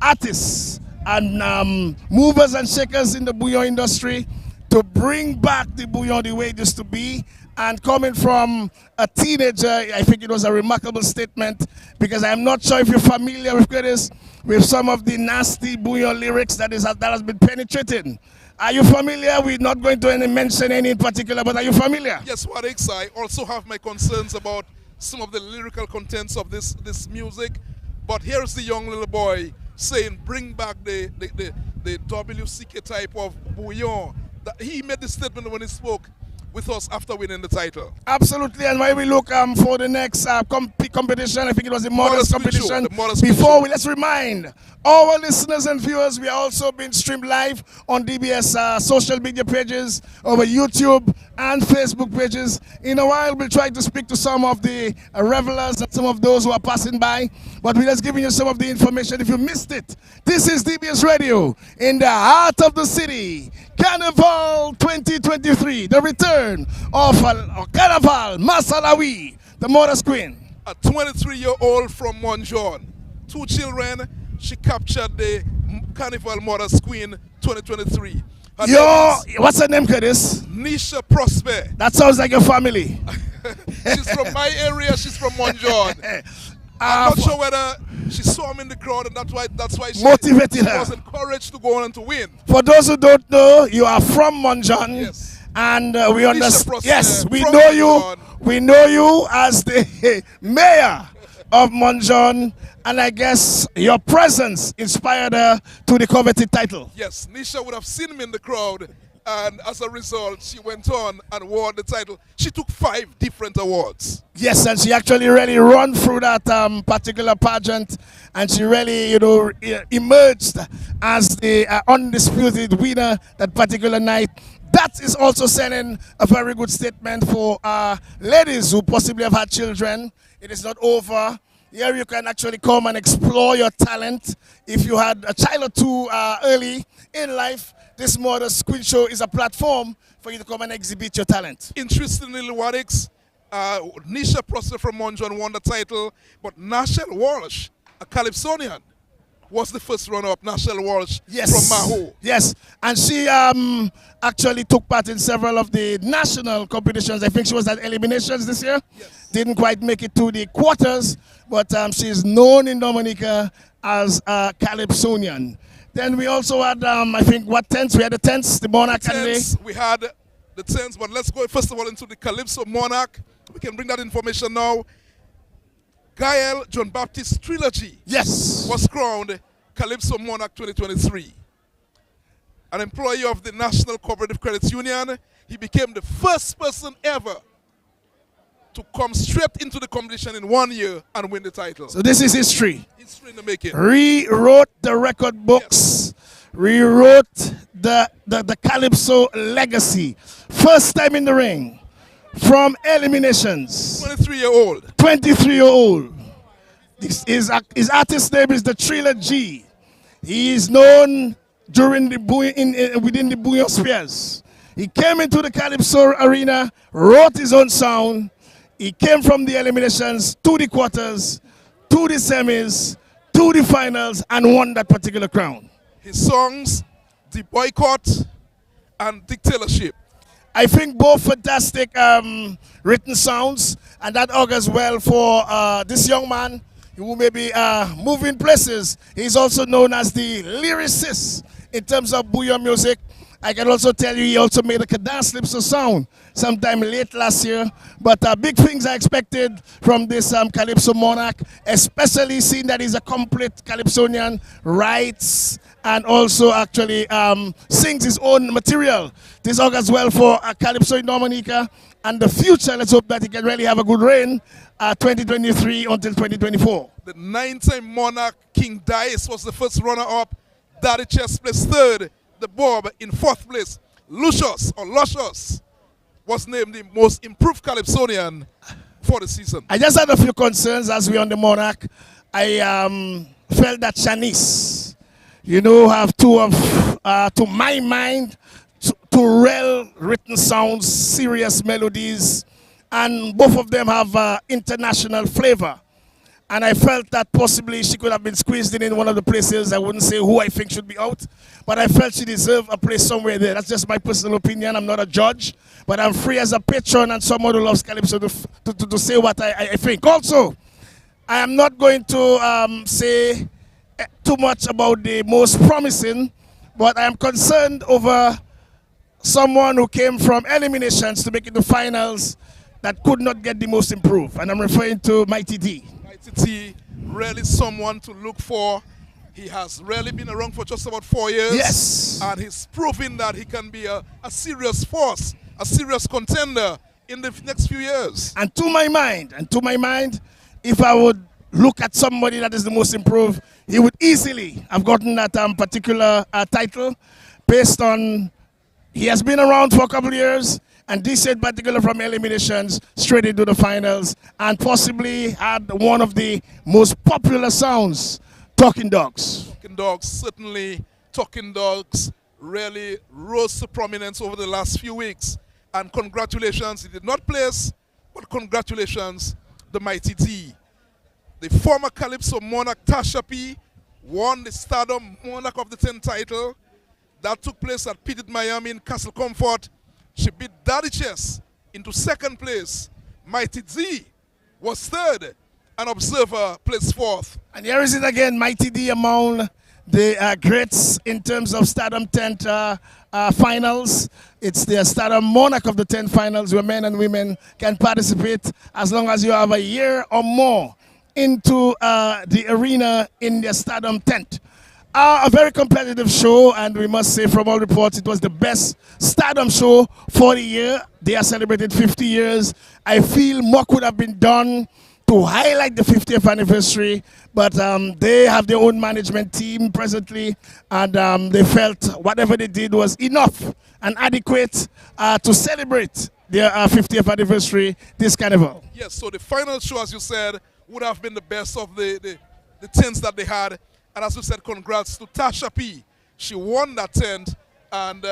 T: artists and movers and shakers in the Bouillon industry to bring back the Bouillon the way it used to be. And coming from a teenager, I think it was a remarkable statement, because I'm not sure if you're familiar with Curtis, with some of the nasty Bouillon lyrics that has been penetrated. Are you familiar? We're not going to mention any in particular, but are you familiar?
S: Yes, Warwick. I also have my concerns about some of the lyrical contents of this music. But here's the young little boy saying, bring back the WCK type of Bouillon. He made this statement when he spoke with us after winning the title.
T: Absolutely, and while we look for the next competition, I think it was the Models competition. Let's remind our listeners and viewers, we are also being streamed live on DBS social media pages, over YouTube and Facebook pages. In a while, we'll try to speak to some of the revelers and some of those who are passing by, but we're just giving you some of the information if you missed it. This is DBS Radio in the heart of the city. Carnival 2023, the return of Carnival Masalawi, the Modest Queen.
S: A 23-year-old from Monjon, 2 children. She captured the Carnival Modest Queen 2023.
T: What's her name, Curtis?
S: Nisha Prosper.
T: That sounds like your family.
S: She's from my area. She's from Monjon. I'm not sure whether she saw him in the crowd, and that's why she
T: motivated her.
S: Was encouraged to go on and to win.
T: For those who don't know, you are from Monjon. Yes. And we understand. Yes, we know you. We know you as the mayor of Monjon, and I guess your presence inspired her to the coveted title.
S: Yes, Nisha would have seen him in the crowd, and as a result, she went on and won the title. She took 5 different awards.
T: Yes, and she actually really run through that particular pageant, and she really, emerged as the undisputed winner that particular night. That is also sending a very good statement for ladies who possibly have had children. It is not over. Here you can actually come and explore your talent. If you had a child or two early in life, this Modest Queen Show is a platform for you to come and exhibit your talent.
S: Interestingly, Warwick's, Nisha Prosper from Monjon won the title, but Nashel Walsh, a Calypsonian, was the first runner-up, National Walsh
T: Yes.
S: from Maho.
T: Yes, and she actually took part in several of the national competitions. I think she was at eliminations this year. Yes. Didn't quite make it to the quarters, but she's known in Dominica as a Calypsonian. Then we also had, I think, what tents? We had the tents, the Monarch and the...
S: We had the tents, but let's go first of all into the Calypso Monarch. We can bring that information now. Gael John Baptist Trilogy was crowned Calypso Monarch 2023. An employee of the National Cooperative Credit Union, he became the first person ever to come straight into the competition in 1 year and win the title.
T: So this is history.
S: History in the making.
T: Rewrote the record books, rewrote the Calypso legacy. First time in the ring. From eliminations.
S: 23-year-old.
T: 23-year-old. His artist name is the Trailer G. He is known during the within the Buonospheres. He came into the Calypso arena, wrote his own sound. He came from the eliminations to the quarters, to the semis, to the finals, and won that particular crown.
S: His songs, The Boycott and Dictatorship.
T: I think both fantastic written sounds, and that augurs well for this young man who may be moving places. He's also known as the lyricist in terms of bouillon music. I can also tell you he also made a cadence Calypso sound sometime late last year. But big things are expected from this Calypso Monarch, especially seeing that he's a complete Calypsonian, writes and also actually sings his own material. This augurs well for Calypso in Dominica and the future. Let's hope that he can really have a good reign 2023 until 2024.
S: The 9-time Monarch King Dice was the first runner-up. Daddy Chess placed third. The Bob in fourth place. Lucius or Luscious was named the most improved Calypsonian for the season.
T: I just had a few concerns as we on the Monarch. I felt that Shanice, have two of, to my mind, two well-written sounds, serious melodies, and both of them have international flavor. And I felt that possibly she could have been squeezed in one of the places. I wouldn't say who I think should be out, but I felt she deserved a place somewhere there. That's just my personal opinion. I'm not a judge, but I'm free as a patron and someone who loves Calypso to say what I think. Also, I am not going to say too much about the most promising, but I am concerned over someone who came from eliminations to make it to finals that could not get the most improved. And I'm referring to Mighty D.
S: Mighty D, really someone to look for. He has really been around for just about 4 years.
T: Yes.
S: And he's proving that he can be a serious force, a serious contender in the next few years.
T: And to my mind, if I would look at somebody that is the most improved, he would easily have gotten that particular title based on he has been around for a couple of years, and this in particular from eliminations straight into the finals, and possibly had one of the most popular sounds, Talking Dogs.
S: Talking Dogs, certainly Talking Dogs really rose to prominence over the last few weeks. And congratulations, he did not place, but congratulations, the Mighty D. The former Calypso Monarch Tasha P won the Stardom Monarch of the 10 title. That took place at Pitted Miami in Castle Comfort. She beat Daddy Chess into second place. Mighty D was third, and Observer placed fourth.
T: And here is it again, Mighty D among the greats in terms of Stardom 10 finals. It's the Stardom Monarch of the 10 finals where men and women can participate as long as you have a year or more into the arena in the Stardom tent. A very competitive show, and we must say from all reports it was the best Stardom show for the year. They are celebrated 50 years. I feel more could have been done to highlight the 50th anniversary, but they have their own management team presently, and they felt whatever they did was enough and adequate to celebrate their 50th anniversary this carnival.
S: Yes, so the final show, as you said, would have been the best of the tents that they had. And as we said, congrats to Tasha P. She won that tent, and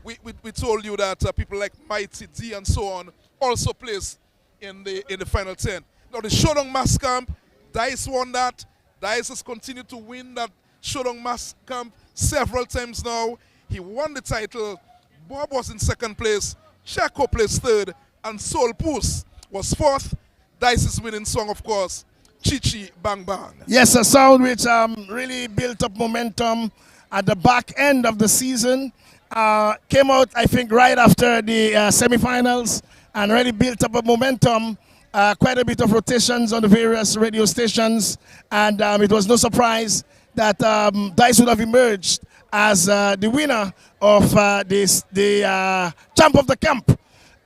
S: we told you that people like Mighty D and so on also placed in the final tent. Now the Showdown Mass Camp, Dice won that. Dice has continued to win Shodong Mass Camp several times now. He won the title. Bob was in second place. Chaco placed third. And Soul Puss was fourth. Dice's winning song, of course, Chichi Bang Bang.
T: Yes, a sound which really built up momentum at the back end of the season. Came out, I think, right after the semifinals and really built up a momentum. Quite a bit of rotations on the various radio stations, and it was no surprise that Dice would have emerged as the winner of the champ of the camp.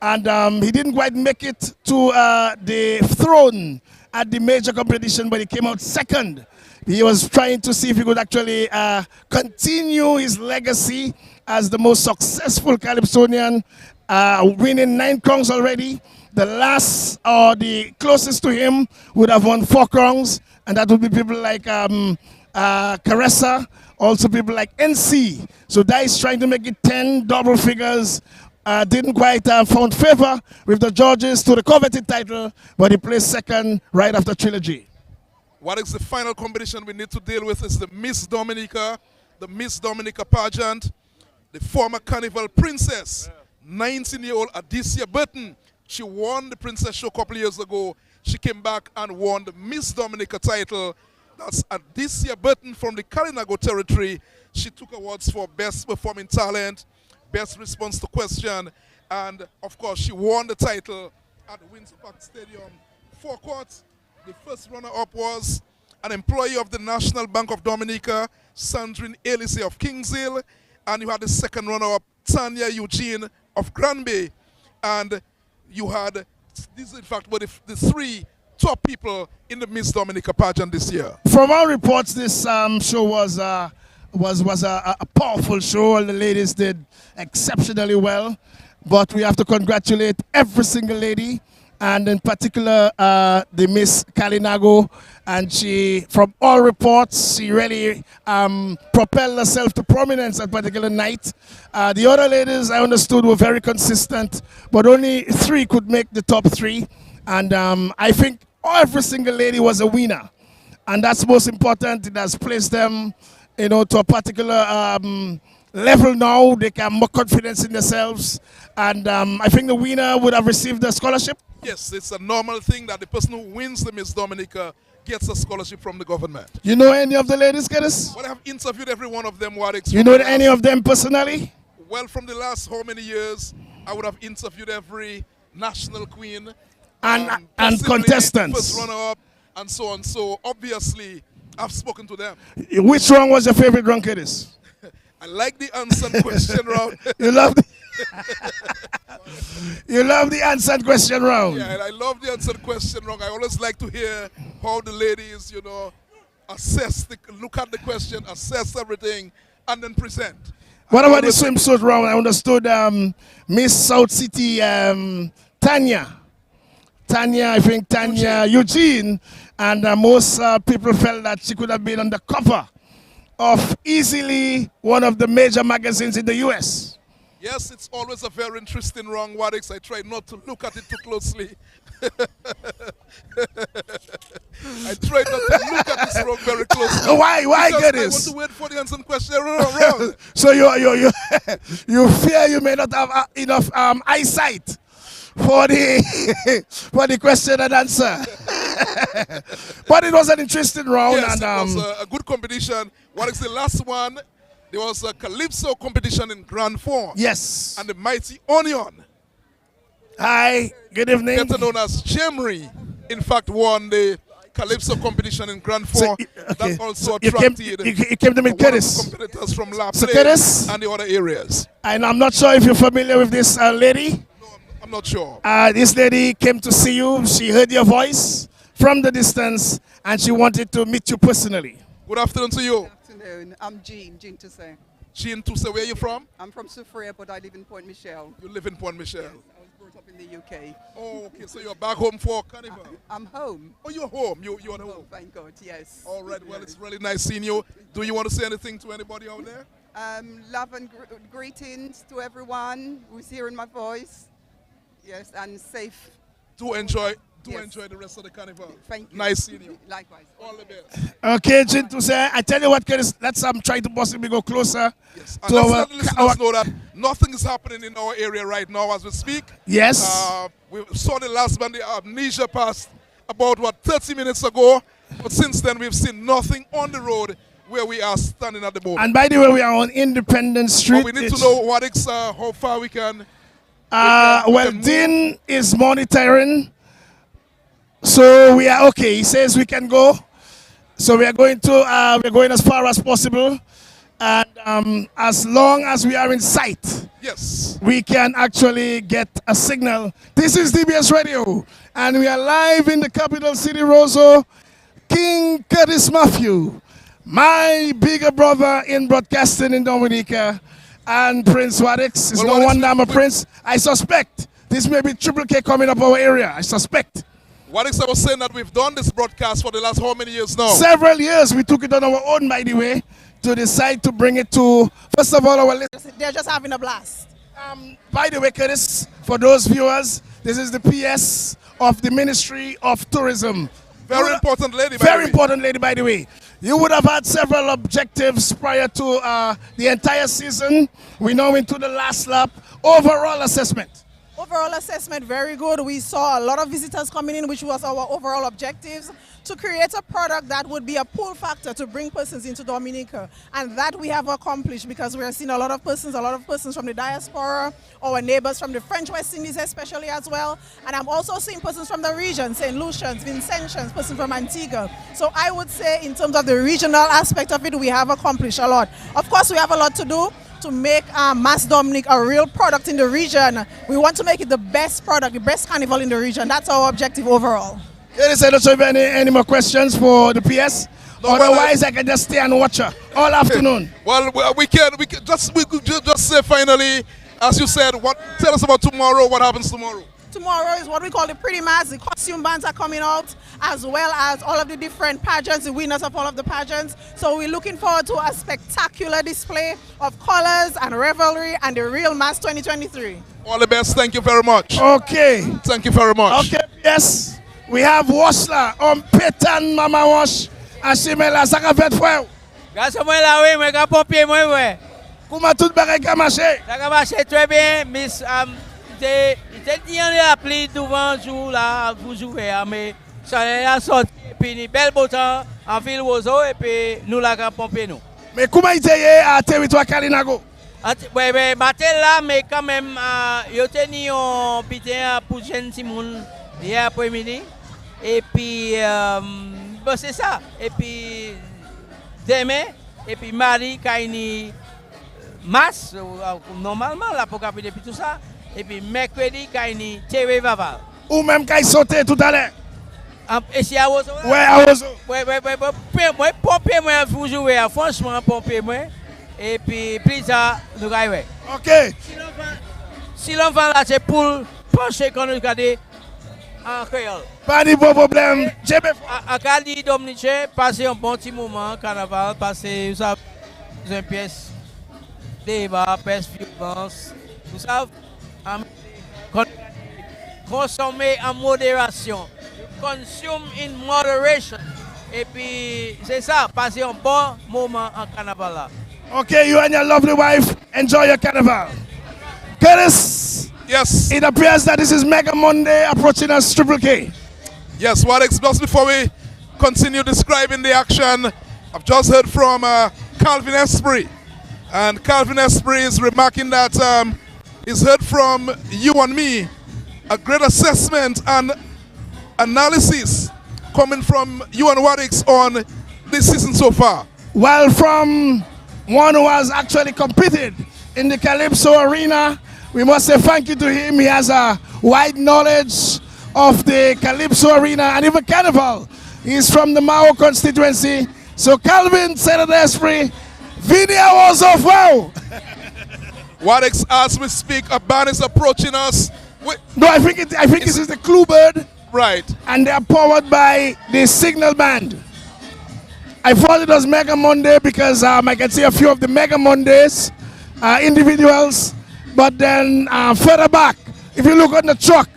T: And he didn't quite make it to the throne at the major competition, but he came out second. He was trying to see if he could actually continue his legacy as the most successful Calypsonian, winning 9 crowns already. The last or the closest to him would have won 4 crowns, and that would be people like Caressa, also people like NC. So Dice trying to make it 10 double figures. Didn't quite found favor with the judges to the coveted title, but he placed second right after Trilogy.
S: What is the final competition we need to deal with is the Miss Dominica pageant. The former Carnival princess, 19-year-old Adicia Burton. She won the Princess Show a couple years ago. She came back and won the Miss Dominica title. That's Adicia Burton from the Kalinago territory. She took awards for Best Performing Talent, Best Response to Question, and of course she won the title at Windsor Park Stadium forecourt. The first runner-up was an employee of the National Bank of Dominica, Sandrine Elise of Kingshill, and you had the second runner-up, Tanya Eugene of Granby, and you had, these in fact were the 3 top people in the Miss Dominica pageant this year.
T: From our reports, this show was a powerful show. All the ladies did exceptionally well, but we have to congratulate every single lady, and in particular the Miss Kalinago, and she, from all reports, she really propelled herself to prominence that particular night. The other ladies, I understood, were very consistent, but only 3 could make the top 3, and I think every single lady was a winner, and that's most important. It has placed them, you know, to a particular level now. They can have more confidence in themselves, and I think the winner would have received a scholarship.
S: Yes, it's a normal thing that the person who wins the Miss Dominica gets a scholarship from the government.
T: You know any of the ladies, Curtis?
S: Well, I have interviewed every one of them. What
T: You know any of them personally?
S: Well, from the last how many years, I would have interviewed every national queen
T: and
S: possibly
T: contestants.
S: First runner-up, and so on. So obviously, I've spoken to them.
T: Which one was your favorite round, Curtis?
S: I like the answered question round.
T: You love the you love the answered question round.
S: Yeah, and I love the answered question round. I always like to hear how the ladies, you know, look at the question, assess everything, and then present.
T: What about the swimsuit round? I understood Miss South City, Tanya, I think Tanya Eugene, and most people felt that she could have been on the cover of easily one of the major magazines in the U.S.
S: Yes, it's always a very interesting round, Wadix. I try not to look at it too closely. I try not to look at this round very closely.
T: Why get this?
S: I want to wait for the answer question round.
T: So you fear you may not have enough eyesight for the question and answer. But it was an interesting round.
S: Yes,
T: and
S: it was a good competition. What is the last one? There was a Calypso competition in Grand Fond.
T: Yes.
S: And the Mighty Onion.
T: Hi, good evening.
S: Better known as Jemry, in fact, won the Calypso competition in Grand Fond. That also attracted
T: you came to meet Curtis.
S: Competitors from La
T: So
S: Plaine
T: Curtis,
S: and the other areas.
T: And I'm not sure if you're familiar with this lady.
S: I'm not sure.
T: This lady came to see you. She heard your voice from the distance, and she wanted to meet you personally.
S: Good afternoon to you.
E: Good afternoon. I'm Jean Toussé.
S: Jean Toussé, where are you from?
E: I'm from Soufriere, but I live in Point Michel.
S: You live in Point Michel?
E: Yes, I was brought up in the UK.
S: Oh, okay, so you're back home for Carnival?
E: I'm home.
S: Oh, you're home? You're at home?
E: Thank God, yes.
S: All right, well, it's really nice seeing you. Do you want to say anything to anybody out there?
E: Love and greetings to everyone who's hearing my voice. Yes, and safe.
S: Do enjoy Do enjoy the rest of the carnival.
E: Thank you.
S: Nice seeing you.
E: Likewise.
S: All the best.
T: Okay, Jintu say, I tell you what, Curtis, let's try to possibly go closer
S: Yes.
T: to
S: And let's
T: our,
S: let the listeners know that nothing is happening in our area right now as we speak.
T: Yes.
S: We saw the last band, the amnesia passed about, 30 minutes ago. But since then, we've seen nothing on the road where we are standing at the moment.
T: And by the way, we are on Independence Street.
S: But we need to know how far we can.
T: Dean is monitoring. So we are okay. He says we can go. So we are going to we're going as far as possible, and as long as we are in sight,
S: yes,
T: we can actually get a signal. This is DBS Radio, and we are live in the capital city, Roseau. King Curtis Matthew, my bigger brother in broadcasting in Dominica, and Prince Wadix is no wonder I'm a prince. I suspect this may be Triple K coming up our area. I suspect.
S: Wadix, I was saying that we've done this broadcast for the last how many years now?
T: Several years. We took it on our own, by the way, to decide to bring it to, first of all, our listeners.
R: They're just having a blast.
T: By the way, Curtis, for those viewers, this is the PS of the Ministry of Tourism.
S: Very important lady, by the way.
T: Very important lady, by the way. You would have had several objectives prior to the entire season. We're now into the last lap. Overall assessment.
R: Overall assessment, very good. We saw a lot of visitors coming in, which was our overall objectives, to create a product that would be a pull factor to bring persons into Dominica. And that we have accomplished because we are seeing a lot of persons from the diaspora, our neighbors from the French West Indies especially as well. And I'm also seeing persons from the region, St. Lucians, Vincentians, persons from Antigua. So I would say in terms of the regional aspect of it, we have accomplished a lot. Of course, we have a lot to do to make Mass Dominic a real product in the region. We want to make it the best product, the best carnival in the region. That's our objective overall.
T: Ladies and gentlemen, any more questions for the PS? No, otherwise, I can just stay and watch her all afternoon.
S: Well, we could just say finally, as you said, tell us about tomorrow. What happens tomorrow?
R: Tomorrow is what we call the Pretty Mass. The costume bands are coming out, as well as all of the different pageants, the winners of all of the pageants. So we're looking forward to a spectacular display of colors and revelry and the real Mass 2023.
S: All the best. Thank you very much.
T: Okay.
S: Thank you very much.
T: Okay, yes. We have Washla on Petan Mama Wash. And she me la saka fait frère.
G: Grâce à moi là oui, moi ga pompier moi ouais.
T: Comment tout bagay ka marché?
G: Ça ga marché très bien, miss c'est dit on a appelé devant jour là pour jouer mais ça a sorti et puis une belle beau temps en ville Roseau et puis nous la ga pompier nous.
T: Mais comment il était à territoire Kalinago?
G: Ouais, matin là mais quand même yo tenu un bitin pour jeune Simon hier après-midi et puis bon, c'est ça et puis demain et puis mardi kaini masse normalement là pour capter depuis tout ça et puis mercredi kaini TV Vaval
T: ou même quand il sautait tout à l'heure
G: et si à Roseau
T: ouais à Roseau
G: moi pompier moi pour jouer franchement pompier moi et puis plus ça nous gagne
T: OK
G: si l'enfant là c'est pour pencher quand nous regarder en créole.
T: Pas de problème.
G: À Cali, Dominique, passer un bon petit moment, carnaval, passer, vous savez, une pièce, débat, pièce, violence, vous savez, consommer en modération. Consume in moderation. Et puis, c'est ça, passer un bon moment en carnaval là.
T: Okay, you and your lovely wife, enjoy your carnival. Curtis.
S: Yes.
T: It appears that this is Mega Monday approaching us, Triple K.
S: Yes, Wadix, just before we continue describing the action, I've just heard from Calvin Esprit. And Calvin Esprit is remarking that he's heard from you and me a great assessment and analysis coming from you and Wadix on this season so far.
T: Well, from one who has actually competed in the Calypso arena, we must say thank you to him. He has a wide knowledge of the Calypso arena and even Carnival. He's from the Mao constituency. So Calvin, Senator Esprit, video was off well.
S: Wadix, as we speak, a band is approaching us.
T: No, I think this is the Clue Bird.
S: Right.
T: And they are powered by the Signal Band. I thought it was Mega Monday because I can see a few of the Mega Mondays individuals. But then further back, if you look on the truck,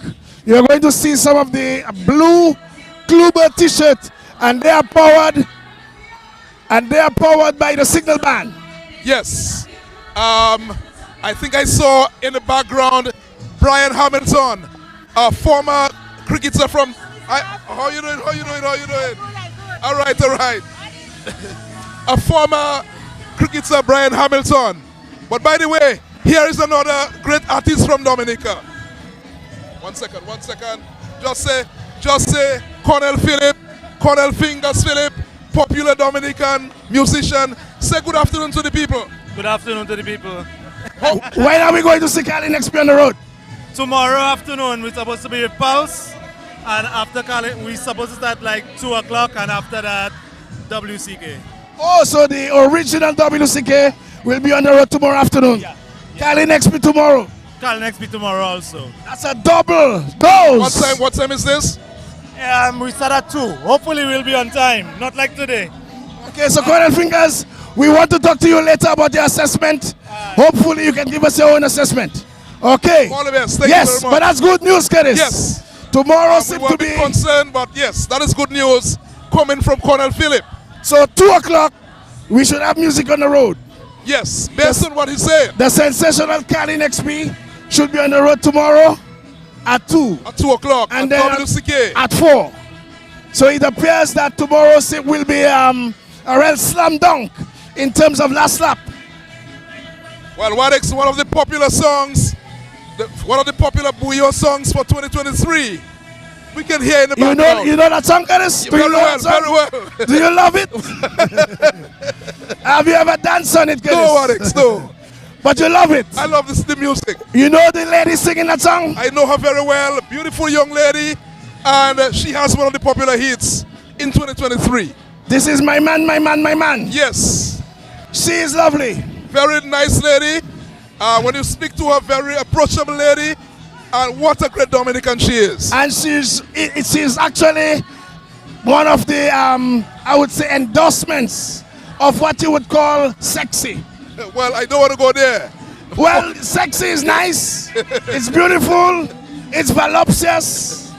T: you're going to see some of the blue Kluber t-shirt, and they are powered by the signal band.
S: Yes. I think I saw in the background Brian Hamilton, a former cricketer from. How you doing? All right. A former cricketer, Brian Hamilton. But by the way, here is another great artist from Dominica. One second. Just say, Cornel Fingers Philip, popular Dominican musician. Say good afternoon to the people.
A: Good afternoon to the people.
T: When are we going to see Cali next on the road?
A: Tomorrow afternoon, we're supposed to be with Pulse. And after Cali, we're supposed to start like 2 o'clock, and after that, WCK.
T: Oh, so the original WCK will be on the road tomorrow afternoon. Yeah. Cali next be tomorrow.
A: Cali next be tomorrow also.
T: That's a double dose.
S: What time is this?
A: We start at 2. Hopefully we'll be on time, not like today.
T: Okay, so Cornel Fingers, we want to talk to you later about your assessment. Hopefully you can give us your own assessment. Okay.
S: All the best. Thank
T: yes,
S: you very much.
T: But that's good news, Curtis.
S: Yes.
T: Tomorrow
S: we were a bit concerned, but yes, that is good news coming from Cornel Philip.
T: So 2 o'clock, we should have music on the road.
S: Yes, based on what he said.
T: The sensational Cali XP should be on the road tomorrow at 2.
S: At 2 o'clock.
T: And
S: at
T: then
S: WCK.
T: At 4. So it appears that tomorrow will be a real slam dunk in terms of last lap.
S: Well, Wadix, one of the popular songs, one of the popular Bouillon songs for 2023. We can hear in the background.
T: You know that song, Curtis?
S: Very well.
T: Do you love it? Have you ever danced on it, Curtis?
S: No, Wadix, no.
T: But you love it?
S: I love the music.
T: You know the lady singing that song?
S: I know her very well. Beautiful young lady. And she has one of the popular hits in 2023.
T: This is my man, my man, my man.
S: Yes.
T: She is lovely.
S: Very nice lady. When you speak to her, very approachable lady. And what a great Dominican she is.
T: And she's actually one of the, I would say, endorsements of what you would call sexy.
S: Well, I don't want to go there.
T: Well, sexy is nice. It's beautiful. It's voluptuous.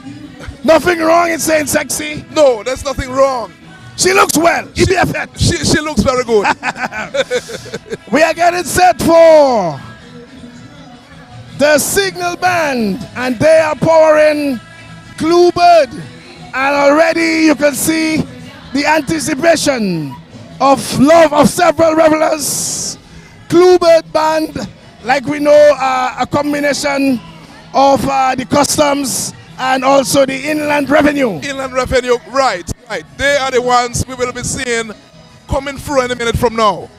T: Nothing wrong in saying sexy.
S: No, there's nothing wrong.
T: She looks well.
S: She looks very good.
T: We are getting set for the Signal Band, and they are powering Bluebird. And already you can see the anticipation of love of several revelers. Bluebird Band, like we know, a combination of the customs and also the inland revenue.
S: Inland revenue, right. They are the ones we will be seeing coming through any minute from now.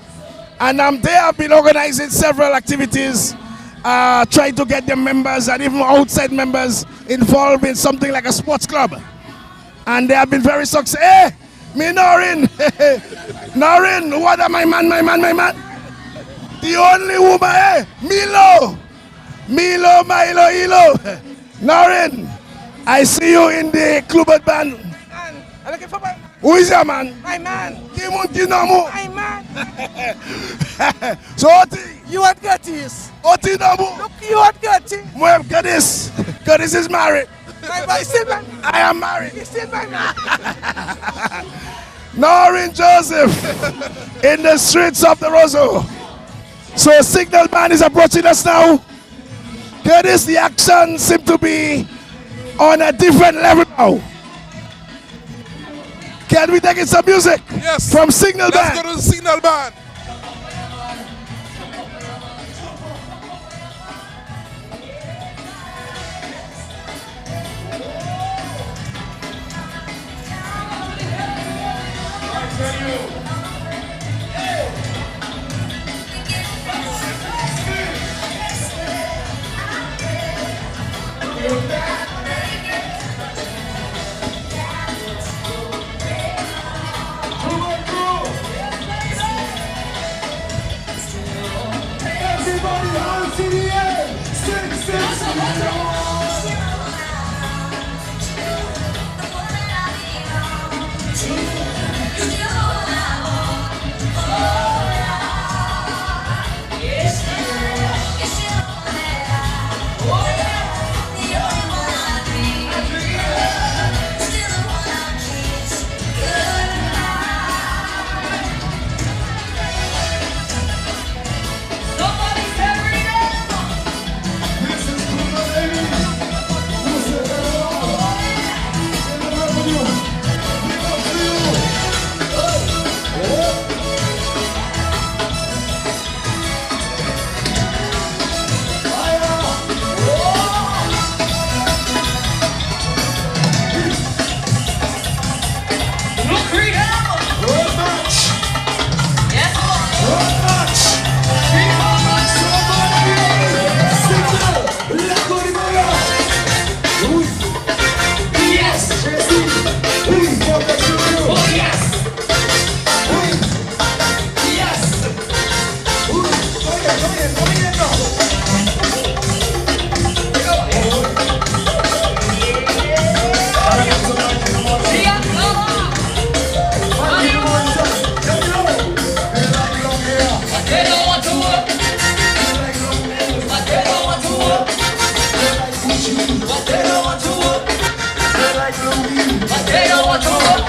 T: And they have been organizing several activities, trying to get their members and even outside members involved in something like a sports club. And they have been very successful. Hey, me Norin. Norin, what am my man? The only woman, hey, Milo, Norin, I see you in the Clubber Band.
R: I'm looking for my...
T: Who is your man?
R: My man.
T: My
R: man.
T: So, Oti.
R: You want Curtis?
T: Oti Namu.
R: Look, you want Curtis?
T: Well, Curtis. Curtis is married.
R: My still man.
T: I am married.
R: He's still my man.
T: Norin Joseph in the streets of the Rosso. So Signal Band is approaching us now. Curtis, the action seems to be on a different level now. Can we take in some music?
S: Yes.
T: From Signal Band.
S: Let's go to the Signal Band.
P: Everybody hands in the air. 6, 6,
I: They don't want to work.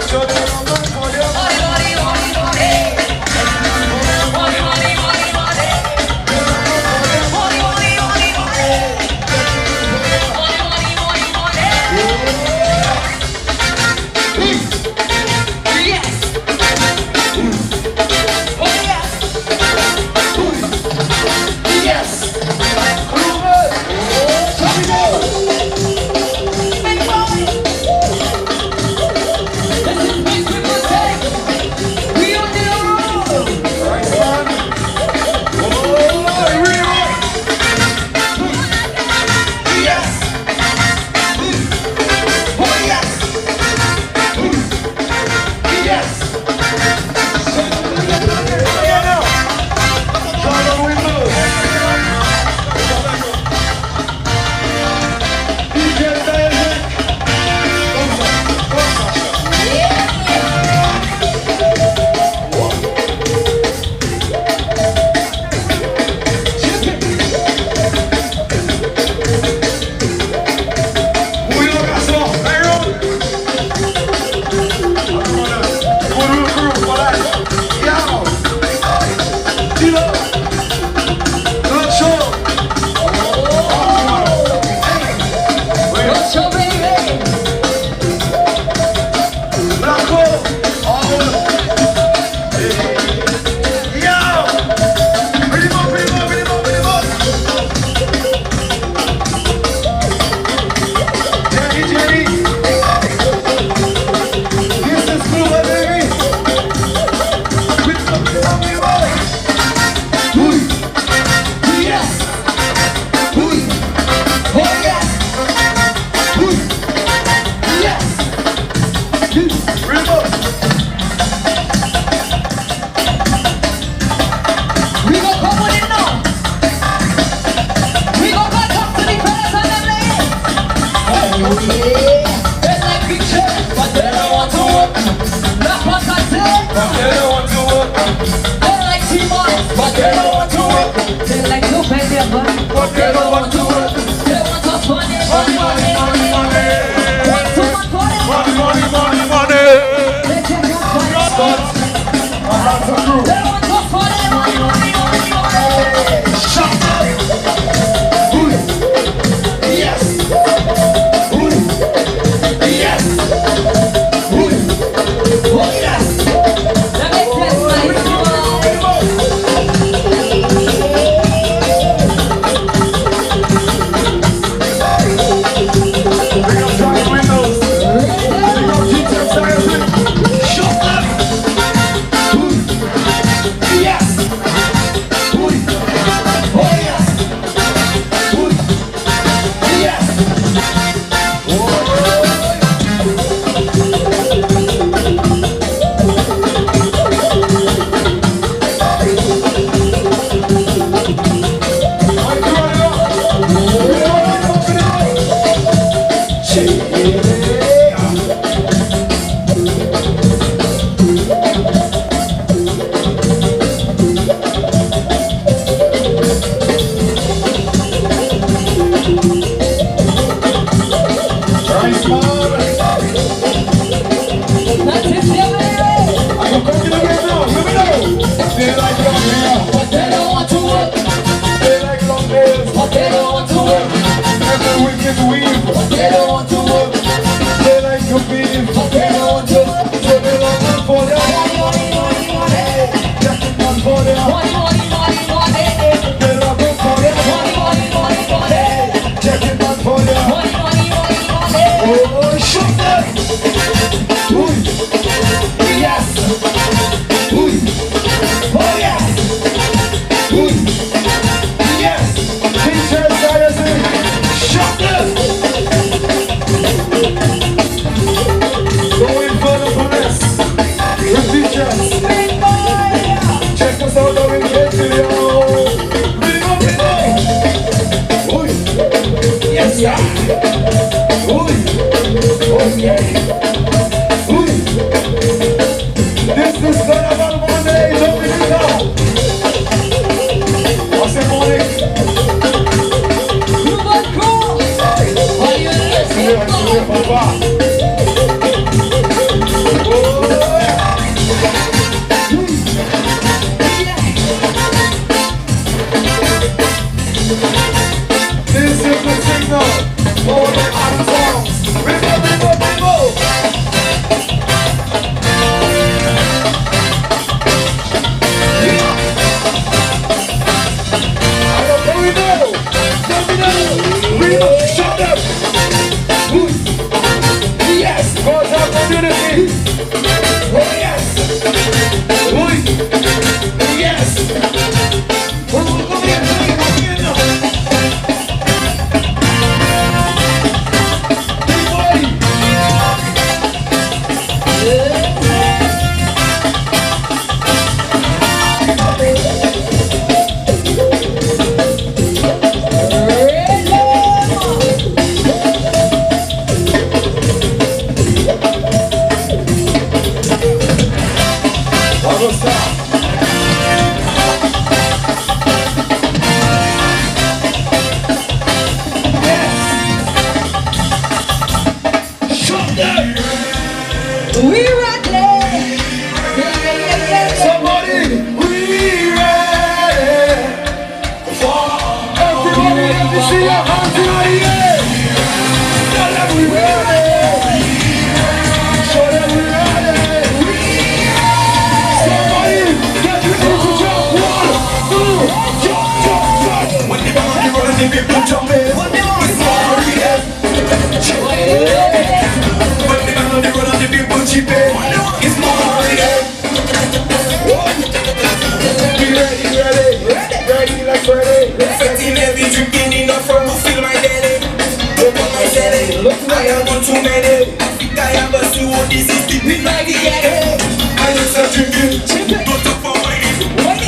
I: Money, money, money, money. Money, money, money, money. Money, money, money, money. Money, money, money, money. Yes. Oh yes. Yes.
B: to hold the system with my DNA. I don't stop tripping, don't talk for whining.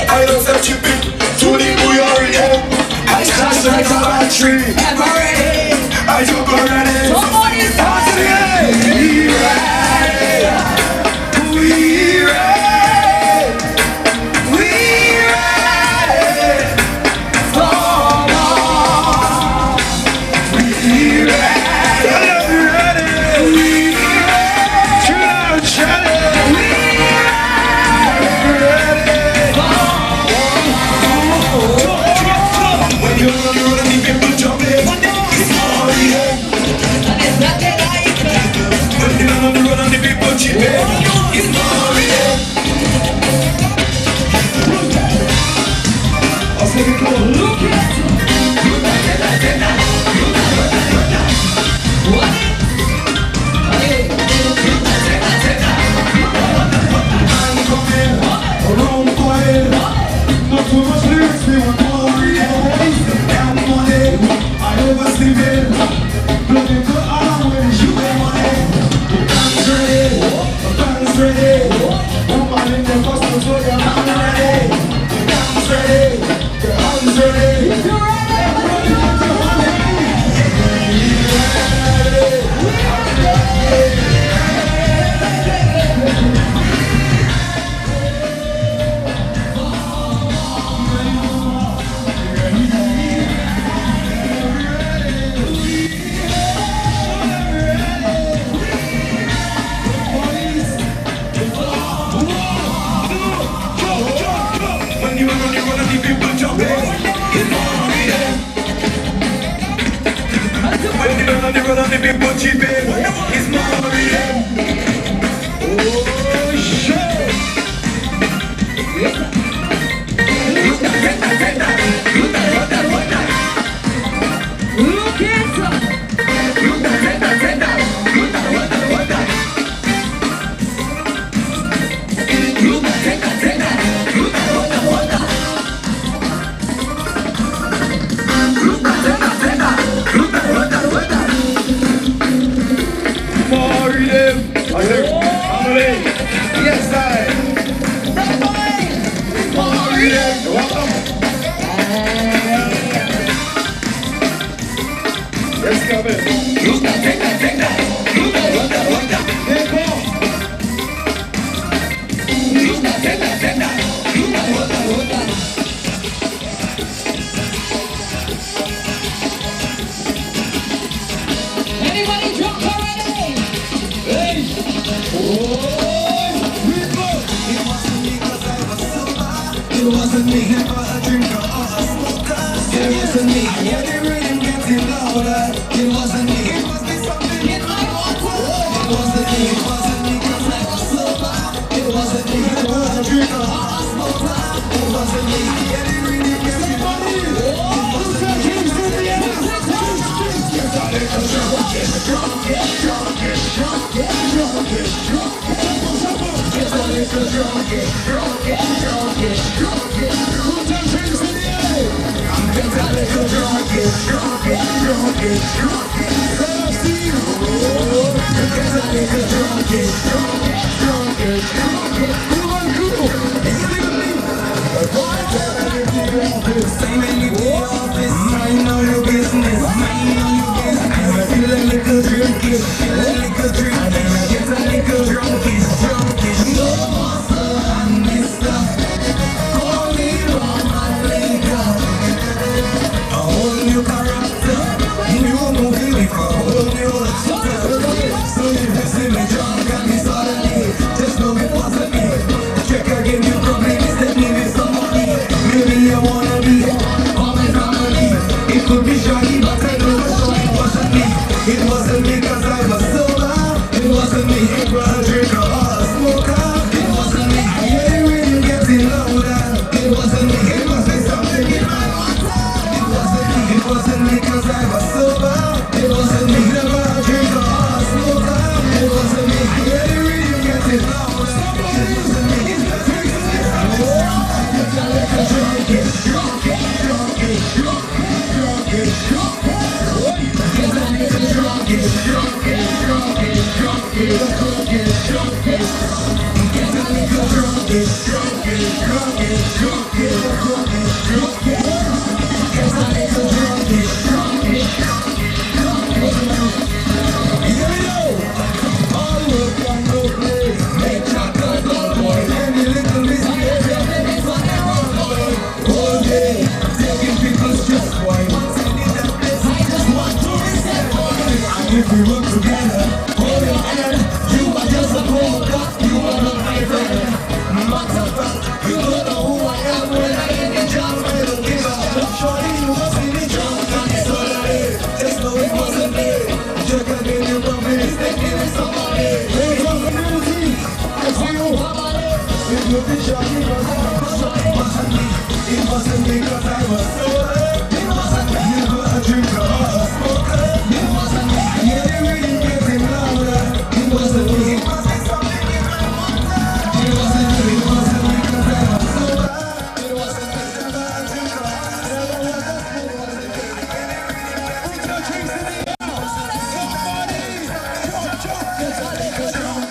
B: I don't stop tripping, to the bouillon rhythm. I charge like a battery, ever ready. I jump already, somebody's partying. We ready, we ready, we ready. Come on, we ready, we ready, we ready. When you're on the road and the people jumping, it's party. When you're on the road and the people chipping, it's party. I'll take it cool. Look at I'm coming around quiet. Not too much lyrics, they want glory. Damn money, I oversleep it. Looking good, I don't win, you pay money. The band's ready, woman in the costume, so your hand ready. The band's ready, your hand's ready. You ready? When you run on the people jumping, it's party. When you run on the people chipping, it's party. Oh shit! Look yes, I. Yes, come in. Look that, take that, take that. Look that, look that, look that. Hey, come on. Look that, take that, take that. Look that, look that, look that.
I: Anybody drunk already?
B: Hey! Oh! It wasn't me 'cause I was sober. It wasn't me, never a drinker or a smoker. It wasn't me, yeah, the rhythm getting louder. It wasn't me, it must be something in my water. It wasn't me 'cause I was sober. It wasn't me, never a drinker or a smoker. It wasn't me, yeah, the rhythm getting louder. It wasn't me, it must be get a little drunk, get drunk, get drunk, get drunk, get drunk, get drunk. Get a little drunk, get drunk, get drunk, get drunk, get drunk. Put your drinks in the air. Get a little drunk, get drunk, get drunk, get drunk, get drunk. Get a little drunk, get drunk, get drunk, get drunk. Cool and cool. Same in the office, mind all your business, mind all your business. Feel a little drinky, feel a little drinky. Get a little drunky, drunky. No muscle and mister, call me Roman later. A whole new character, new movie for a whole new actor. So if you see me If we work together, hold your hand. You are just a broker, you are not my friend. Matter of fact, you don't know who I am when I get the job. I don't give a shorty, you must be the drunk and it's all I did. Just know it wasn't me. Check again, you promise they give me some money. Hey, from community, I see you. If you be sure you was it wasn't me. It wasn't me 'cause I was sober. It wasn't me. You were a drinker or a smoker. It wasn't me. Yeah, they really getting louder. It wasn't me. It wasn't something in my water. It wasn't me. It wasn't me 'cause I was sober. It wasn't me 'cause I was a drinker. Never was a fool. It wasn't me. Put your drinks in the air. Somebody, jump. Get a little drunk.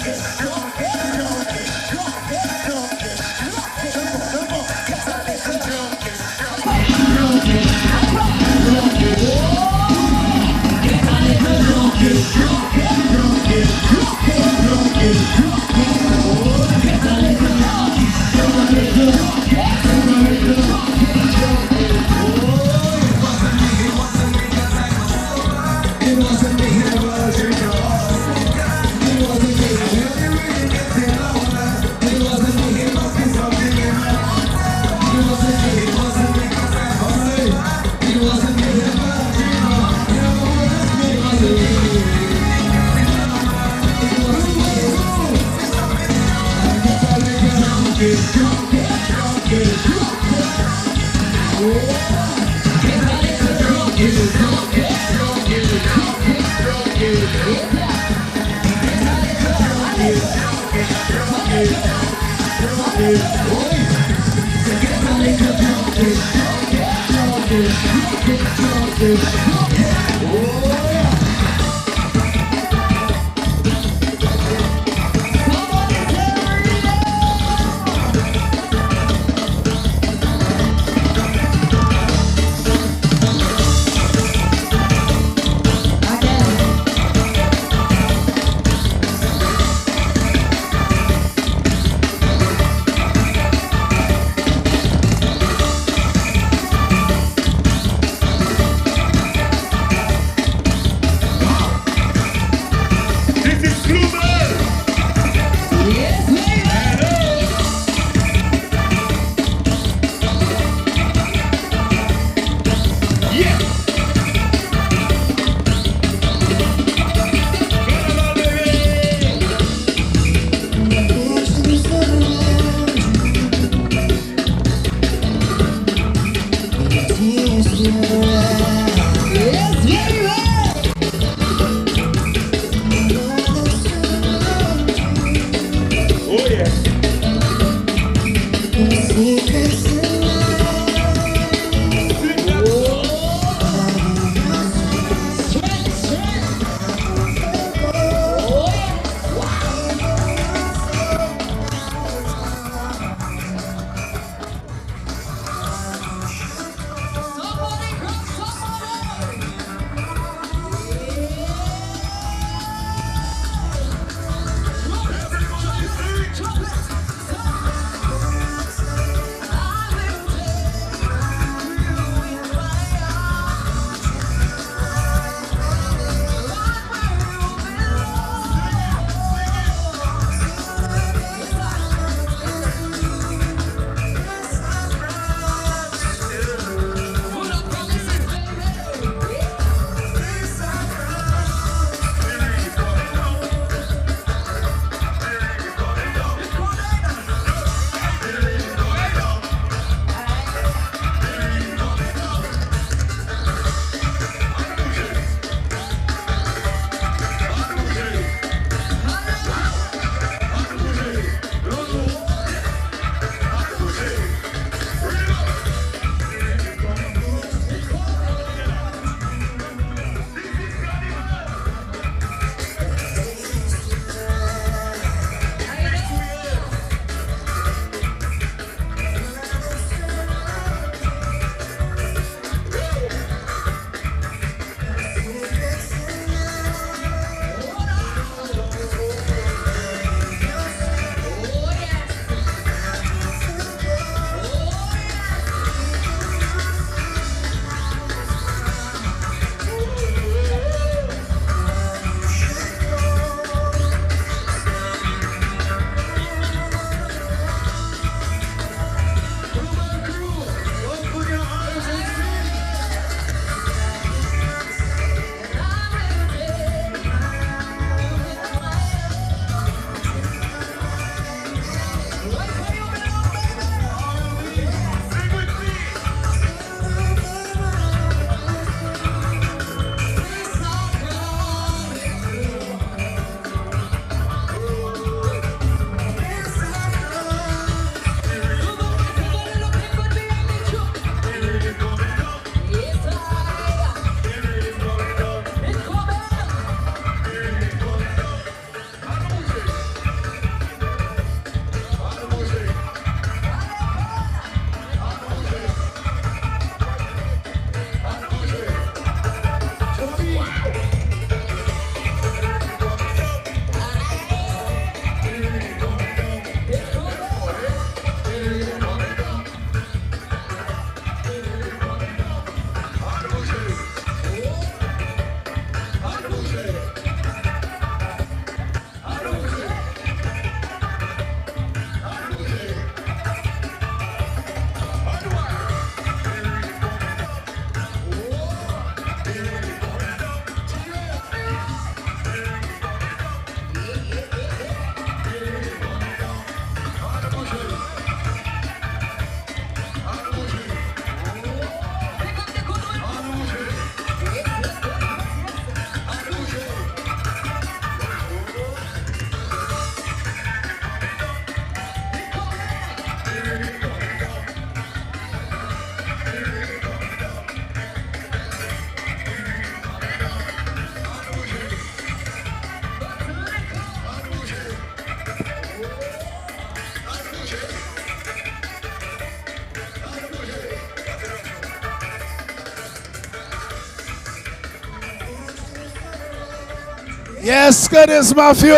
T: Yes, Curtis Matthew.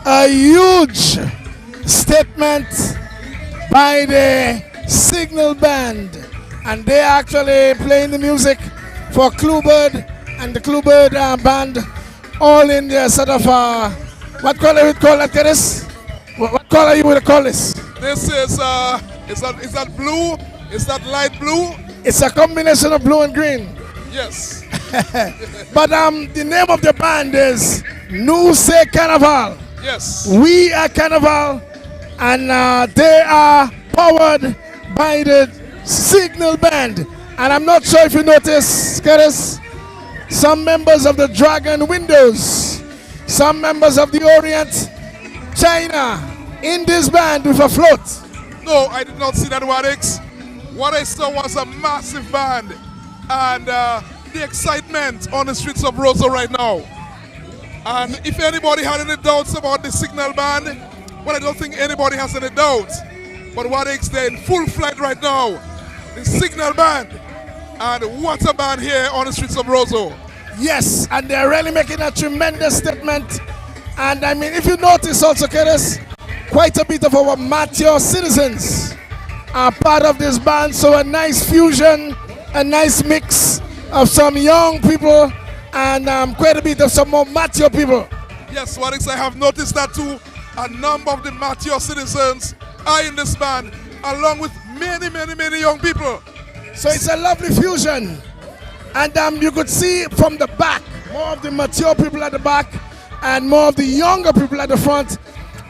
T: A huge statement by the Signal Band. And they are actually playing the music for Cluebird and the Cluebird Band, all in the sort of, what color you call that, Curtis? What color you would call this?
S: This is that blue? Is that light blue?
T: It's a combination of blue and green.
S: Yes.
T: But the name of the band is Nous c'est Carnival.
S: Yes.
T: We are Carnival, and they are powered by the Signal Band. And I'm not sure if you notice, Curtis, some members of the Dragon Windows, some members of the Orient, China, in this band with a float.
S: No, I did not see that, Wadix. What I saw was a massive band, and the excitement on the streets of Roseau right now. And if anybody had any doubts about the Signal Band, well, I don't think anybody has any doubts. But Wadix, they're in full flight right now. The Signal Band, and what a band here on the streets of Roseau.
T: Yes, and they're really making a tremendous statement. And I mean, if you notice also, Curtis, quite a bit of our mature citizens are part of this band. So a nice fusion, a nice mix of some young people and quite a bit of some more mature people.
S: Yes, Wadix, I have noticed that too. A number of the mature citizens are in this band, along with many, many, many young people.
T: So it's a lovely fusion. And you could see from the back, more of the mature people at the back and more of the younger people at the front.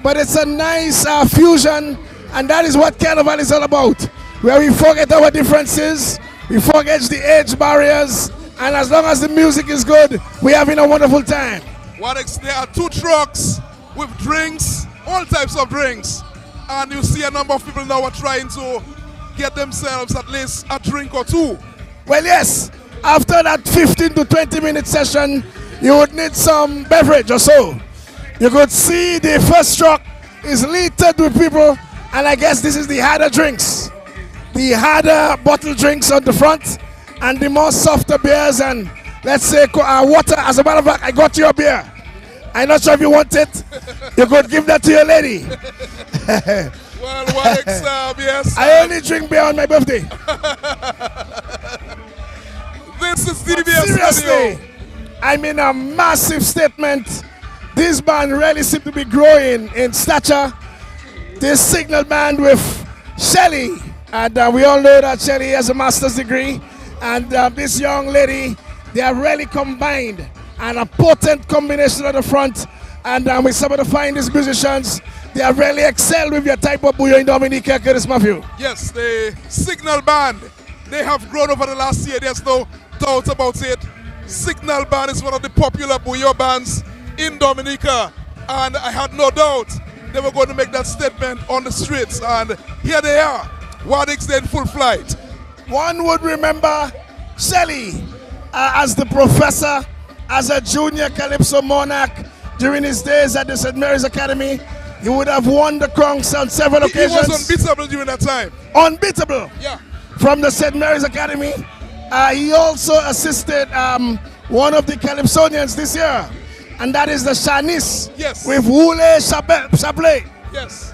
T: But it's a nice fusion, and that is what Carnival is all about, where we forget our differences, we forget the age barriers, and as long as the music is good, we're having a wonderful time.
S: Wadix, there are 2 trucks with drinks, all types of drinks. And you see a number of people now are trying to get themselves at least a drink or 2.
T: Well, yes, after that 15 to 20 minute session, you would need some beverage or so. You could see the first truck is littered with people, and I guess this is the harder drinks. The harder bottle drinks on the front, and the more softer beers, and let's say water. As a matter of fact, I got you a beer. I'm not sure if you want it. You could give that to your lady.
S: Well, Wadix, yes.
T: I only drink beer on my birthday.
S: This is DBS
T: Seriously,
S: Radio.
T: I mean a massive statement. This band really seems to be growing in stature. This Signal Band with Shelly, and we all know that Shelly has a master's degree, and this young lady, they are really combined, and a potent combination at the front, and with some of the finest musicians, they are really excelled with your type of buyo in Dominica, Curtis Matthew.
S: Yes, the Signal Band, they have grown over the last year, there's no doubt about it. Signal Band is one of the popular buyo bands in Dominica, and I had no doubt they were going to make that statement on the streets, and here they are. Wadix, they're in full flight.
T: One would remember Shelly as the professor, as a junior Calypso monarch during his days at the St. Mary's Academy. He would have won the crowns on several occasions.
S: He was unbeatable during that time.
T: Unbeatable.
S: Yeah.
T: From the St. Mary's Academy. He also assisted one of the Calypsonians this year, and that is the Shanice.
S: Yes.
T: With Wule Chablé.
S: Yes.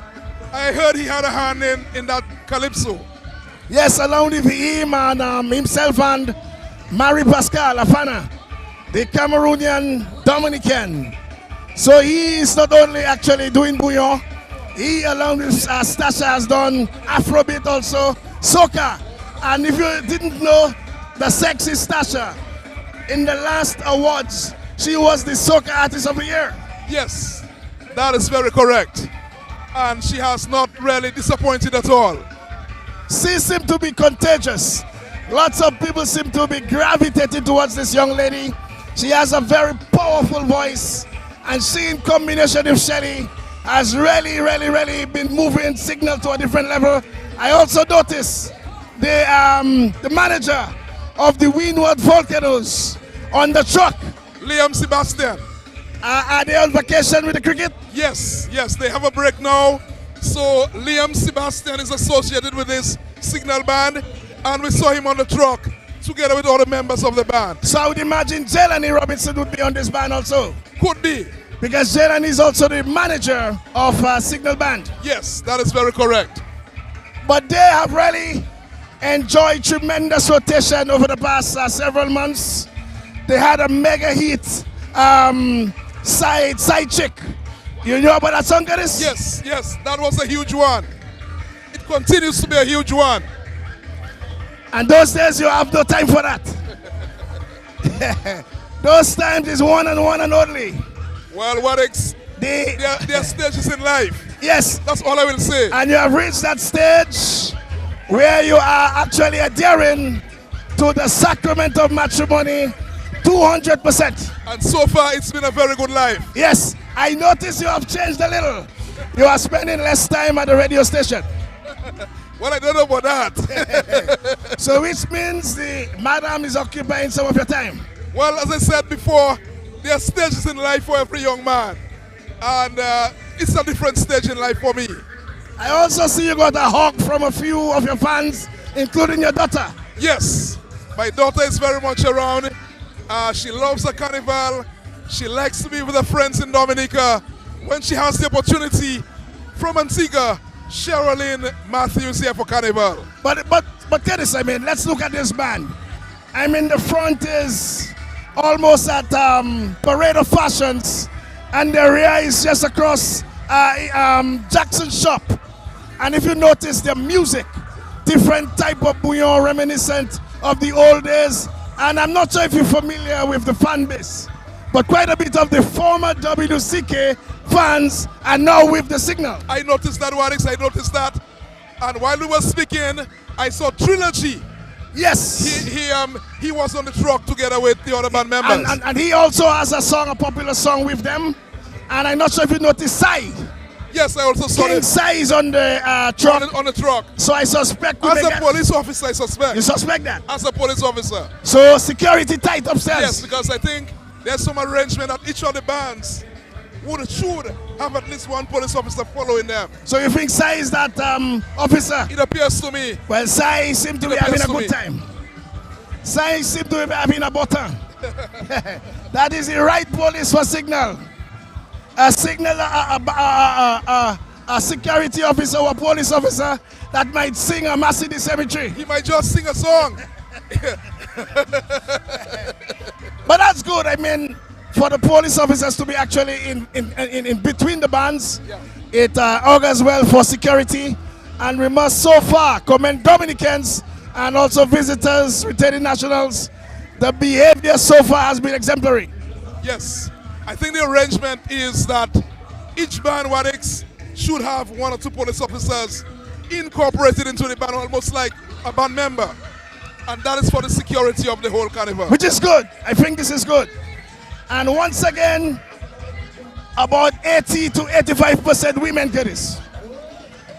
S: I heard he had a hand in that Calypso.
T: Yes, along with him and himself and Marie Pascal Afana, the Cameroonian Dominican. So he is not only actually doing bouillon, he along with Stasha has done Afrobeat also, soca. And if you didn't know, the sexy Stasha, in the last awards, she was the soca artist of the year.
S: Yes, that is very correct. And she has not really disappointed at all.
T: She seemed to be contagious. Lots of people seem to be gravitating towards this young lady. She has a very powerful voice, and she in combination with Shelly has really been moving Signal to a different level. I also noticed the manager of the Windward Volcanoes on the truck.
S: Liam Sebastian.
T: Are they on vacation with the cricket?
S: Yes, they have a break now. So Liam Sebastian is associated with this Signal Band, and we saw him on the truck together with all the members of the band.
T: So I would imagine Jelani Robinson would be on this band also.
S: Could be.
T: Because Jaden is also the manager of Signal Band.
S: Yes, that is very correct.
T: But they have really enjoyed tremendous rotation over the past several months. They had a mega hit, side chick. You know about that song, Curtis?
S: Yes, that was a huge one. It continues to be a huge one.
T: And those days you have no time for that. Those times is one and only.
S: Well, there are stages in life.
T: Yes.
S: That's all I will say.
T: And you have reached that stage where you are actually adhering to the sacrament of matrimony 200%.
S: And so far, it's been a very good life.
T: Yes. I notice you have changed a little. You are spending less time at the radio station.
S: Well, I don't know about that.
T: So which means the madam is occupying some of your time.
S: Well, as I said before, there are stages in life for every young man. And it's a different stage in life for me.
T: I also see you got a hug from a few of your fans, including your daughter.
S: Yes, my daughter is very much around. She loves the carnival. She likes to be with her friends in Dominica. When she has the opportunity, from Antigua, Sherilyn Matthews here for Carnival.
T: But Curtis, I mean, let's look at this band. I mean, the front is almost at Parade of Fashions, and the rear is just across Jackson's shop. And if you notice the music, different type of bouillon reminiscent of the old days. And I'm not sure if you're familiar with the fan base, but quite a bit of the former WCK fans are now with the Signal.
S: I noticed that, Warix, I noticed that. And while we were speaking, I saw Trilogy.
T: Yes.
S: He was on the truck together with the other band members.
T: And he also has a popular song with them. And I'm not sure if you noticed Sai.
S: Yes, I also saw
T: King Sai is on the truck.
S: On the truck.
T: So I suspect.
S: As a police officer, I suspect.
T: You suspect that?
S: As a police officer.
T: So security tight upstairs.
S: Yes, because I think there's some arrangement that each of the bands should have at least one police officer following them.
T: So you think Sai is that officer?
S: It appears to me.
T: Well, Sai seems to be having a good time. Sai seems to be having a button. That is the right police for Signal. A signal, a security officer or a police officer that might sing a mass in the cemetery.
S: He might just sing a song.
T: But that's good. I mean, for the police officers to be actually in between the bands, it augurs well for security. And we must so far commend Dominicans and also visitors, returning nationals. The behavior so far has been exemplary.
S: Yes. I think the arrangement is that each band, Warix, should have one or two police officers incorporated into the band, almost like a band member. And that is for the security of the whole carnival.
T: Which is good. I think this is good. And once again, about 80 to 85% women get this.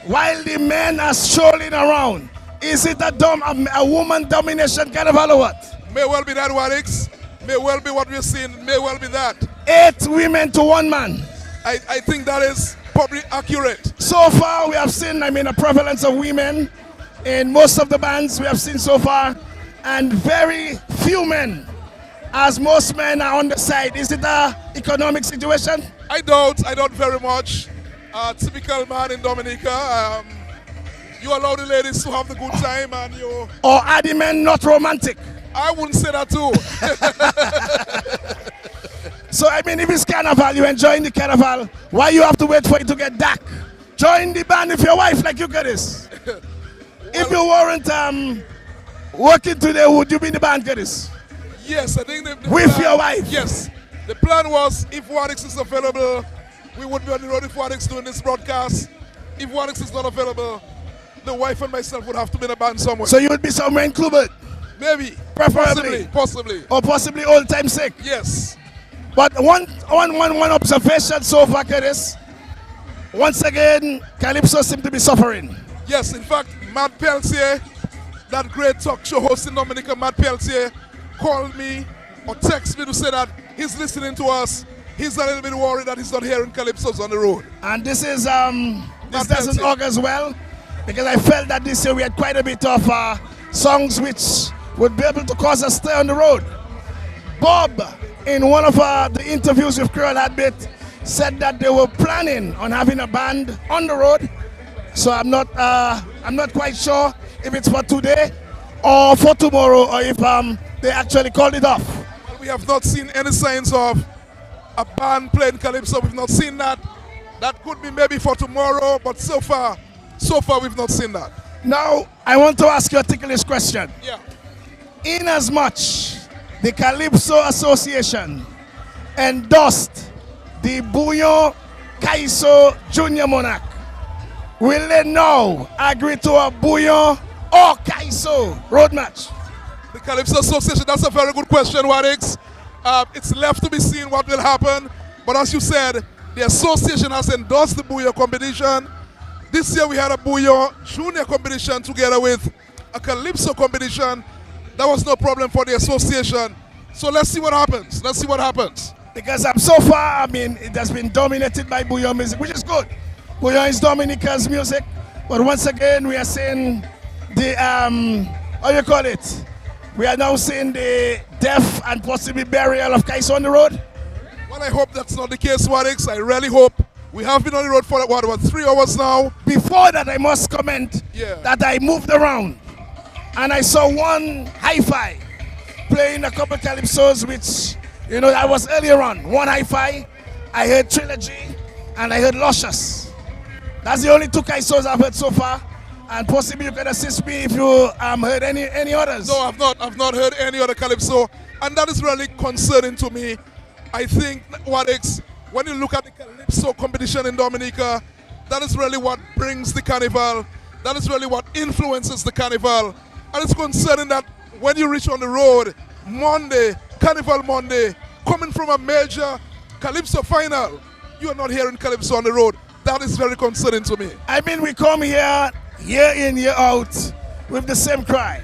T: While the men are strolling around, is it a woman domination carnival or what?
S: May well be that, Warix. May well be what we're seeing. May well be that.
T: 8 women to 1 man.
S: I think that is probably accurate.
T: So far, we have seen, a prevalence of women in most of the bands we have seen so far, and very few men, as most men are on the side. Is it an economic situation?
S: I doubt very much. Typical man in Dominica. You allow the ladies to have the good time, and you.
T: Or are the men not romantic?
S: I wouldn't say that too.
T: So if it's carnival, you're enjoying the carnival, why you have to wait for it to get dark? Join the band with your wife like you get this. If you weren't working today, would you be in the band, Curtis?
S: Yes, I think the
T: with
S: plan,
T: your wife?
S: Yes. The plan was, if Warix is available, we would be on the road with Warix doing this broadcast. If Warix is not available, the wife and myself would have to be in a band somewhere.
T: So you would be somewhere in Clubert?
S: Maybe.
T: Preferably.
S: Possibly.
T: Or possibly old time sick?
S: Yes.
T: But one observation so far, Curtis. Once again, Calypso seems to be suffering.
S: Yes, in fact, Matt Peltier, that great talk show host in Dominica, Matt Peltier, called me or texted me to say that he's listening to us. He's a little bit worried that he's not hearing Calypso's on the road.
T: And this is this doesn't augur as well, because I felt that this year we had quite a bit of songs which would be able to cause a stir on the road. Bob in one of the interviews with Curl Hadbit, said that they were planning on having a band on the road. So I'm not quite sure if it's for today or for tomorrow, or if they actually called it off.
S: Well, we have not seen any signs of a band playing calypso. We've not seen that. That could be maybe for tomorrow, but so far we've not seen that.
T: Now, I want to ask you a ticklish question.
S: Yeah.
T: In as much the Calypso Association endorsed the Bouillon Kaiso Junior Monarch, will they now agree to a Bouillon or Kaiso road match?
S: The Calypso Association, that's a very good question, Wadix. It's left to be seen what will happen. But as you said, the association has endorsed the Bouillon competition. This year we had a Bouillon Junior competition together with a Calypso competition. That was no problem for the association. So let's see what happens. Let's see what happens.
T: Because so far, I mean, it has been dominated by Bouillon music, which is good. Bouillon is Dominica's music. But once again, we are seeing the, how you call it? We are now seeing the death and possibly burial of Kaiso on the road.
S: Well, I hope that's not the case, Wadix. I really hope. We have been on the road for what 3 hours now?
T: Before that, I must comment that I moved around and I saw one hi-fi playing a couple calypsos, which, you know, that was earlier on. One hi-fi, I heard Trilogy, and I heard Luscious. That's the only 2 Kaisos I've heard so far. And possibly you can assist me if you heard any others.
S: No, I've not heard any other calypso, and that is really concerning to me. I think, Wadix, when you look at the calypso competition in Dominica, that is really what brings the carnival. That is really what influences the carnival. And it's concerning that when you reach on the road, Monday, Carnival Monday, coming from a major calypso final, you are not hearing calypso on the road. That is very concerning to me.
T: I mean, we come here, year in, year out, with the same cry.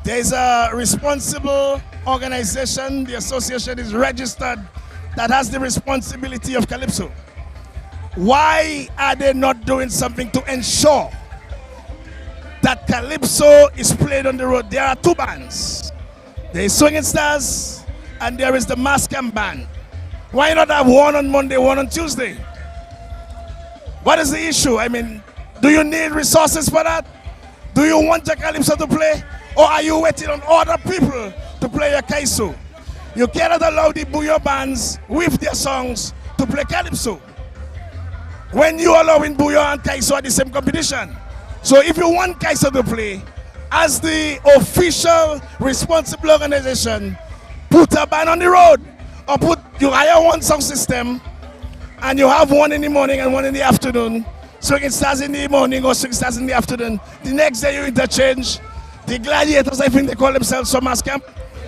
T: There's a responsible organization, the association is registered, that has the responsibility of Calypso. Why are they not doing something to ensure that Calypso is played on the road? There are 2 bands. There is Swinging Stars and there is the Mascam band. Why not have one on Monday, one on Tuesday? What is the issue? I mean, do you need resources for that? Do you want your Calypso to play? Or are you waiting on other people to play your Kaiso? You cannot allow the Bouillon bands with their songs to play Calypso when you are allowing Bouillon and Kaiso at the same competition. So if you want Kaiso to play, as the official responsible organization, put a band on the road, or you hire one sound system and you have one in the morning and one in the afternoon. Swinging Stars in the morning or Swinging Stars in the afternoon. The next day you interchange. The Gladiators, I think they call themselves Summers Camp.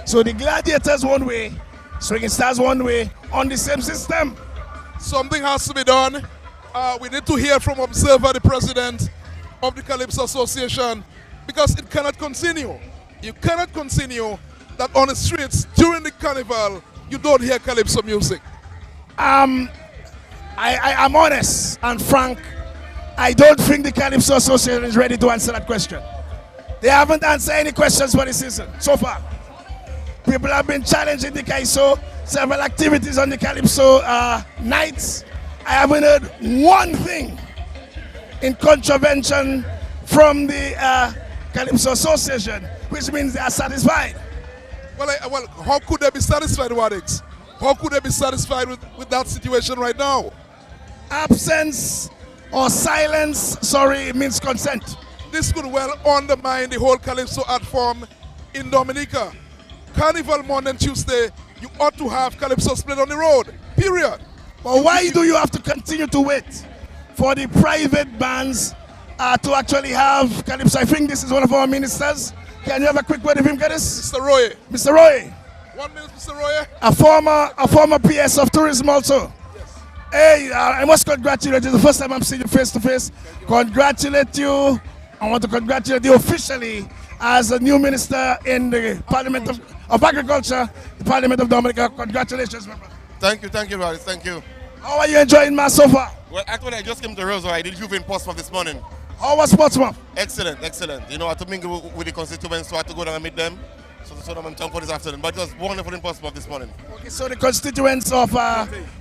T: So the Gladiators one way, Swinging Stars one way, on the same system.
S: Something has to be done. We need to hear from Observer, the president of the Calypso Association, because it cannot continue. You cannot continue that on the streets during the carnival, you don't hear Calypso music.
T: I'm honest and frank. I don't think the Calypso Association is ready to answer that question. They haven't answered any questions for the season so far. People have been challenging the Kaiso, several activities on the Calypso nights. I haven't heard one thing in contravention from the Calypso Association, which means they are satisfied.
S: Well, how could they be satisfied, Wadix? How could they be satisfied with that situation right now?
T: Absence or silence, means consent.
S: This could well undermine the whole Calypso art form in Dominica. Carnival Monday and Tuesday, you ought to have Calypso split on the road, period.
T: But why do you have to continue to wait for the private bands to actually have Calypso? I think this is one of our ministers. Can you have a quick word with him, Curtis?
S: Mr. Roy.
T: Mr. Roy.
S: 1 minute, Mr. Roy.
T: A former PS of tourism also. Yes. Hey, I must congratulate you. The first time I'm seeing you face to face. Congratulate you. I want to congratulate you officially as a new minister in the Parliament of Agriculture, the Parliament of Dominica. Congratulations, my brother.
K: Thank you, Rory. Thank you.
T: How are you enjoying Mass so far?
K: Well, actually, I just came to Roseau. I did Juve in Portsmouth this morning.
T: How was Portsmouth?
K: Excellent. You know, I had to mingle with the constituents, so I had to go down and meet them. So I'm tongue for this afternoon. But it was wonderful in Portsmouth this morning.
T: Okay, so the constituents of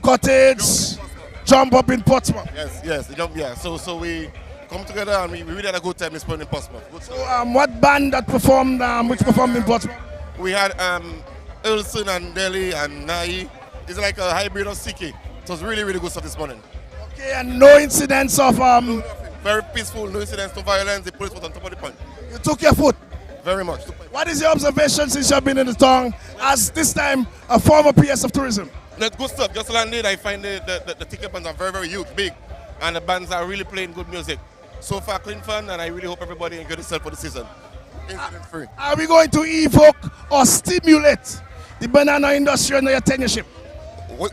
T: Cottage jump up in Portsmouth.
K: Yes, they jump, yeah. So we come together and we really had a good time this morning in Portsmouth.
T: So what band that performed, which performed in Portsmouth?
K: We had Ilson and Delhi and Nai. It's like a hybrid of Siki. So it was really, really good stuff this morning.
T: Okay, and no incidents of...
K: Very peaceful, no incidents, no violence. The police was on top of the point.
T: You took your foot?
K: Very much.
T: What is your observation since you've been in the town as this time a former PS of tourism?
K: That's good stuff. Just landed, I find the ticket bands are very, very huge, big. And the bands are really playing good music. So far, clean fun, and I really hope everybody enjoy themselves for the season. Incident free.
T: Are we going to evoke or stimulate the banana industry under your tenureship?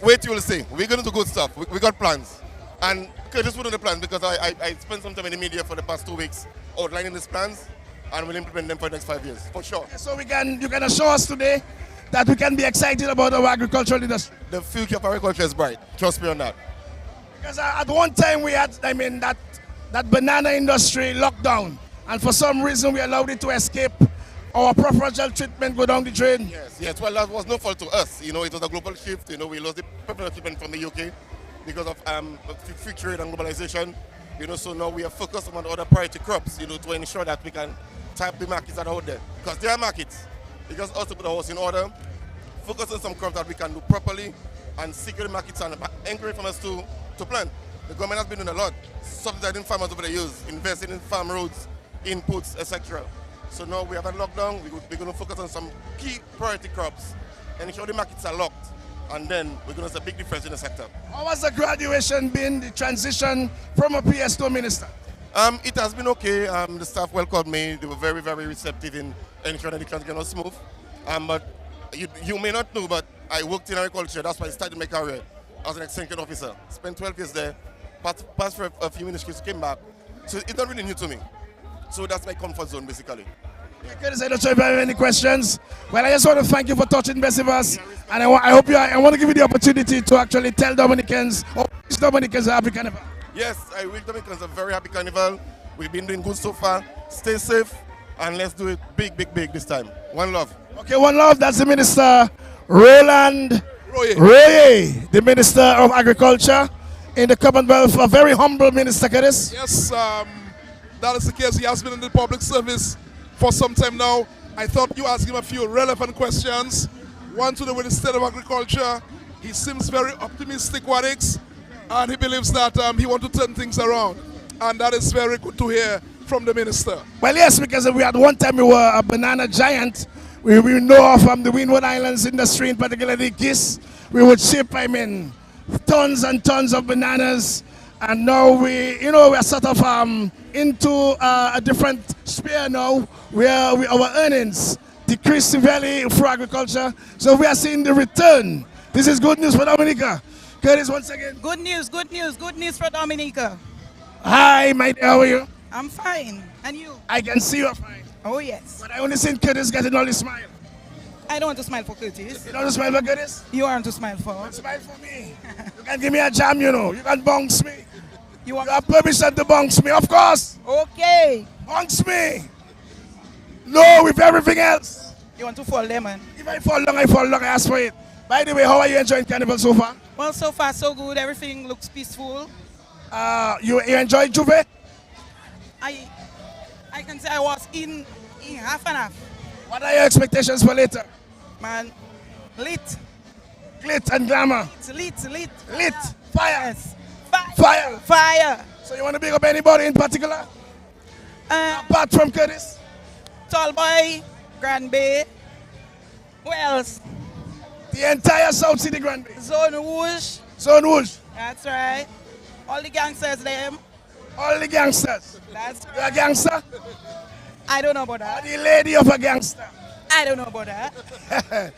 K: Wait till you will see. We're going to do good stuff. We got plans. And Curtis put on the plan because I spent some time in the media for the past 2 weeks outlining these plans, and we'll implement them for the next 5 years, for sure.
T: Okay, so you can assure us today that we can be excited about our agricultural industry.
K: The future of agriculture is bright. Trust me on that.
T: Because at one time we had, that banana industry locked down, and for some reason we allowed it to escape. Our preferential treatment go down the drain.
K: Yes. Well, that was no fault to us. It was a global shift. We lost the preferential treatment from the UK because of free trade and globalization. So now we are focused on other priority crops. To ensure that we can tap the markets that are out there, because there are markets. We just also put the house in order, focus on some crops that we can do properly, and secure the markets and encourage farmers to plant. The government has been doing a lot, subsidizing farmers over the years, investing in farm roads, inputs, etc. So now we have a lockdown. We're going to focus on some key priority crops and ensure the markets are locked. And then we're going to see a big difference in the sector.
T: How has the graduation been, the transition from a PS to a minister?
K: It has been okay. The staff welcomed me. They were very, very receptive in ensuring that the transition was smooth. But you may not know, but I worked in agriculture. That's why I started my career as an extension officer. Spent 12 years there, passed for a few ministries, came back. So it's not really new to me. So that's my comfort zone, basically.
T: Curtis, I don't know if you have any questions. Well, I just want to thank you for touching base with us, and I want to give you the opportunity to actually tell Dominicans, or wish Dominicans a happy carnival.
K: Yes, I wish Dominicans a very happy carnival. We've been doing good so far. Stay safe, and let's do it big, big, big this time. One love.
T: Okay, one love. That's the Minister Roland Royer, the Minister of Agriculture in the Commonwealth. A very humble minister, Curtis.
S: Yes, that is the case. He has been in the public service for some time now. I thought you asked him a few relevant questions. One to do with the state of agriculture. He seems very optimistic, Wadix, and he believes that he wants to turn things around. And that is very good to hear from the minister.
T: Well, yes, because we had one time we were a banana giant. We know from the Windward Islands industry, in particular the GIS. We would ship, tons and tons of bananas. And now we're sort of into a different sphere now, where our earnings decrease severely for agriculture. So we are seeing the return. This is good news for Dominica. Curtis, once again.
J: Good news for Dominica.
T: Hi, my dear, how are you?
J: I'm fine. And you?
T: I can see you're fine.
J: Oh, yes.
T: But I only seen Curtis getting all the smile.
J: I don't want to smile for Curtis.
T: You don't want to smile for Curtis?
J: You aren't to smile for.
T: Smile for me. You can give me a jam, You can bounce me. You have permission to bounce me, of course.
J: Okay.
T: Bounce me. No, with everything else.
J: You want to fall there, man?
T: If I fall long, I ask for it. By the way, how are you enjoying Carnival so far?
J: Well, so far so good. Everything looks peaceful.
T: You enjoy Juve?
J: I can say I was in half and half.
T: What are your expectations for later?
J: Man, lit.
T: Lit and glamour.
J: Lit.
T: Fire.
J: Yes.
T: Fire. So you want to big up anybody in particular? Apart from Curtis?
J: Tall Boy, Grand Bay. Who else?
T: The entire South City Grand Bay.
J: Zone Rouge.
T: Zone Rouge.
J: That's right. All the gangsters, them.
T: All the gangsters.
J: That's right.
T: You're a gangster?
J: I don't know about that.
T: The lady of a gangster.
J: I don't know about that.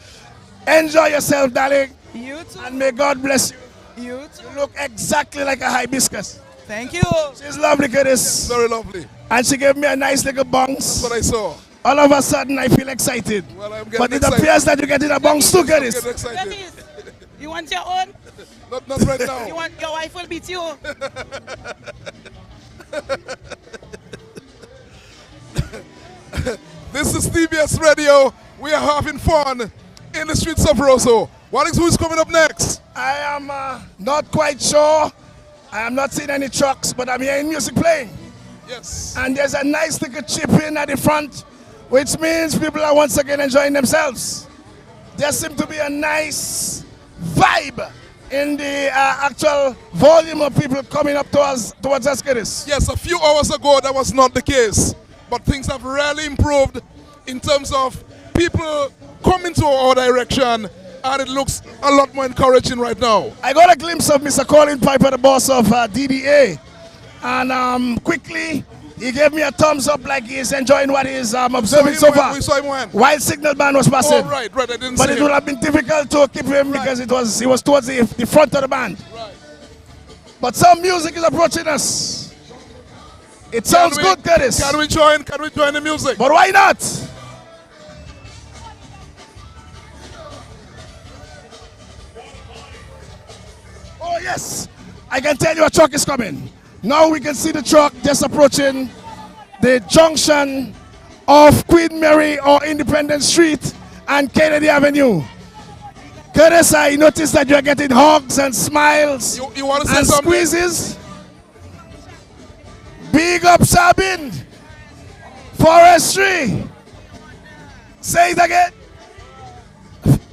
T: Enjoy yourself, darling.
J: You too.
T: And may God bless you.
J: You too.
T: You look exactly like a hibiscus.
J: Thank you.
T: She's lovely, Curtis.
S: Yes, very lovely.
T: And she gave me a nice little bounce.
S: That's what I saw.
T: All of a sudden, I feel excited.
S: Well, I'm getting
T: but it
S: excited.
T: appears that you're getting a bounce too, Curtis.
S: I'm getting excited.
J: You want your own?
S: Not right now.
J: You want your wife will beat you?
S: This is TBS Radio We are having fun in the streets of Roseau. Who is coming up next?
T: I am not quite sure. I am not seeing any trucks, but I'm hearing music playing.
S: Yes.
T: And there's a nice little chip in at the front, which means people are once again enjoying themselves. There seems to be a nice vibe in the actual volume of people coming up towards us, Curtis.
S: Yes, a few hours ago that was not the case, but things have really improved in terms of people coming to our direction, and it looks a lot more encouraging right now.
T: I got a glimpse of Mr. Colin Piper, the boss of DDA, and quickly he gave me a thumbs up like he's enjoying what he's observing so far.
S: We saw him when?
T: While Signal Man was passing.
S: Oh, right, I didn't
T: But
S: see
T: it
S: him.
T: would have been difficult to keep him because he was towards the front of the band.
S: Right.
T: But some music is approaching us. It sounds good, Curtis.
S: Can we join the music?
T: But why not? Oh yes, I can tell you a truck is coming. Now we can see the truck just approaching the junction of Queen Mary or Independence Street and Kennedy Avenue. Curtis, I noticed that you're getting hugs and smiles
S: you want to say
T: and
S: something?
T: squeezes. Big up Sabin. Forestry. Say it again.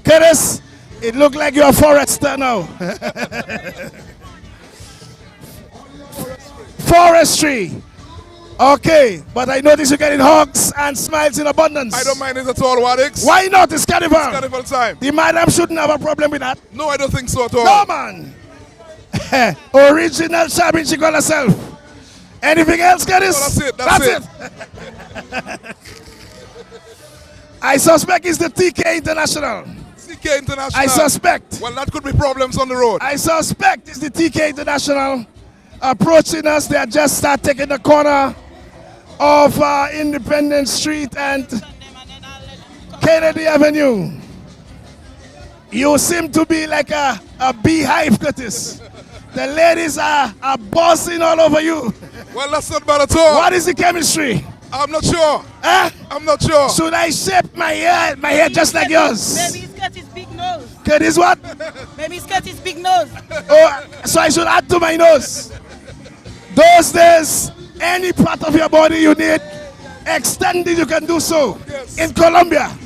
T: Curtis, it looked like you're a forester now. Forestry. Okay, but I notice you're getting hugs and smiles in abundance.
S: I don't mind it at all, Wadix.
T: Why not? It's Carnival.
S: It's Carnival time.
T: The madam shouldn't have a problem with that.
S: No, I don't think so at all.
T: No, man. Original Sabin, she called herself. Anything else, Curtis?
S: No, that's it.
T: I suspect it's the TK International.
S: TK International.
T: I suspect.
S: Well, that could be problems on the road.
T: I suspect it's the TK International approaching us. They are just start taking the corner of Independence Street and Kennedy Avenue. You seem to be like a beehive, Curtis. The ladies are buzzing all over you.
S: Well, that's not bad at all.
T: What is the chemistry?
S: I'm not sure.
T: Huh?
S: I'm not sure.
T: Should I shape my hair just like yours?
J: Maybe he's got his big nose.
T: Curtis what?
J: Maybe he's got his big nose.
T: Oh, so I should add to my nose. Those days, any part of your body you need extended, you can do so.
S: Yes.
T: In Colombia,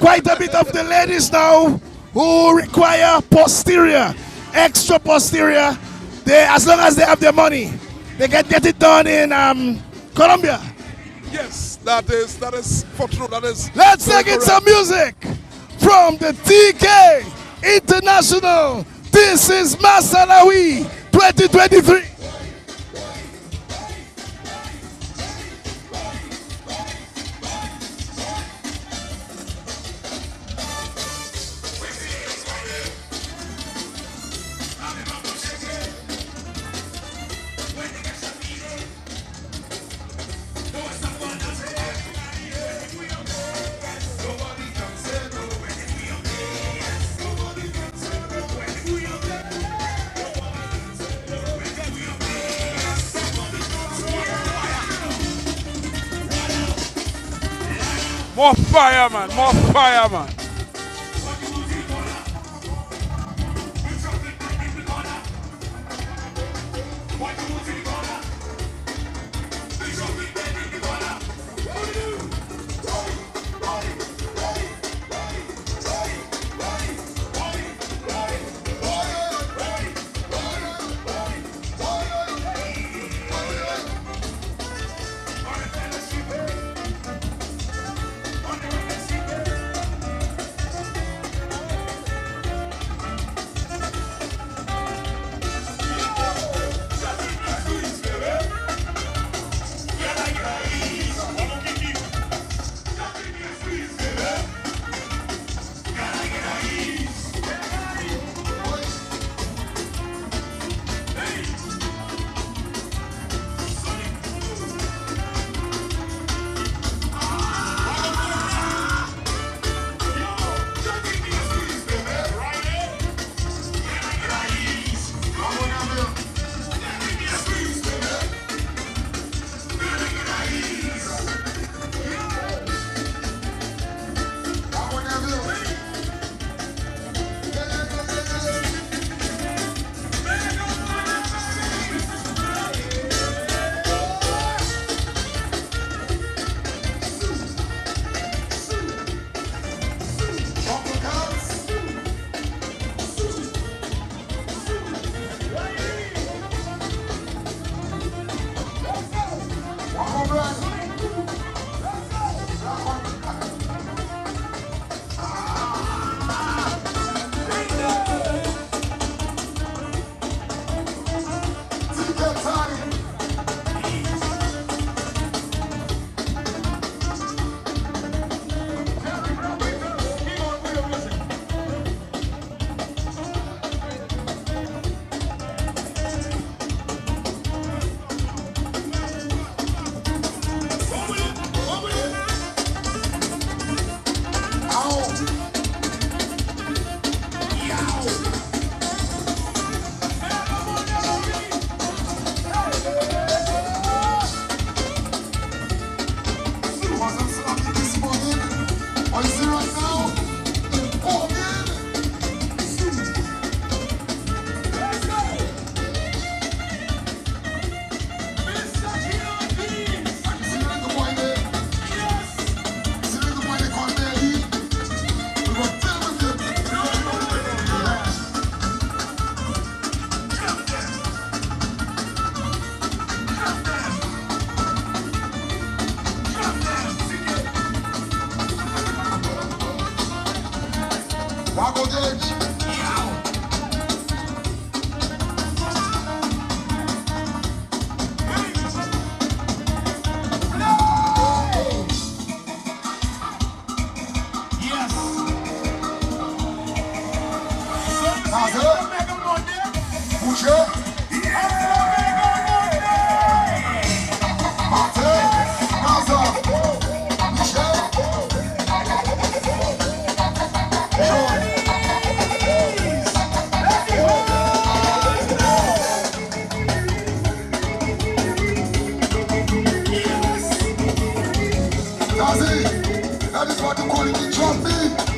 T: quite a bit of the ladies now who require posterior, extra posterior, as long as they have their money, they can get it done in Colombia.
S: Yes, that is for true. That is.
T: Let's take in some music from the TK International. This is Masalawi 2023.
C: More fire, man. More fire, man.
H: Cargo gauge. That is what you call it in drum beat.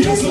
H: Yes,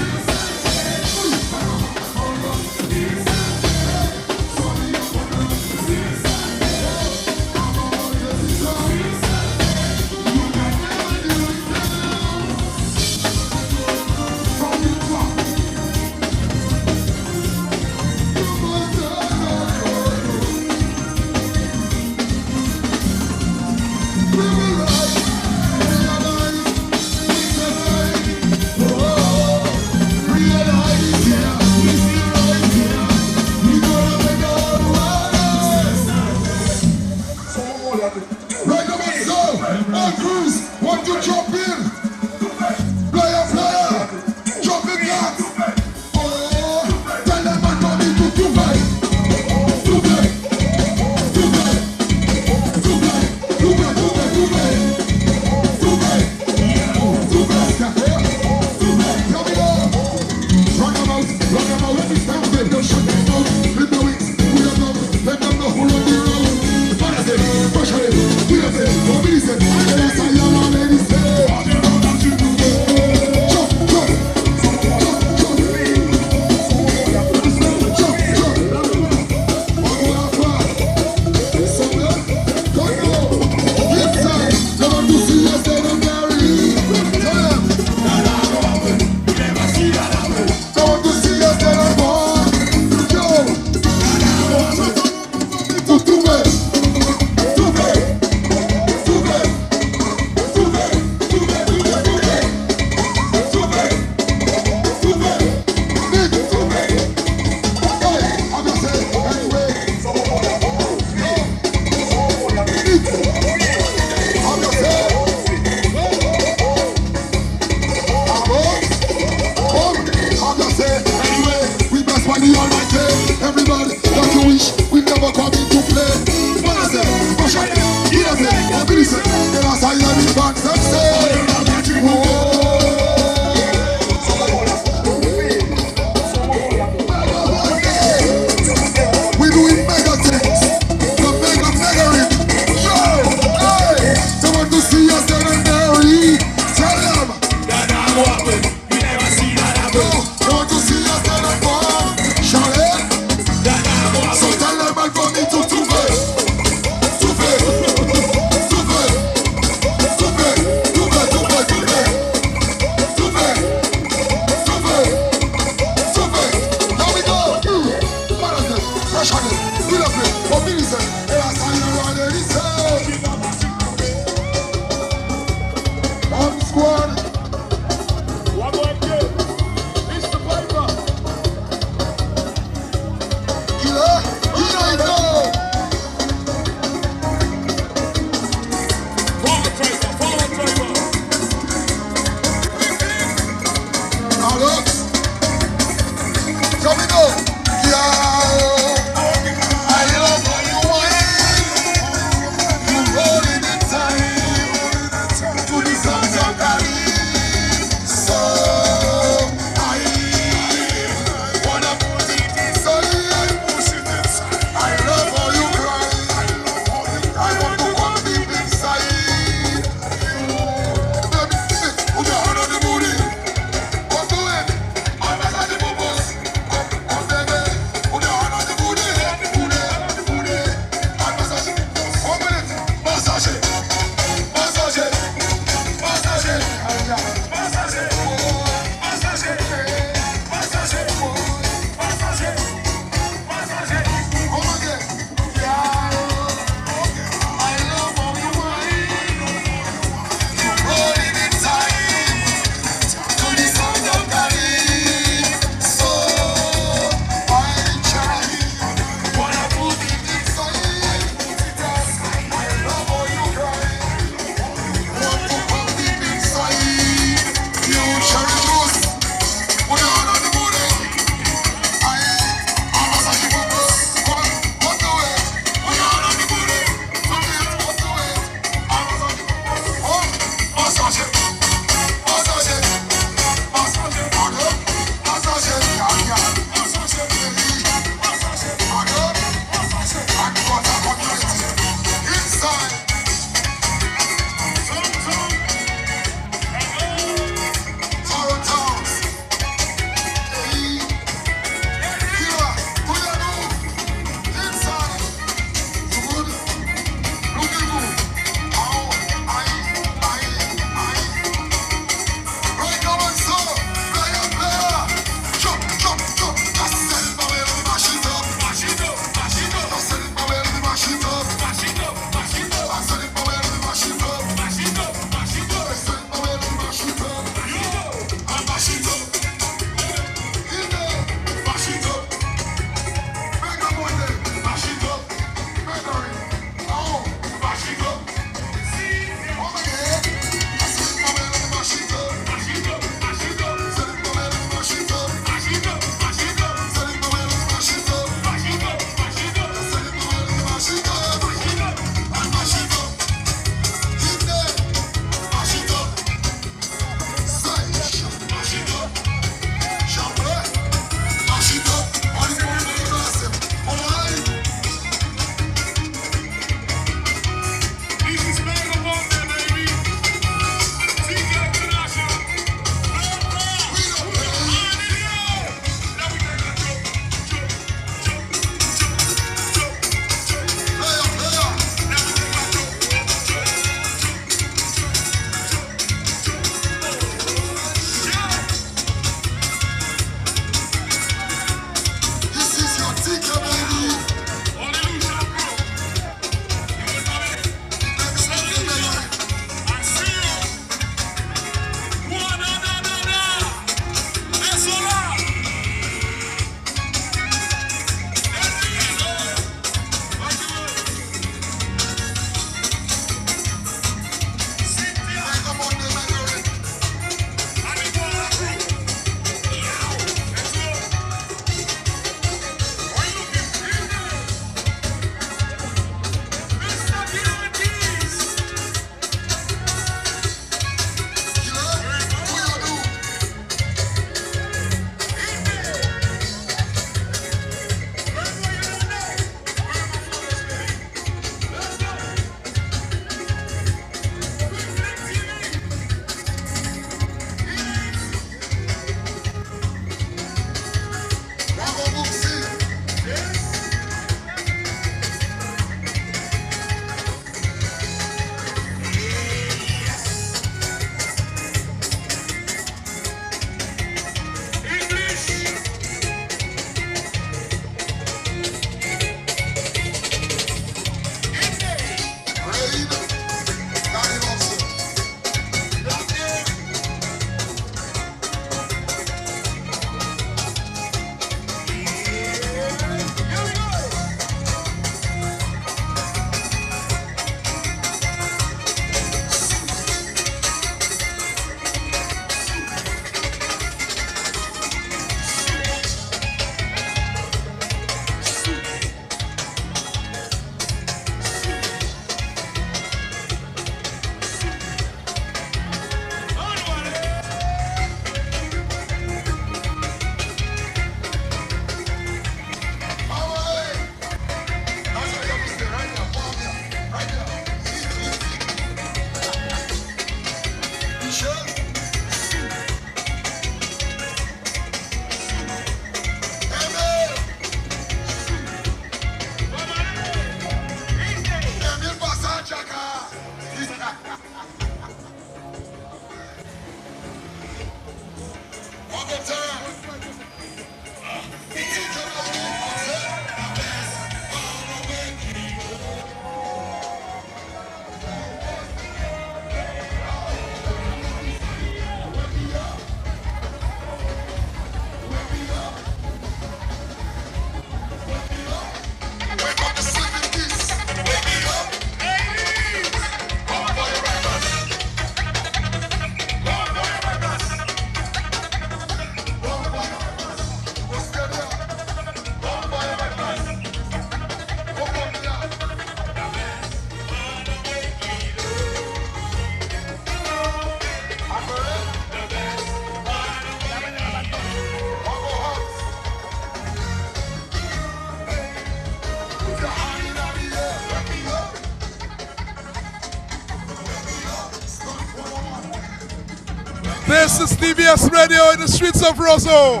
S: This is DBS Radio in the streets of Roseau.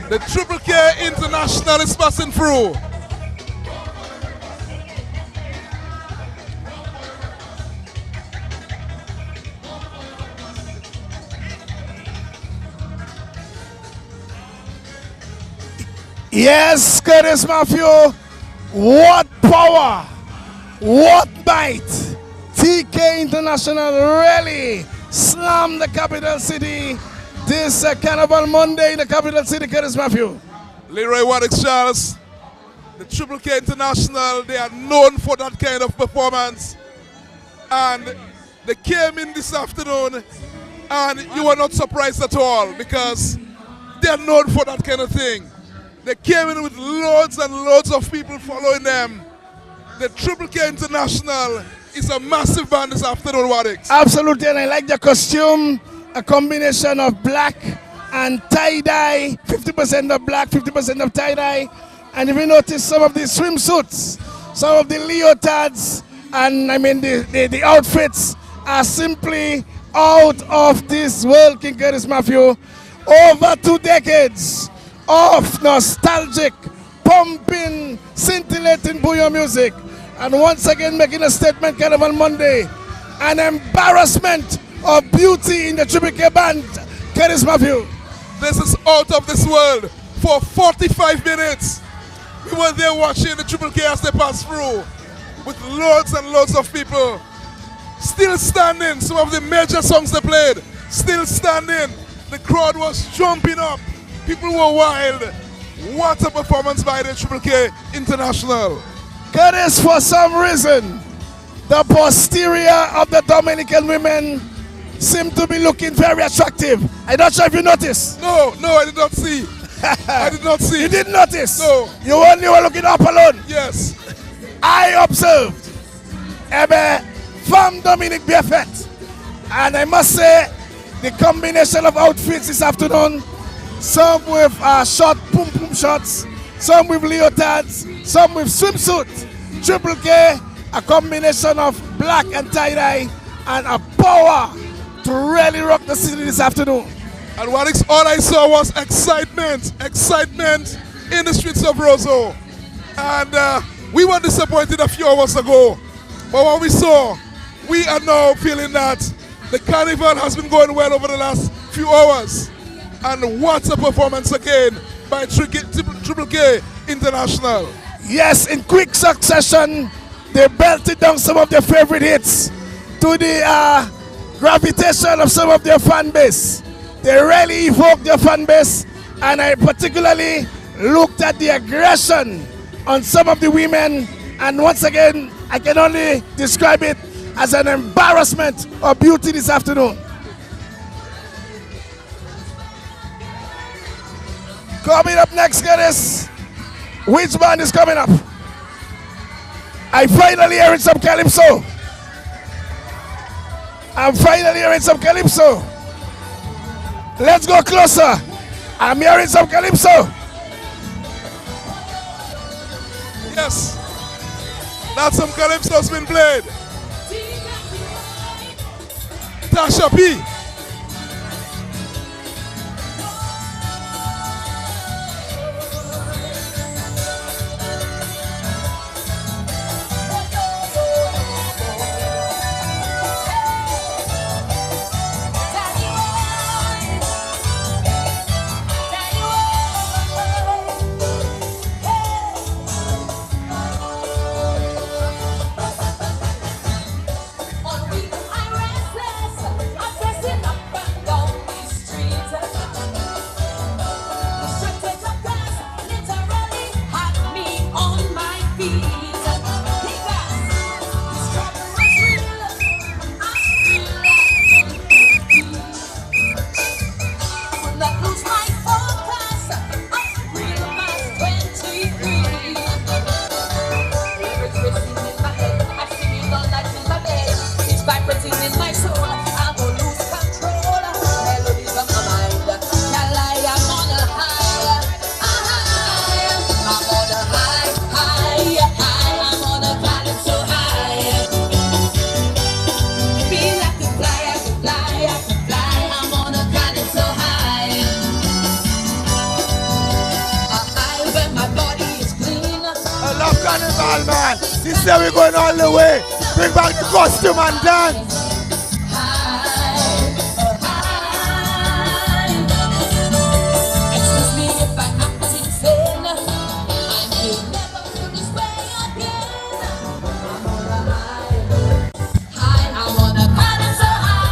S: The Triple K International is passing through.
T: Yes, Curtis Matthew. What power, what might. TK International really slammed the capital city this Carnival Monday in the capital city, Curtis Matthew.
S: Leroy Waddox Charles, the Triple K International, they are known for that kind of performance. And they came in this afternoon and you were not surprised at all because they are known for that kind of thing. They came in with loads and loads of people following them. The Triple K International is a massive band this afternoon, Waddox.
T: Absolutely, and I like the costume, a combination of black and tie-dye, 50% of black, 50% of tie-dye. And if you notice some of the swimsuits, some of the leotards, and I mean the outfits are simply out of this world, King Curtis Matthew. Over 2 decades of nostalgic, pumping, scintillating bouillon music. And once again making a statement, Carnival Monday, an embarrassment of beauty in the Triple K band, Curtis Matthew.
S: This is out of this world. For 45 minutes, we were there watching the Triple K as they passed through with loads and loads of people. Still standing, some of the major songs they played, still standing. The crowd was jumping up. People were wild. What a performance by the Triple K International.
T: Curtis, for some reason, the posterior of the Dominican women seem to be looking very attractive. I'm not sure if you noticed.
S: No, I did not see. I did not see.
T: You didn't notice?
S: No.
T: You only were looking up alone?
S: Yes.
T: I observed a femme Dominic Biafet. And I must say, the combination of outfits this afternoon, some with short pum-pum shots, some with leotards, some with swimsuit. Triple K, a combination of black and tie-dye, and a power to really rock the city this afternoon.
S: And all I saw was excitement in the streets of Roseau. And we were disappointed a few hours ago. But what we saw, we are now feeling that the carnival has been going well over the last few hours. And what a performance again by Triple K International.
T: Yes, in quick succession, they belted down some of their favorite hits to the gravitation of some of their fan base. They really evoked their fan base, and I particularly looked at the aggression on some of the women, and once again, I can only describe it as an embarrassment of beauty this afternoon. Coming up next, Curtis, which band is coming up? I finally hearing some calypso. I'm finally hearing some calypso. Let's go closer. I'm hearing some calypso.
S: Yes, that's some calypso's been played. Tasha P.
F: all, man. This year we're going all the way. Bring back the costume and dance.
I: Excuse me if I act insane. I may never feel this way again. I'm alright. I'm on a planet so high.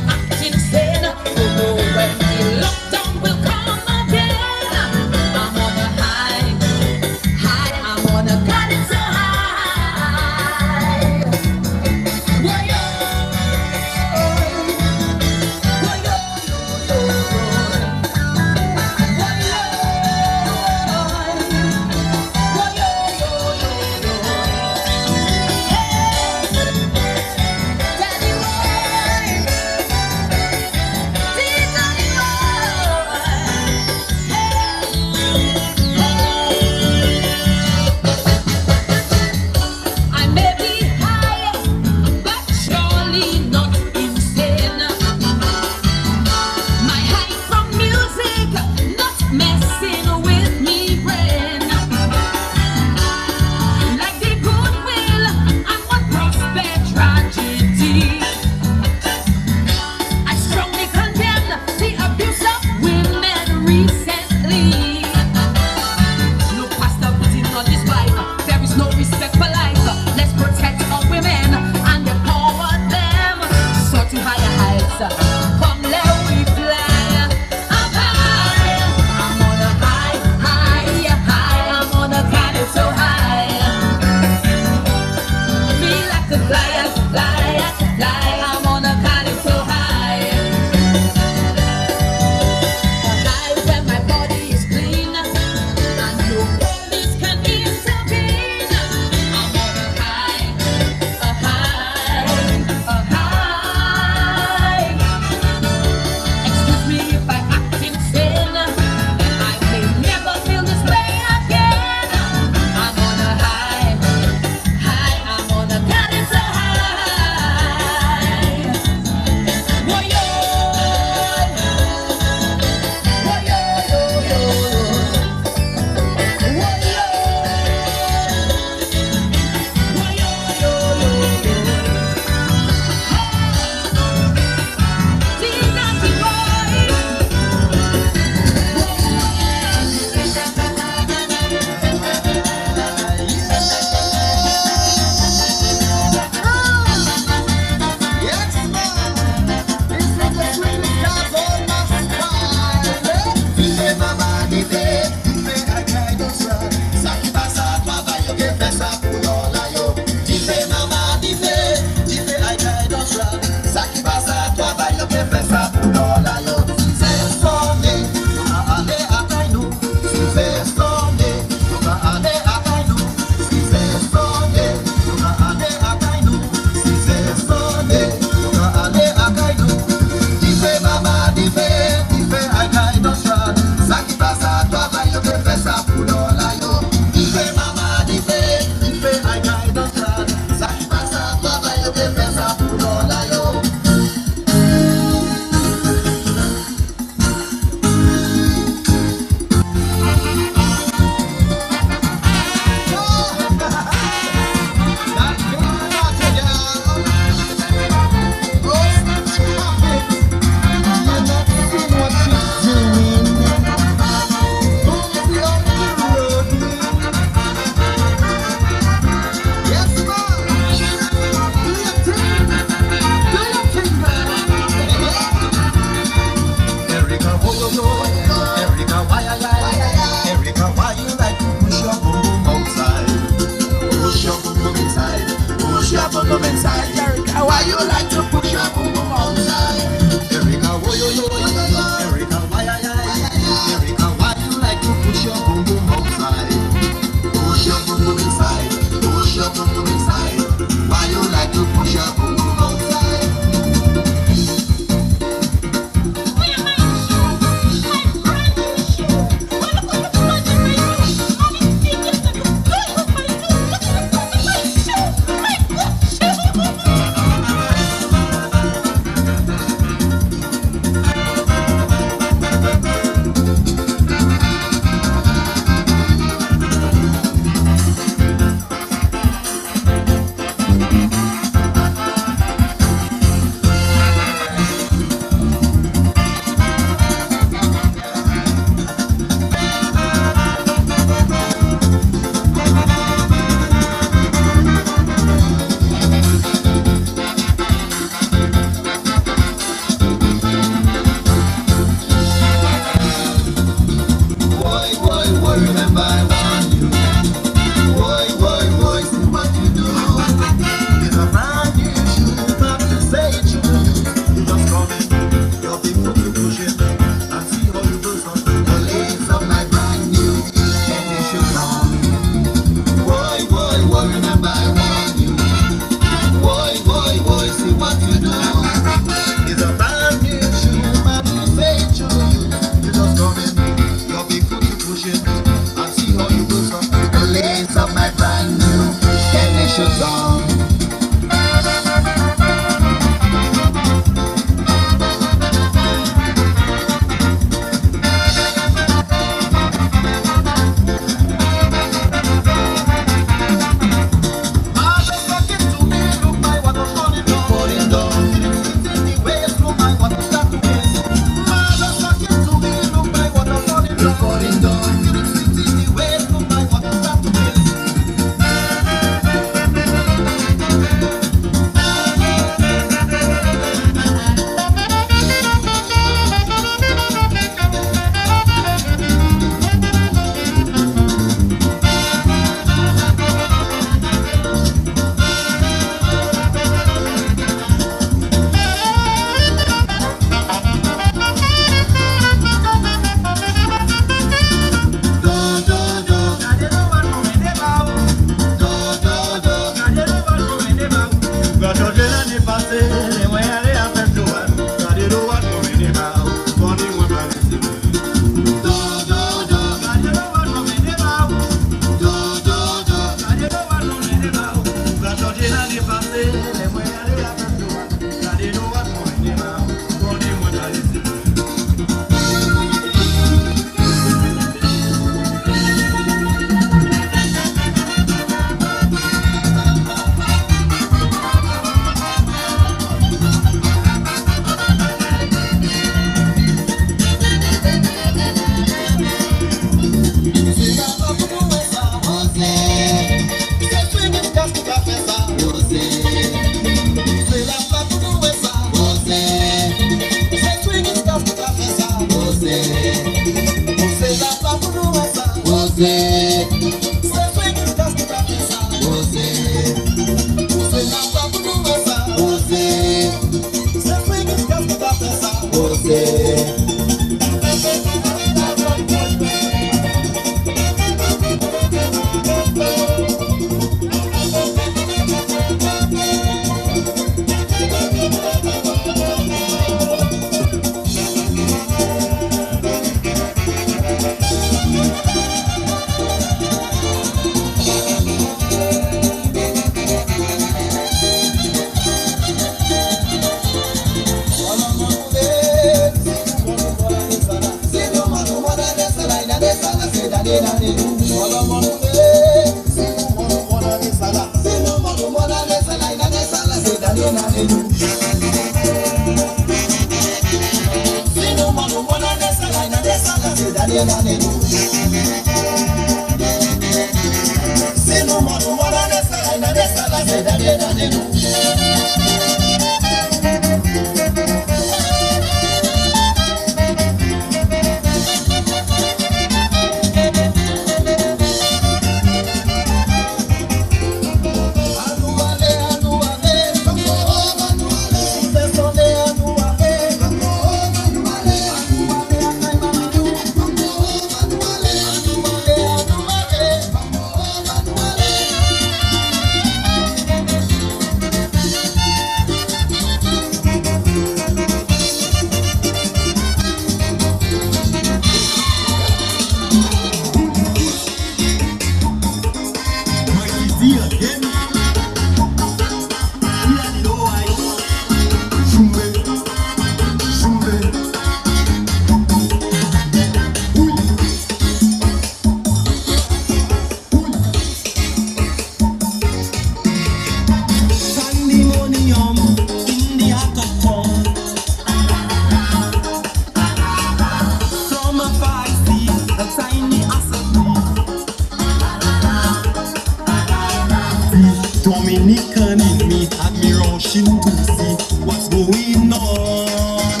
M: Dominican in me had me rushing to see what's going on.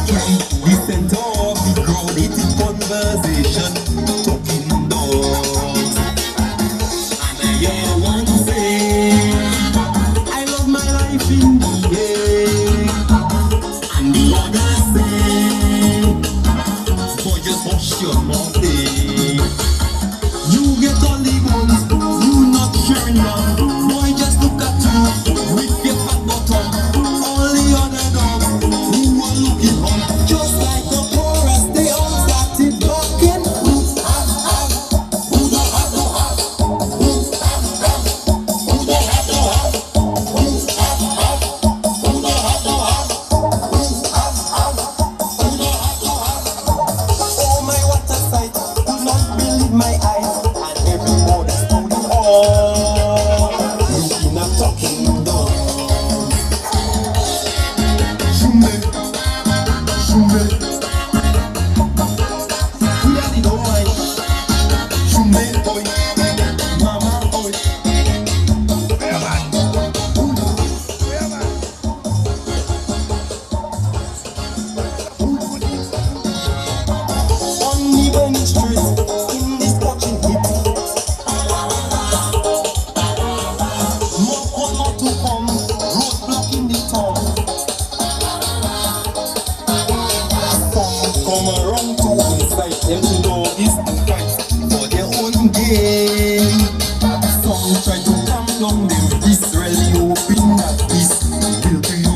M: In the center of the crowd, it is conversation, talking dogs. And I hear one say, I love my life in the air. And the other say, boy, just wash your mouth. You get all the ones, you not sharing love. Boy, just look at you with your fat bottom. All the other dogs who were looking on, just like the chorus, they all started barking. Who the have who the have to have, who who the have to have, who who the have to have, who who the have to have. Oh my, what a sight! Could not believe my eyes. Looking at talking dogs. Shume, shume. Who are the boy? Shume boy, mama boy. On the Benny Street, in this watching hip. To come, roadblock in the town. Some come around to incite them to know is to fight for their own gain. Some try to calm down them, this really hoping that this will prevail.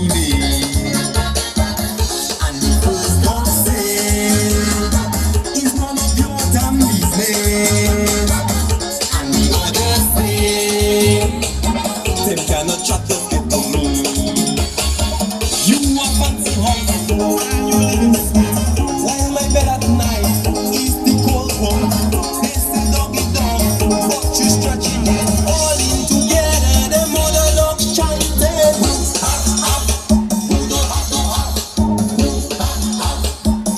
M: And the first don't say it's none of your damn business. And the others say them cannot chat to get to me. You are fancy house and you live in sweet. While my bed at night is the cold one. They still dog it down, but you stretching it all in together. The mother dog chanted. Who don't have to have?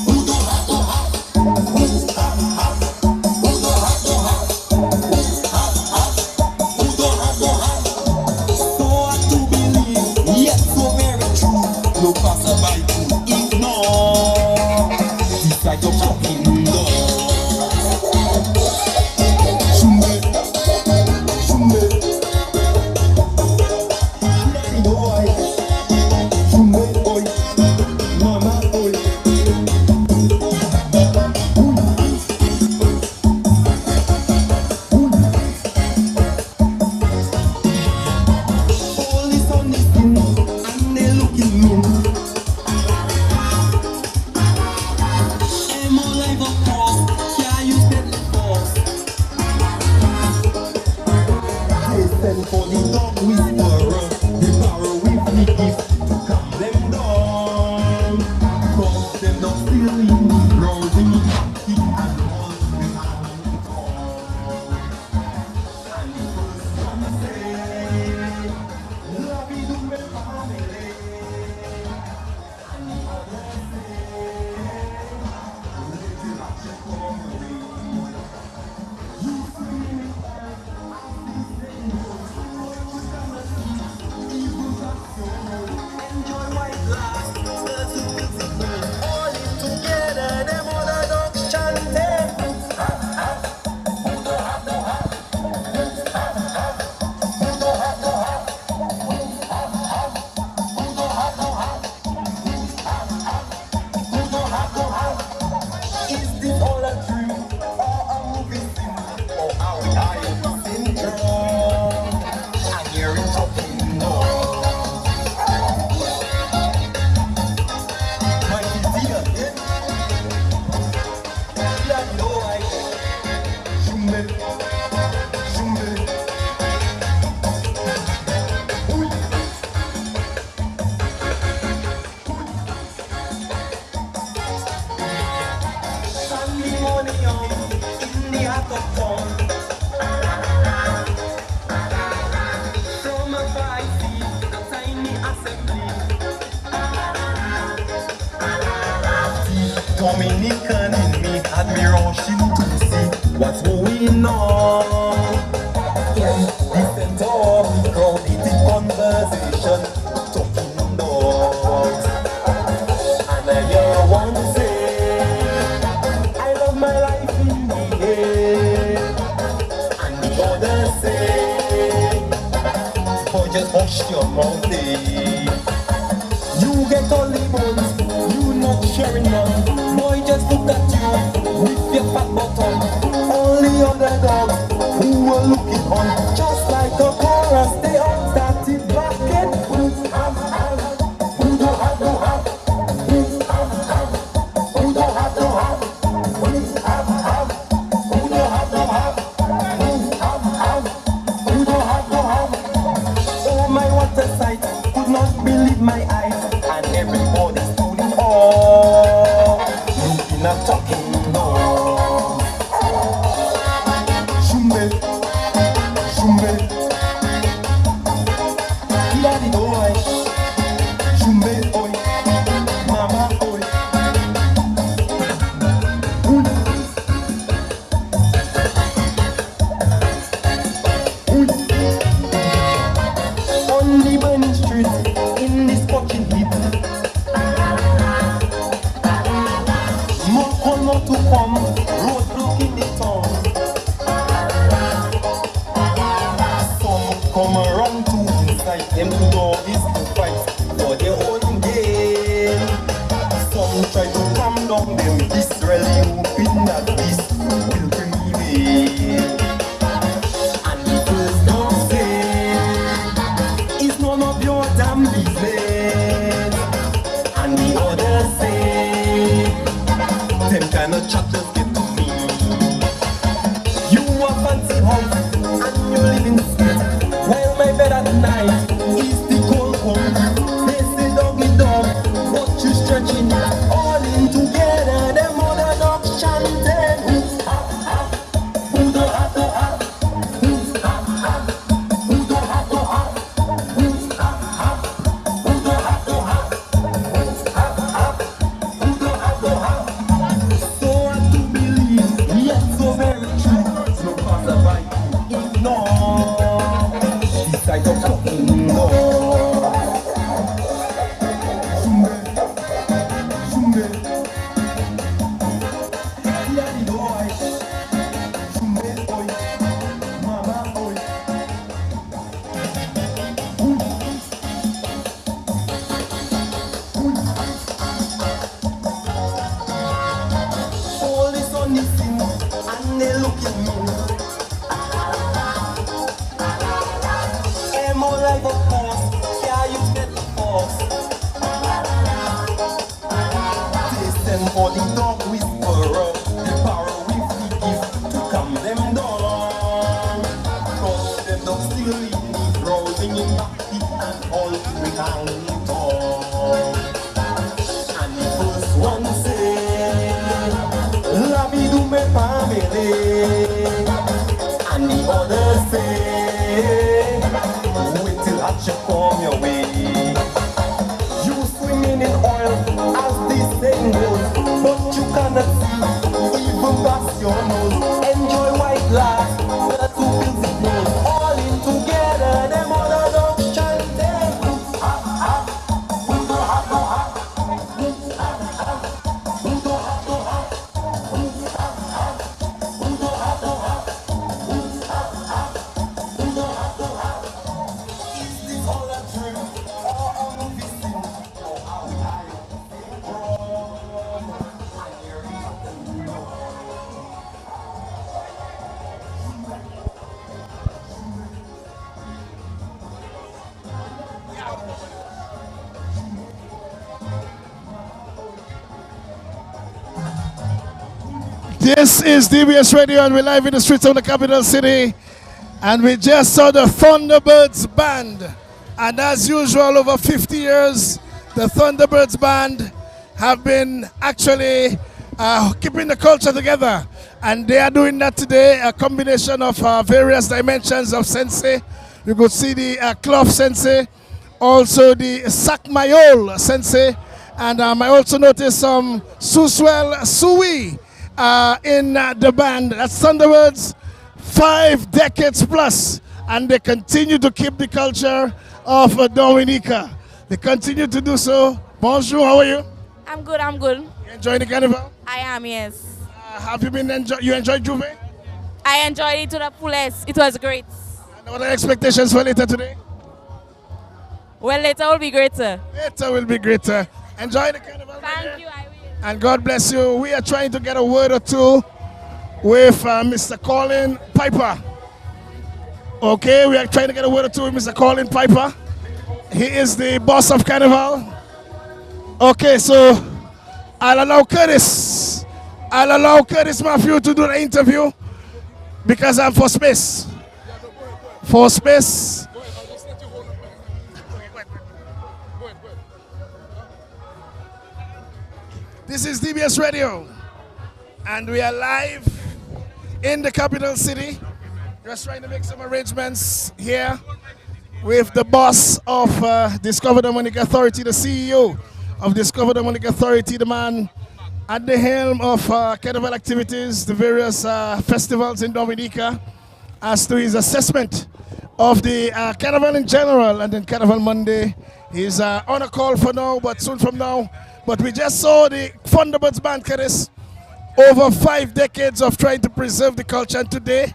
M: Who don't have to have? Who don't have to have? Who don't have to have? Who don't have to have? So hard to believe, yet so very true. No passerby to ignore this kind of talking dog. Shume, shume. Daddy boy, shume boy, mama boy. Police on the scene and they looking mean. I'm all live of course, can't use deadly force. They send for the dog whisperer, the barrel with the gift to calm them down. Cause them not still in the ground, they need to keep and all them out. And the first one say, love you do me family. And the other say, little action for Dominican in me had me rushing to see what's going on. In the center of the crowd, eating conversation, talking dogs. And I hear one say, I love my life in the air. And the other say, boy, just hush your mouth, you get all the bones, you not sharing none. Boy, just look at you with your fat bottom. All the other dogs who were looking on, just like a chorus, they all started barking. Who don't have, who don't have, who don't have, who don't have, who don't have. Oh my, what a sight, could not believe my eyes. And everybody's tuning on, looking at talking dog. Shumbe, shumbe, daddy boy. Shumbe boy, mama boy. On the burning street, in this fucking heat, more come to come, roadblock in the town. Some come around to inside them to door is to fight for their own gain. Some try to calm down them, Israeli hoping that this will prevail. And the first don't say, it's none of your damn business. And the others say, them kind of chatters get to me. You a fancy house and you live in street, while my bed at night is the cold concrete. They say doggy dog, but you stretching all in together. Them other dogs chanting, who don't have to have, who don't have to have, who don't have to have, who don't have to have. So hard to believe, yet so very true. No passerby ignore this type of fucking law. Shumbe, shumbe, daddy boy. Shumbe boy, mama boy. All this on the scene, and they look at me. Am I live of course? Yeah, you get the force. They send for the dog whisperer, the power we give to calm them down. Cause them dogs still leave me browsing in backseat and all we hang on. And the first one say, la vie do me family. And the other say, wait till Hatcher come your way. You swimming in oil as this thing goes, but you cannot see even past your nose. Enjoy white glass, the two pills it knows. All in together, them other dogs chanting. Who don't have to have, who don't have to have, who don't have to have, who don't have to have, who don't have to have. Is this all a dream or a movie scene? Or how I grow? And here is the know.
T: This is DBS Radio, and we're live in the streets of the capital city. And we just saw the Thunderbirds Band. And as usual, over 50 years, the Thunderbirds Band have been actually keeping the culture together. And they are doing that today, a combination of various dimensions of sensei. You could see the cloth sensei, also the Sakmayol sensei, And I also noticed some Suswell Sui in the band. That's Thunderbirds, 5 decades plus. And they continue to keep the culture of Dominica. They continue to do so. Bonjour, how are you?
Q: I'm good, I'm good.
T: You enjoying the carnival?
Q: I am, yes.
T: Have you been you enjoyed Juve?
Q: I enjoyed it to the fullest. It was great.
T: And what are the expectations for later today?
Q: Well, later will be greater.
T: Later will be greater. Enjoy the carnival.
Q: Thank you, I will.
T: And God bless you. We are trying to get a word or two with Mr. Colin Piper. Okay, we are trying to get a word or two with Mr. Colin Piper. He is the boss of Carnival. Okay, so I'll allow Curtis Matthew to do the interview because I'm for space. For space. This is DBS Radio, and we are live in the capital city. Just trying to make some arrangements here with the boss of Discover Dominica Authority, the CEO of Discover Dominica Authority, the man at the helm of carnival activities, the various festivals in Dominica, as to his assessment of the carnival in general, and then Carnival Monday. He's on a call for now, but soon from now. But we just saw the Thunderbirds band, Curtis, over 5 decades of trying to preserve the culture, and today,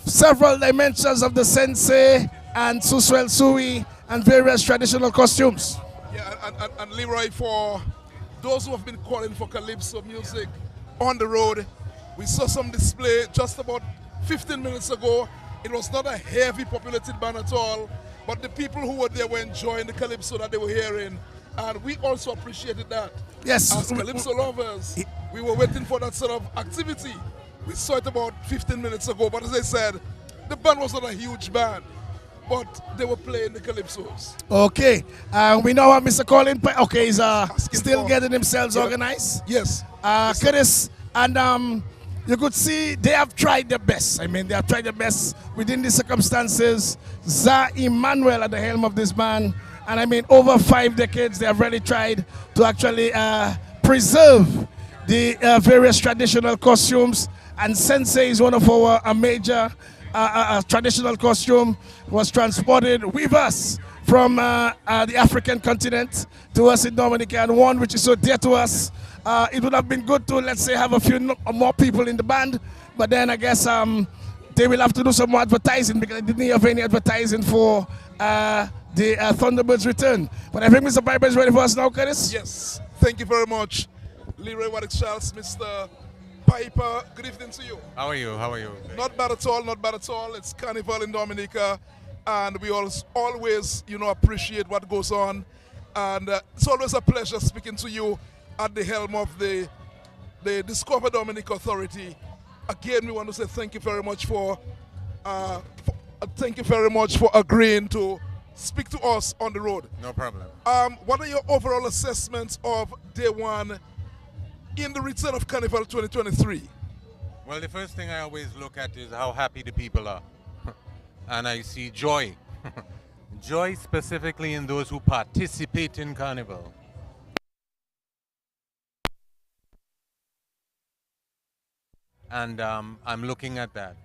T: several dimensions of the sensei and Suswell Sui and various traditional costumes.
S: Yeah, and Leroy, for those who have been calling for calypso music on the road, we saw some display just about 15 minutes ago. It was not a heavy populated band at all, but the people who were there were enjoying the calypso that they were hearing, and we also appreciated that.
T: Yes.
S: As calypso lovers, we were waiting for that sort of activity. We saw it about 15 minutes ago, but as I said, the band was not a huge band, but they were playing the calypsos.
T: Okay, we know what Mr. Colin, okay, he's still getting themselves organized.
S: Yes.
T: Curtis, and you could see they have tried their best. I mean, they have tried their best within the circumstances. Za Emmanuel at the helm of this band, and I mean, over 5 decades, they have really tried to actually preserve the various traditional costumes. And Sensei is one of our major traditional costume, was transported with us from the African continent to us in Dominica, and one which is so dear to us. It would have been good to, let's say, have a few more people in the band, but then I guess they will have to do some more advertising because I didn't have any advertising for the Thunderbirds return. But I think Mr. Piper is ready for us now, Curtis?
S: Yes, thank you very much. Leroy Warwick Charles, Mr. Piper, good evening to you.
V: How are you? How are you?
S: Not bad at all, not bad at all. It's Carnival in Dominica, and we always, appreciate what goes on. And it's always a pleasure speaking to you at the helm of the Discover Dominica Authority. Again, we want to say thank you very much for agreeing to speak to us on the road.
V: No problem.
S: What are your overall assessments of day one in the return of Carnival 2023?
V: Well, the first thing I always look at is how happy the people are. And I see joy. Joy specifically in those who participate in Carnival. And I'm looking at that.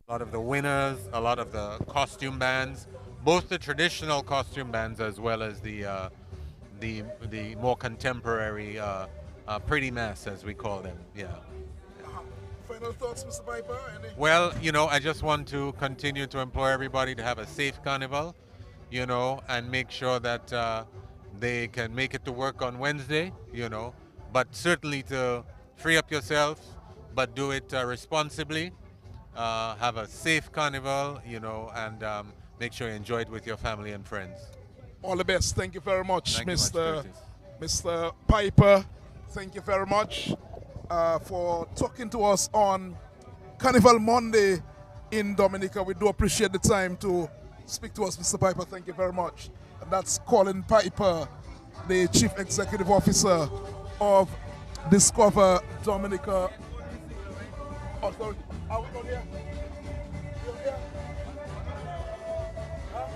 V: A lot of the winners, a lot of the costume bands, both the traditional costume bands as well as the more contemporary pretty mass, as we call them. Yeah.
S: Final thoughts, Mr. Piper?
V: Well, I just want to continue to implore everybody to have a safe carnival, and make sure that they can make it to work on Wednesday, but certainly to free up yourself, but do it responsibly. Have a safe carnival, and make sure you enjoy it with your family and friends.
S: All the best. Thank you very much,
V: Thank you much, Curtis.
S: Mr. Piper. Thank you very much for talking to us on Carnival Monday in Dominica. We do appreciate the time to speak to us, Mr. Piper. Thank you very much. And that's Colin Piper, the Chief Executive Officer of Discover Dominica. Oh, sorry. Are we on here? You're here? Huh?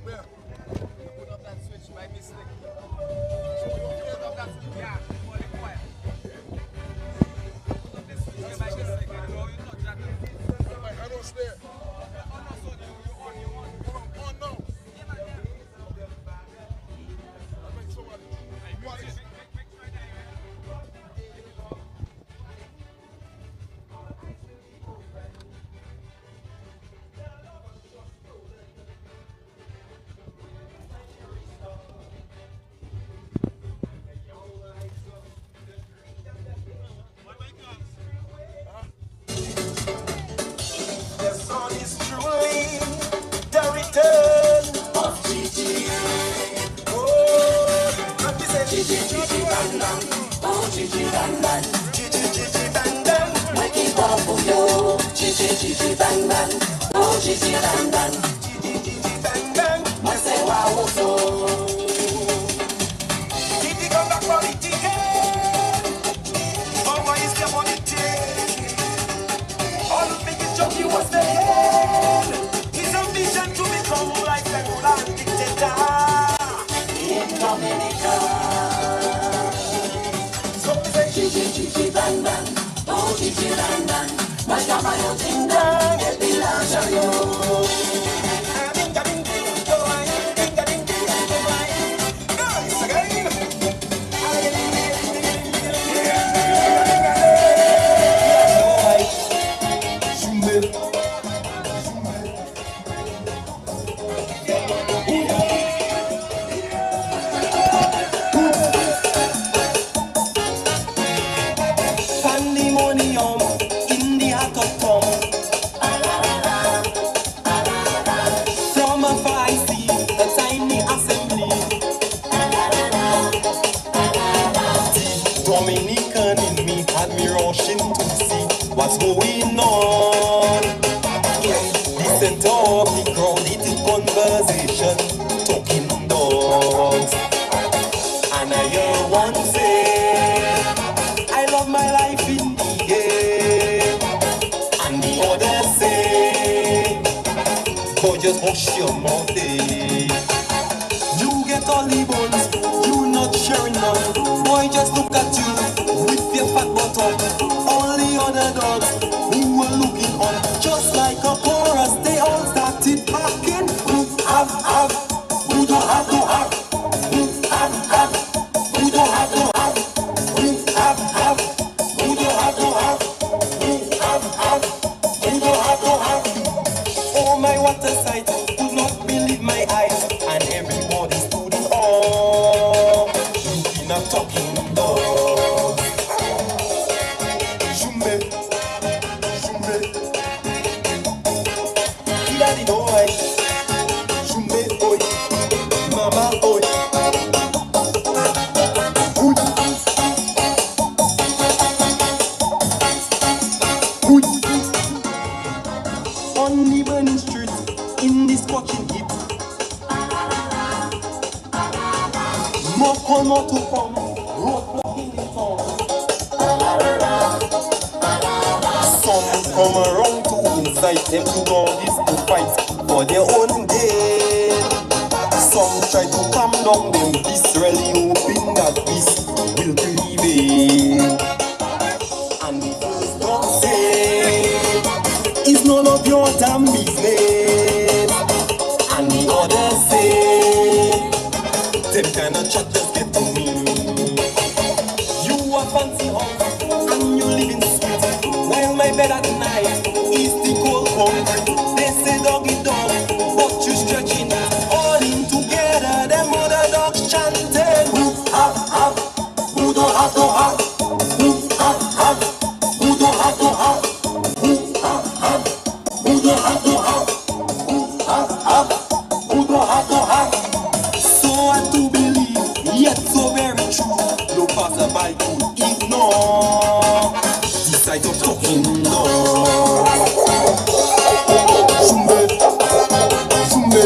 S: Where? You put up that switch by mistake. So you put up that switch? Yeah, for the choir. Put up this switch by mistake. You know, you touch that. My hand was there. On now. What is it?
B: The song is truly the return of Gigi. Oh, let me say Gigi, Gigi, bang, bang. Oh, Gigi, bang, bang. Gigi, Gigi, bang, bang. Make it pop for you. Gigi, Gigi, bang, bang. Oh, Gigi, bang, bang. Gigi, Gigi, bang, bang. I say wow, so. Gigi, come back for the ticket. Oh, why is there for the ticket? All the biggest jockey was the head. His ambition to become like a Roland dictator in Dominica. So we say Gigi, Gigi, bang, bang. Oh, Gigi, bang, bang. My caballo ding dong, et puis l'argent yo. Dinga, ding, ding, go on. Dinga, ding, ding, go on. Nice again. Pandemonium in the heart of Tom. From afar I see a tiny assembly. The Dominican in me had me rushing to see what's going on. In the center of the crowded conversation, talking dogs. And I hear one say, I love my life in the game. And the other say, boy, just hush your mouth, eh. You get all the buns, you not sharing none. Boy, just look at you with your fat butt on. All the other dogs who were looking on, just like a chorus, they all started barking. Have, who don't have to have. Have, who don't have to have. Have, who don't have to have. Who don't have to have. Oh my, what a sight, could not believe my eyes. And everybody stood in awe, looking at talking dogs. Shume, Daddy boy, Shume boy, Mama boy. On the burning street, in this scorching heat, more come out to come, roadblock in the town. Some come around to incite them to go this to fight for their own gain. Some try to calm down them, this really hoping that peace will prevail.
M: and you living sweet. While my bed at night is the cold concrete. They say doggy dog, but you stretching all in together. Them other dogs chanting. Who have, who don't have to have. Who have, who don't have to have. Who have, who don't have to have. Who have, who don't have to have. So hard to believe, yet so very true. No passerby could ignore the sight of talking dog. Shumbe, shumbe,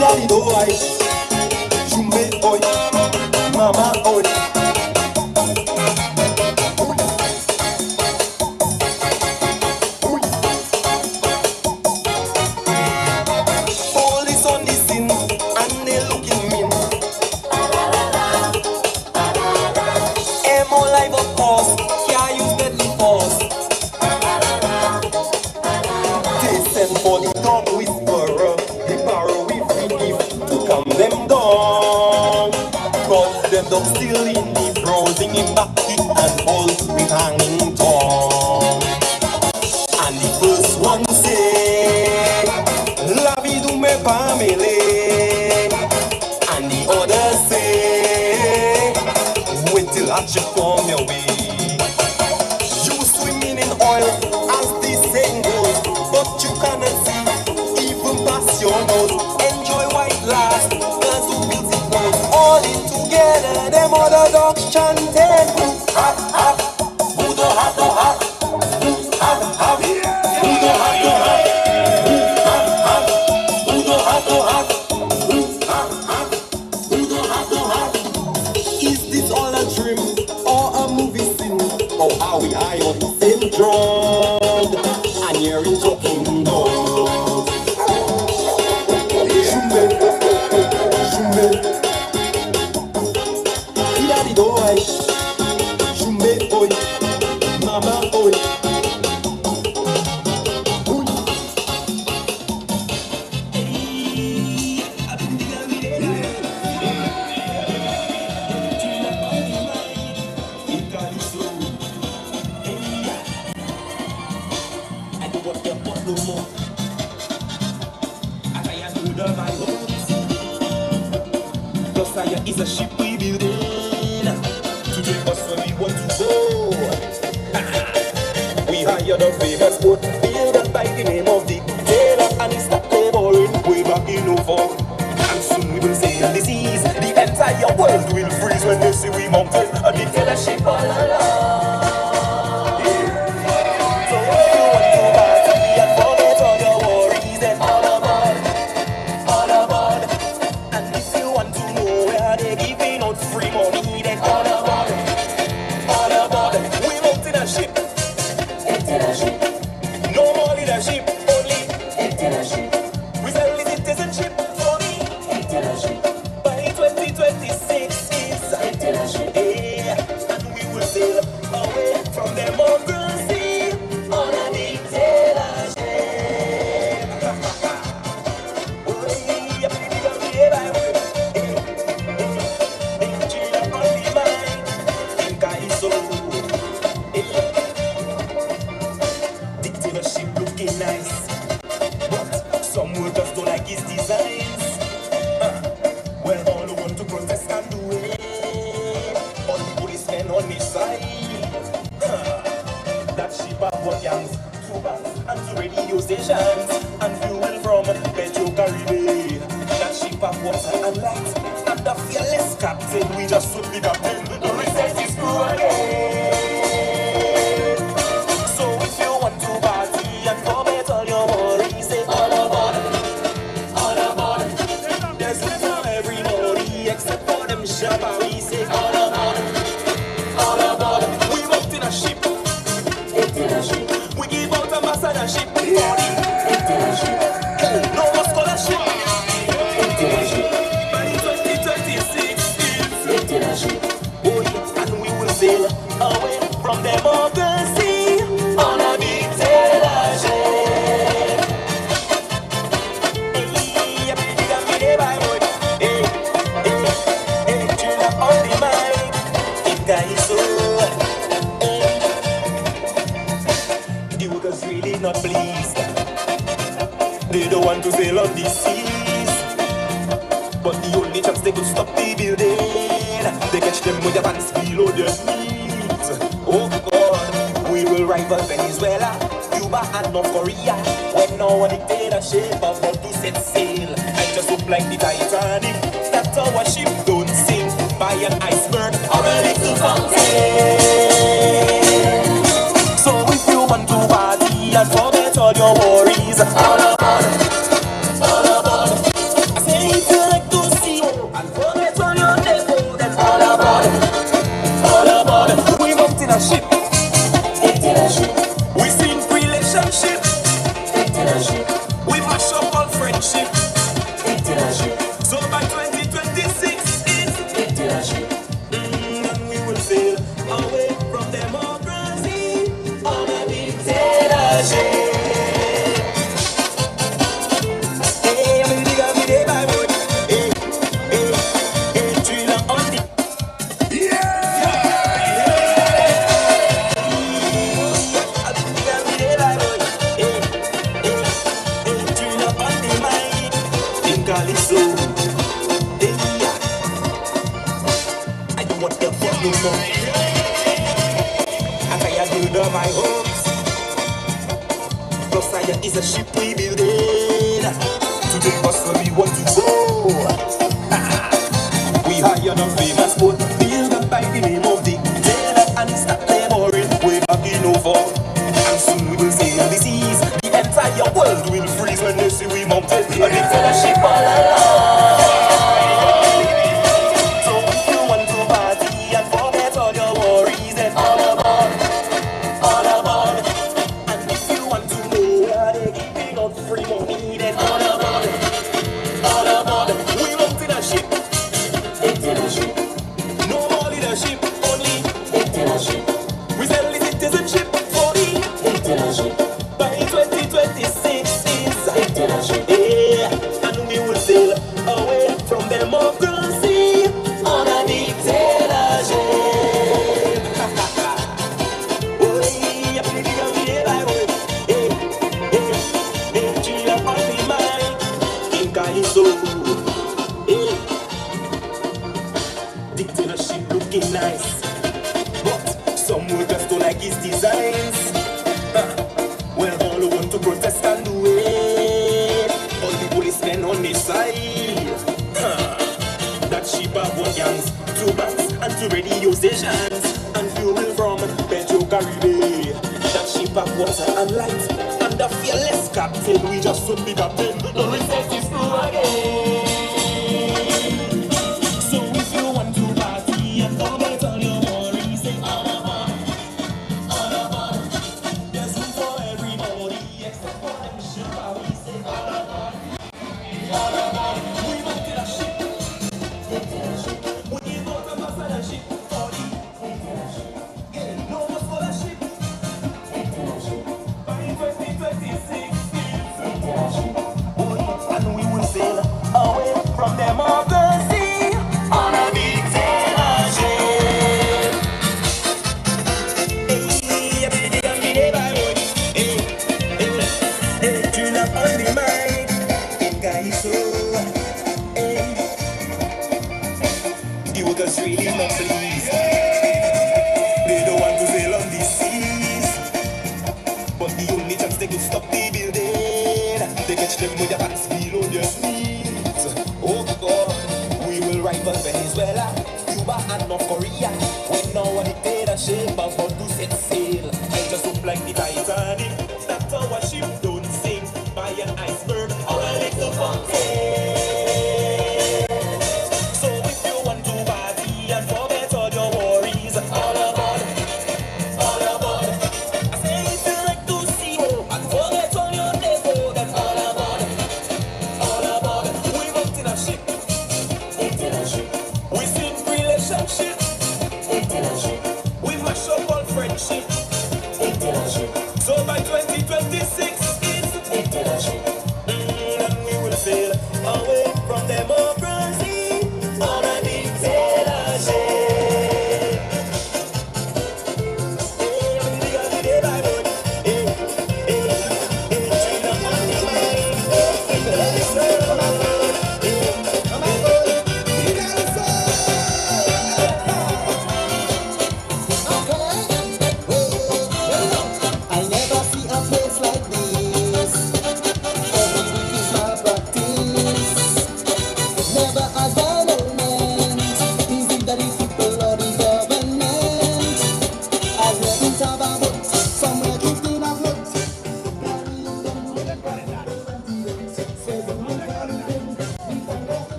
M: daddy boy. Shumbe boy, mama boy. Police on the scene and they looking mean. Emo live of course, can't use deadly force. They send for the dog whisperer, the barrow with the gift to calm them down. Cause them dogs still in the browsing in back and all with hanging tongue. And the first one say, La vie du me pamele. And the other say, wait till I should come your way. You swimming in oil as the saying goes, but you cannot see even past your nose. Enjoy white last, cause who builds it knows. All in together, them other dogs chanting. Who have, who don't have to have. Who have, who don't have to have. Who have, who don't have to have. Who have, who don't have to have. Is this all a dream or a movie scene? Or are we high on the same drug? And you're in talking dog. Shumbe, shumbe, daddy boy. Shumbe boy, mama boy. Is a ship we building to take us where we want to go. We hired a famous boat builder by the name of the Taylor, and he stopped laboring way back in 04. And soon we will sail the seas. The entire world will freeze when they see we mounted a big Taylor ship all along. So if you want to party and forget all your worries, then all aboard, all aboard. And if you want to know where they giving out free money, then all aboard, all aboard. We out in a ship, no more leadership, only we sell the citizenship for me. By 2026 is yeah, and we will sail away from democracy on a dictatorship. Dictatorship looking nice, but some workers don't like his designs. Well, all who want to protest can do it. All the policemen on his side. That ship have what gangs, two banks, and two radio stations, and fuel from Petro Caribbean. That ship have water and light, and the fearless captain, we just would be captain. The reset is through again. So if you want to party and forget all your worries, say all aboard, all aboard. There's room for everybody except for them shabby. Say all aboard, all aboard. We walked in a ship, we give out ambassadorship. No more scholarship. By 2026 is boy, and we will sail away from democracy on a dictatorship.
D: guys so the workers really not pleased. They don't want to sail on these seas, but the only chance they could stop the building, they catch them with their pants below their knees. Oh God, we will rival Venezuela, Cuba and North Korea when our dictatorship about to set sail. I just hope like the Titanic that our ship don't sink by an iceberg or a little fountain. So if you want to party and forget all your worries, all aboard, all aboard. I say if you like to see and forget all your devil, then all aboard, all aboard. We went in a ship, we sing relationship, we mash up all friendship. So by 2026 then we will sail away from democracy on a dictatorship. Hey, I'm the guy with the Bible. Hey, hey, hey, thriller on the no more. And I build up my hopes. Plus I is a ship we building to take us where we want to go. We hire the famous boat built up by the name of Dictator and start laboring way back in over. And soon we will sail the seas. The entire world will freeze when they see we mounted a dictatorship all along. Dictatorship looking nice, but some workers don't like his designs. Well, all who want to protest can do it. All the policemen on the side. That sheep have one gangs, 2 banks, and 2 radio stations, and fuel from Petro Caribe. That sheep have water and light, and the fearless captain. We just should be captain. The recess is through again. Oh,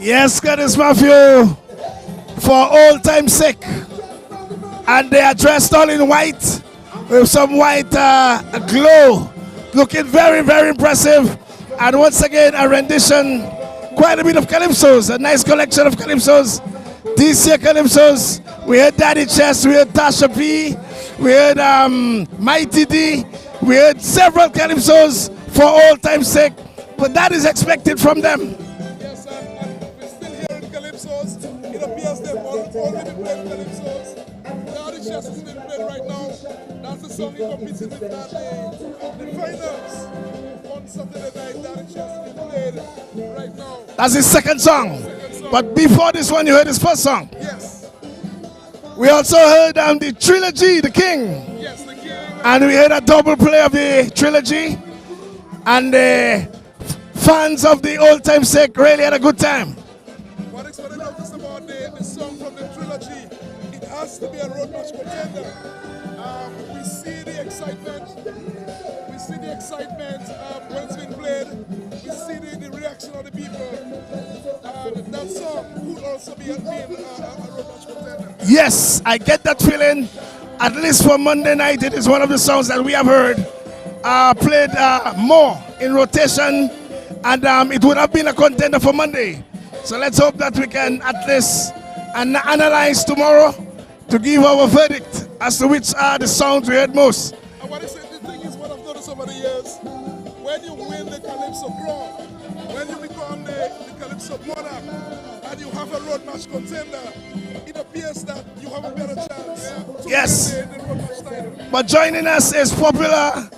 T: Yes, Curtis Matthew, for old time's sake. And they are dressed all in white with some white glow, looking very, very impressive. And once again, a rendition, quite a bit of calypsos, a nice collection of calypsos. This year calypsos, we heard Daddy Chess, we heard Tasha P, we heard Mighty D, we heard several calypsos for old time's sake, but that is expected from them.
S: Yes, and we're still hearing calypsos. It appears they've already played calypsos. Daddy Chess is being played right now. That's the song he competed with at the finals on Saturday night. Daddy Chess is being played right now.
T: That's his second song. But before this one, you heard his first song.
S: Yes.
T: We also heard the trilogy, The King.
S: Yes, The King.
T: And we heard a double play of the trilogy. And the fans of the old time sake really had a good time.
S: What I noticed about the song from the trilogy, it has to be a road match contender. We see the excitement. We see the excitement when it's been played. We see the reaction of the people. That song could also be a road match contender.
T: Yes, I get that feeling. At least for Monday night, it is one of the songs that we have heard played more in rotation, and it would have been a contender for Monday. So let's hope that we can at least analyze tomorrow to give our verdict as to which are the songs we heard most.
S: And what I say, the thing is, what I've noticed over the years, when you win the Calypso Crown, when you become the Calypso monarch, and you have a road match contender, it appears that you have a better chance to
T: Yes.
S: win the road match title.
T: But joining us is popular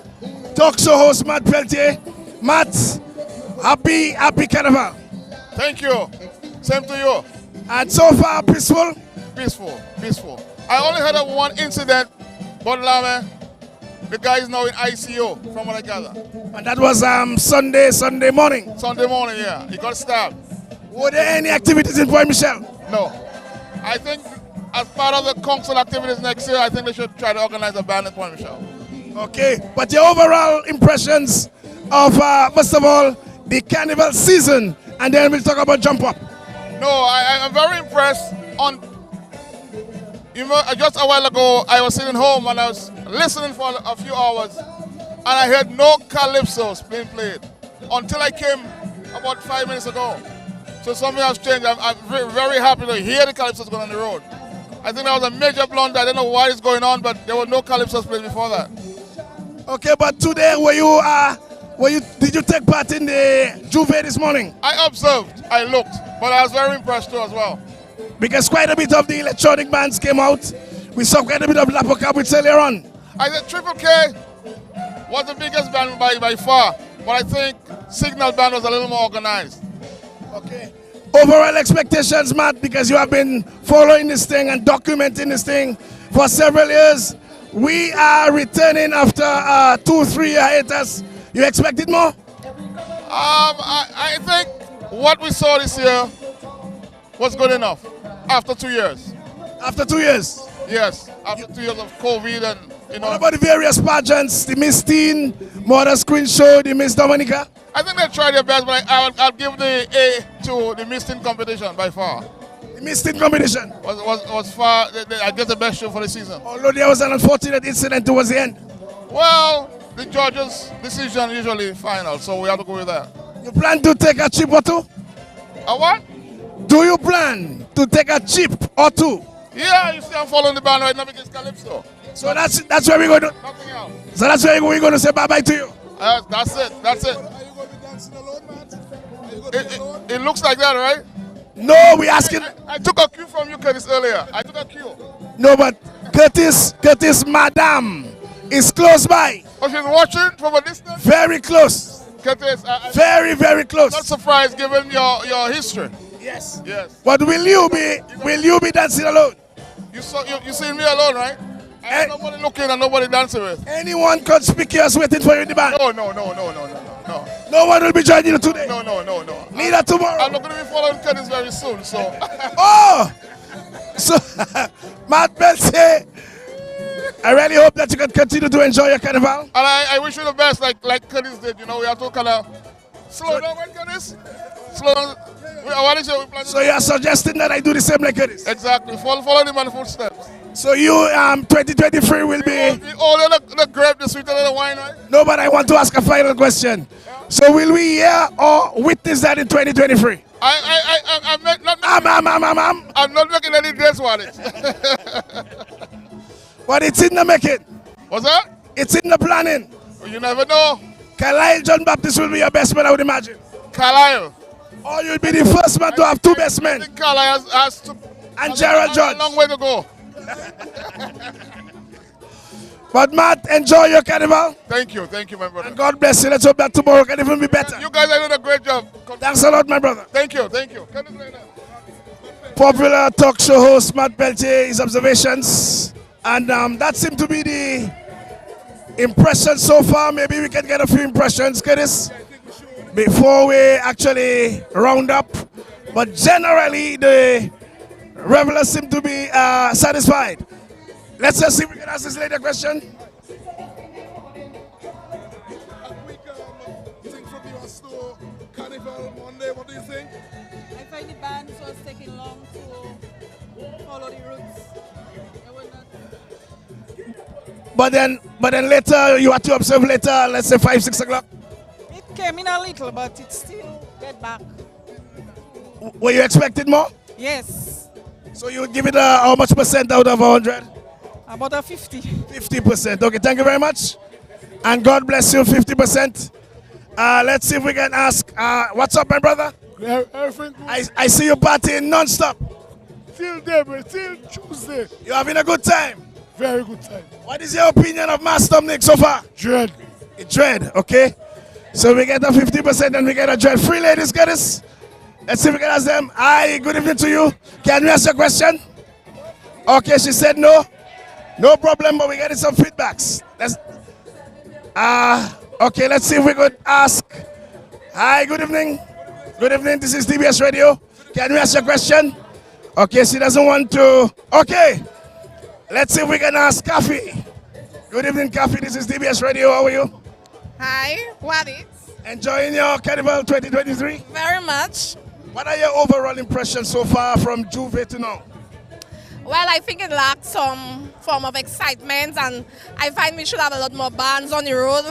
T: talk show host Matt Peltier. Matt, happy Carnival.
K: Thank you. Same to you.
T: And so far, peaceful?
K: Peaceful. I only heard of one incident, but the guy is now in ICU, from what I gather.
T: And that was Sunday morning?
K: Sunday morning, yeah. He got stabbed.
T: Were there any activities in Point Michelle?
K: No. I think as part of the council activities next year, I think they should try to organize a band in Point Michelle.
T: Okay, but your overall impressions of, first of all, the Carnival season, and then we'll talk about Jump Up.
K: No, I'm very impressed just a while ago, I was sitting home and I was listening for a few hours, and I heard no calypsos being played until I came about 5 minutes ago. So something has changed. I'm very happy to hear the calypsos going on the road. I think that was a major blunder. I don't know what is going on, but there were no calypsos played before that.
T: Okay, but today, did you take part in the Juve this morning?
K: I observed, I looked, but I was very impressed too as well.
T: Because quite a bit of the electronic bands came out. We saw quite a bit of Lapo Cabrits earlier on.
K: I think Triple K was the biggest band by far, but I think Signal Band was a little more organized.
T: Okay. Overall expectations, Matt, because you have been following this thing and documenting this thing for several years. We are returning after 2-3 year hiatus. You expected more?
K: I think what we saw this year was good enough after 2 years.
T: After 2 years?
K: Yes, after 2 years of COVID and,
T: What about the various pageants, the Miss Teen, Mother Screen Show, the Miss Dominica?
K: I think they tried their best, but I'll give the A to the Miss Teen competition by far.
T: The Miss Teen competition?
K: Was far, I guess, the best show for the season.
T: Although there was an unfortunate incident towards the end.
K: Well, the judges' decision usually final, so we have to go with that.
T: You plan to take a chip or two?
K: A what?
T: Do you plan to take a chip or two?
K: Yeah, you see I'm following the band right now against Calypso.
T: So that's where we're going to...
K: Nothing else.
T: So that's where we're going to say bye-bye to you?
K: That's it. It looks like that, right?
T: No, we asking...
K: I took a cue from you, Curtis, earlier. I took a cue.
T: No, but Curtis, Madame, is close by.
K: Oh, she's watching from a distance?
T: Very close.
K: Curtis,
T: very, very close.
K: Not surprised given your history.
T: Yes.
K: Yes.
T: But will you be dancing alone?
K: You seen me alone, right? I have nobody looking and nobody dancing with.
T: Anyone conspicuous waiting for you in the band?
K: No.
T: No one will be joining you today?
K: No.
T: Neither tomorrow?
K: I'm not going to be following Curtis very soon, so.
T: Oh! So, Matt Peltier, I really hope that you can continue to enjoy your carnival.
K: And I wish you the best, like Curtis did. We have to kind of slow down, right, Curtis? Slow down. What is it?
T: So you are suggesting that I do the same like this?
K: Exactly. Follow the man's footsteps.
T: So you 2023 will be.
K: All the grape, the sweeter the wine, right?
T: No, but I want to ask a final question. So will we hear or witness that in 2023?
K: I'm not making any guess on it.
T: But it's in the making.
K: What's that?
T: It's in the planning.
K: You never know.
T: Carlisle John Baptist will be your best man, I would imagine.
K: Carlisle.
T: Or you'll be the first man to have two best men.
K: Carlisle has to.
T: And Gerald Judge.
K: A long way to go.
T: But Matt, enjoy your carnival.
K: Thank you, my brother.
T: And God bless you. Let's hope that tomorrow can even be better.
K: You guys are doing a great job.
T: Thanks a lot, my brother.
K: Thank you.
T: Popular talk show host Matt Peltier, his observations. And that seemed to be the impression so far. Maybe we can get a few impressions, Curtis, before we actually round up. But generally, the revelers seem to be satisfied. Let's just see if we can ask this lady a question.
S: Carnival Monday, what do you think?
J: I find the band was taking long to follow the routes. They were not.
T: But then later, you have to observe later, let's say 5, 6 o'clock.
J: It came in a little, but it still get back.
T: Were you expecting more?
J: Yes.
T: So you would give it how much percent out of 100?
J: About a 50.
T: 50%. Okay, thank you very much. And God bless you, 50%. Let's see if we can ask, what's up, my brother? I see you partying non-stop.
F: Till Deborah, till Tuesday.
T: You having a good time?
F: Very good time.
T: What is your opinion of Master Nick so far?
F: Dread.
T: Dread, okay. So we get a 50% and we get a dread. Free ladies, get this. Let's see if we can ask them. Hi, good evening to you. Can we ask you a question? Okay, she said no. No problem, but we're getting some feedbacks. Okay, let's see if we could ask. Hi, good evening. Good evening, this is DBS Radio. Can we ask you a question? Okay, she doesn't want to. Okay, let's see if we can ask Coffee. Good evening, Coffee. This is DBS Radio. How are you?
L: Hi, what is?
T: Enjoying your Carnival 2023?
L: Very much.
T: What are your overall impressions so far from Juve to now?
L: Well, I think it lacks some form of excitement, and I find we should have a lot more bands on the road.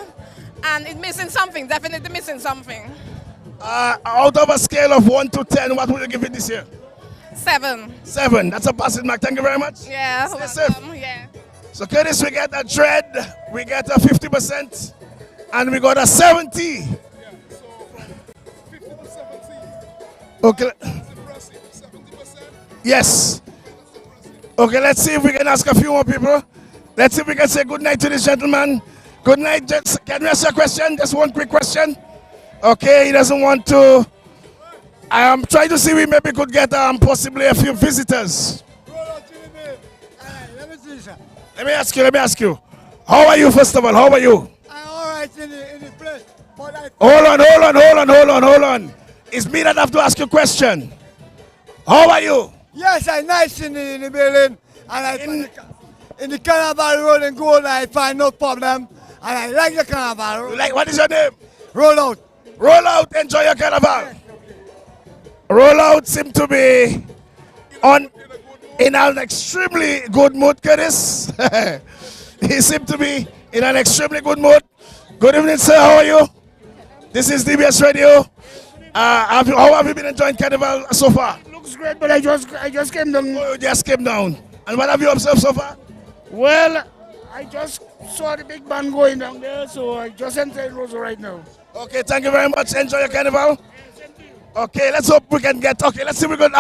L: And it's missing something, definitely missing something.
T: Out of a scale of 1 to 10, what would you give it this year?
L: 7.
T: 7. That's a passing mark. Thank you very much.
L: Yeah.
T: Stay safe.
L: Yeah.
T: So Curtis, we get a dread, we get a 50%, and we got a 70. Okay. Yes. Okay, let's see if we can ask a few more people. Let's see if we can say good night to this gentleman. Good night. Just, can we ask you a question? Just one quick question. Okay, he doesn't want to. I am trying to see if we maybe could get possibly a few visitors. Let me ask you. How are you, first of all? How are you?
F: I'm all right in the place. But
T: Hold on. It's me that have to ask you a question. How are you?
F: Yes, I'm nice in the building. And I in the Carnival Road and Gold, I find no problem. And I like the Carnival Road.
T: What is your name?
F: Roll out.
T: Roll out, enjoy your Carnival. Roll out seem to be in an extremely good mood, Curtis. He seemed to be in an extremely good mood. Good evening, sir. How are you? This is DBS Radio. How have you been enjoying Carnival so far?
F: Looks great, but I just came down.
T: Oh, you just came down. And what have you observed so far?
F: Well, I just saw the big band going down there, so I just entered Rosa right now.
T: Okay, thank you very much. Enjoy your Carnival. Okay, let's hope we can get. Okay, let's see if we can.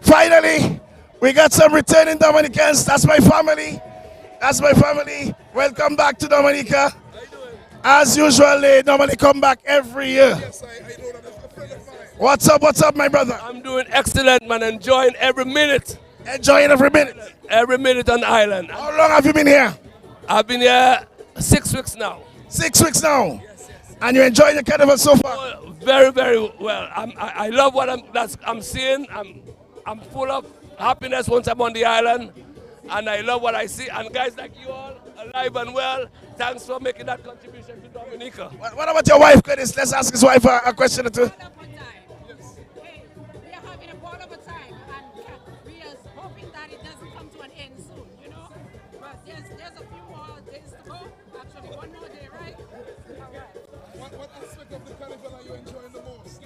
T: Finally, we got some returning Dominicans. That's my family. Welcome back to Dominica. As usual, they normally come back every year. What's up, my brother?
N: I'm doing excellent, man. Enjoying every minute.
T: Enjoying every minute?
N: Every minute on the island.
T: How long have you been here?
N: I've been here 6 weeks now.
T: 6 weeks now? Yes. And you're enjoying the carnival so far?
N: Oh, very, very well. I love what I'm seeing. I'm full of happiness once I'm on the island. And I love what I see. And guys like you all, alive and well, thanks for making that contribution to Dominica.
T: What about your wife, Curtis? Let's ask his wife a question or two.
S: aspect of the carnival are you enjoying the most?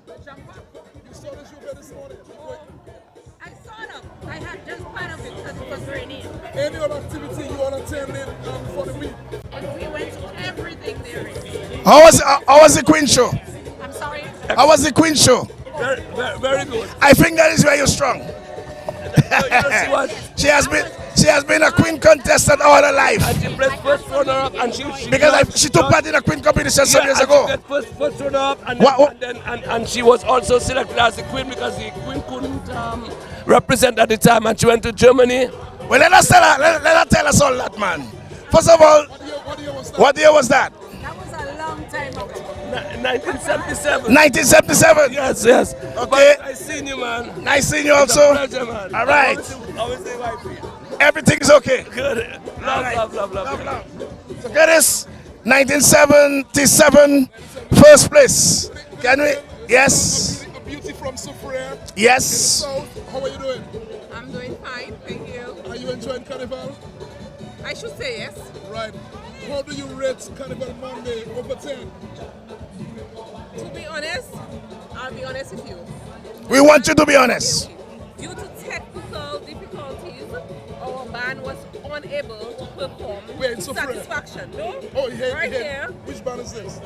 S: The jumper. You saw the Juve this morning?
O: I sort of. I had just part of it because it was raining.
S: Any other activity you want to attend for the week?
O: And we went to everything there is.
T: How was the Queen show?
O: I'm sorry?
T: How was the Queen show?
N: Very good.
T: I think that is where you're strong. she has been a Queen contestant all her life.
N: And she placed first runner up, and
T: she took part in a Queen competition some years ago.
N: She got first runner up, and she was also selected as the Queen because the Queen couldn't represent at the time, and she went to Germany.
T: Well, let her tell us all that, man. First of all, what year was that?
O: That was a long time ago.
N: 1977.
T: 1977?
N: Yes.
T: Okay.
N: But I seen you, man.
T: Nice seeing you
N: It's
T: also.
N: a pleasure, man.
T: All right.
N: Always say YP.
T: Everything is okay.
N: Good. Love.
T: So get this, 1977, first place. Can we? Yes.
S: A beauty from Soufriere.
T: Yes.
S: In the south. How are you doing?
O: I'm doing fine, thank you.
S: Are you enjoying Carnival?
O: I should say yes.
S: Right. How do you rate Carnival Monday over 10?
O: To be honest, I'll be honest with you.
T: We want you to be honest.
O: Due to technical difficulties, our band was unable to perform
S: Wait,
O: to
S: so
O: satisfaction. No?
S: Oh,
O: right here.
S: Which band is this?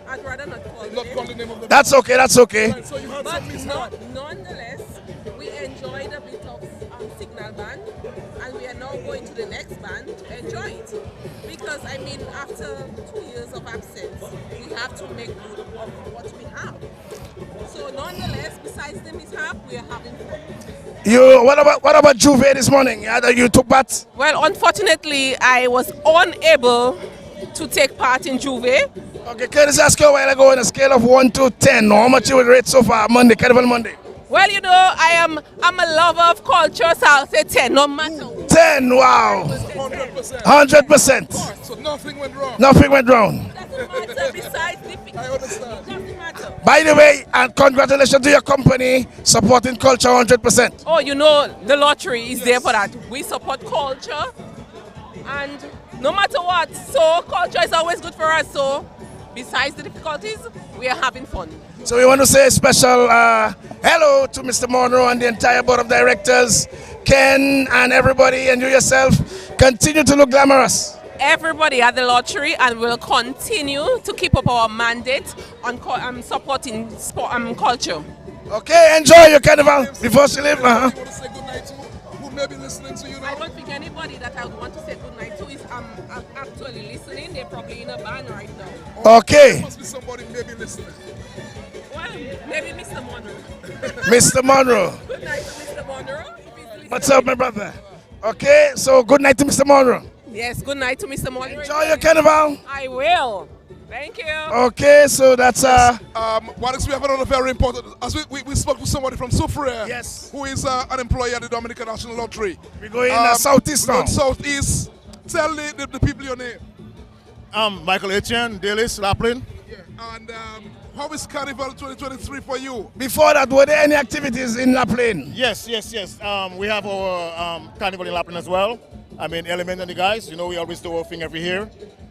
O: I'd rather not call
S: the name of the
T: That's
S: band.
T: okay, that's okay.
S: Right, so you had
O: But
S: some mishap.
O: nonetheless, we enjoyed a bit of Signal Band, and we are now going to the next band to enjoy it. Because, I mean, after 2 years of absence, we have to make good of what we have. So nonetheless, besides the mishap, we are having fun.
T: What about Juve this morning? You took part?
O: Well, unfortunately, I was unable to take part in Juve.
T: Okay, Curtis asked you a while ago on a scale of 1 to 10, how much you would rate so far Monday, Carnival Monday?
O: Well, you know, I'm a lover of culture, so I'll say 10, no matter what.
T: 10, wow.
S: 100%.
T: 100%.
S: So nothing went wrong.
T: Nothing went wrong.
O: Doesn't matter besides the
S: I understand.
O: doesn't matter.
T: By the way, and congratulations to your company supporting culture 100%.
O: Oh, you know, the lottery is there for that. We support culture, and no matter what, so culture is always good for us. So, besides the difficulties, we are having fun.
T: So we want to say a special hello to Mr. Monroe and the entire board of directors, Ken and everybody, and you yourself. Continue to look glamorous.
O: Everybody at the lottery, and we'll continue to keep up our mandate on supporting culture.
T: Okay, enjoy your carnival before she leaves.
S: You want to say good night to who may be listening to you now?
O: I don't think anybody that I would want to say good night to is actually listening. They're probably in a band right now.
T: Okay.
S: There must be somebody maybe listening.
O: Well, maybe Mr. Monroe.
T: Mr. Monroe.
O: Good night to Mr. Monroe.
T: What's up, my brother? Okay, so good night to Mr. Monroe.
O: Yes, good night to Mr. Monroe.
T: Enjoy your carnival.
O: I will. Thank you.
T: Okay, so that's
S: Wallace, we have another very important. As we spoke to somebody from Soufriere,
T: yes,
S: who is an employee at the Dominican National Lottery.
T: We're going southeast now.
S: Southeast. Tell the people your name.
A: Michael Etienne, Dalis, Laplin.
S: Yeah. And how is Carnival 2023 for you?
T: Before that, were there any activities in La Plaine?
A: Yes. We have our Carnival in Laplin as well. I mean, Element and the guys, you know, we always do our thing every year.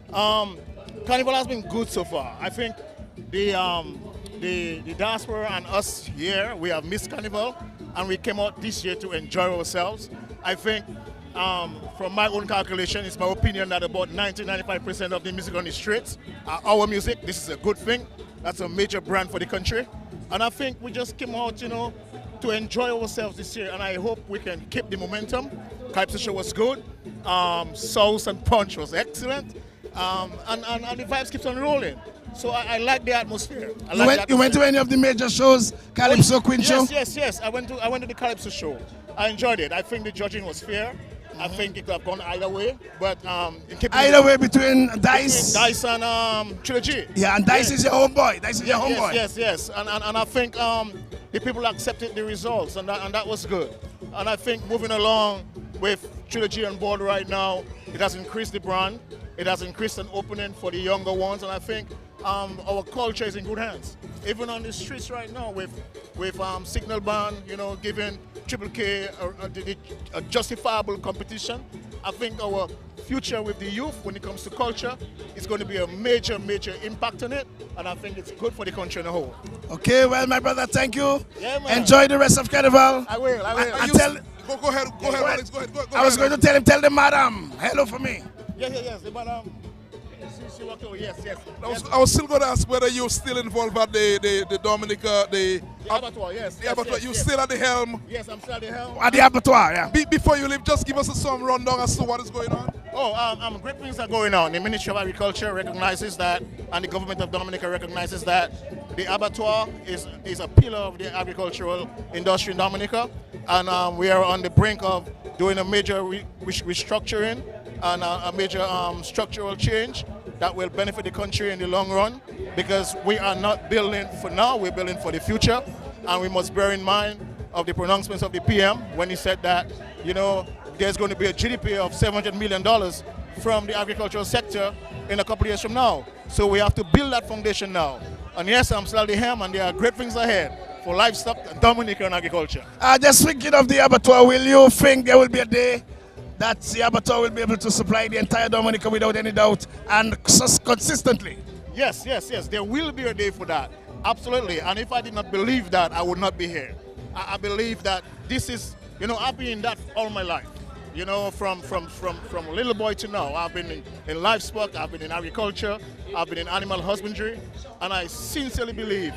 A: Carnival has been good so far. I think the diaspora and us here, we have missed Carnival, and we came out this year to enjoy ourselves. I think from my own calculation, it's my opinion that about 90-95% of the music on the streets are our music. This is a good thing. That's a major brand for the country. And I think we just came out, you know, to enjoy ourselves this year, and I hope we can keep the momentum. Calypso show was good. Sauce and Punch was excellent. And the vibes keeps on rolling. So I like the atmosphere.
T: You went to any of the major shows, Calypso, Queen show?
A: Yes. I went to the Calypso show. I enjoyed it. I think the judging was fair. I think it could have gone either way, but
T: either way between Dice
A: and Trilogy.
T: Yeah, and Dice is your homeboy. Dice is your homeboy.
A: Yes. And I think the people accepted the results, and that was good. And I think moving along with Trilogy on board right now, it has increased the brand. It has increased an opening for the younger ones, and I think our culture is in good hands. Even on the streets right now with Signal Band, you know, giving Triple K a justifiable competition. I think our future with the youth when it comes to culture is going to be a major, major impact on it. And I think it's good for the country in a whole.
T: Okay, well, my brother, thank you.
A: Yeah, man.
T: Enjoy the rest of Carnival.
A: I will.
S: Go ahead, Alex. Go ahead.
T: I was going to tell the madam, hello for me.
A: Yes. The madam. She walked over. Yes.
S: I was still going to ask whether you're still involved at the Dominica, the
A: abattoir, yes.
S: The abattoir. You still at the helm?
A: Yes, I'm still at the helm.
T: At the abattoir, yeah.
S: Before you leave, just give us some rundown as to what is going on.
A: Great things are going on. The Ministry of Agriculture recognizes that, and the government of Dominica recognizes that the abattoir is a pillar of the agricultural industry in Dominica, and we are on the brink of doing a major restructuring and a major structural change that will benefit the country in the long run, because we are not building for now, we're building for the future, and we must bear in mind of the pronouncements of the PM when he said that, there's going to be a GDP of $700 million from the agricultural sector in a couple of years from now. So we have to build that foundation now. And yes, I'm still at the helm, and there are great things ahead for livestock, Dominica, and agriculture.
T: Just thinking of the abattoir, will you think there will be a day that the abattoir will be able to supply the entire Dominica without any doubt and consistently?
A: Yes. There will be a day for that. Absolutely. And if I did not believe that, I would not be here. I believe that this is, I've been in that all my life. From a little boy to now. I've been in livestock, I've been in agriculture, I've been in animal husbandry, and I sincerely believe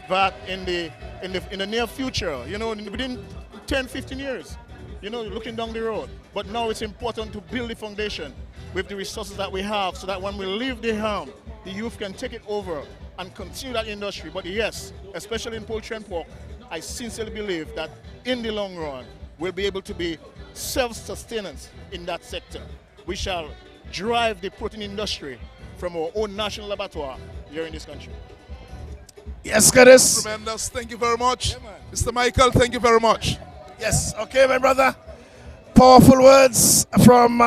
A: that in the near future, within 10, 15 years, looking down the road. But now it's important to build the foundation with the resources that we have, so that when we leave the helm, the youth can take it over and continue that industry. But yes, especially in poultry and pork, I sincerely believe that in the long run, we'll be able to be self-sustenance in that sector. We shall drive the protein industry from our own national abattoir here in this country.
T: Yes, Curtis.
S: Tremendous. Thank you very much. Mr. Michael, thank you very much.
T: Yes, okay, my brother. Powerful words from,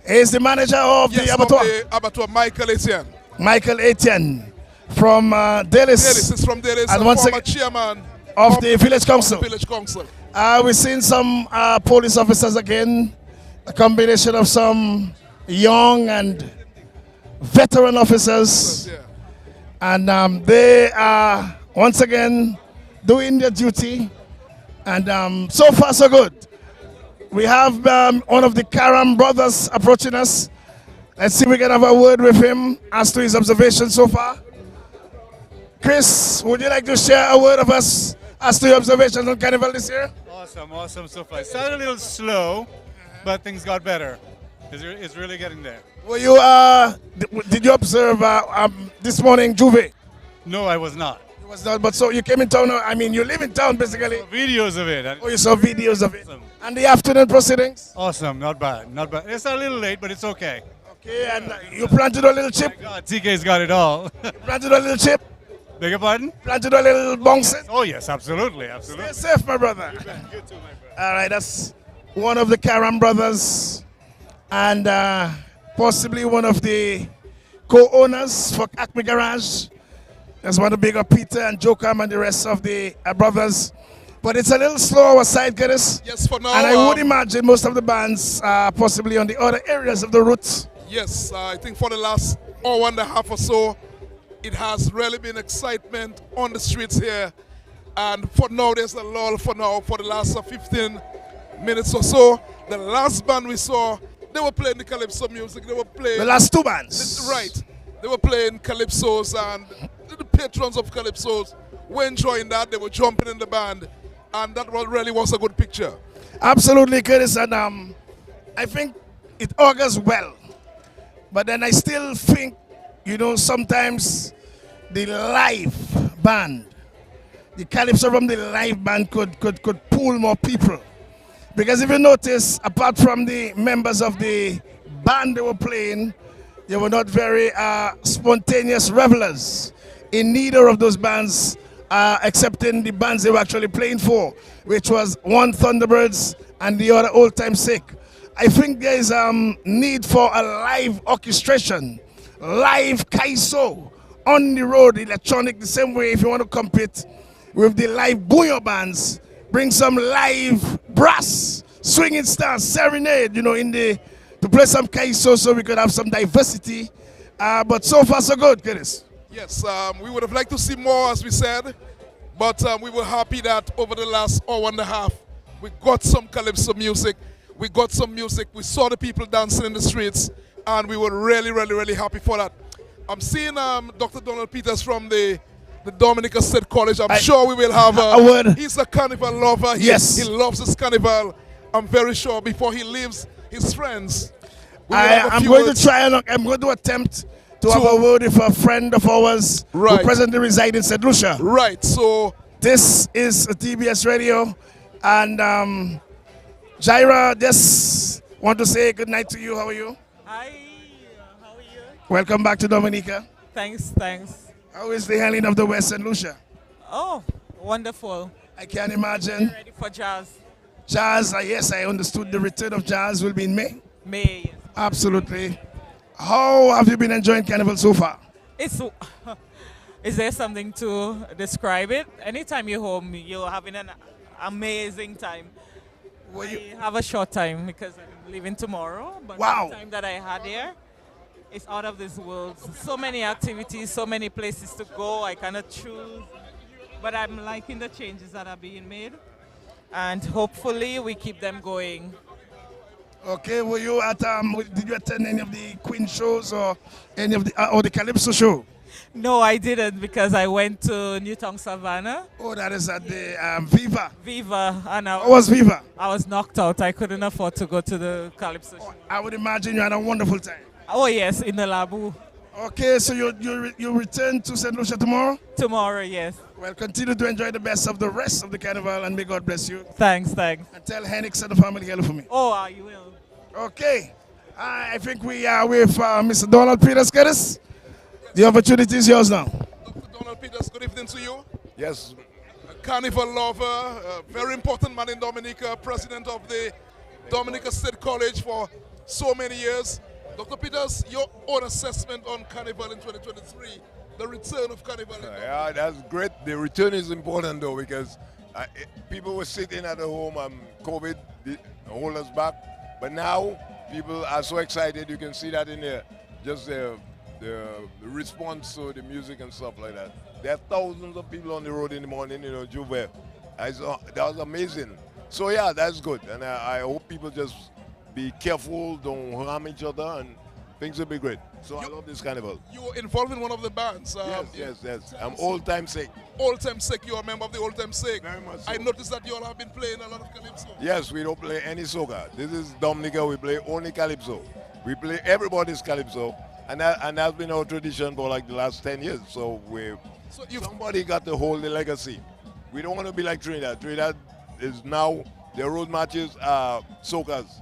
T: he's the manager of the abattoir.
S: Of the abattoir, Michael Etienne.
T: Michael Etienne from Delis.
S: Delis is from Delis,
T: and once
S: former
T: again,
S: chairman
T: of the village council. We've seen some police officers again, a combination of some young and veteran officers, and they are once again doing their duty, and so far so good. We have one of the Karam brothers approaching us. Let's see if we can have a word with him as to his observations so far. Chris, would you like to share a word of us as to your observations on Carnival this year?
E: Awesome so far. It started a little slow, but things got better. It's really getting there.
T: Were you, did you observe this morning Juve?
E: No, I was not.
T: You was not, but so you came in town, you live in town basically.
E: Videos of it.
T: Oh, you saw videos of it. And the afternoon proceedings?
E: Awesome, not bad. It's a little late, but it's okay.
T: Okay, and you plan to do a little chip?
E: Oh my God, TK's got it all.
T: Plan to do a little chip?
E: Beg your pardon?
T: Plan to do a little bouncing?
E: Oh yes, absolutely.
T: Stay safe, my brother.
E: You too, my brother.
T: All right, that's one of the Karam brothers, and possibly one of the co-owners for Acme Garage. Just want to big up Peter and Jokam and the rest of the brothers. But it's a little slow our side, Curtis.
S: Yes, for now.
T: And I would imagine most of the bands are possibly on the other areas of the route.
S: Yes, I think for the last hour and a half or so, it has really been excitement on the streets here. And for now, there's a lull for now for the last 15 minutes or so. The last band we saw, they were playing the Calypso music. They were playing...
T: The last two bands.
S: Right. They were playing Calypsos, and the patrons of Calypsos were enjoying that. They were jumping in the band. And that really was a good picture.
T: Absolutely, Curtis. And I think it augurs well. But then I still think, sometimes the live band, the Calypso from the live band could pull more people. Because if you notice, apart from the members of the band they were playing, they were not very spontaneous revelers in neither of those bands, excepting the bands they were actually playing for, which was one Thunderbirds and the other Old Time Sick. I think there is need for a live orchestration, live kaiso, on the road, electronic, the same way if you want to compete with the live booyah bands, bring some live brass, swinging star serenade, to play some kaiso so we could have some diversity. But so far so good, Curtis.
S: Yes, we would have liked to see more, as we said, but we were happy that over the last hour and a half, we got some calypso music. We got some music. We saw the people dancing in the streets, and we were really, really, really happy for that. I'm seeing Dr. Donald Peters from the Dominica State College. I'm sure we will have
T: a word.
S: He's a carnival lover.
T: Yes.
S: He loves his carnival. I'm very sure before he leaves his friends.
T: I'm going to attempt to have a word with a friend of ours who presently resides in St. Lucia.
S: Right, so
T: this is TBS Radio, and Jaira, just want to say good night to you. How are you?
G: Hi, how are you?
T: Welcome back to Dominica.
G: Thanks.
T: How is the handling of the West St. Lucia?
G: Oh, wonderful.
T: I can imagine.
G: Ready for jazz?
T: Jazz, yes, I understood the return of jazz will be in May.
G: May, yes.
T: Absolutely. How have you been enjoying Carnival so far?
G: Is there something to describe it? Anytime you're home, you're having an amazing time. I have a short time because I'm leaving tomorrow, but the time that I had here, it's out of this world. So many activities, so many places to go. I cannot choose, but I'm liking the changes that are being made, and hopefully we keep them going.
T: Okay, were you at did you attend any of the Queen shows or any of the or the Calypso show?
G: No, I didn't because I went to Newtown Savannah.
T: Oh, that is at the Viva.
G: Viva, and
T: How was Viva?
G: I was knocked out. I couldn't afford to go to the Calypso show.
T: I would imagine you had a wonderful time.
G: Oh yes, in the Labu.
T: Okay, so you return to St. Lucia tomorrow?
G: Tomorrow, yes.
T: Well, continue to enjoy the best of the rest of the carnival, and may God bless you.
G: Thanks.
T: And tell Henix and the family hello for me.
G: Oh, you will.
T: Okay, I think we are with Mr. Donald Peters. Curtis, the opportunity is yours now.
S: Dr. Donald Peters, good evening to you.
U: Yes.
S: A carnival lover, a very important man in Dominica, president of the Dominica State College for so many years. Dr. Peters, your own assessment on Carnival in 2023, the return of Carnival.
U: Yeah, that's great. The return is important though, because people were sitting at home and COVID hold us back. But now people are so excited. You can see that in the response to the music and stuff like that. There are thousands of people on the road in the morning, Juve. That was amazing. So yeah, that's good. And I hope people just be careful, don't harm each other, and things will be great. So I love this carnival.
S: You were involved in one of the bands.
U: Yes. I'm Old Time Sick.
S: Old Time Sick, you're a member of the Old Time Sick.
U: Very much so.
S: I noticed that you all have been playing a lot of calypso.
U: Yes, we don't play any soca. This is Dominica, we play only calypso. We play everybody's calypso, and that's been our tradition for like the last 10 years. So somebody got to hold the legacy. We don't want to be like Trinidad. Trinidad is now, their road matches are socas.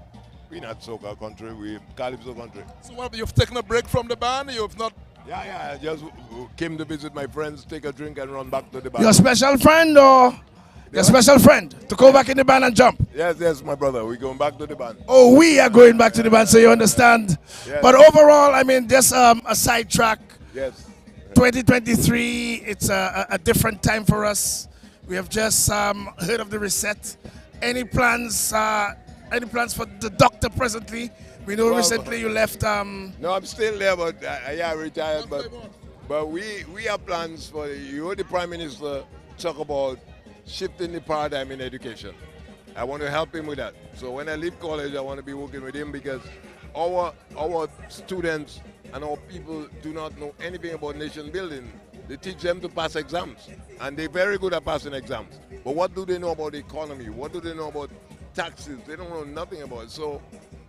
U: We're not soca country, we're calypso country.
S: So you've taken a break from the band? You've not?
U: Yeah, I just came to visit my friends, take a drink and run back to the band.
T: Your special friend or your special friend to go back in the band and jump?
U: Yes, my brother, we're going back to the band.
T: Oh, we are going back to the band, so you understand.
U: Yes.
T: But overall, I mean, just a sidetrack.
U: Yes.
T: 2023, it's a different time for us. We have just heard of the reset. Any plans for the doctor presently? We know recently you left.
U: No, I'm still there, but I retired. But we have plans for the Prime Minister talk about shifting the paradigm in education. I want to help him with that. So when I leave college, I want to be working with him because our students and our people do not know anything about nation building. They teach them to pass exams, and they're very good at passing exams. But what do they know about the economy? What do they know about taxes? They don't know nothing about it. So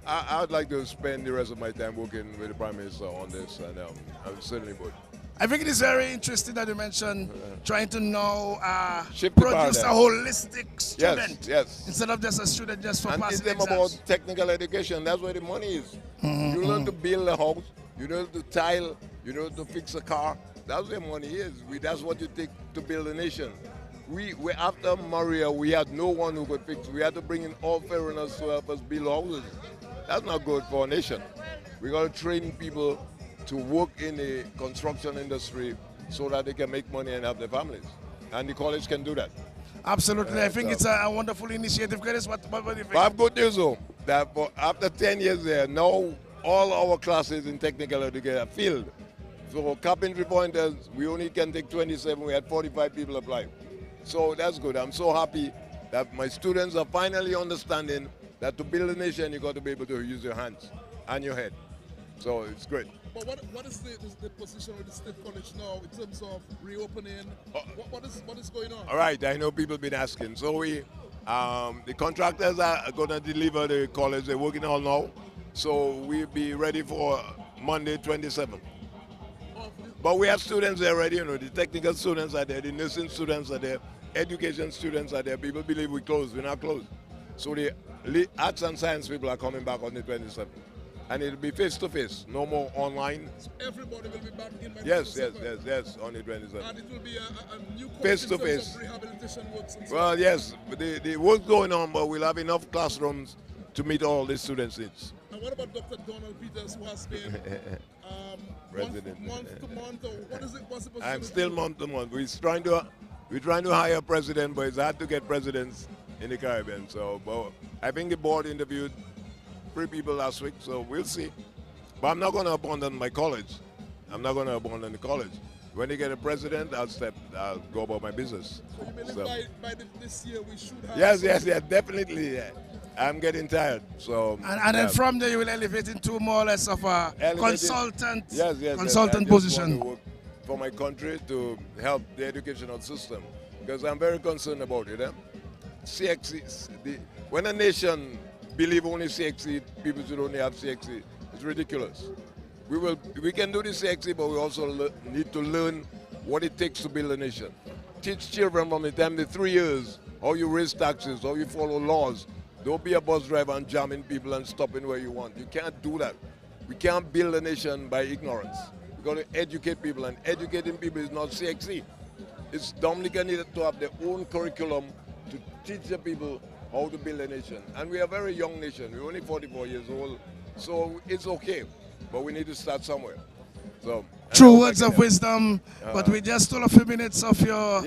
U: I would like to spend the rest of my time working with the Prime Minister on this, and I certainly would.
T: I think it is very interesting that you mentioned trying to now
U: Shift the
T: produce a
U: paradigm.
T: holistic student.
U: Yes.
T: Instead of just a student just for
U: And teach
T: passing
U: them
T: exams.
U: about technical education. That's where the money is. You learn to build a house. You learn to tile. You learn to fix a car. That's where money is. That's what you take to build a nation. We after Maria, we had no one who could fix. We had to bring in all foreigners to help us build houses. That's not good for a nation. We got to train people to work in the construction industry so that they can make money and have their families. And the college can do that.
T: Absolutely. I think it's a wonderful initiative. Curtis, what do you think?
U: But I have good news though, that after 10 years there, now all our classes in technical education are filled. So carpentry pointers, we only can take 27. We had 45 people apply. So that's good. I'm so happy that my students are finally understanding that to build a nation, you got to be able to use your hands and your head. So it's great.
S: But what is the position of the State College now in terms of reopening? What is going on?
U: All right, I know people been asking. So the contractors are going to deliver the college. They're working on now. So we'll be ready for Monday, 27th. But we have students there already, you know, the technical students are there, the nursing students are there, education students are there. People believe we closed, we're not closed. So the arts and science people are coming back on the 27th. And it'll be face-to-face, no more online.
S: So everybody will be back in my
U: Yes, on the 27th.
S: And it will be a new
U: Face-to-face.
S: Rehabilitation works and
U: Well, yes, the work's going on, but we'll have enough classrooms to meet all the students' needs.
S: And what about Dr. Donald Peters, who has been
U: President.
S: month to month, or what is it? What's it
U: I'm still month to month. We're trying to hire a president, but it's hard to get presidents in the Caribbean. So, but I think the board interviewed 3 people last week, so we'll see. But I'm not going to abandon my college. I'm not going to abandon the college. When they get a president, I'll go about my business.
S: So you believe by this year we should have...
U: Yes, definitely. Yeah. I'm getting tired. So
T: and then from there you will elevate into more or less of a consultant
U: I
T: position.
U: Want to work for my country to help the educational system, because I'm very concerned about it. CXC, when a nation believe only CXC, people should only have CXC. It's ridiculous. We can do the CXC, but we also need to learn what it takes to build a nation. Teach children from the time they're 3 years how you raise taxes, how you follow laws. Don't be a bus driver and jamming people and stopping where you want. You can't do that. We can't build a nation by ignorance. We've got to educate people, and educating people is not CXC. It's Dominica needed to have their own curriculum to teach the people how to build a nation. And we are a very young nation. We're only 44 years old, so it's okay. But we need to start somewhere. So
T: true words of wisdom, but we just stole a few minutes of your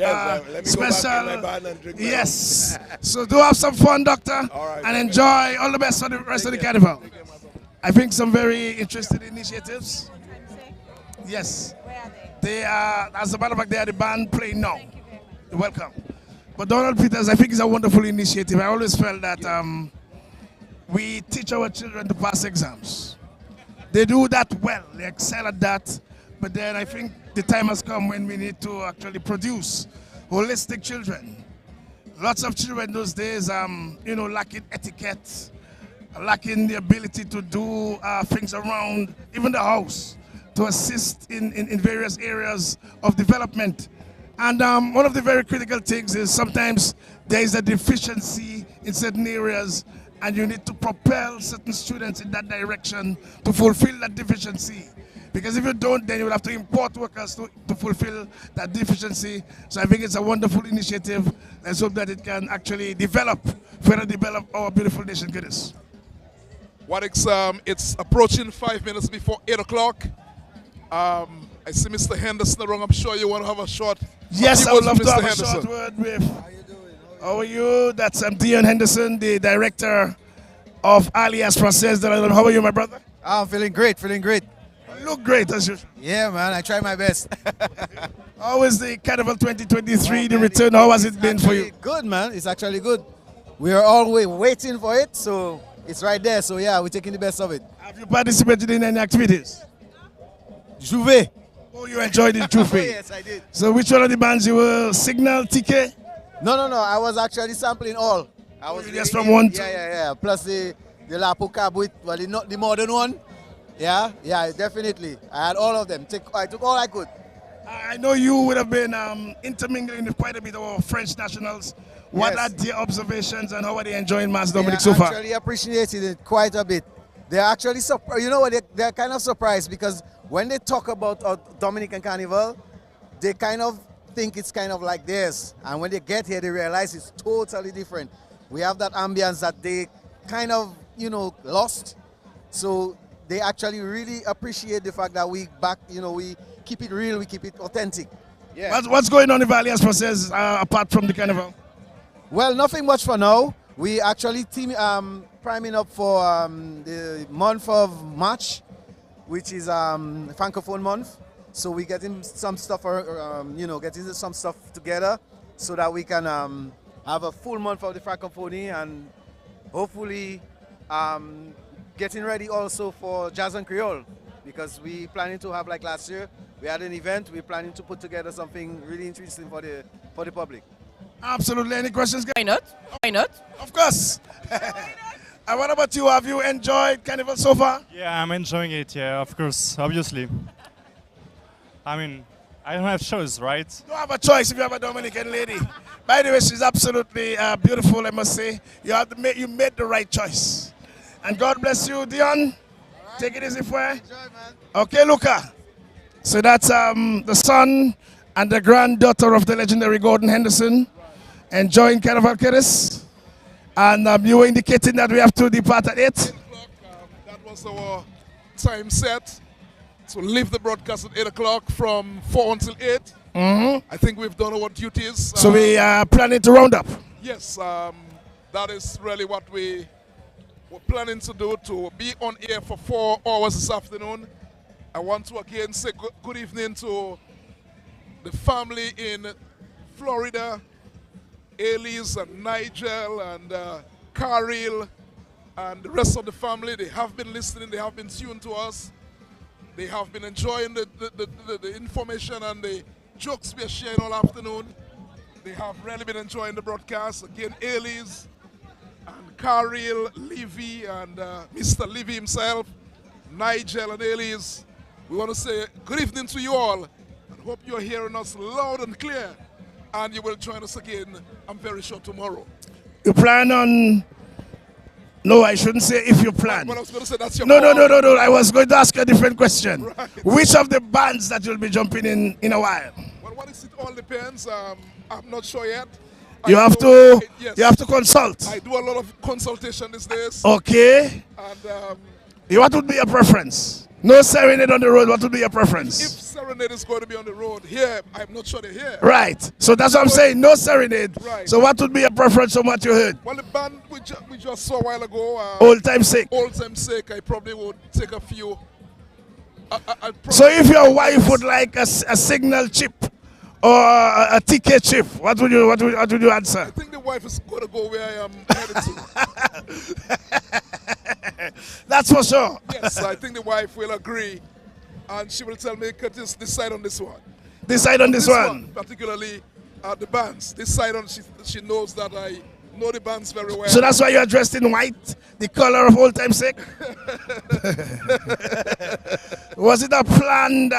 T: special. Yes. So do have some fun, Doctor, and enjoy. All the best for the rest of the carnival. I think some very interesting initiatives. Yes.
J: Where are
T: they are, as a matter of fact, they are the band playing now. You're welcome. But Donald Peters, I think it's a wonderful initiative. I always felt that we teach our children to pass exams. They do that well, they excel at that, but then I think the time has come when we need to actually produce holistic children. Lots of children those days, lacking etiquette, lacking the ability to do things around, even the house, to assist in various areas of development. And one of the very critical things is sometimes there is a deficiency in certain areas, and you need to propel certain students in that direction to fulfill that deficiency. Because if you don't, then you will have to import workers to fulfill that deficiency. So I think it's a wonderful initiative. Let's hope that it can actually further develop our beautiful nation, goodness.
S: It's approaching 5 minutes before 8 o'clock. I see Mr. Henderson around. I'm sure you want to have a short...
T: Yes, I would love to have a short word with... How are you? That's Dion Henderson, the director of Alias Process. How are you, my brother?
P: I'm feeling great,
T: You look great as usual.
P: Yeah, man, I try my best.
T: How is the Carnival 2023, the return? How has it been for you?
P: Good, man. It's actually good. We are always waiting for it, so it's right there. So, yeah, we're taking the best of it.
T: Have you participated in any activities?
P: Juve.
T: Oh, you enjoyed it, Juve?
P: Yes, I did.
T: So which one of the bands you were? Signal, TK?
P: No. I was actually sampling all. I was
T: just from one to...
P: Yeah. Plus the Lapu Cab with, the modern one. Yeah, definitely. I had all of them. I took all I could.
T: I know you would have been intermingling with quite a bit of our French nationals. What are their observations and how are they enjoying Mass Dominic so far?
P: They actually appreciated it quite a bit. They're actually surprised. You know what? They're kind of surprised because when they talk about our Dominican Carnival, they kind of think it's kind of like theirs. And when they get here, they realize it's totally different. We have that ambience that they kind of, lost. So they actually really appreciate the fact that we keep it real, we keep it authentic. Yeah.
T: What's going on in Alias Process apart from the carnival?
P: Well, nothing much for now. We actually priming up for the month of March, which is Francophone month. So we're getting some stuff, getting some stuff together so that we can have a full month of the Francophonie and hopefully getting ready also for Jazz and Creole, because we planning to have, like last year, we had an event. We're planning to put together something really interesting for the public.
T: Absolutely. Any questions?
C: Why not? Why not?
T: Of course. And what about you? Have you enjoyed Carnival so far?
R: Yeah, I'm enjoying it, yeah, of course, obviously. I mean, I don't have choice, right?
T: You have a choice if you have a Dominican lady. By the way, she's absolutely beautiful, I must say. You made the right choice. And God bless you, Dion. Take it easy for her. Okay, Luca. So that's the son and the granddaughter of the legendary Gordon Henderson enjoying Carnival Curtis. And you were indicating that we have to depart at 8.
S: That was our time set to leave the broadcast at 8 o'clock from 4 until 8. I think we've done our duties.
T: So we are planning to round up.
S: Yes, that is really what we were planning to do, to be on air for 4 hours this afternoon. I want to again say good evening to the family in Florida, Elise and Nigel and Caril and the rest of the family. They have been listening, they have been tuned to us. They have been enjoying the information and the jokes we are sharing all afternoon. They have really been enjoying the broadcast. Again, Elise and Caril, Levy and Mr. Levy himself, Nigel and Elise. We want to say good evening to you all and hope you're hearing us loud and clear. And you will join us again, I'm very sure, tomorrow.
T: You plan on... No, I shouldn't say if you plan.
S: Well, I was going to say that's your
T: No.
S: call.
T: I was going to ask a different question.
S: Right.
T: Which of the bands that you'll be jumping in a while?
S: Well, what is it all depends. I'm not sure yet.
T: You have to consult.
S: I do a lot of consultation these days.
T: Okay.
S: And
T: What would be your preference? No serenade on the road. What would be your
S: if
T: preference?
S: Serenade is going to be on the road here, I'm not sure they're here.
T: Right. So that's what I'm saying. No serenade.
S: Right.
T: So what would be your preference from what you heard?
S: Well, the band we just saw a while ago.
T: Old Time Sake.
S: Old Time Sake. I probably would take a few.
T: So if your wife would like a signal chip or a ticket chip, what would you answer?
S: I think the wife is going to go where I am headed to.
T: That's for sure.
S: Yes, I think the wife will agree, and she will tell me, Curtis, decide on this one.
T: Decide on this one.
S: Particularly the bands. Decide on. She knows that I know the bands very well.
T: So that's why you are dressed in white, the color of Old Time Sake. Was it a planned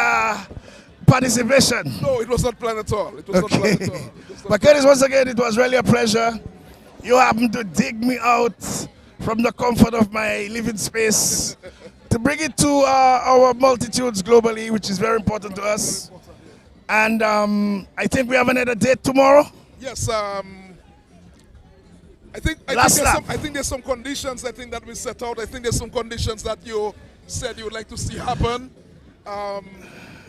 T: participation?
S: No, it was not planned at all. It was not planned at all.
T: But Curtis, once again, it was really a pleasure. You happened to dig me out from the comfort of my living space to bring it to our multitudes globally, which is very important to us. And I think we have another date tomorrow.
S: Yes, I think there's some conditions I think that we set out. I think there's some conditions that you said you would like to see happen.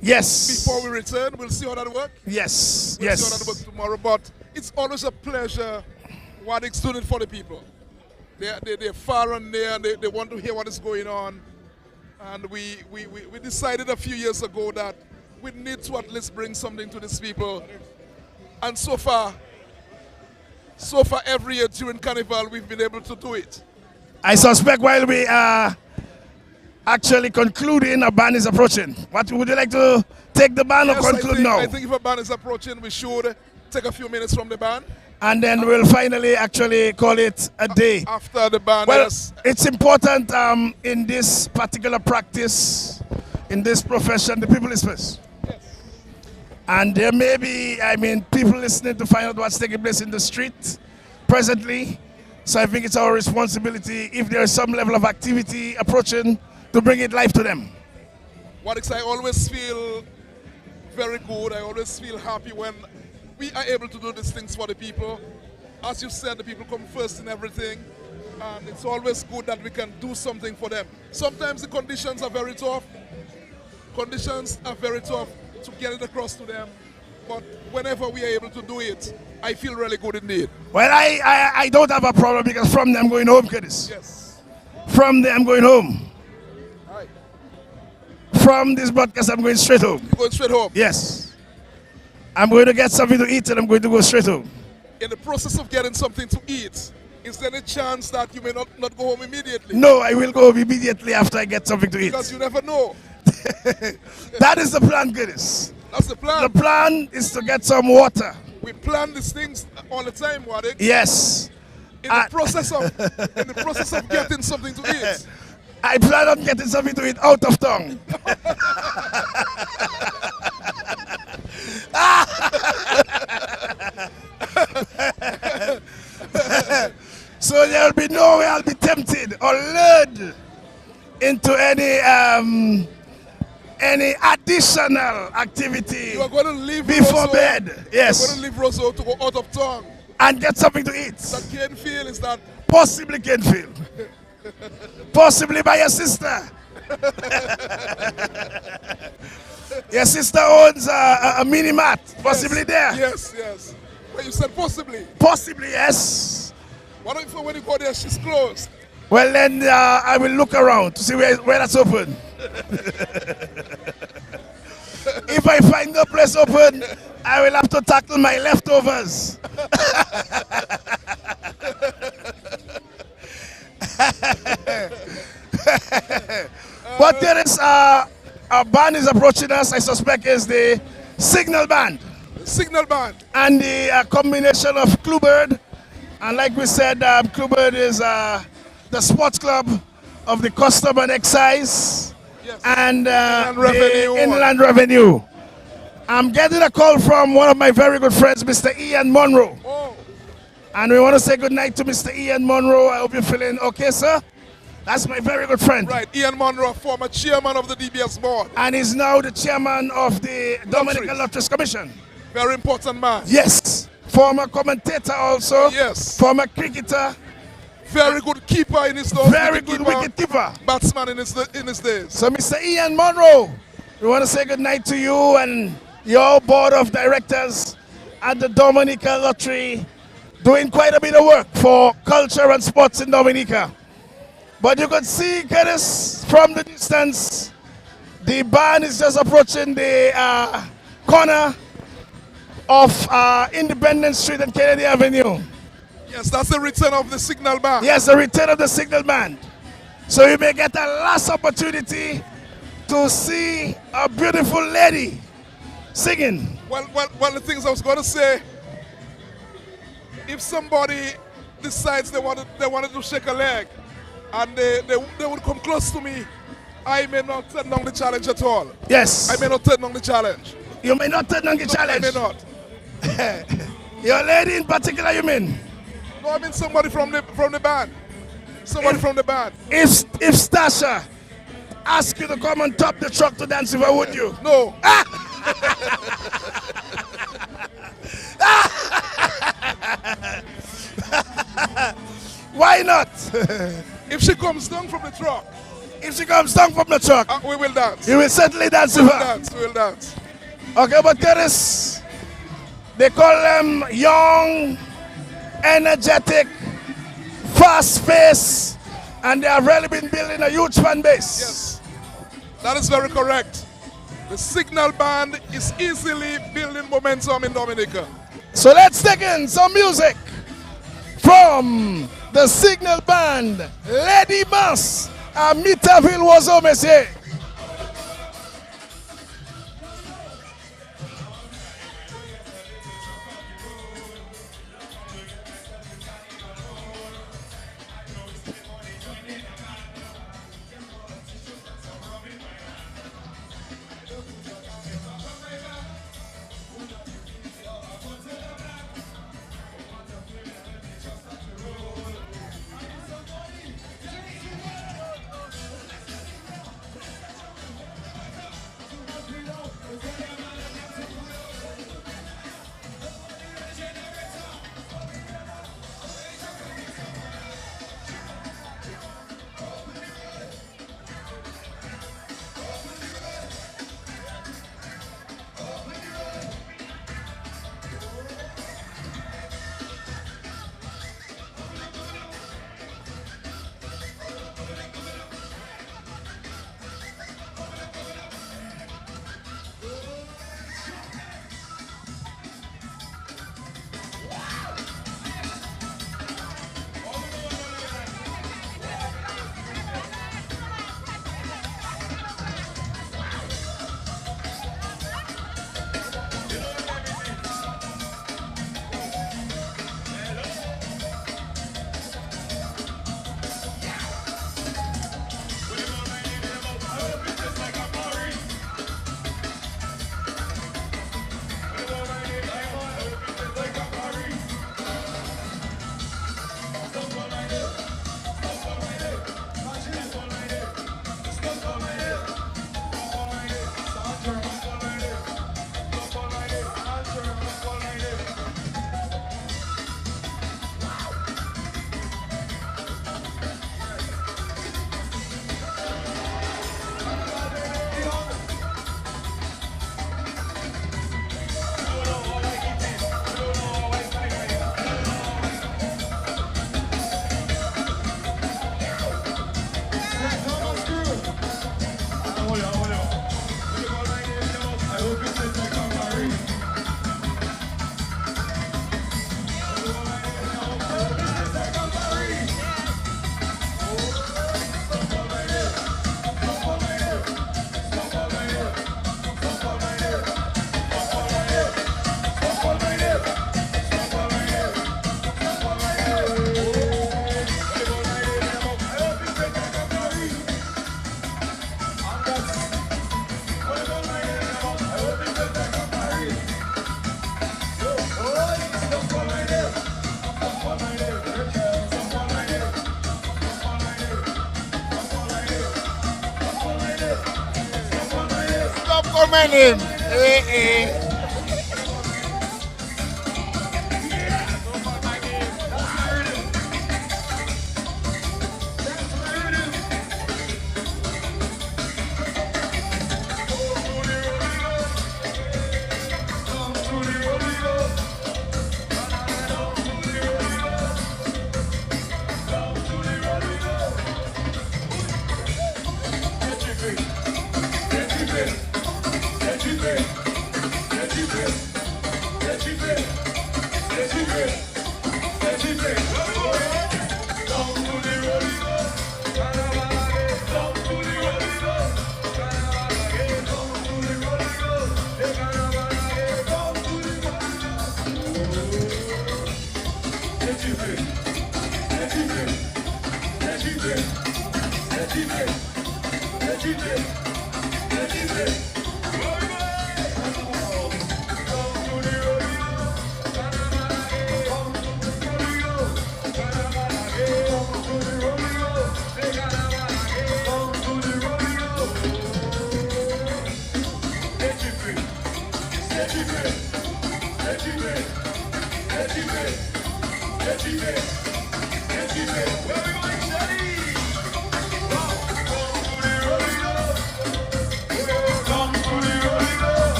T: Yes.
S: Before we return, we'll see how that works.
T: Yes.
S: We'll see how that works tomorrow. But it's always a pleasure what it's doing for the people. They're far and near, and they want to hear what is going on. And we decided a few years ago that we need to at least bring something to these people. And so far every year during Carnival, we've been able to do it.
T: I suspect while we are actually concluding, a band is approaching. What would you like to take the band or conclude now?
S: I think if a band is approaching, we should take a few minutes from the band.
T: And then we'll finally actually call it a day.
S: After the band.
T: Well, it's important in this particular practice, in this profession, the people is first.
S: Yes.
T: And there may be, people listening to find out what's taking place in the street presently. So I think it's our responsibility, if there is some level of activity approaching, to bring it live to them.
S: I always feel very good. I always feel happy when we are able to do these things for the people. As you said, the people come first in everything. And it's always good that we can do something for them. Sometimes the conditions are very tough. Conditions are very tough to get it across to them. but whenever we are able to do it, I feel really good indeed.
T: Well, I don't have a problem because from there I'm going home, Curtis.
S: Yes.
T: From there I'm going home.
S: All right.
T: From this broadcast I'm going straight home.
S: You're going straight home?
T: Yes. I'm going to get something to eat and I'm going to go straight home.
S: In the process of getting something to eat, is there any chance that you may not go home immediately?
T: No, I will go home immediately after I get something to eat.
S: Because you never know.
T: That is the plan, Curtis.
S: That's the plan.
T: The plan is to get some water.
S: We plan these things all the time, Wadik.
T: Yes.
S: In the process of getting something to eat.
T: I plan on getting something to eat out of town. So there'll be no way I'll be tempted or lured into any additional activity
S: You are going to leave
T: before
S: Roseau,
T: bed. Yes.
S: You're going to leave Roseau to go out of town.
T: And get something to eat.
S: That Cane Field is that.
T: Possibly Cane Field. Possibly by your sister. Your sister owns a mini mart. Possibly
S: yes,
T: there.
S: Yes, yes. Well, you said possibly.
T: Possibly, yes.
S: What if when you go there, she's closed?
T: Well, then I will look around to see where that's open. If I find the place open, I will have to tackle my leftovers. But there is a band is approaching us. I suspect is the Signal Band.
S: Signal Band.
T: And the combination of Cluebird, and like we said, Cluebird is the sports club of the Custom and Excise and Inland Revenue. I'm getting a call from one of my very good friends, Mr. Ian Monroe.
S: Oh.
T: And we want to say good night to Mr. Ian Monroe. I hope you're feeling okay, sir. That's my very good friend.
S: Right, Ian Monroe, former chairman of the DBS board.
T: And he's now the chairman of the Dominican Lotteries Commission.
S: Very important man.
T: Yes. Former commentator also.
S: Yes.
T: Former cricketer.
S: Very good keeper in his days.
T: Very good wicket keeper.
S: Batsman in his days.
T: So Mr. Ian Monroe, we want to say good night to you and your board of directors at the Dominica Lottery, doing quite a bit of work for culture and sports in Dominica. But you could see, Curtis, from the distance, the band is just approaching the corner of Independence Street and Kennedy Avenue.
S: Yes, that's the return of the Signal Band.
T: Yes, the return of the Signal Band. So you may get a last opportunity to see a beautiful lady singing.
S: Well, one of the things I was going to say, if somebody decides they wanted to shake a leg and they would come close to me, I may not turn down the challenge at all.
T: Yes.
S: I may not turn down the challenge.
T: You may not turn down the challenge?
S: I may not.
T: Your lady in particular, you mean?
S: No, I mean somebody from the band. Somebody from the band.
T: If Stasha asked you to come and top the truck to dance with her, would you?
S: No.
T: Why not?
S: If she comes down from the truck.
T: If she comes down from the truck.
S: We will dance.
T: You will certainly dance with her.
S: We will dance.
T: Okay, but Curtis, they call them young, energetic, fast-paced, and they have really been building a huge fan base.
S: Yes, that is very correct. The Signal Band is easily building momentum in Dominica.
T: So let's take in some music from the Signal Band. Lady Mass, Amitabile Wazo, Messier.
F: my name. Eh.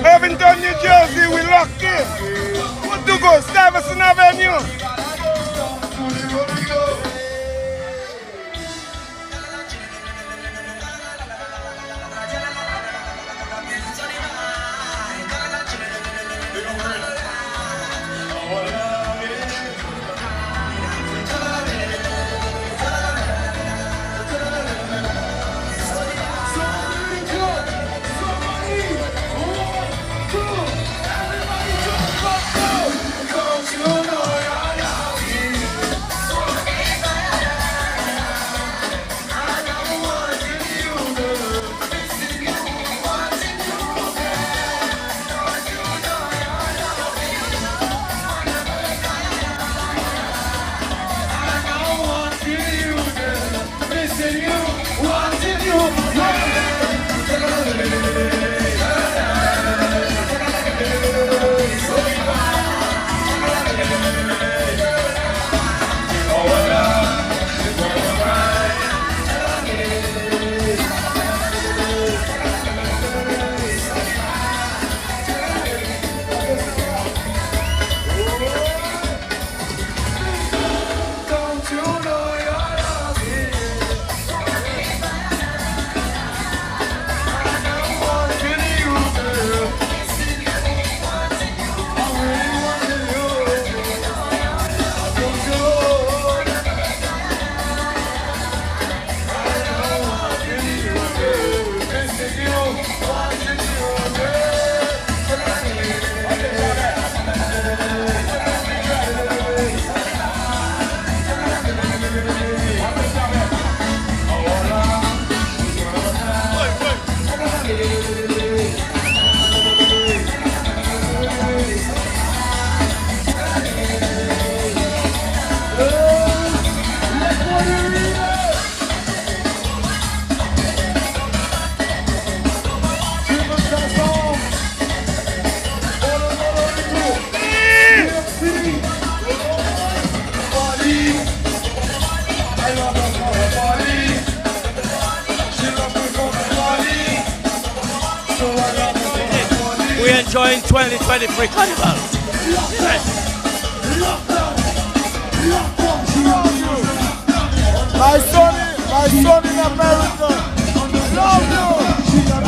C: Irvington, New Jersey, we locked in. What do go? Stuyvesant Avenue.
H: We're enjoying 2023 Carnival.
F: My son in America. Love you.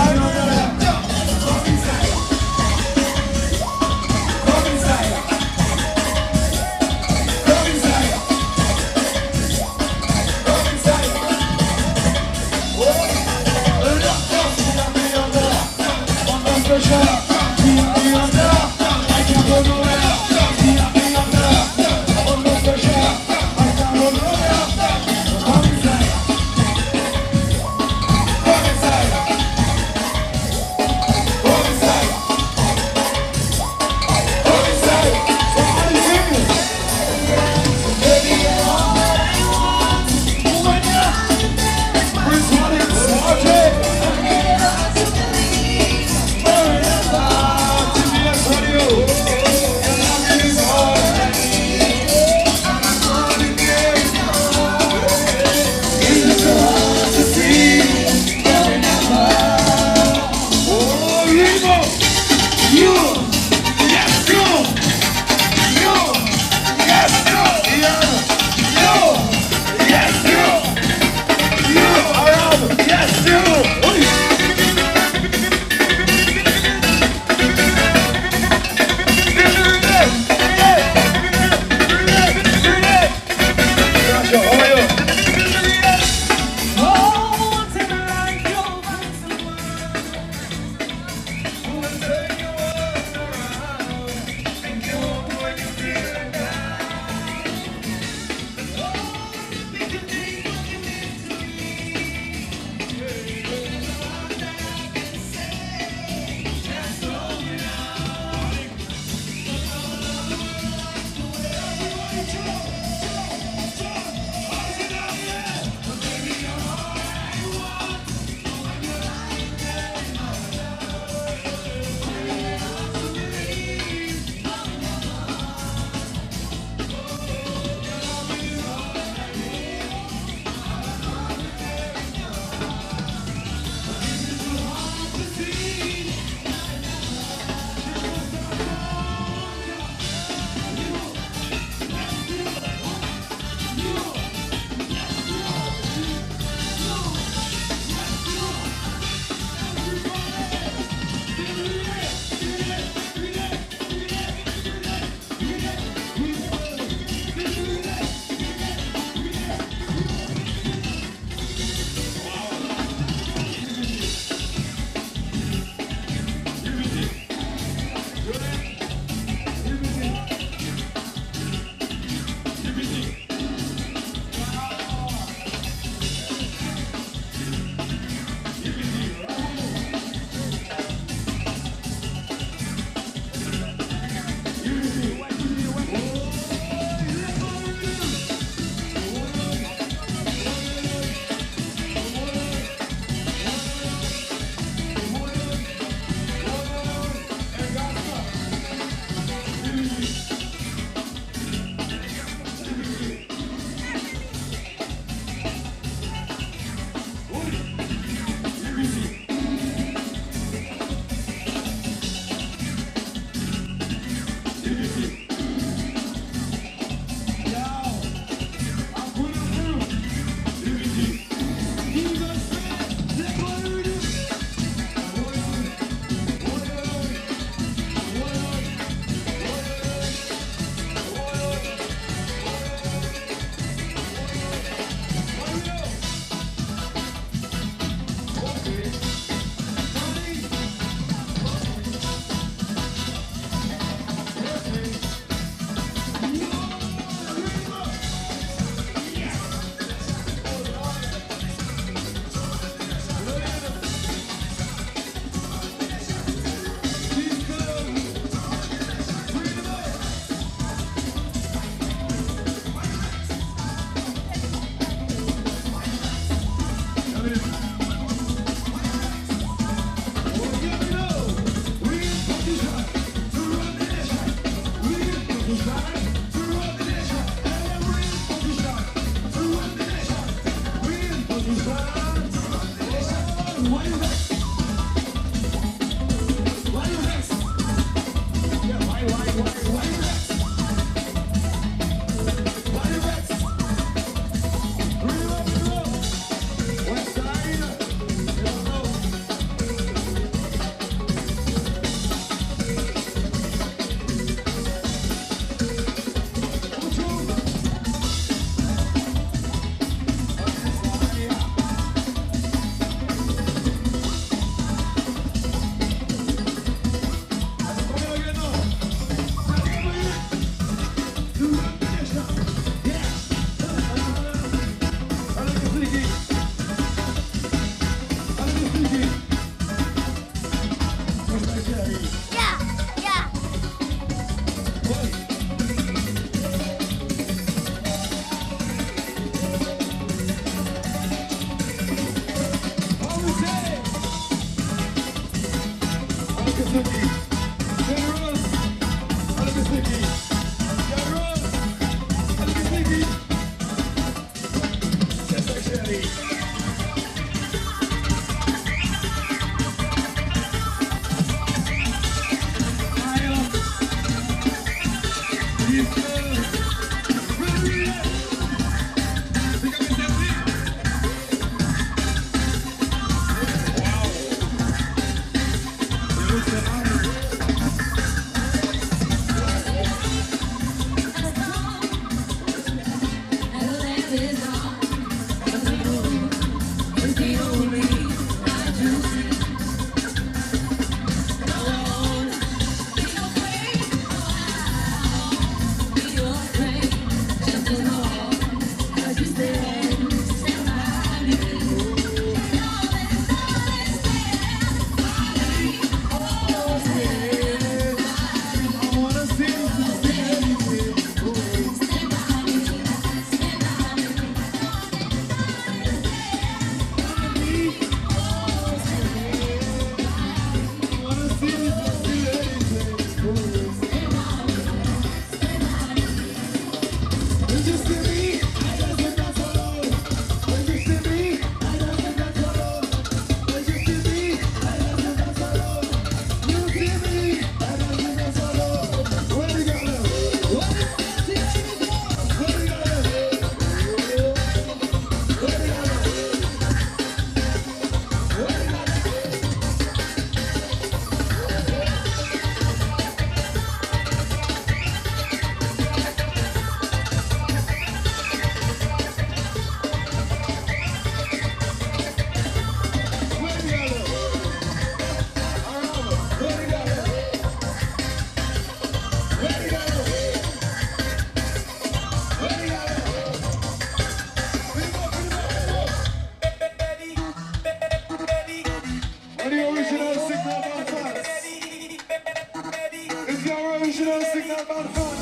C: is your original signal band phone.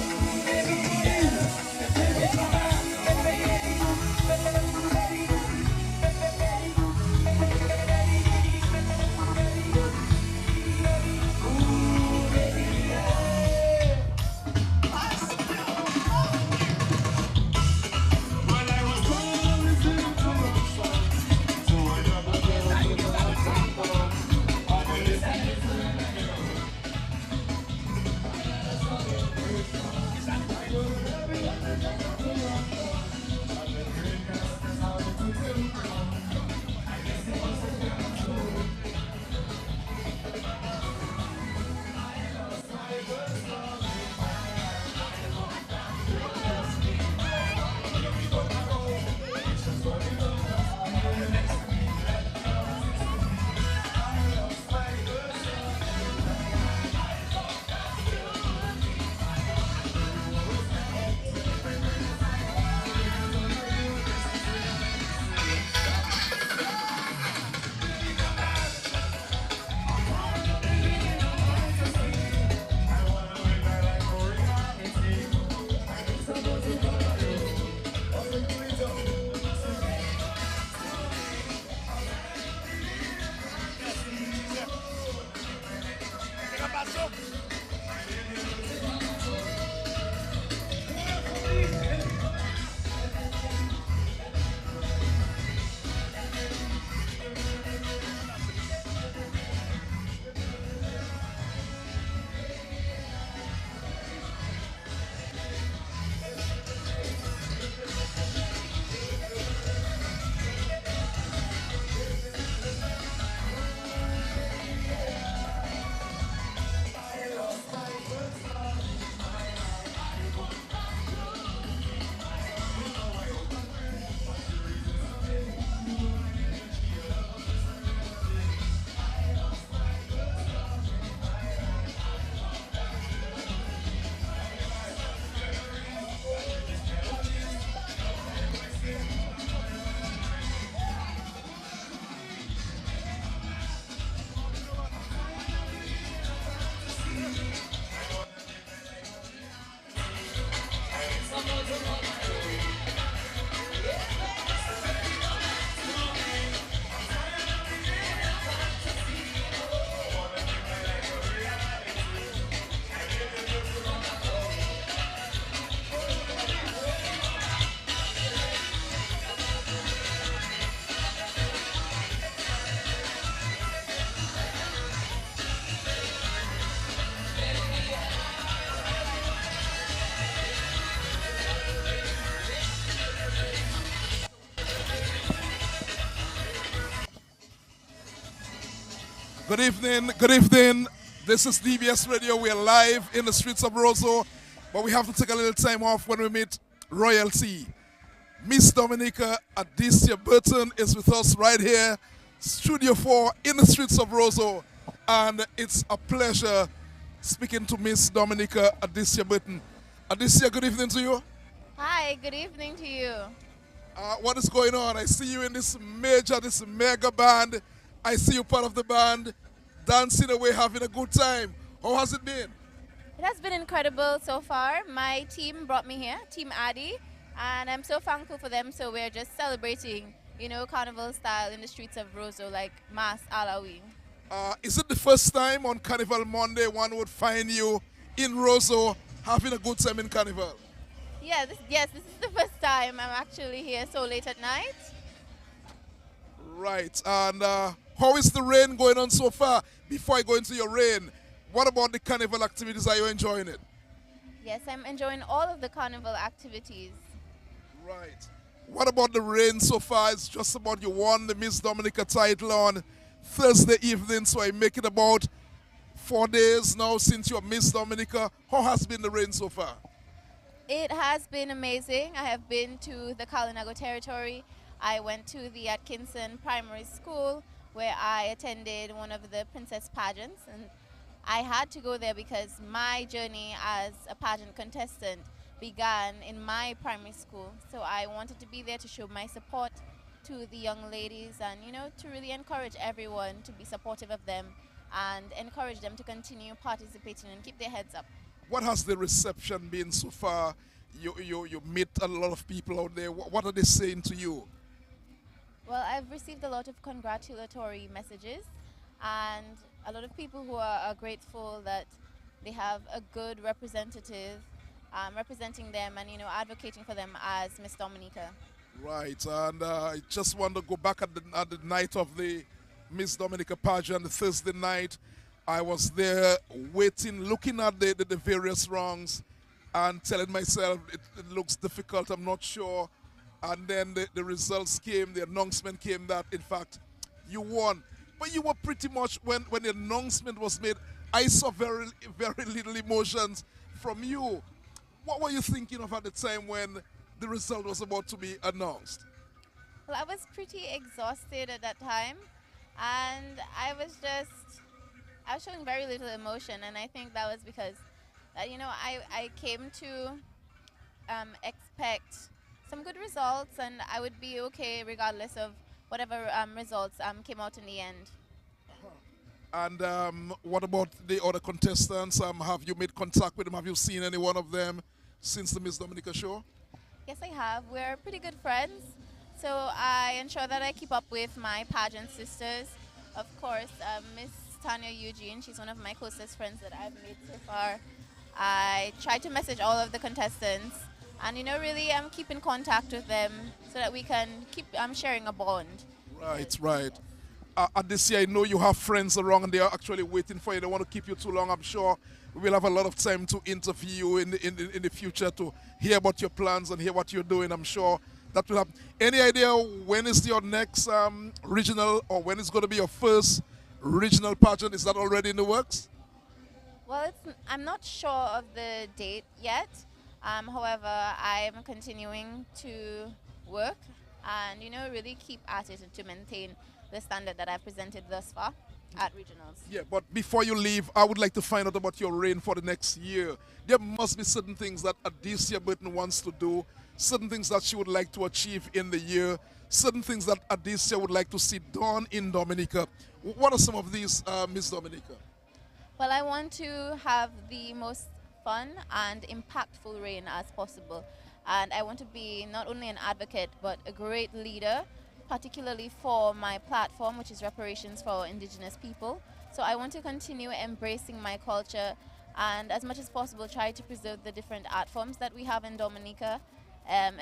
S: Good evening, good evening. This is DBS Radio. We are live in the streets of Roseau, but we have to take a little time off when we meet royalty. Miss Dominica Adicia Burton is with us right here, Studio 4 in the streets of Roseau, and it's a pleasure speaking to Miss Dominica Adicia Burton. Adicia, good evening to you.
I: Hi, good evening to you.
S: What is going on? I see you in this mega band. I see you part of the band, dancing away, having a good time. How has it been?
I: It has been incredible so far. My team brought me here, Team Addy, and I'm so thankful for them. So we're just celebrating, you know, carnival style in the streets of Roseau, like Mass Halloween.
S: Is it the first time on Carnival Monday one would find you in Roseau having a good time in Carnival?
I: Yeah, yes, this is the first time I'm actually here so late at night.
S: Right, and how is the rain going on so far? Before I go into your rain, what about the carnival activities? Are you enjoying it?
I: Yes, I'm enjoying all of the carnival activities.
S: Right. What about the rain so far? It's just about you won the Miss Dominica title on Thursday evening, so I make it about 4 days now since you're Miss Dominica. How has been the rain so far?
I: It has been amazing. I have been to the Kalinago territory. I went to the Atkinson Primary School where I attended one of the princess pageants, and I had to go there because my journey as a pageant contestant began in my primary school. So I wanted to be there to show my support to the young ladies and, you know, to really encourage everyone to be supportive of them and encourage them to continue participating and keep their heads up.
S: What has the reception been so far? You meet a lot of people out there. What are they saying to you?
I: Well, I've received a lot of congratulatory messages and a lot of people who are grateful that they have a good representative representing them and, advocating for them as Miss Dominica.
S: Right, and I just want to go back at the night of the Miss Dominica pageant, the Thursday night. I was there waiting, looking at the various rungs and telling myself it looks difficult, I'm not sure. And then the results came, the announcement came that, in fact, you won. But you were pretty much, when the announcement was made, I saw very, very little emotions from you. What were you thinking of at the time when the result was about to be announced?
I: Well, I was pretty exhausted at that time, and I was showing very little emotion, and I think that was because, I came to expect some good results, and I would be okay regardless of whatever results came out in the end.
S: And what about the other contestants? Have you made contact with them? Have you seen any one of them since the Miss Dominica show?
I: Yes, I have. We're pretty good friends, so I ensure that I keep up with my pageant sisters. Of course, Miss Tanya Eugene, she's one of my closest friends that I've made so far. I try to message all of the contestants and, really keep in contact with them so that we can keep sharing a bond.
S: Right, right. At this year, I know you have friends around and they are actually waiting for you. They want to keep you too long. I'm sure we will have a lot of time to interview you in the future to hear about your plans and hear what you're doing. I'm sure that will happen. Any idea when is your next regional, or when is going to be your first regional pageant? Is that already in the works?
I: Well, I'm not sure of the date yet. However, I'm continuing to work and, really keep at it to maintain the standard that I've presented thus far at regionals.
S: Yeah, but before you leave, I would like to find out about your reign for the next year. There must be certain things that Adicia Burton wants to do, certain things that she would like to achieve in the year, certain things that Adicia would like to see done in Dominica. What are some of these, Miss Dominica?
I: Well, I want to have the most fun and impactful reign as possible. And I want to be not only an advocate, but a great leader, particularly for my platform, which is reparations for Indigenous people. So I want to continue embracing my culture and, as much as possible, try to preserve the different art forms that we have in Dominica,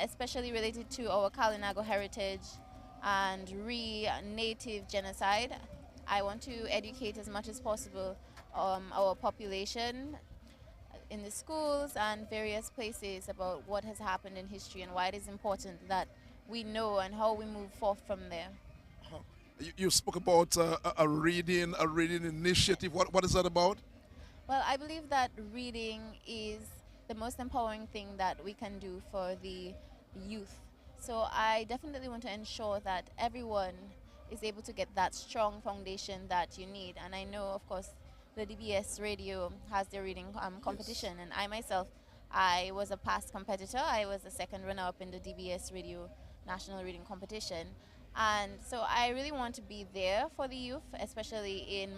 I: especially related to our Kalinago heritage and native genocide. I want to educate as much as possible our population in the schools and various places about what has happened in history and why it is important that we know and how we move forth from there.
S: You spoke about a reading initiative. What is that about?
I: Well, I believe that reading is the most empowering thing that we can do for the youth. So I definitely want to ensure that everyone is able to get that strong foundation that you need. And I know, of course, the DBS radio has their reading competition. Yes. And I myself, I was a past competitor. I was the second runner-up in the DBS radio national reading competition. And so I really want to be there for the youth, especially in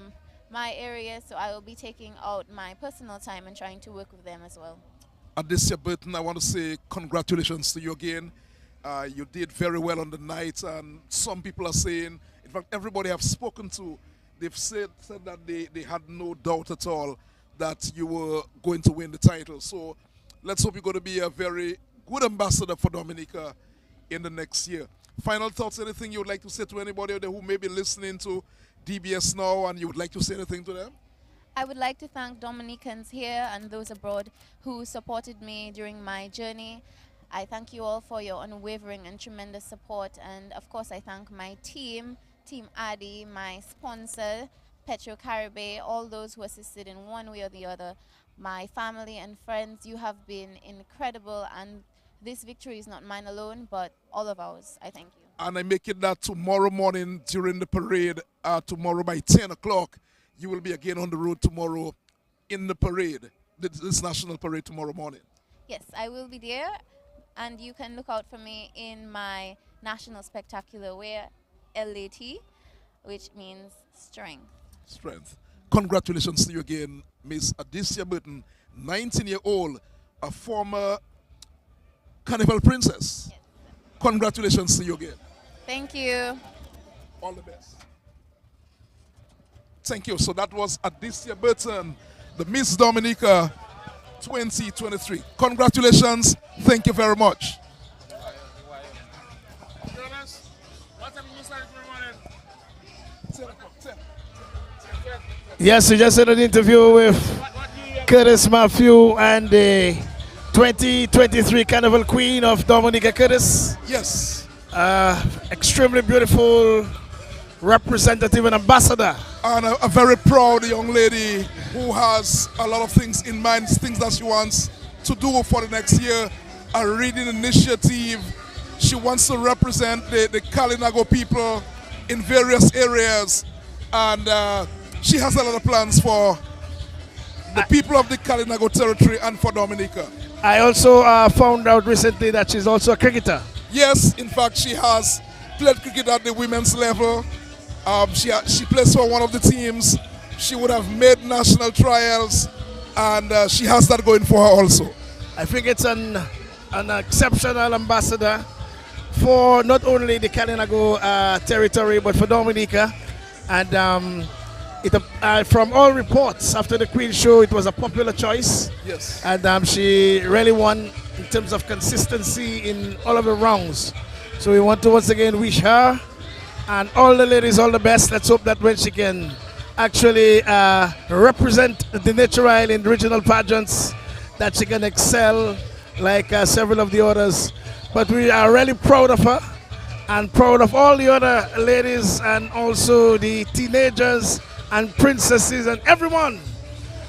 I: my area. So I will be taking out my personal time and trying to work with them as well.
S: Adicia Burton, I want to say congratulations to you again. You did very well on the night, and some people are saying, in fact, everybody I've spoken to, they've said that they had no doubt at all that you were going to win the title. So let's hope you're going to be a very good ambassador for Dominica in the next year. Final thoughts, anything you would like to say to anybody out there who may be listening to DBS now and you would like to say anything to them?
I: I would like to thank Dominicans here and those abroad who supported me during my journey. I thank you all for your unwavering and tremendous support, and of course I thank my team, Team Addy, my sponsor, Petro Caribe, all those who assisted in one way or the other, my family and friends. You have been incredible, and this victory is not mine alone, but all of ours. I thank you.
S: And I make it that tomorrow morning during the parade, tomorrow by 10 o'clock, you will be again on the road tomorrow in the parade, this national parade tomorrow morning.
I: Yes, I will be there, and you can look out for me in my national spectacular wear, LAT, which means strength.
S: Strength. Congratulations to you again, Miss Adicia Burton, 19-year-old, a former Carnival princess. Yes. Congratulations to you again.
I: Thank you.
S: All the best. Thank you. So that was Adicia Burton, the Miss Dominica 2023. Congratulations. Thank you very much.
T: Yes, we just had an interview with Curtis Matthew and the 2023 Carnival Queen of Dominica, Curtis.
S: Yes.
T: Extremely beautiful representative and ambassador.
S: And a very proud young lady who has a lot of things in mind, things that she wants to do for the next year. A reading initiative. She wants to represent the Kalinago people in various areas. And she has a lot of plans for the people of the Kalinago territory and for Dominica.
T: I also found out recently that she's also a cricketer.
S: Yes, in fact, she has played cricket at the women's level. She plays for one of the teams. She would have made national trials, and she has that going for her also.
T: I think it's an exceptional ambassador for not only the Kalinago territory, but for Dominica. And from all reports after the Queen show, it was a popular choice.
S: Yes.
T: And she really won in terms of consistency in all of the rounds. So we want to once again wish her and all the ladies all the best. Let's hope that when she can actually represent the Nature Isle in regional pageants, that she can excel like several of the others. But we are really proud of her and proud of all the other ladies and also the teenagers and princesses and everyone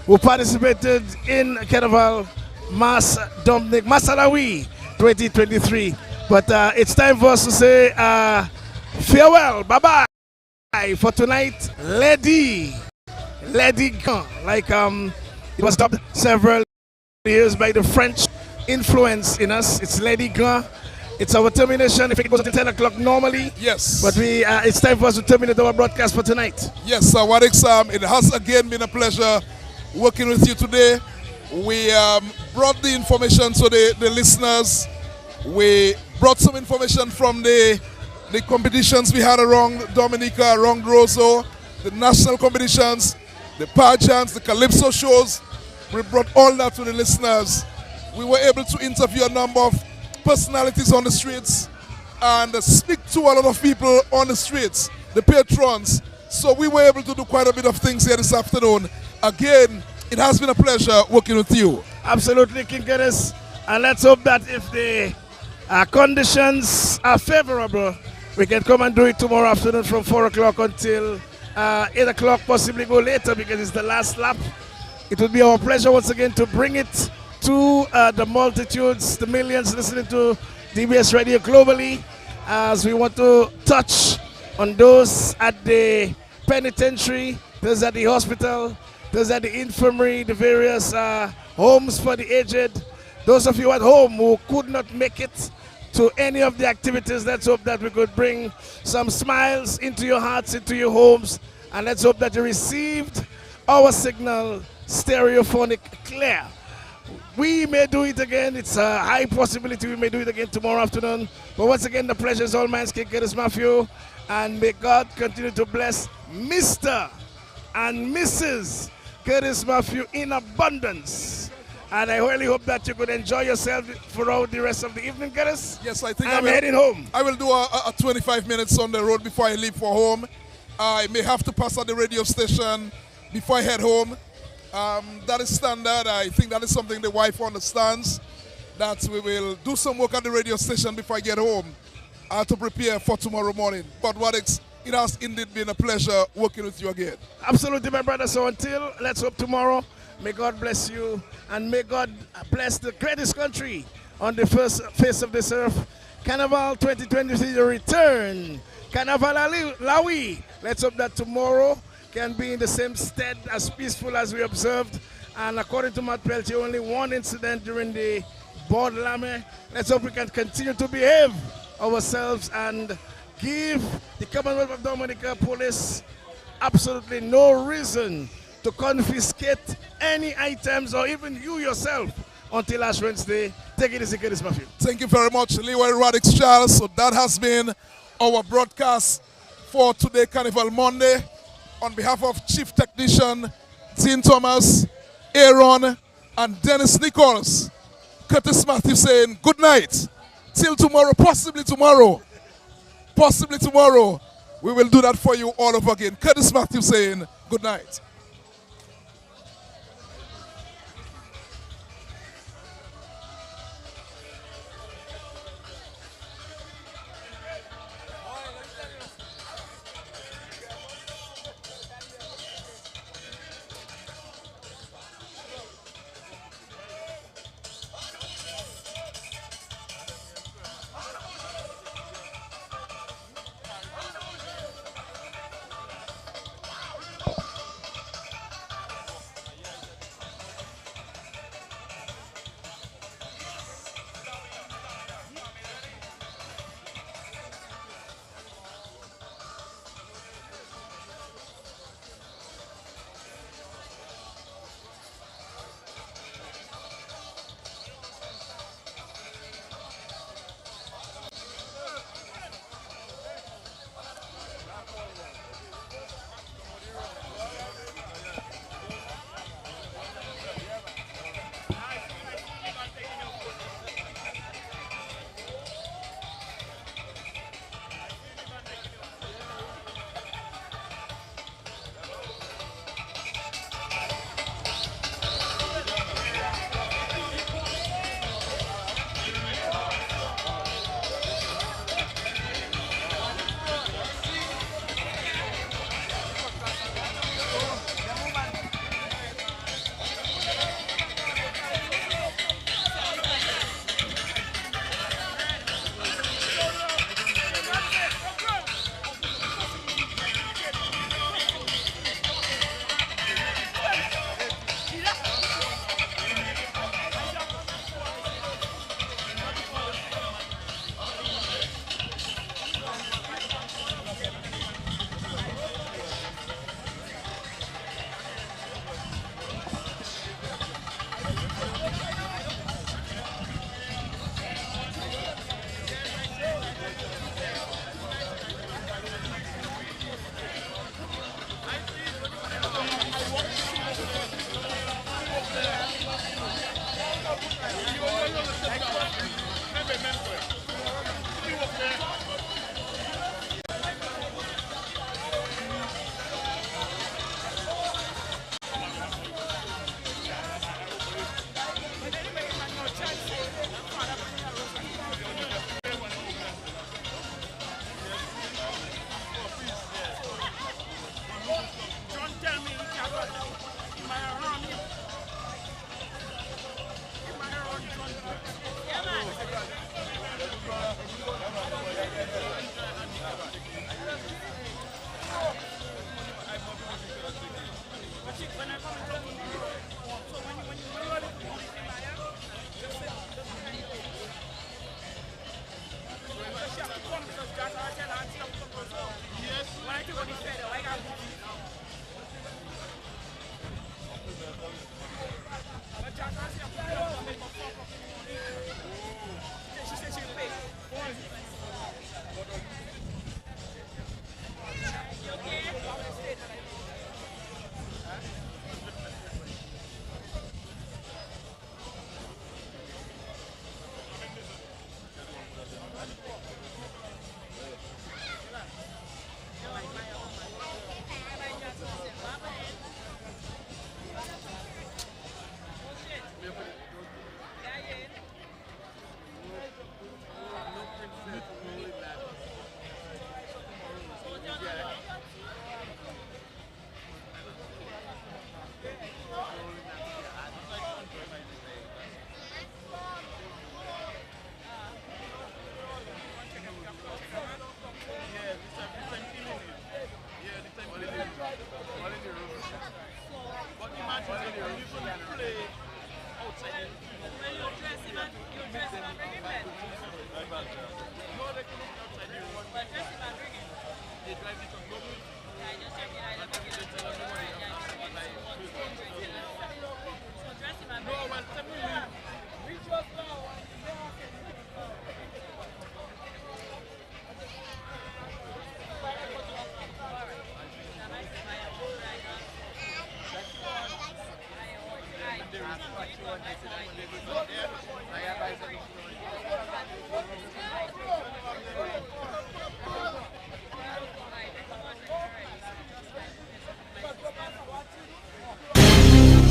T: who participated in Carnival Masalawi 2023. But it's time for us to say farewell, bye-bye for tonight. Lady Gun, like it was dubbed several years by the French influence in us. It's Lady Gun. It's our termination. If it goes until 10 o'clock normally.
S: Yes.
T: But it's time for us to terminate our broadcast for tonight.
S: Yes, Sir Wadix, it has again been a pleasure working with you today. We brought the information to the listeners. We brought some information from the competitions we had around Dominica, around Roseau, the national competitions, the pageants, the Calypso shows. We brought all that to the listeners. We were able to interview a number of personalities on the streets and speak to a lot of people on the streets, the patrons. So we were able to do quite a bit of things here this afternoon. Again, it has been a pleasure working with you.
T: Absolutely, King Curtis. And let's hope that if the conditions are favorable, we can come and do it tomorrow afternoon from 4 o'clock until 8 o'clock, possibly go later because it's the last lap. It would be our pleasure once again to bring it to the multitudes, the millions listening to DBS Radio globally, as we want to touch on those at the penitentiary, those at the hospital, those at the infirmary, the various homes for the aged, those of you at home who could not make it to any of the activities. Let's hope that we could bring some smiles into your hearts, into your homes, and let's hope that you received our signal stereophonic clear. We may do it again. It's a high possibility we may do it again tomorrow afternoon. But once again, the pleasure is all mine, King Curtis Matthew. And may God continue to bless Mr. and Mrs. Curtis Matthew in abundance. And I really hope that you could enjoy yourself throughout the rest of the evening, Curtis.
S: Yes, I think
T: I'm heading home.
S: I will do a 25 minutes on the road before I leave for home. I may have to pass at the radio station before I head home. That is standard. I think that is something the wife understands, that we will do some work at the radio station before I get home to prepare for tomorrow morning. But it has indeed been a pleasure working with you again.
T: Absolutely, my brother. So until, let's hope tomorrow, may God bless you and may God bless the greatest country on the first face of this earth. Carnival 2023, the return. Carnival Lawi. Let's hope that tomorrow can be in the same stead as peaceful as we observed. And according to Matt Peltier, only one incident during the board lame. Let's hope we can continue to behave ourselves and give the Commonwealth of Dominica Police absolutely no reason to confiscate any items or even you yourself until Ash Wednesday. Take it easy, Curtis Matthew.
S: Thank you very much, Leroy Radix Charles. So that has been our broadcast for today, Carnival Monday. On behalf of Chief Technician Dean Thomas, Aaron, and Dennis Nichols, Curtis Matthew saying good night. Till tomorrow, possibly tomorrow. Possibly tomorrow. We will do that for you all over again. Curtis Matthew saying good night.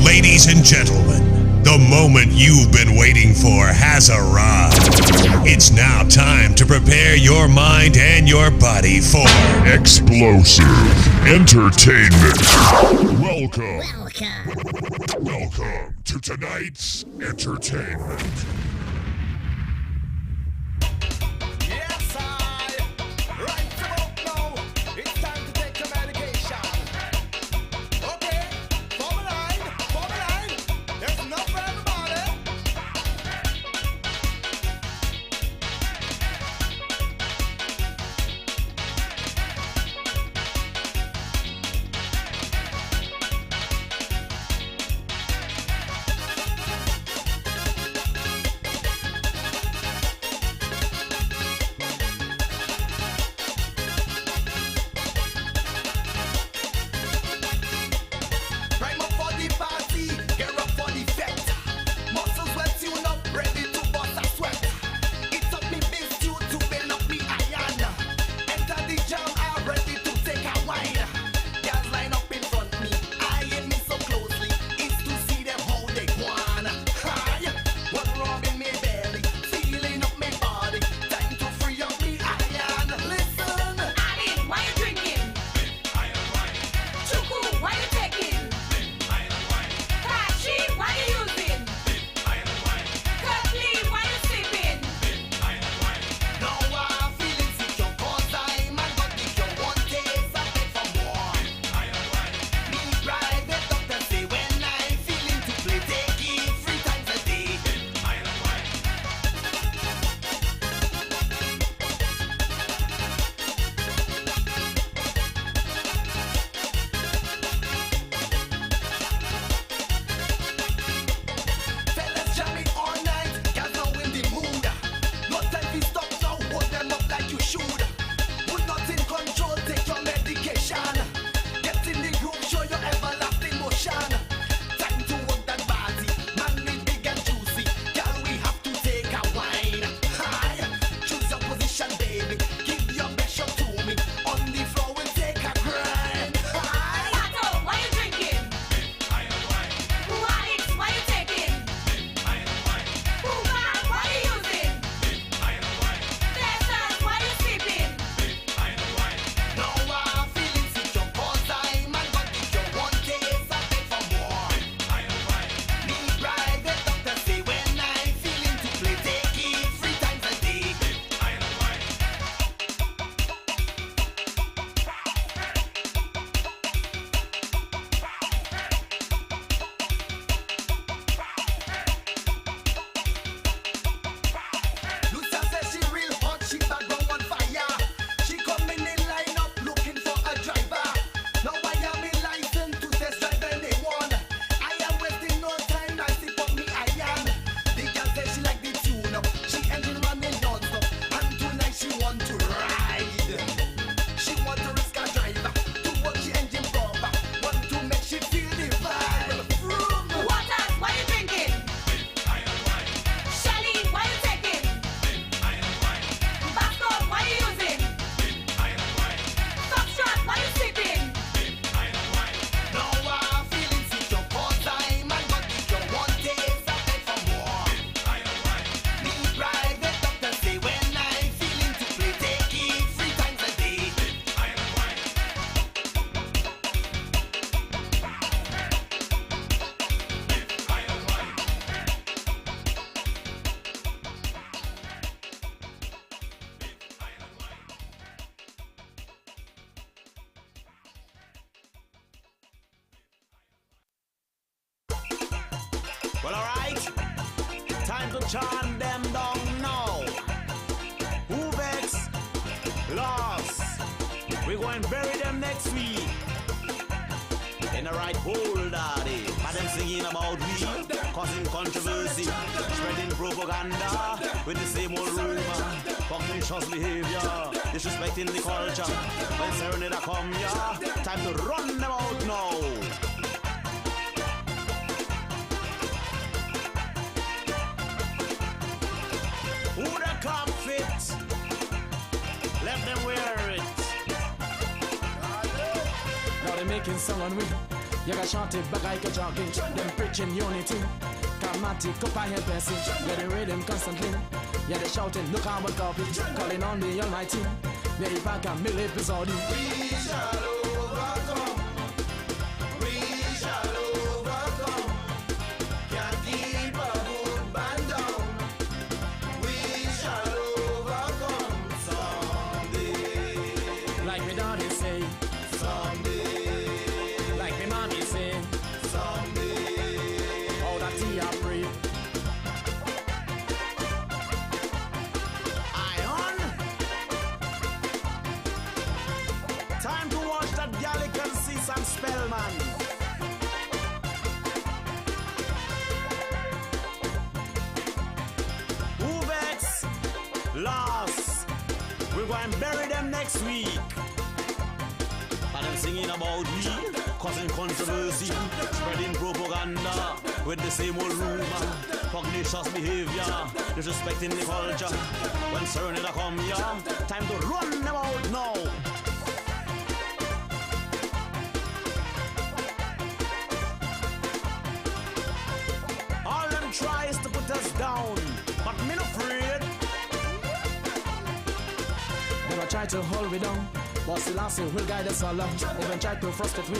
B: Ladies and gentlemen, the moment you've been waiting for has arrived. It's now time to prepare your mind and your body for explosive entertainment. Welcome to tonight's entertainment.
Q: Well, alright. Time to charm them down now. Who vex? Lost. We're going to bury them next week. In the right hole, daddy. Had them singing about we, causing controversy, spreading propaganda with the same old rumor. Pugnacious behavior, disrespecting the culture. When Serenade come, yeah, time to run them out now.
M: they making song on we. You got shorty back, I got jogging. Them preaching unity. Karmatic, cup I head blessing. Yeah, they rhythm constantly. Yeah, they shouting, look how we're copy. Calling on the Almighty. Yeah, if I can mill it, we
B: shall overcome. We shall overcome. Can't keep a good band down. We shall overcome someday.
M: Like me daddy say,
B: someday.
M: Like me mommy say,
B: someday.
M: All that tea I pray.
Q: Time to watch that Gallican see some spell, man. Who vex? Lost. We're going to bury them next week. And them singing about we, causing controversy, spreading propaganda with the same old rumor, pugnacious behavior, disrespecting the culture. When Serenade come here, time to run them out now. All them tries to put us down, but me not afraid.
M: They will try to hold me down, but Selassie will guide us along. Even try to frustrate me,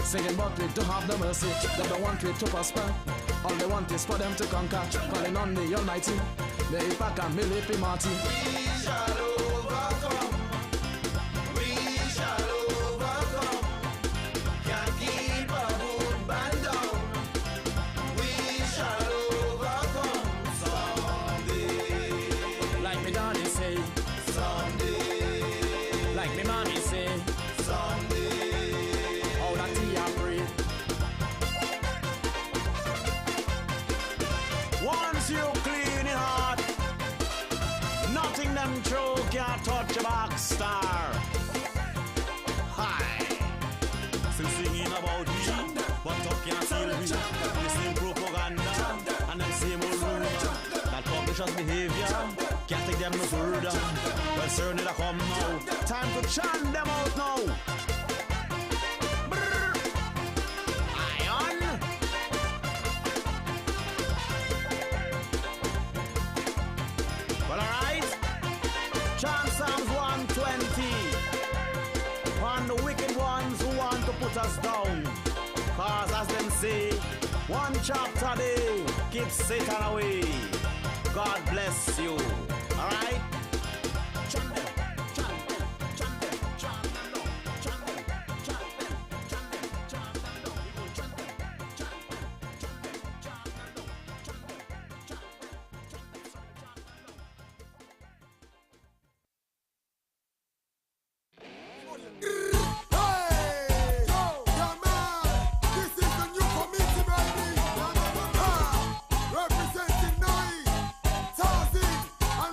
M: singing but we don't have the mercy. They don't want me to prosper, all they want is for them to conquer. Calling on the Almighty, the Ipaka Milipi Marty.
B: We shall overcome. We shall overcome. Can't keep a good band down. We shall overcome someday.
M: Like me daddy say,
B: someday.
M: Like me mommy say,
B: someday.
M: All that tea I pray.
Q: Once you clean it hard, nothing them true can touch a box star. Hi. Still singing about me, but talking and feel me. The same propaganda and them same old rumor. That publishers' behavior can't take them no further. Well, Serenade come now. Time to chant them out now. Brrr. Iron. Well, alright. Chant Psalms 120. On the wicked ones who want to put us down. Cause as them say, one chapter a day keeps Satan away. God bless you. Alright? Chant them, chant them, chant them, chant them down. Chant them, chant them, chant them, chant them down. We go chant them, chant them, chant them, chant them down. Chant them, chant them, chant them, chant them down.
C: Representing Nai, Tazi, and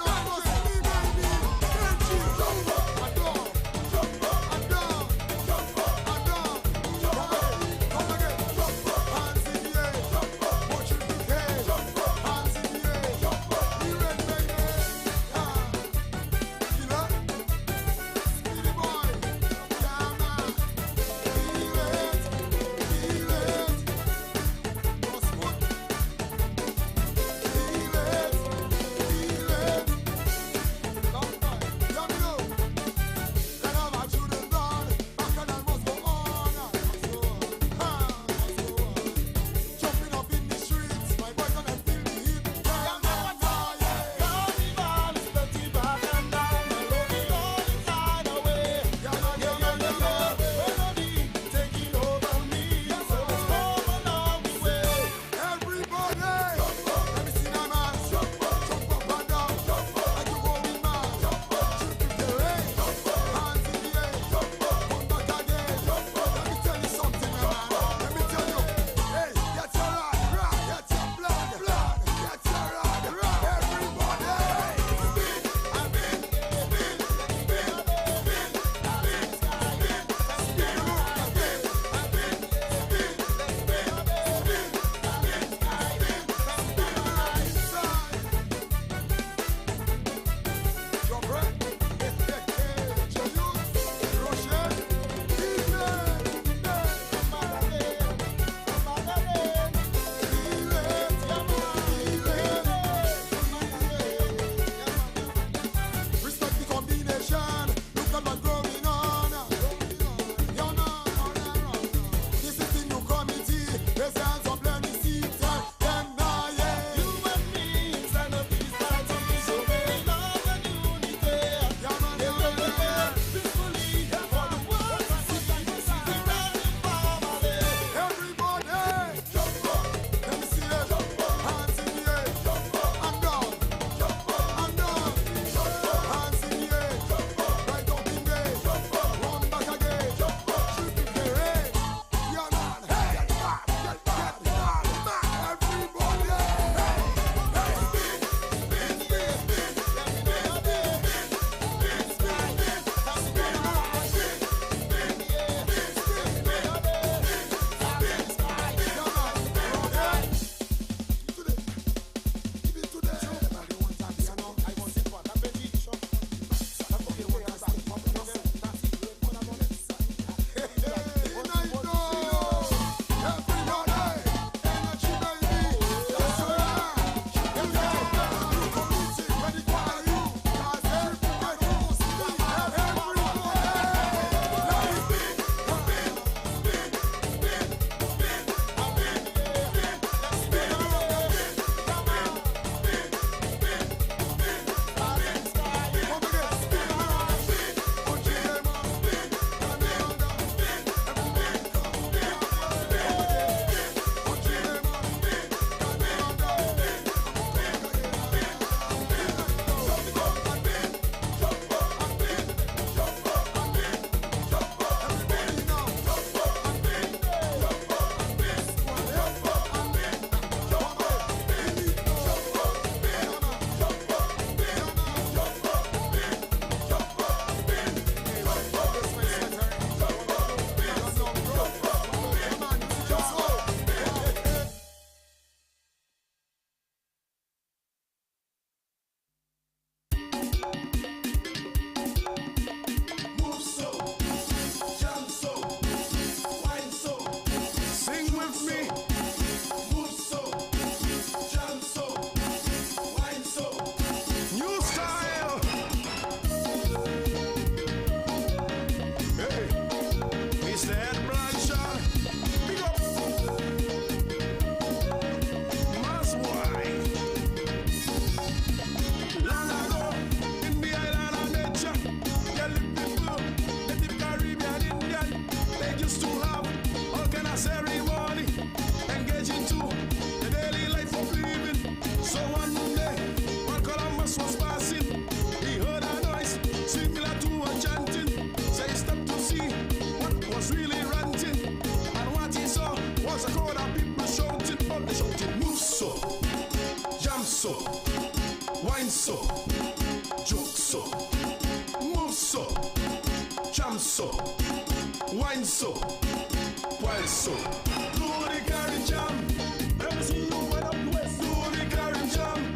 M: so, wine so, juke so, move so, jump so, wine so, wild so. Do the carry jam. Let me see you when I'm west. Do the carry jam.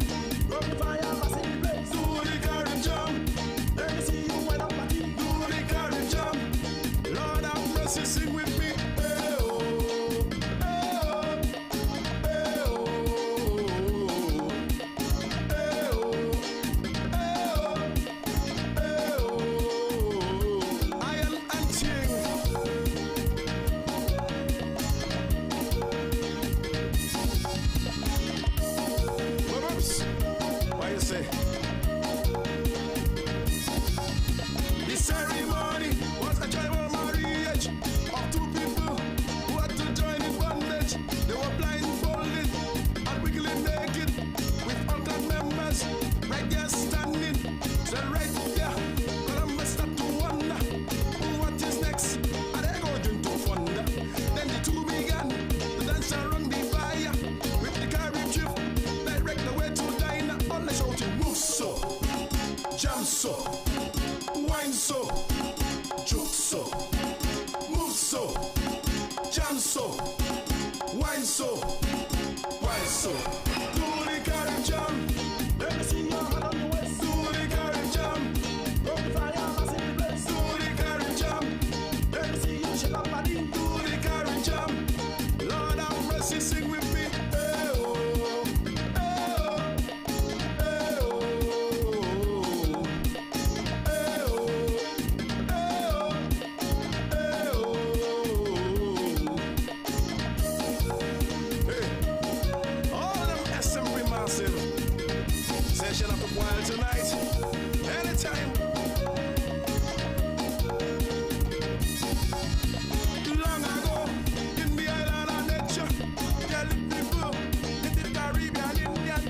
M: Run the fire, pass in the place. Do the carry jam. Let me see you when I'm party. Do the carry jam. Lord have mercy, sing with me. Hey, oh, hey, oh, hey, oh, hey, oh, hey, oh. I am hunting. What you say? The ceremony was a tribal marriage of two people who had to join in bondage. They were blindfolded and wiggling naked with uncut members right there standing. So right there, but I must stop to wonder what is next. Are they going to thunder? Then the two began to dance around the fire with the carriage drift direct the way to diner. All the shouting, move so, jam so, wine so, juke so, move so, jam so, wine so, wine so. Do the carry jam. Let me see your hand on the waist. Do the carry jam. Run the fire, pass in the place. Do the carry jam. Let me see you shake up body. Do the carry jam. Lord have mercy, sing with me. Hey, oh, hey, oh, hey, oh, hey, oh, hey, oh, hey. All them SMP massive. Session up a while tonight. Anytime. Long ago, in the island of nature, Gaelic people, in the Caribbean Indian,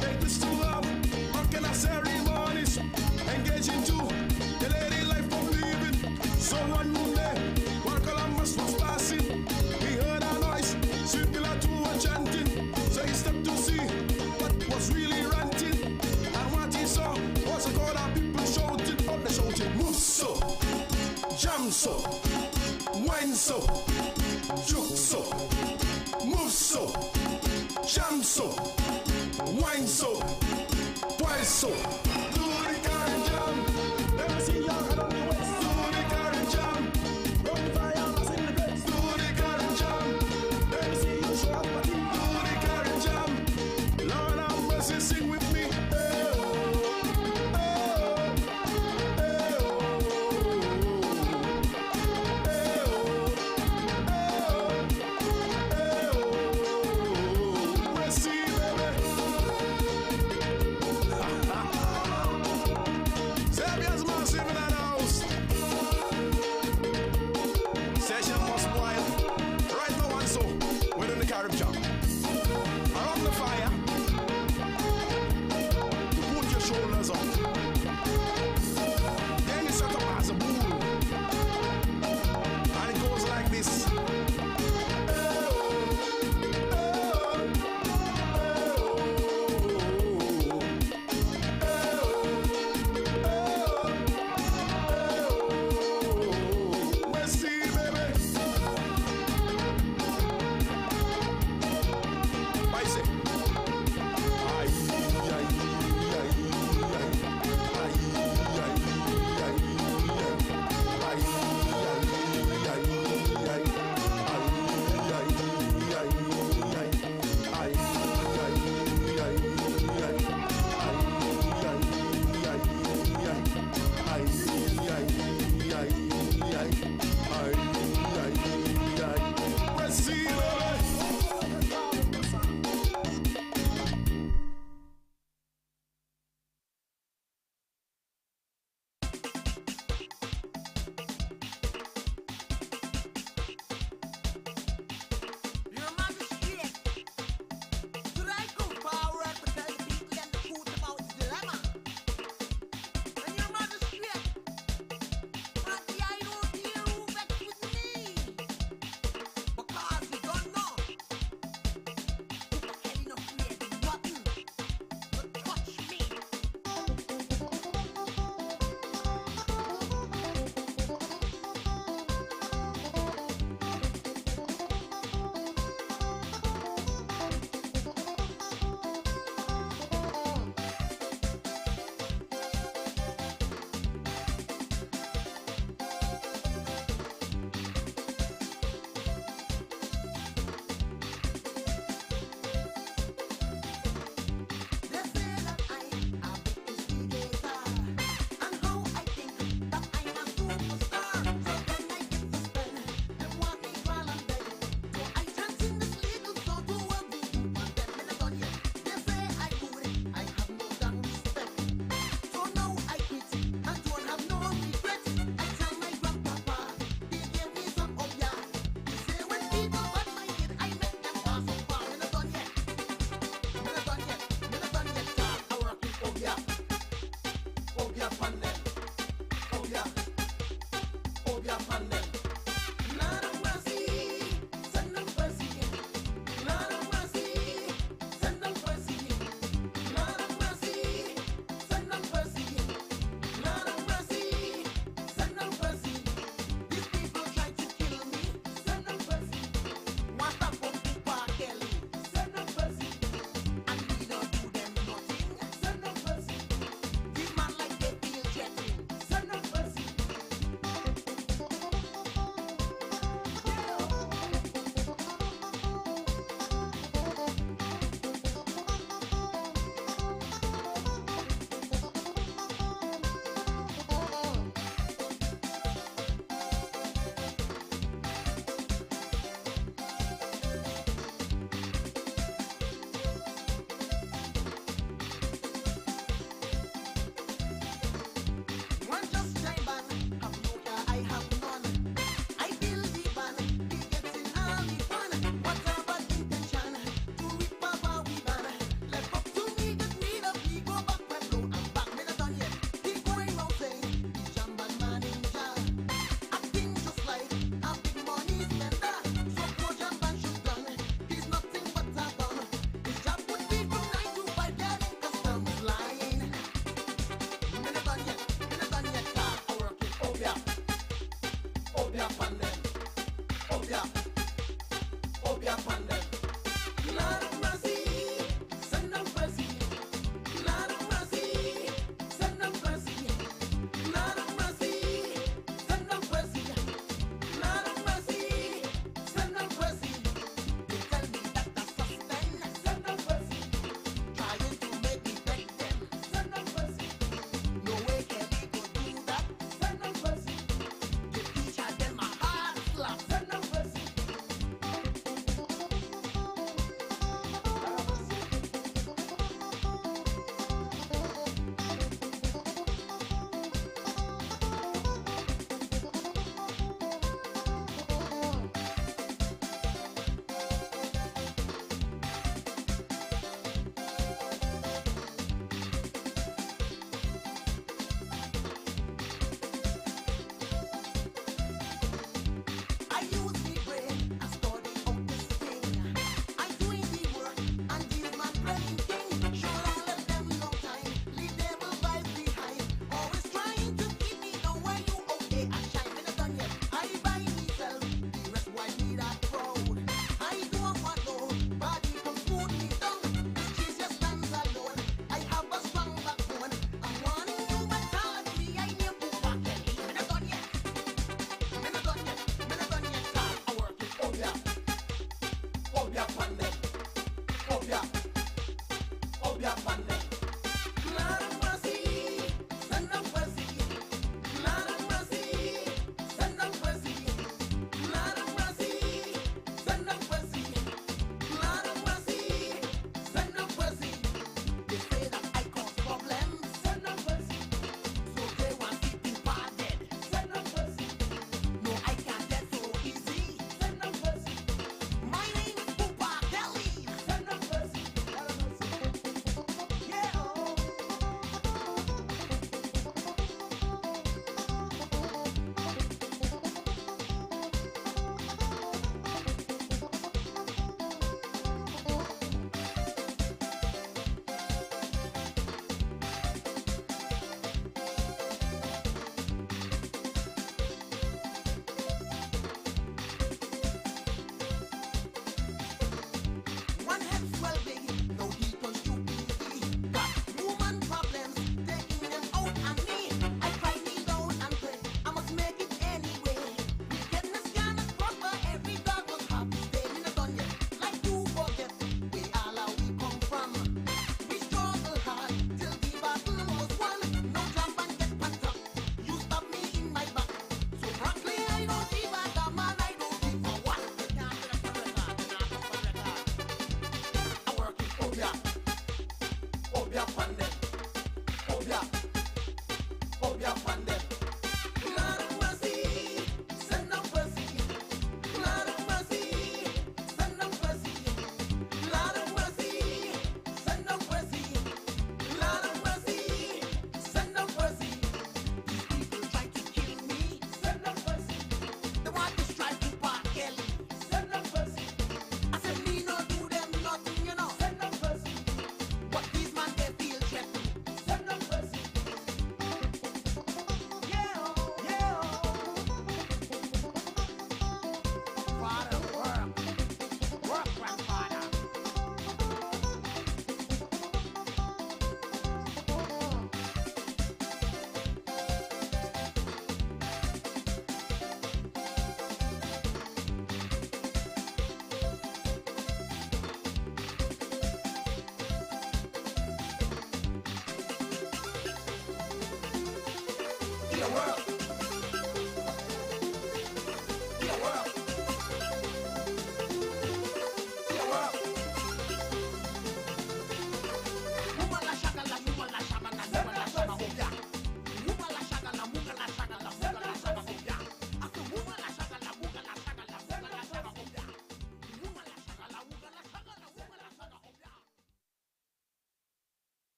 M: they used to love rocking our ceremonies, engaging to the lady life of living. So one day, while Columbus was passing, he heard a noise, similar to a chanting. So he stepped to see what was really ranting, and what he saw was a crowd of people shouting, up the shouting, move so, jam so, wine so, juke so, move so, jam so, wine so, twice so. Do the carry jam. Let me see your hand on the waist. Do the carry jam. Run the fire, pass in the place. Do the carry jam. Let me see you show up party. Do the carry jam. Lord have mercy, sing with me. Hey, oh, hey, oh, hey, oh, hey, oh, hey, oh, hey, oh. Mercy, baby.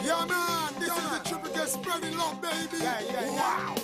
D: Yeah, man, this is the Triple K spreading love, baby. Wow.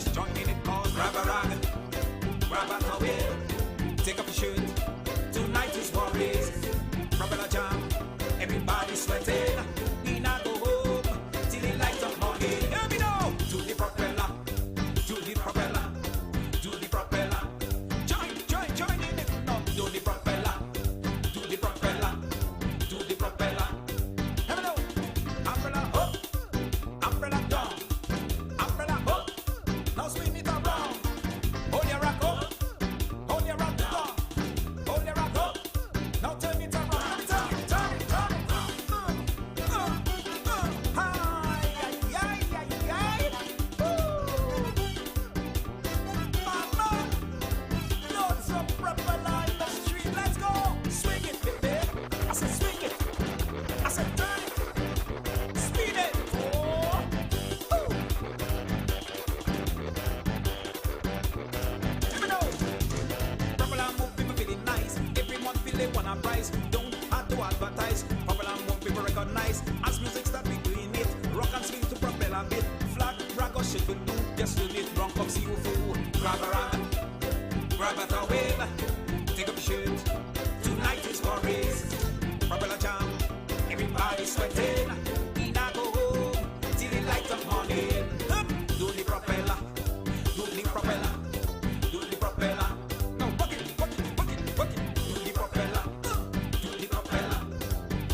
B: just join in it, cause grab a rag, grab a towel, take up a shirt. Tonight is worries, propeller jam, everybody sweating. We not go home till the light of morning. Hear me now. To the propeller, to the propeller, to the propeller. Join in it. No, to the propeller, to the propeller, to the propeller. Hear me now. Umbrella up, umbrella down, umbrella up. Now spin it around. Hold your rock up, hold your rock down. Hold your rock up. Now turn it around. Turn it. Hi. Mama, loads of propeller in the street. Let's go. Swing it, baby. I said swing it. I said turn it. Speed it. Oh. Give me now. Propeller move, people feeling nice. Everyone feel they want a prize. Don't have to advertise. Propeller move, people recognize. As music start we doing it. Rock and swing to propeller beat. Flag, rag or shit will do. Just do it wrong, come see you fool. Grab a rag, grab a towel, take up a shirt. Tonight is for race. Propeller jam, everybody sweating. We not go home till the light of morning. Do the propeller, do the propeller, do the propeller. No, work it. Do the propeller, do the propeller,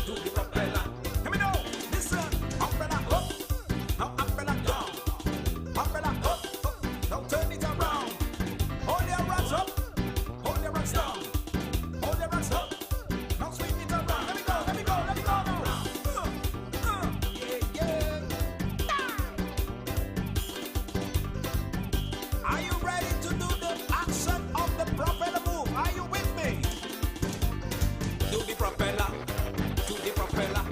B: do the propeller. Let me know. Listen, umbrella up, now umbrella down. Umbrella up, now turn it around. Hold your rocks up, hold your rocks down. Hold your rocks up, now swing it around. Let me go now. Yeah. Are you ready to do the action of the propeller move? Are you with me? Do the propeller, do the propeller,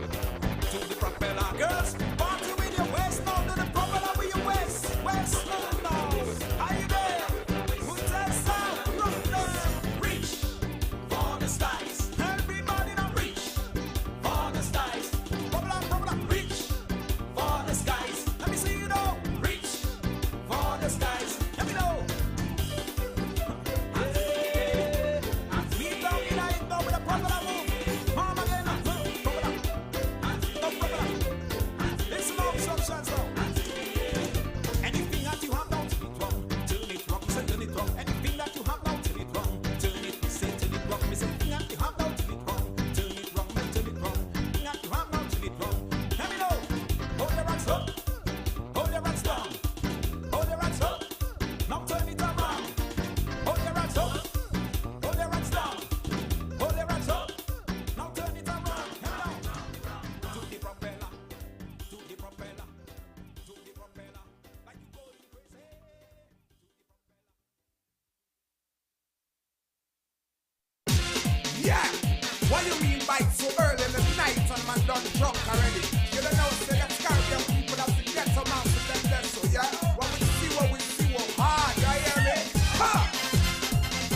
B: do the propeller. Girls, party with your waist now. Do the propeller with your waist now. Are you there? Put that sound, rock them. Reach for the skies. Everybody now reach for the skies. Propeller, reach for the skies. Let me see you now. Reach for the skies. Let me know. We down in it now with the propeller move. Mom again, propeller. No propeller. Listen up, substance now. Anything that you have now, turn it wrong. Turn it wrong, say turn it wrong. Anything that you have now, turn it wrong. Turn it, say turn it wrong. Me say anything that you have now, turn it wrong. Turn it wrong, man, turn it wrong. Anything that you have now, turn it wrong. Let me know. Hold your rocks up, hold your rocks down. Hold your rocks up, now turn it around. Hold your rocks up, hold your rocks down. Hold your rocks up, now turn it around. Let me know. To the propeller, to the propeller, to the propeller. Like you going crazy.
K: Yeah, what you mean by so early in the night and man done drunk already? You don't know, say that Caribbean people have to get some out of them there, so yeah? What we see, hard, you hear me? Ha!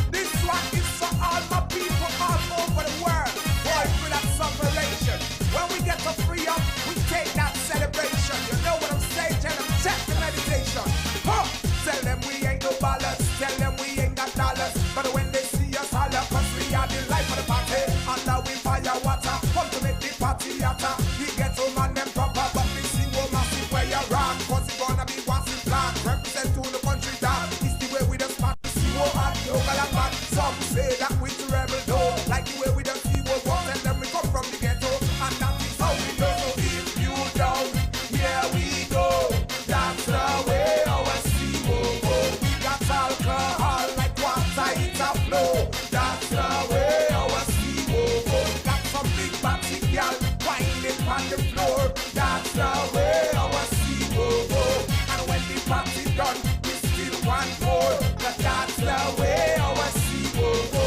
K: This one is for all my people all over the world. Boy, for that separation. When we get to free up, we take that celebration. You know what I'm saying? Tell them, check the meditation. Huh! Tell them we ain't no ballers. Tell them we ain't got dollars. But when they see us holler, cause we are the life of the party. And now we fire water, come to make the party hotter. We get to man them proper, but we see what massive where you're wrong. Cause it's gonna be what's in plan. Represent to the country down. It's the way we just spot. See what hot, local and bad. Some say that we to rebel though. Like the way we don't see what walk and then we come from the ghetto. And that is how we know. So if you don't, here we go. That's the way our sea will go. We got alcohol like water, it's a flow. That's the way our sea will go. Got some big party girl whining on the floor. That's the way our sea will go. And when the party done, we still want more. But that's the way our sea will go.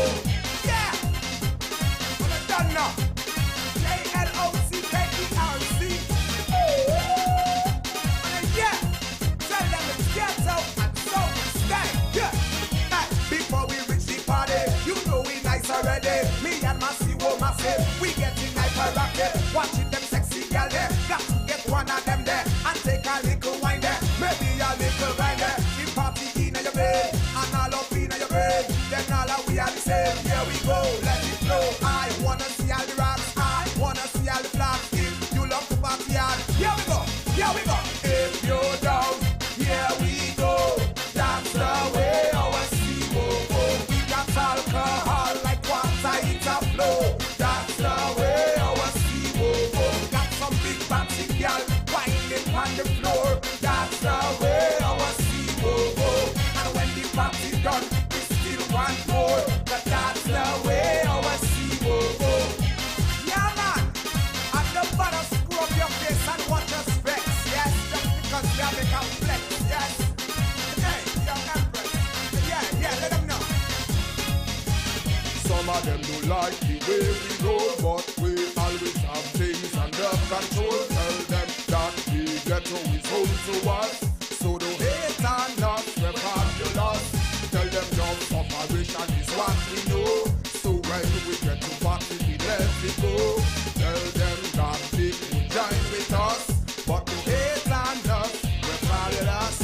K: Yeah, we're done now. JLOCKERC. Yeah, tell them it's ghetto and so we stay. Yeah, before we reach the party, you know we nice already. Me and my CEO massive, we getting hyper rocket. Watching them sexy girl there, got to get one of them there and take a little wine there, maybe a little wine there. The party see all the same. Here we go, let it flow. I wanna see all the rocks. I wanna see all the flags. If you love to party hard, here we go, here we go. If you're down, here we go. That's the way our sea will go. We got alcohol like water, it's a flow. That's the way our sea will go. Got some big fancy girl winding on the floor. That's the way our sea will go. And when the party done, we still want more. But that's the way our sea will go. Yeah, man. And the bottom screw up your face and watch us flex. Yes, just because we are make a flex. Yes. Hey, young empress. Yeah, let them know.
L: Some of them don't like the way we roll, but we always have things under control. Tell them that the ghetto is home to us, so don't hate on us, we're fabulous. Tell them no separation is what we know, so when we get to party we let it go. Tell them that they will join with us, but don't hate on us, we're fabulous.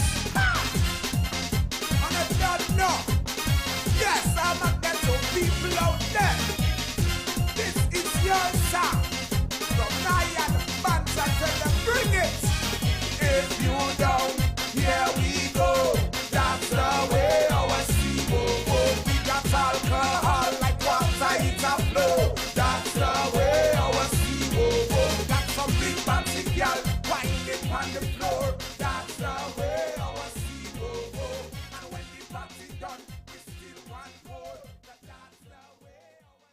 K: And if you don't know, yes, I'm a ghetto people out there. This is your song. From Nyan Banter, tell them bring it. If you down, here we go. That's the way our sea will go. We got alcohol like water, it's a flow. That's the way our sea will go. Got some big fancy girl winding on the floor. That's the way our sea will go. And when the party done, we still want more. But that's the way our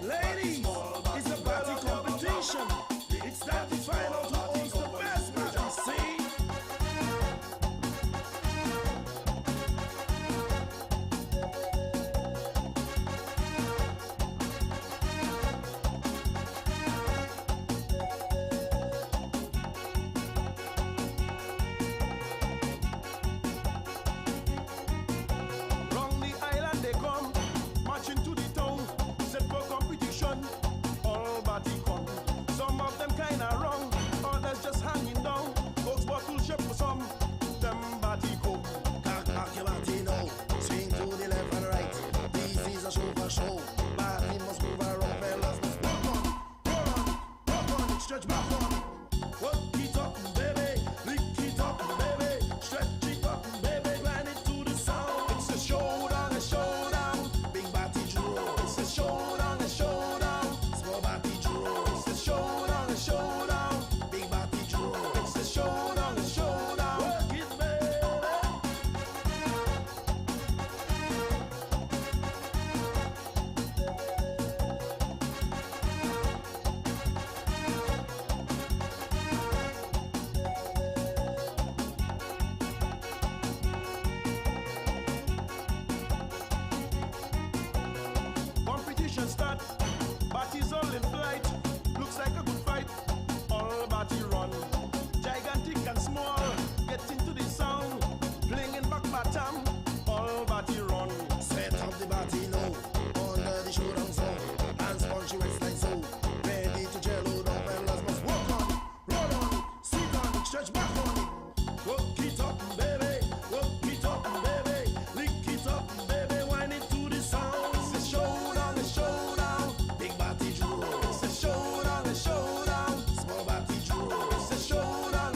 M: Ladies, it's a party competition. It's time to find out who owns the best party, see? Round the island they come, marching to the town, set for competition. All body come. Some of them kinda wrong, others just hanging down. Folks bottle ship for some, them body go.
V: Cock your body now, swing to the left and right. This is a show for show. Body must move around, fellas must walk on, roll on, stretch back on. Work it up, baby, lick it up, baby, stretch it up, baby, grind it to the sound. It's a showdown, big body draw. It's a showdown, small body draw. It's a showdown, big body draw. It's a showdown, work it, baby.
M: Competition start, bodies all in flight. Looks like a good fight. All body run, gigantic and small. Get into the sound, flinging back bottom. All body run.
V: Set up the body now, under the showdown zone. Hands punchy waistline so, ready to jello down. Fellas must walk on, roll on, sit on, stretch back on it. Work it up, baby, lick it up, baby, wind it to the sound. It's a showdown, big body draw. It's a showdown, small body draw. It's a showdown,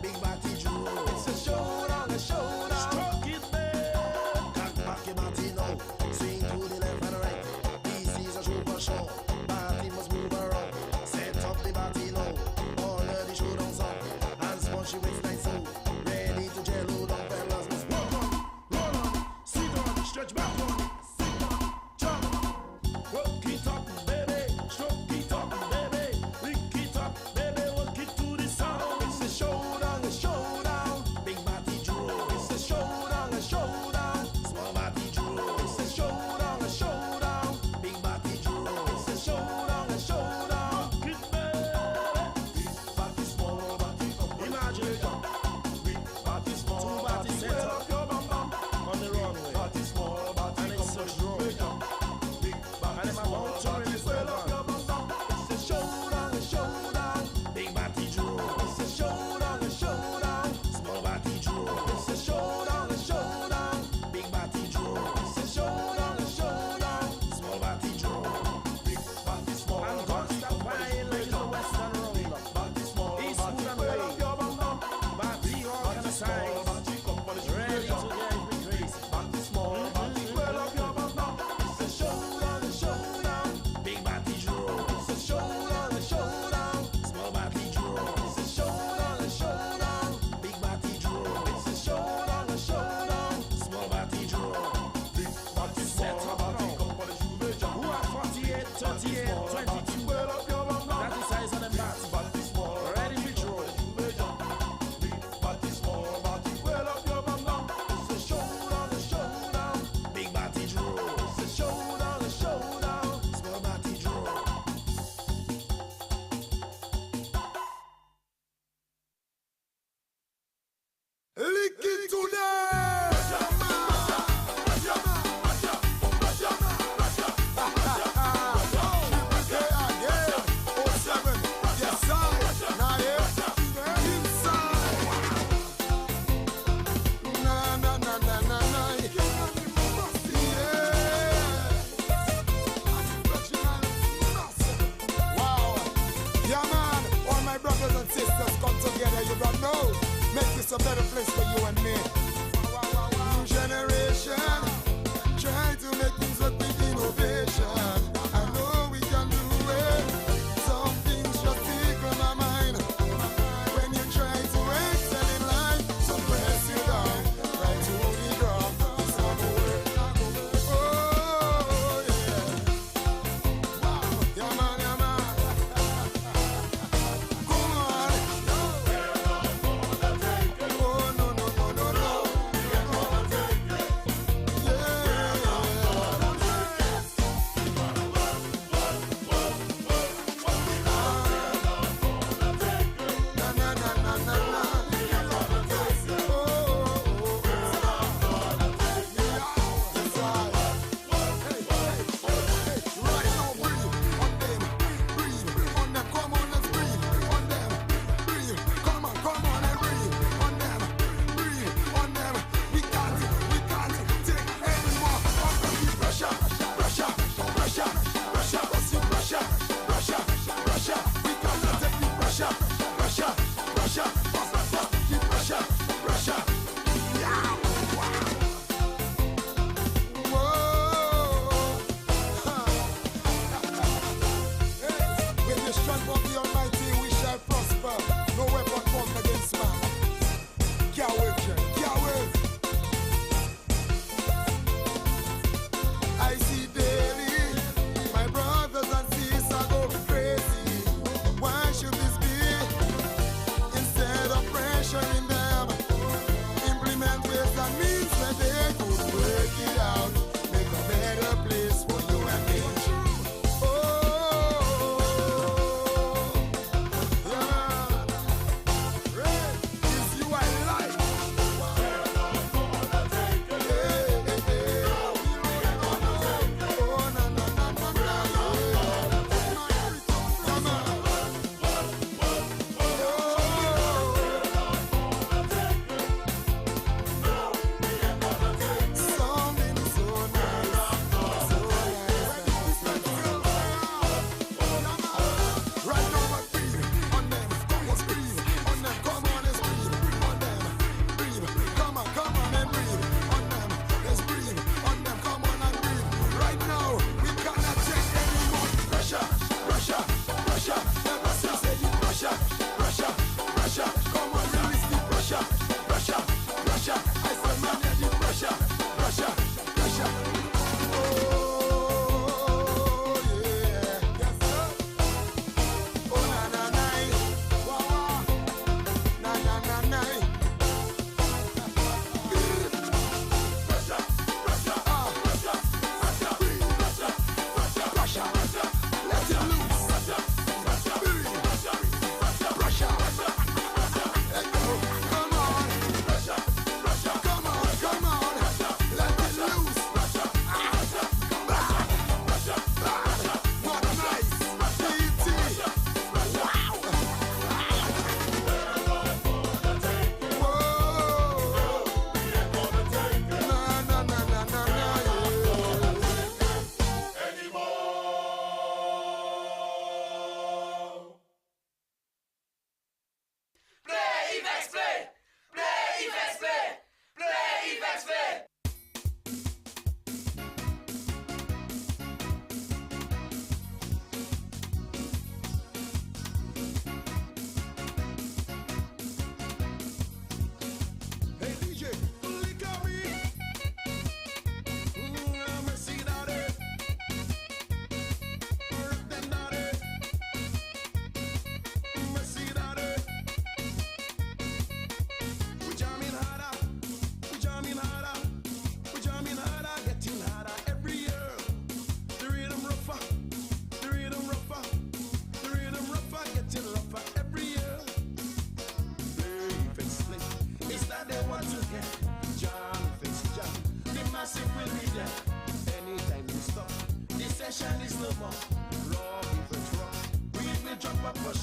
V: big body draw. It's a showdown, stroke it, baby.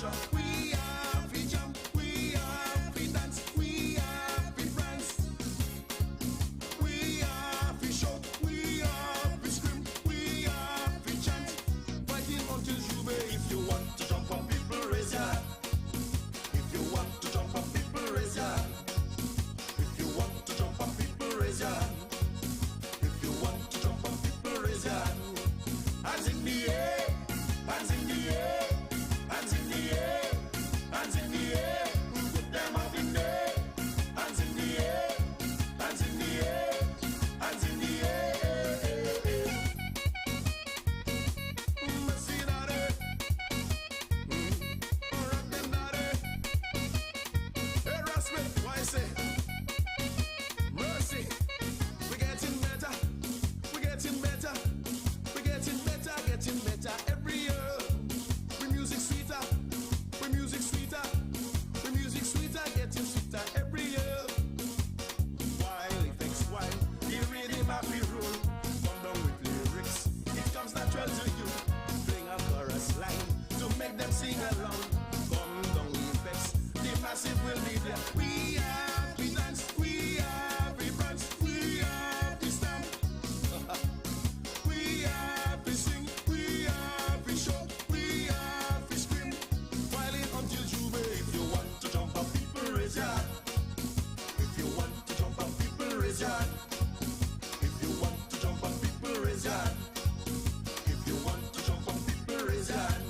V: so. We are fi jump, we are fi dance, we are fi prance. We are fi shout, we are fi scream, we are fi chant. Fighting until Jube. If you want to jump up, people raise your hand. If you want to jump up, people raise your hand. If you want to jump up, people raise your hand. If you want to jump up, people raise your hand. Hands in the air, hands in the air, hands in the air, hands in the air. Put them up in there. Hands in the air, hands in the air, hands in the air. See that rock them daddy. Hey, Rasmus, why say? Mercy, we're getting better, we're getting better, we're getting better, getting better every year. We music sweeter, we music sweeter, we music sweeter, getting sweeter every year. While effects, while the rhythm of the rule, come down with lyrics, it comes natural to you. Bring a chorus line to make them sing along. Come down with effects, the massive will be there. We are we dance, we are we prance, we are we stamp. We are we sing, we are we shout, we are we scream. While it until Jube. If you want to jump up, people raise your hand. If you want to jump up, people raise your hand. If you want to jump up, people raise your hand. If you want to jump up, people raise your hand.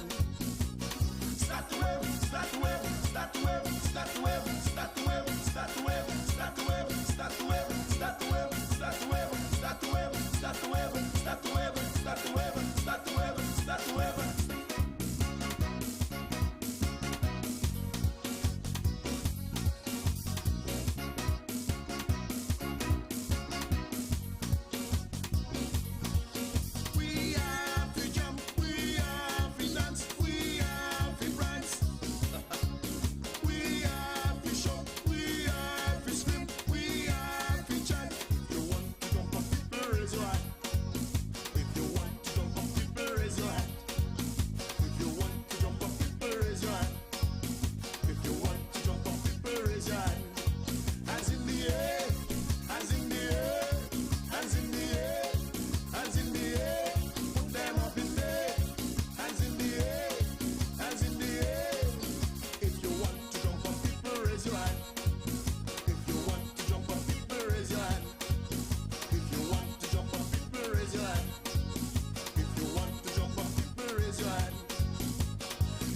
V: Start the wave, start the wave, start the wave, start the wave, start the wave, start the wave, start the wave, start the wave, start the wave, start the wave, start the wave, start the wave, start the wave, start the wave, start the wave, start the wave. We are fi jump, we are fi dance, we are fi prance. We are fi shout, we are fi scream, we are fi chant. If you want to jump up, people raise your hand. If you want to jump up, people raise your hand. If you want to jump up, people raise your hand. If you want to jump up, people raise your hand. Hands in the air, hands in the air, hands in the air, hands in the air. Put them up in there. Hands in the air, hands in the air. If you want to jump up, people raise your hand. If you want to jump up, people raise your hand. If you want to jump up, people raise your hand. If you want to jump up, people raise your hand.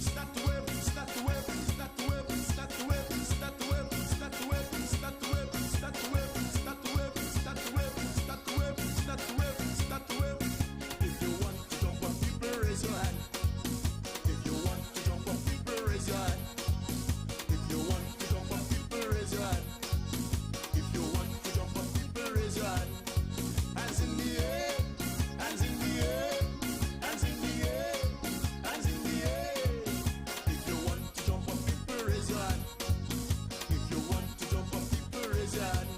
V: Start the wave, start the wave, start the wave, start the wave, start the wave, start the wave, start the wave, start the wave, start the wave, start the wave, start the wave, start the wave, start the wave. If you want to jump up, people raise your hand. If you want to jump up, people raise your hand. If you want to jump up, people raise your hand. If you want to jump up, people raise your hand. Hands in the air, hands in the air, hands in the air, hands in the air. If you want to jump up, people raise your hand. If you want to jump up, people raise your hand.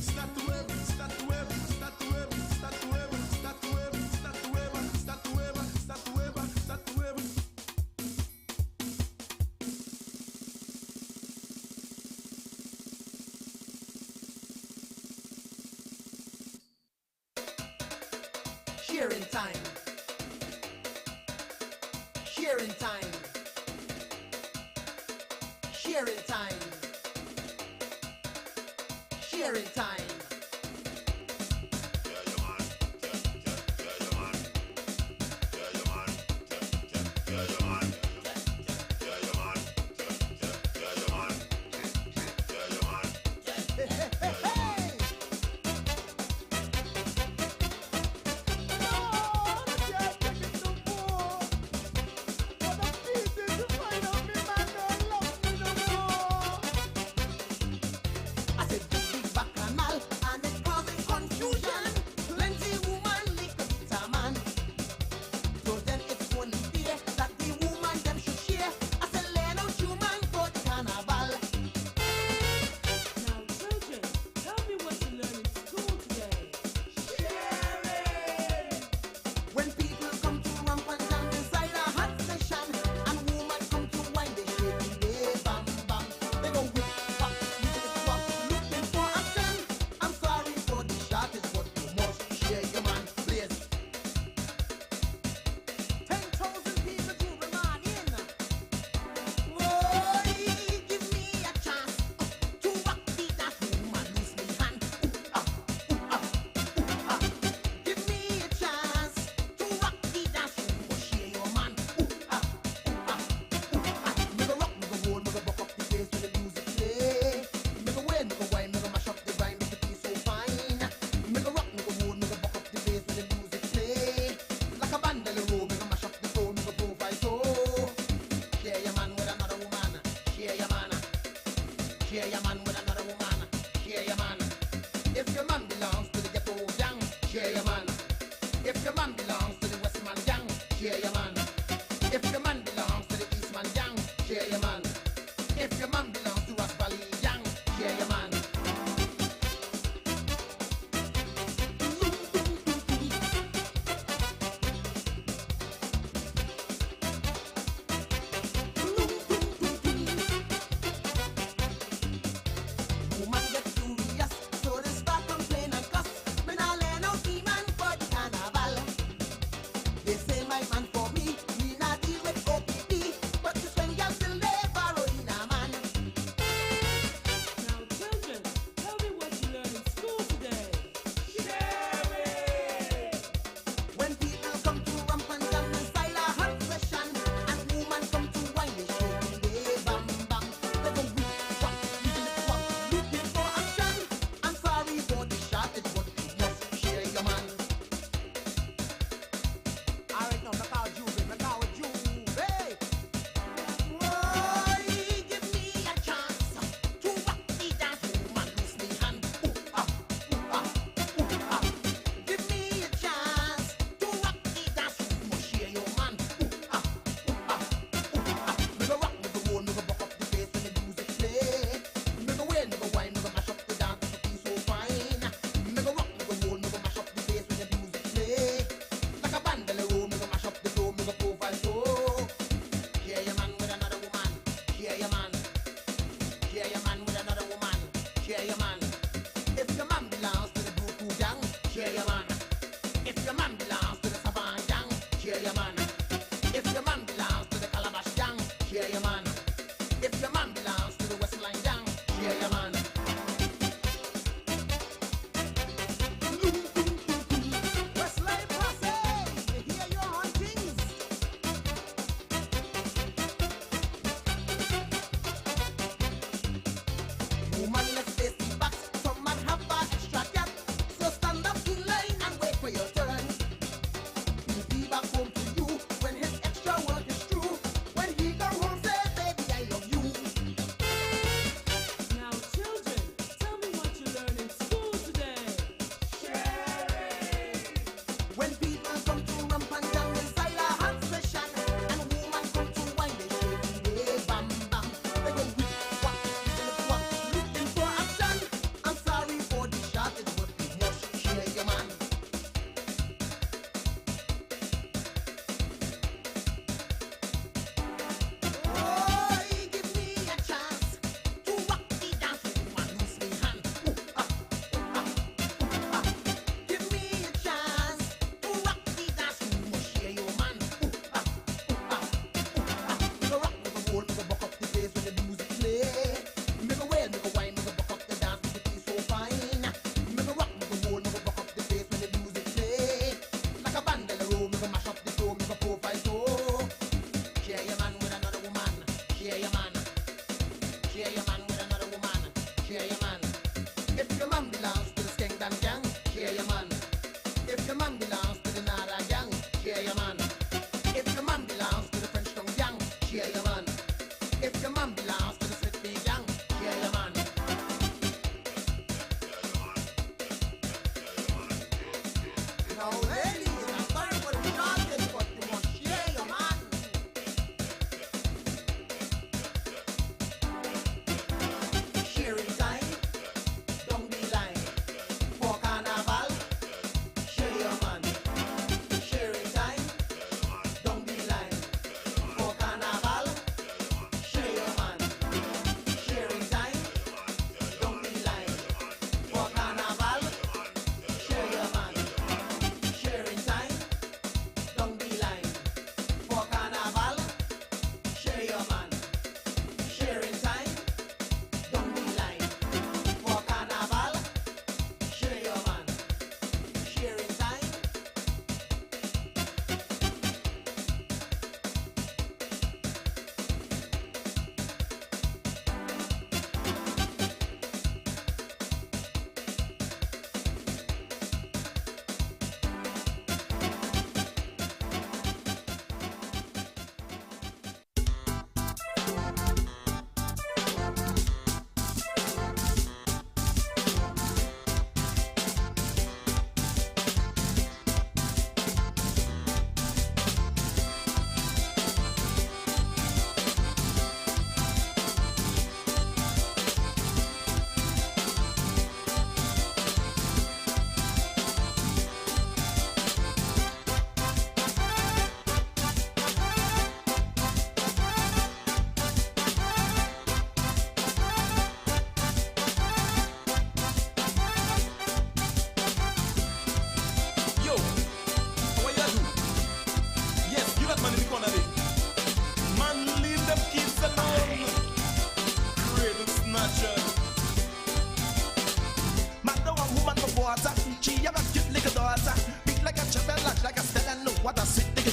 V: Start the wave, start the wave, start the wave, start the wave, start the wave, start the wave, start the wave, start the wave, start the wave.
N: Sharing time. Sharing time. Sharing time. Sharing time. I said, big bacchanal,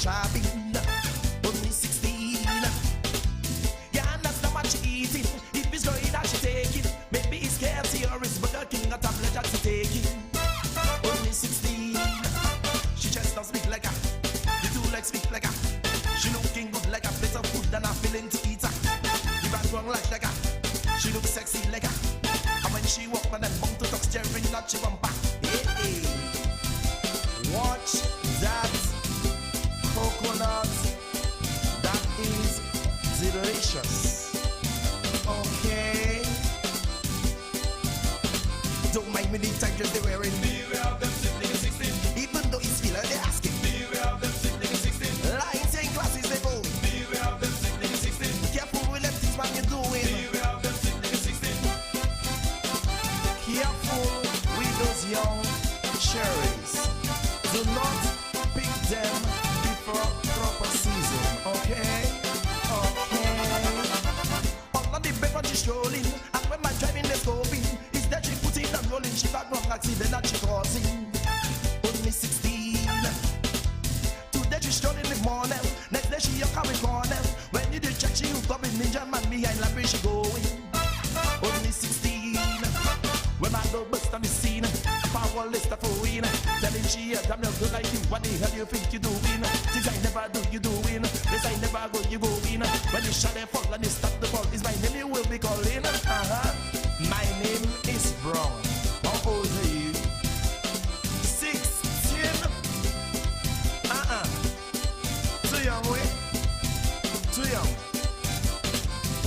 A: shopping. Only 16. Yeah, and that's not much eating. If it's going that she take it. Maybe it's KFC or it's Burger King or tablet that she take it. Only 16. She just don't speak like her. The two legs speak like her. She looking good like a plate of food and a feeling to eat her. If I wrong like her. She looks sexy like her. And when she walk on that bump to talk staring at she bumper. Hey, hey. Watch that coconut. That is delicious. Okay. Don't mind me the tigers they wearing. Beware of them sitting 16. Even though it's filler they asking. Beware of them sitting 16. Lighting classes they go. Beware of them sitting 16. Careful with them things man you doing. Beware of them sitting 16. Careful with those young cherries. Do not pick them before proper season. Okay? Okay. Under the bed she's strolling. And when my driving the scoping. Is that she putting and rolling. She back wrong accident that she causing. Only 16. Today she's strolling in the morning. Next day she a coming corner. When you do check she you coming ninja man behind like where she going. Only 16. When I go bust on the scene. Power list of a win. Telling she I'm not good like you. What the hell you think you doing? Things I never do you doing. This I never go you going. When you shot and fall and you stop the ball. Is my name you will be calling. My name is Brown. How old are you? 16. Too young, way. Too young.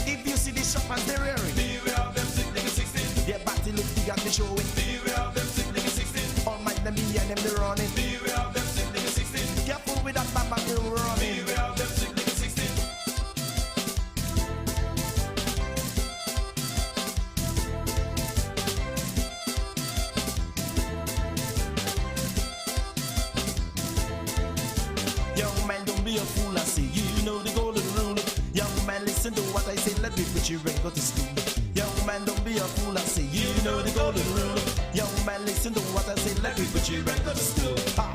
A: If you see the shop and they're wearing. Beware of them sitting 16. Their body look big and they show it. Beware of them sitting 16. All mind them me and them they running. Beware of them sitting 16. Careful with that bamba they running. Beware of them sitting 16. Young man, don't be a fool, I say. You know the golden rule. Young man, listen to what I say. Let me put you and go to school. Young man, don't be a fool, I say. You know the golden rule. Young man, listen to what I say. Let me put you and go to school. Ha!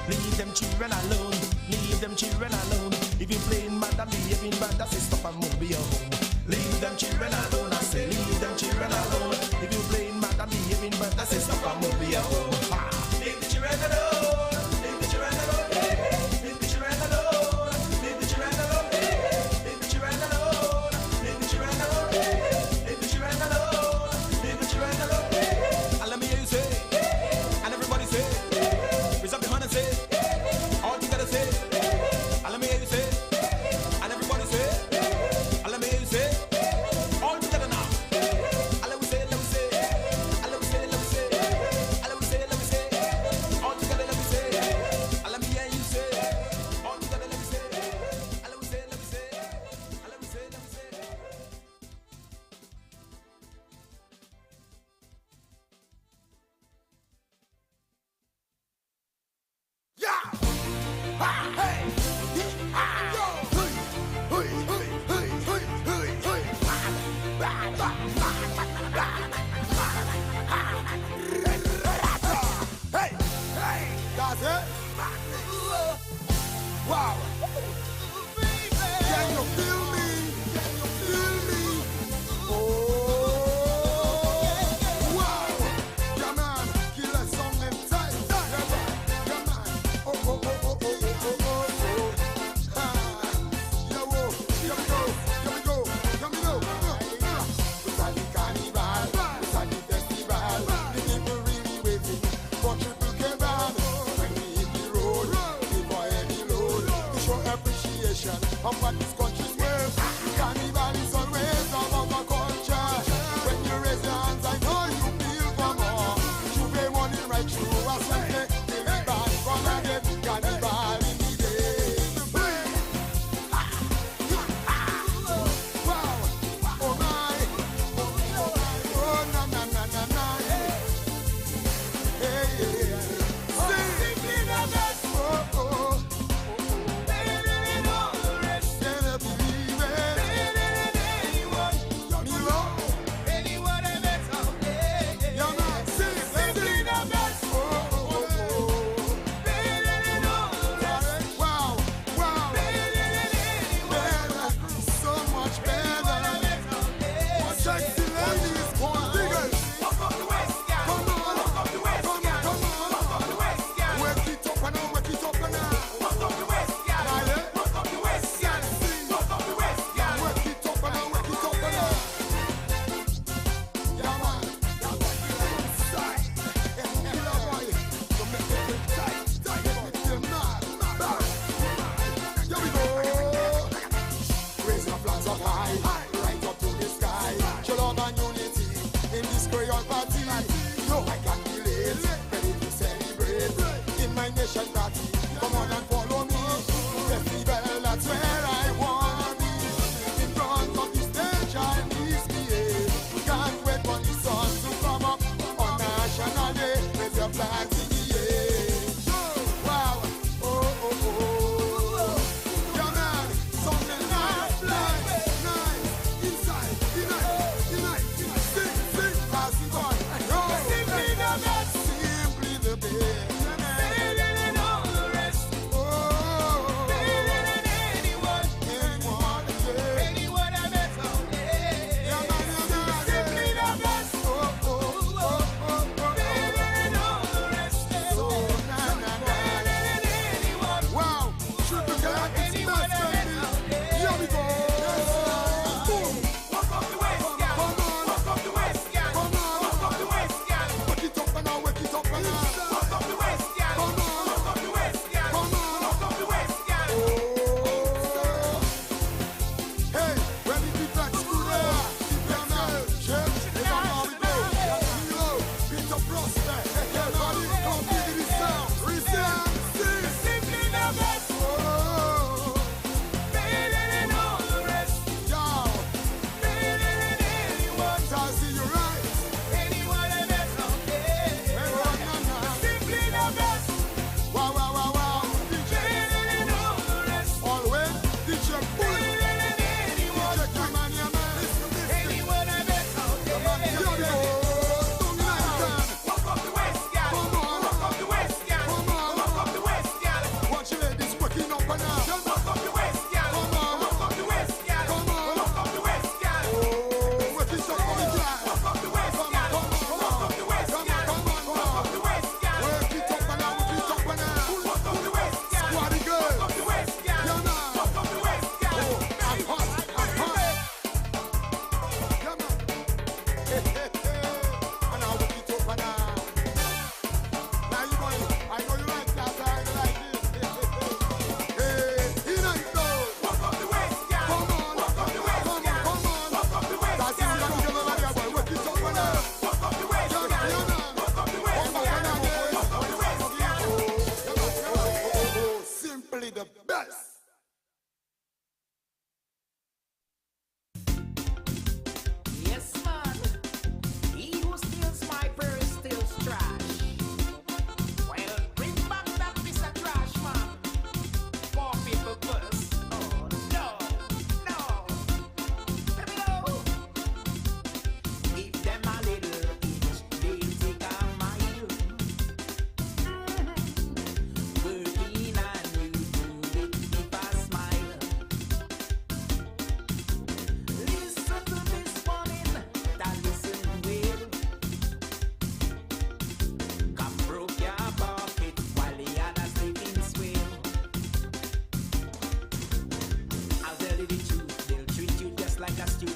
A: Leave them children alone. Leave them children alone. If you're playing mad and behaving bad, that's a stop and move your home. Leave them children alone. I say, leave them children alone. If you're playing mad and behaving bad, that's a stop and move your home. Leave the children alone. Leave the children alone. Leave the children alone. Leave the children alone. Leave the children alone. Leave the children alone. Leave the children alone. Leave the children alone. And let me hear you say, and everybody say, raise up your hand and say, all together say, and let me hear you say, and everybody say, and let me hear you say, all together now. And let me say, and let me say, and let me say, and let me say, and let me say, all together let me say, and let me hear you say, all together let me say, and let me say, and let me say, and let me say, let me say.
K: Yeah! Ha! Hey! Ah! Yo! Hey! Hey! Hey! Hey! Hey! Hey! Hey! Hey! That's it? Wow! Can you feel me? Can you feel me? Oh! Wow! Come on! Kill a song and time! Come on! Oh, oh, oh, oh, oh, oh, oh, oh. Ah. Yo, oh, here we go, here we go, here we go. It's a the carnival, it's a the festival. The people really waiting for Triple K-Band. When we hit the road, give for any load. To show appreciation of what this country's worth. Carnival is always about our culture. When you raise your hands, I know you feel for more. You pay money right through us and make the band fun again. Carnival in the day. Wow, oh my, oh na na na na na. Hey, hey, hey. Sing, oh oh.
D: party. Come on and follow me. Festival, that's where I wanna be. In front of the stage I misbehave. Can't wait for the sun to come up on National Day. There's a flag in the air. Wow, oh, oh, oh. Yeah, man, something nice, nice. Inside, sing, pass it on. Simply the best. Simply the best. Better than all the rest. Oh, better than anyone, yeah. Anyone I've ever met. Yeah, man, simply the best. Oh, better than all the rest. So, better than anyone. Wow, triple cat, it's best, baby. Here we go. Boom. Walk up the West, gal. Come on. Walk up the West, gal. Come on. Walk up the West, gal. Wake it up and now, wake it up and now. Walk up the West, gal. Come on. Walk up the West, gal. Come on. Walk up the West, gal. Oh. Hey, when it beat like screw there. Yeah, man. Check. If I'm how we go. Reload. Beat up prospect. Everybody come give me the sound. Resound. Sing. Simply the best. Oh. Better than all the rest. Yo. Better than anyone. So I see you right. Anyone I've ever met. Simply the best. Wow, wow, wow, wow. Better than all the rest. Always. DJ Bullet. Better than anyone. DJ K-Man, yeah, man. Anyone I've ever met. Yo, yo. Walk up the West, gal. Come on. Walk up the West, gal. Come on. Walk up the West, gal. Watch your ladies working up and down. Walk up the West, gal. Come on. Walk up the West, gal. Come on. Walk up the West, gal. Oh, work it up on the drive. Walk up the West, gal. Come on. Walk up the West, gal. Come on. Walk up the West, gal. Work it up and down. Work it up and down. Walk up the West, gal. Squaddy girl. Walk up the West, gal. Yeah, man. Walk up the West, gal. Oh, I'm hot. I'm hot. Yeah, man. Hey, hey, hey. And now work it up and down. Now you boy, I know you like that, I like this. Hey, he like those. Walk up the West, gal. Come on, walk up the West, gal. Come on, walk up the West, gal. That's it, you get over there, boy. Work it up and down. Walk up the West, gal. Walk up the West, gal. Walk up the West, gal. Oh, simply the best.
E: Yes, man. He who steals my purse steals trash. Well, bring back that Mr. Trash, man. Poor people purse. Oh, no, no. Let me know. Give them a little each, they'll take a mile. Working and you do it, keep a smile. Listen to this morning, that listen well. Come broke your pocket while the others taking swell. I'll tell you the truth, they'll treat you just like a stew.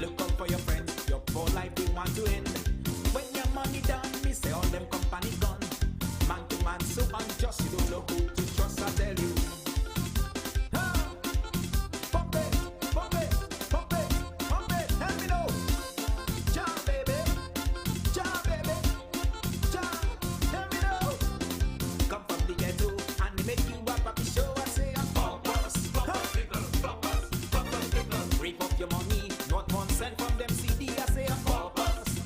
E: Look out for your friends, your poor life they want to end. When your money done, me say all them company gone. Man to man, so unjust, you don't know who to trust, I tell you. Pump it, pump it, pump it, pump it, let me know. Jam, baby, jam, baby, jam, let me know. Come from the ghetto and they make you a happy show. I say a purpose, reap up your money, not 1 cent from them CD. I say a purpose,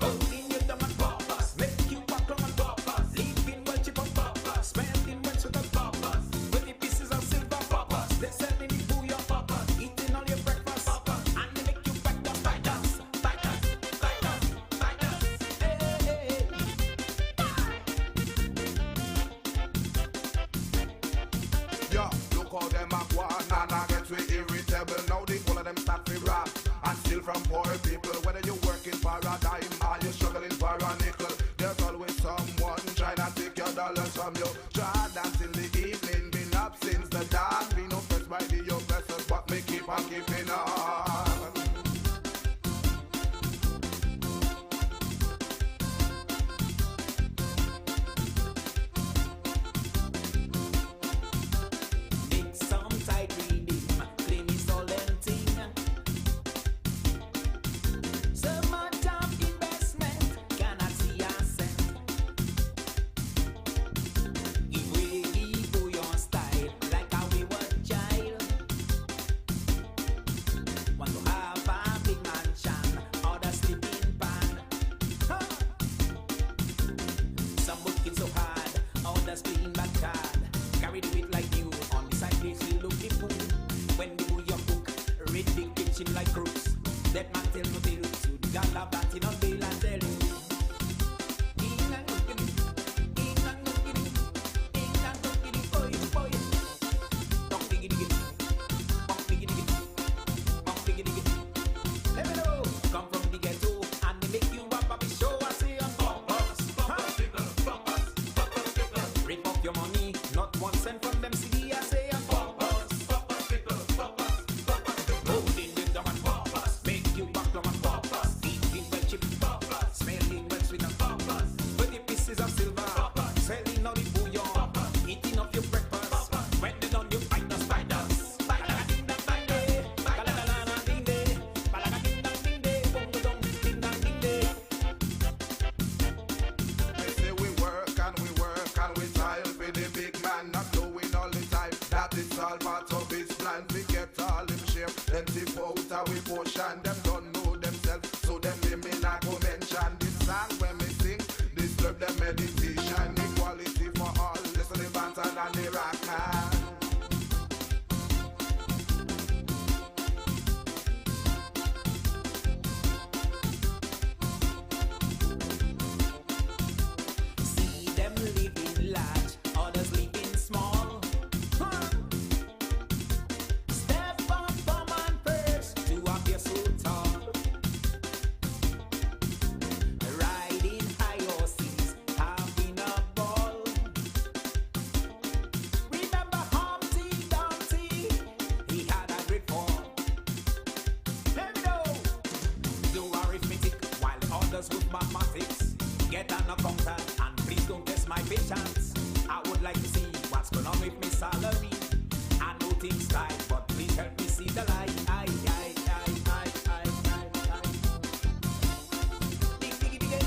E: holding your thumb and purpose, make you walk on purpose, living well cheap on purpose, spending much with a purpose, with the pieces of silver purpose, they selling it for your purpose, eating all your breakfast purpose, and they make you back us, back us, back us, back us, back us. Hey, hey, hey.
K: Yeah, look how them a go on and I get way irritable. Now the whole of them start to rap and steal from poor people. Whether you're working for a dime or you're struggling for a nickel, there's always someone trying to take your dollars from you. Try dance in the evening, been up since the dawn. Be no first by the oppressors, but me keep on keeping on.
E: Make some tight reading, claim it's all empty. So much of investment, cannot see a cent. off your money, not 1 cent from them CD. I say I'm poppers, poppers, people, poppers, poppers. Holding with them and poppers, make you back them and poppers. Eating well chip poppers, smelling well sweet and poppers. 20 pieces of silver, poppers. Selling all the bouillon, poppers. Eating up your breakfast, poppers. When they done you find the spiders.
L: It's all part of his plan. We get all him share. Then tip out our emotion. Them don't know themselves, so them me not go mention. This song when me sing, disturb them meditation. Equality for all. Listen the banter and the rocker.
E: See them living large, others living small. Step up, come on first to appear so tall. Riding high horses, having a ball. Remember Humpty Dumpty, he had a great fall. Let me know. Do arithmetic while others with mathematics. Get an accountant and please don't test my patience. I would like to see what's going on with my salary. I know things tight, but please help me see the light. Dig, diggy, diggy.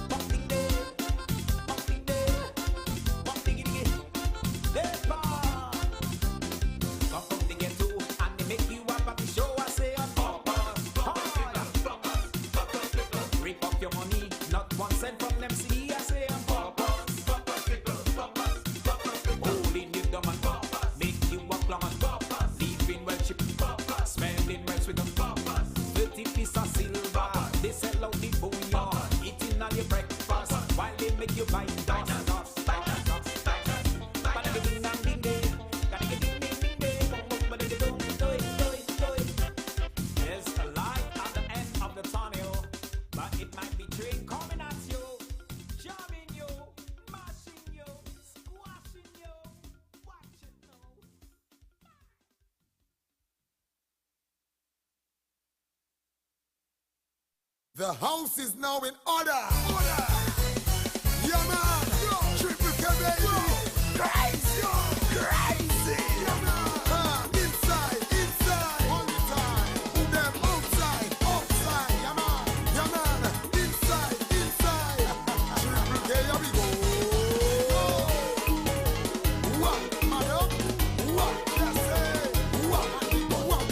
E: Bump, dig, dig. Bump, dig, dig. Bump, diggy, diggy. There's bar. Bump, bump, diggy, too. And they make you up at the show. I say, poppers, poppers. Rip up your money, not 1 cent from them CD. I say, poppers, poppers. Holding you dumb and poppers. Make you walk long and poppers. Leaving well cheap poppers. Smelling well sweet and poppers. 30 piece of silver. They sell out the bouillon. Eating all your breakfast while they make you buy dust. There's a light at the end of the tunnel, but it might be train coming at you, jamming you, mashing you, squashing you. Watch it now.
D: The house is now in order. Yeah, man. Triple K, baby. Crazy. Crazy. Yeah, man. Inside. All the time. Them outside. Yeah, man. Inside. Triple K, here we go. What, madam? What? Yes, hey. What? What?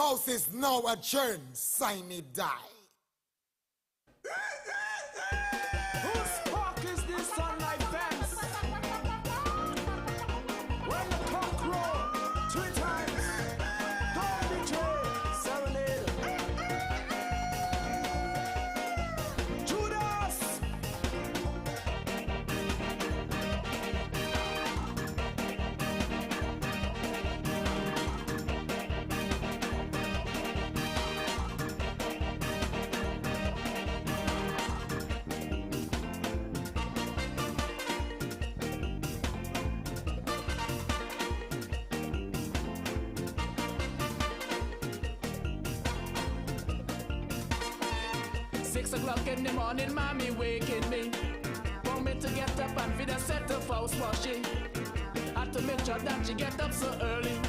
D: house is now adjourned. Sign it, die.
M: Whose spark is this on my fence? When the cock crow 3 times, don't betray, serenade. Judas! Six o'clock in the morning, mommy waking me. Want me to get up and feed a set of house washing. Had to make sure that she get up so early.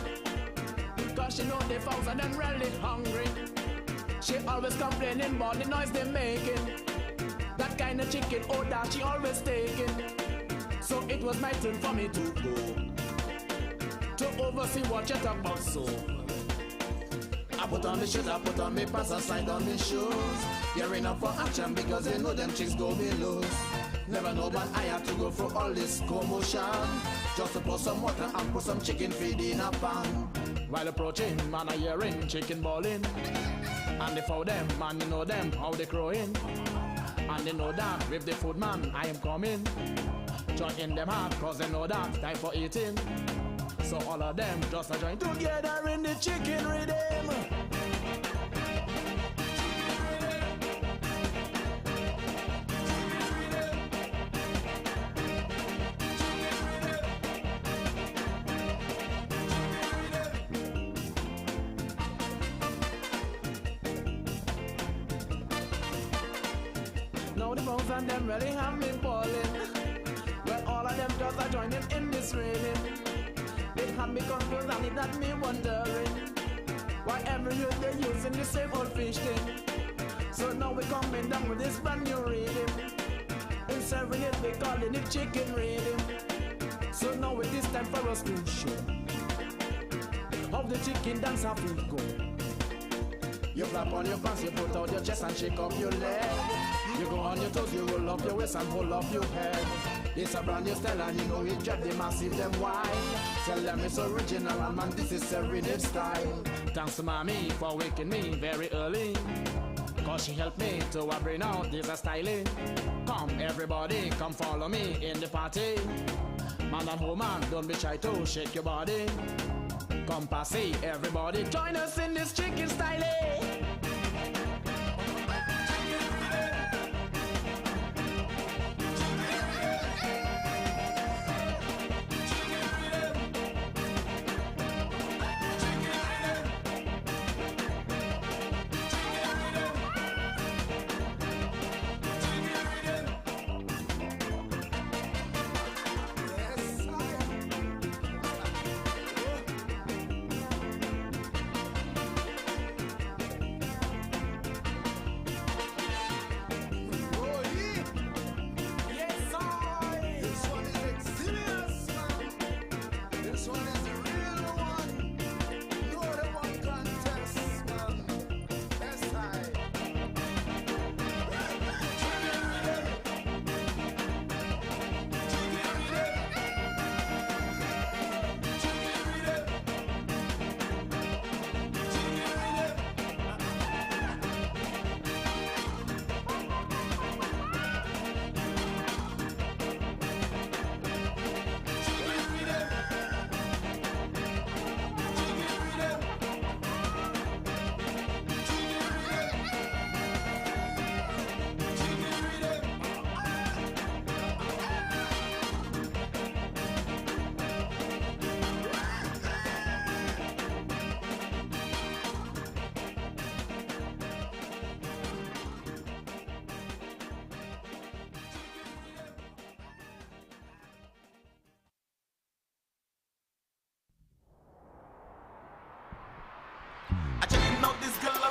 M: Cause she know the fowls are them really hungry. She always complaining about the noise they making. That kind of chicken, oh that she always taking. So it was my turn for me to go to oversee what you talk about so. I put on my shirt, I put on my pants, I slide on my shoes. Gearing up for action because they know them chicks go be loose. Never know but I have to go through all this commotion just to pour some water and put some chicken feed in a pan. While approaching, man I hearing chicken bawling. And they found them, man you know them, how they crowing. And they know that with the food man I am coming. Join in them hard cause they know that time for eating. So all of them just a join together in the chicken rhythm. Now the bones and them really have me balling. Well, all of them just are joining in this rhythm. It had me confused and it had me wondering why every year they're using the same old fish thing. So now we're coming down with this brand new rhythm. In serenade we calling it chicken rhythm. So now it is time for us to show how the chicken dance have to go. You flap on your pants, you put out your chest and shake up your leg. You go on your toes, you roll up your waist and hold up your head. It's a brand new style and you know it drive the massive them wide. Tell them it's original and man this is serenade style. Thanks to mommy for waking me very early. Cause she helped me to bring out this styling. Come everybody, come follow me in the party. Man and woman, don't be shy to shake your body. Come passy, everybody, join us in this chicken styling.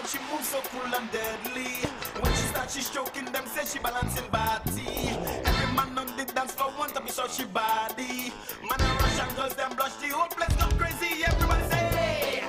A: She moves so cool and deadly. When she starts, she's stroking them, say she balancing body. Every man on the dance floor want to be so she body. Man and rush and girls them blush, the whole place go crazy. Everyone say,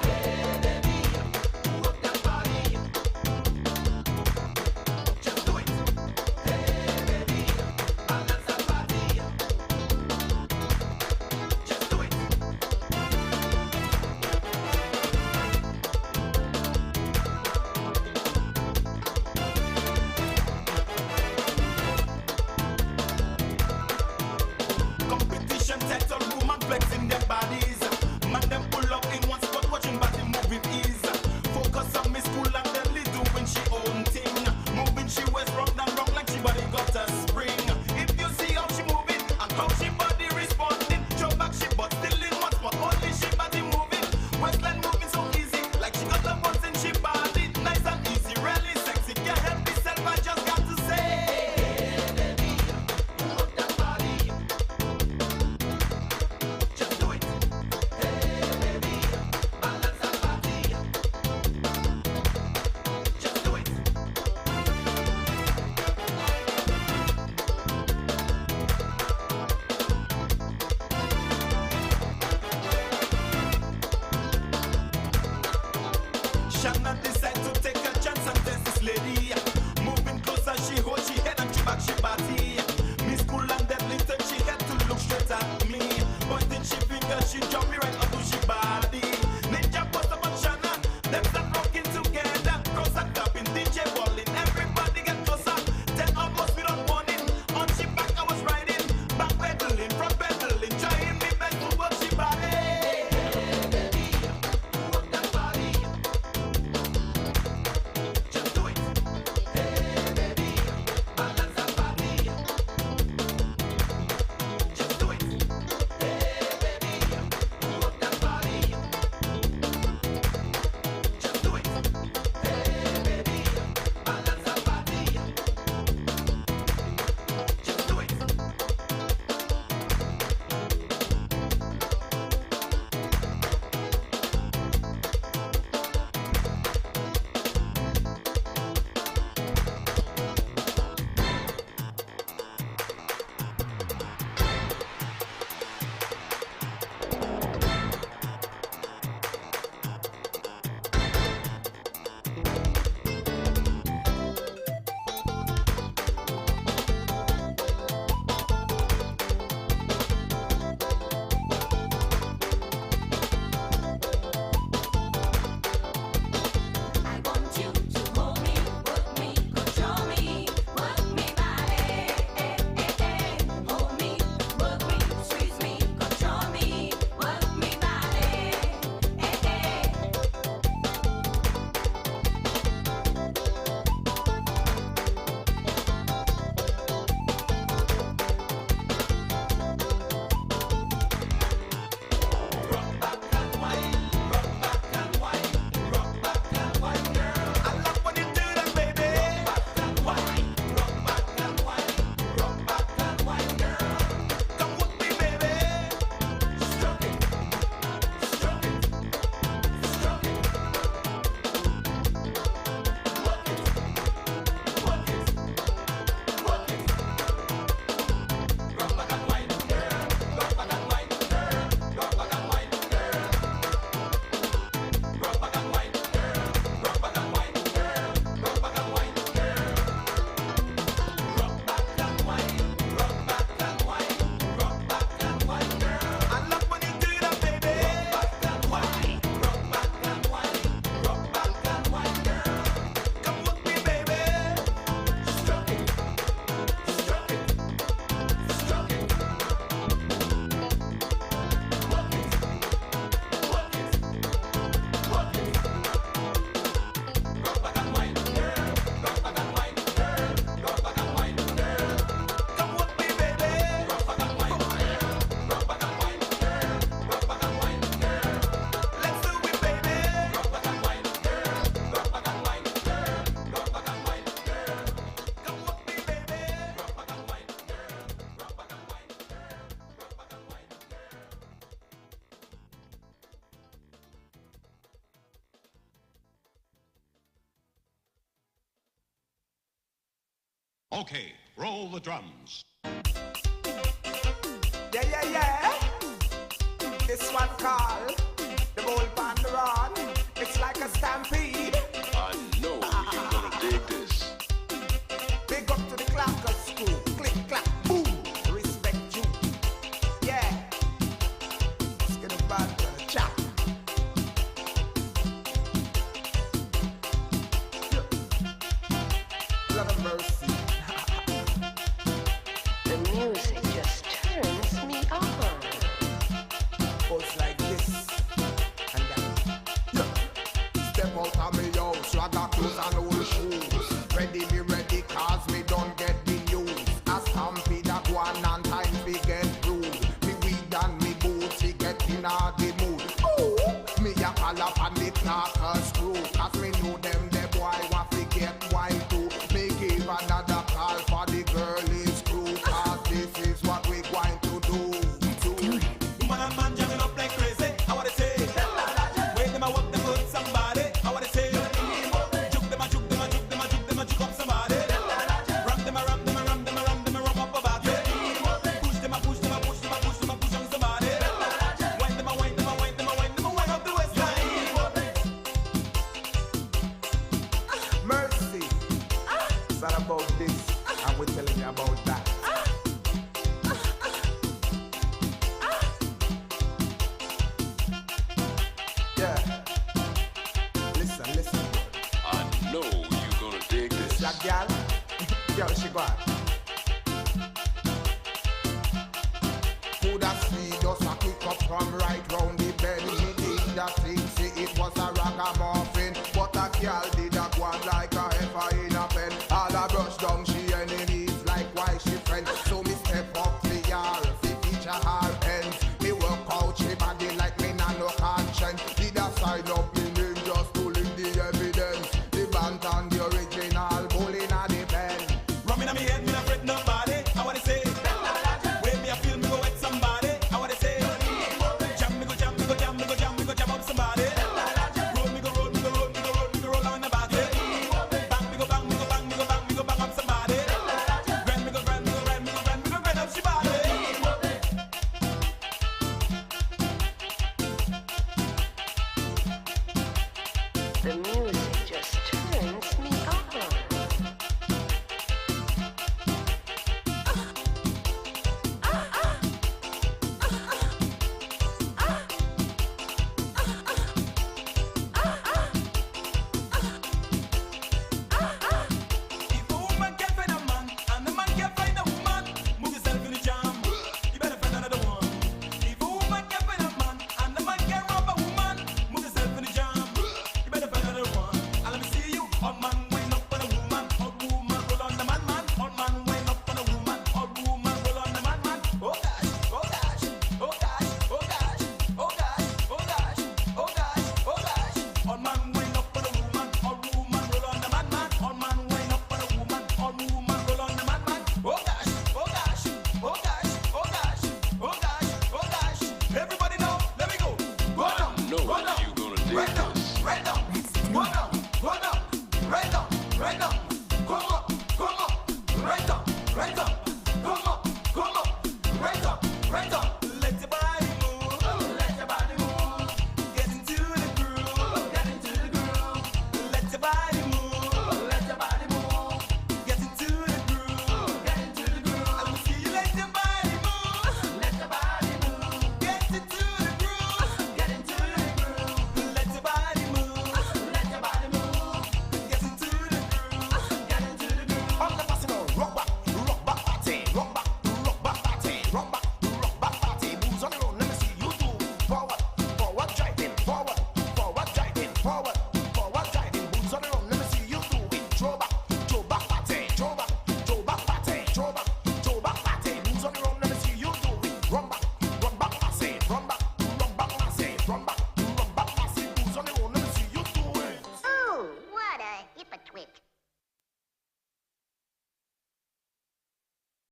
G: Okay, roll the drums.
K: Yeah. This one called the Bull Pan the Run. It's like a stampede.
G: I know you're gonna dig this.
K: Big up to the clacker school. Click, clack, boom. Respect you. Yeah. Let's get a bad chap. Lord of mercy.
O: The music just turns me on.
K: Goes like this and that. Step out of me house, ragga clothes and old shoes. Ready, be ready, cause me don't get the news. A stampede a go on and time we get rude. Me weed and me booty get in a the mood. Ooh. Me a call up and the clacker screw. Cause me know them the boy want to get wine too. Me give another call for the girl is crew. Cause this is what we going to do.
E: Man jamming up like crazy. I wanna say, when them a walk, them hurt somebody. I wanna say, juke them a juke them a juke them a juke them a juke up somebody. Ram them a ram them a ram them a ram them a ram up a body. Push them a push them a push them a push them a push on somebody. Wind them a wind them a wind them a wind them a wind up the west side.
K: Mercy. It's all about this, and we're telling you about that. Yeah. Listen.
G: I know you're gonna dig this.
K: That gal, yo, she go on. Coulda seen us a quick up from right round the bend. He did that thing, say it was a ragamuffin. But a gal did a go on like a heifer in a pen. All a brush down she enemies, likewise she friends. So me step up the yard, fi teach her her ends. Me work out she body like me nah no conscience. Did a sign up me name just to link the evidence. The band and the original bull in a the pen.
E: Rubbing on me head, me not fret nobody. I wanna say, when me a feel me go wet somebody. I wanna say, jam me go jam me go jam me go jam me go jam up somebody. Roll me go roll me go roll me go roll me go roll on the body. Bang me go bang me go bang me go bang me go bang up somebody. Grand me go grand me go grand me go grand me go grand up she body.
O: The music just turns me on.
E: If a woman can't find a man and the man can't find a woman, move yourself in the jam. You better find another one. If a woman can't find a man and the man can't rob a woman, move yourself in the jam. You better find another one. And let me see you. Odd man wind up on a woman. Odd woman roll on the man. Odd man wind up on a woman. Odd woman roll on the man. Oh gosh, oh gosh, oh gosh, oh gosh, oh gosh, oh gosh, oh gosh, oh gosh. Odd man wind up on a woman. Odd woman roll on the man. Odd man wind up on a woman. Odd woman roll on the man. Oh gosh, oh gosh, oh gosh, oh gosh, oh gosh, oh gosh. Everybody know, let me go. Go down,
G: No,
E: go down,
G: you're gonna dig
E: right down,
G: this.
E: right down, go down, right down, right down.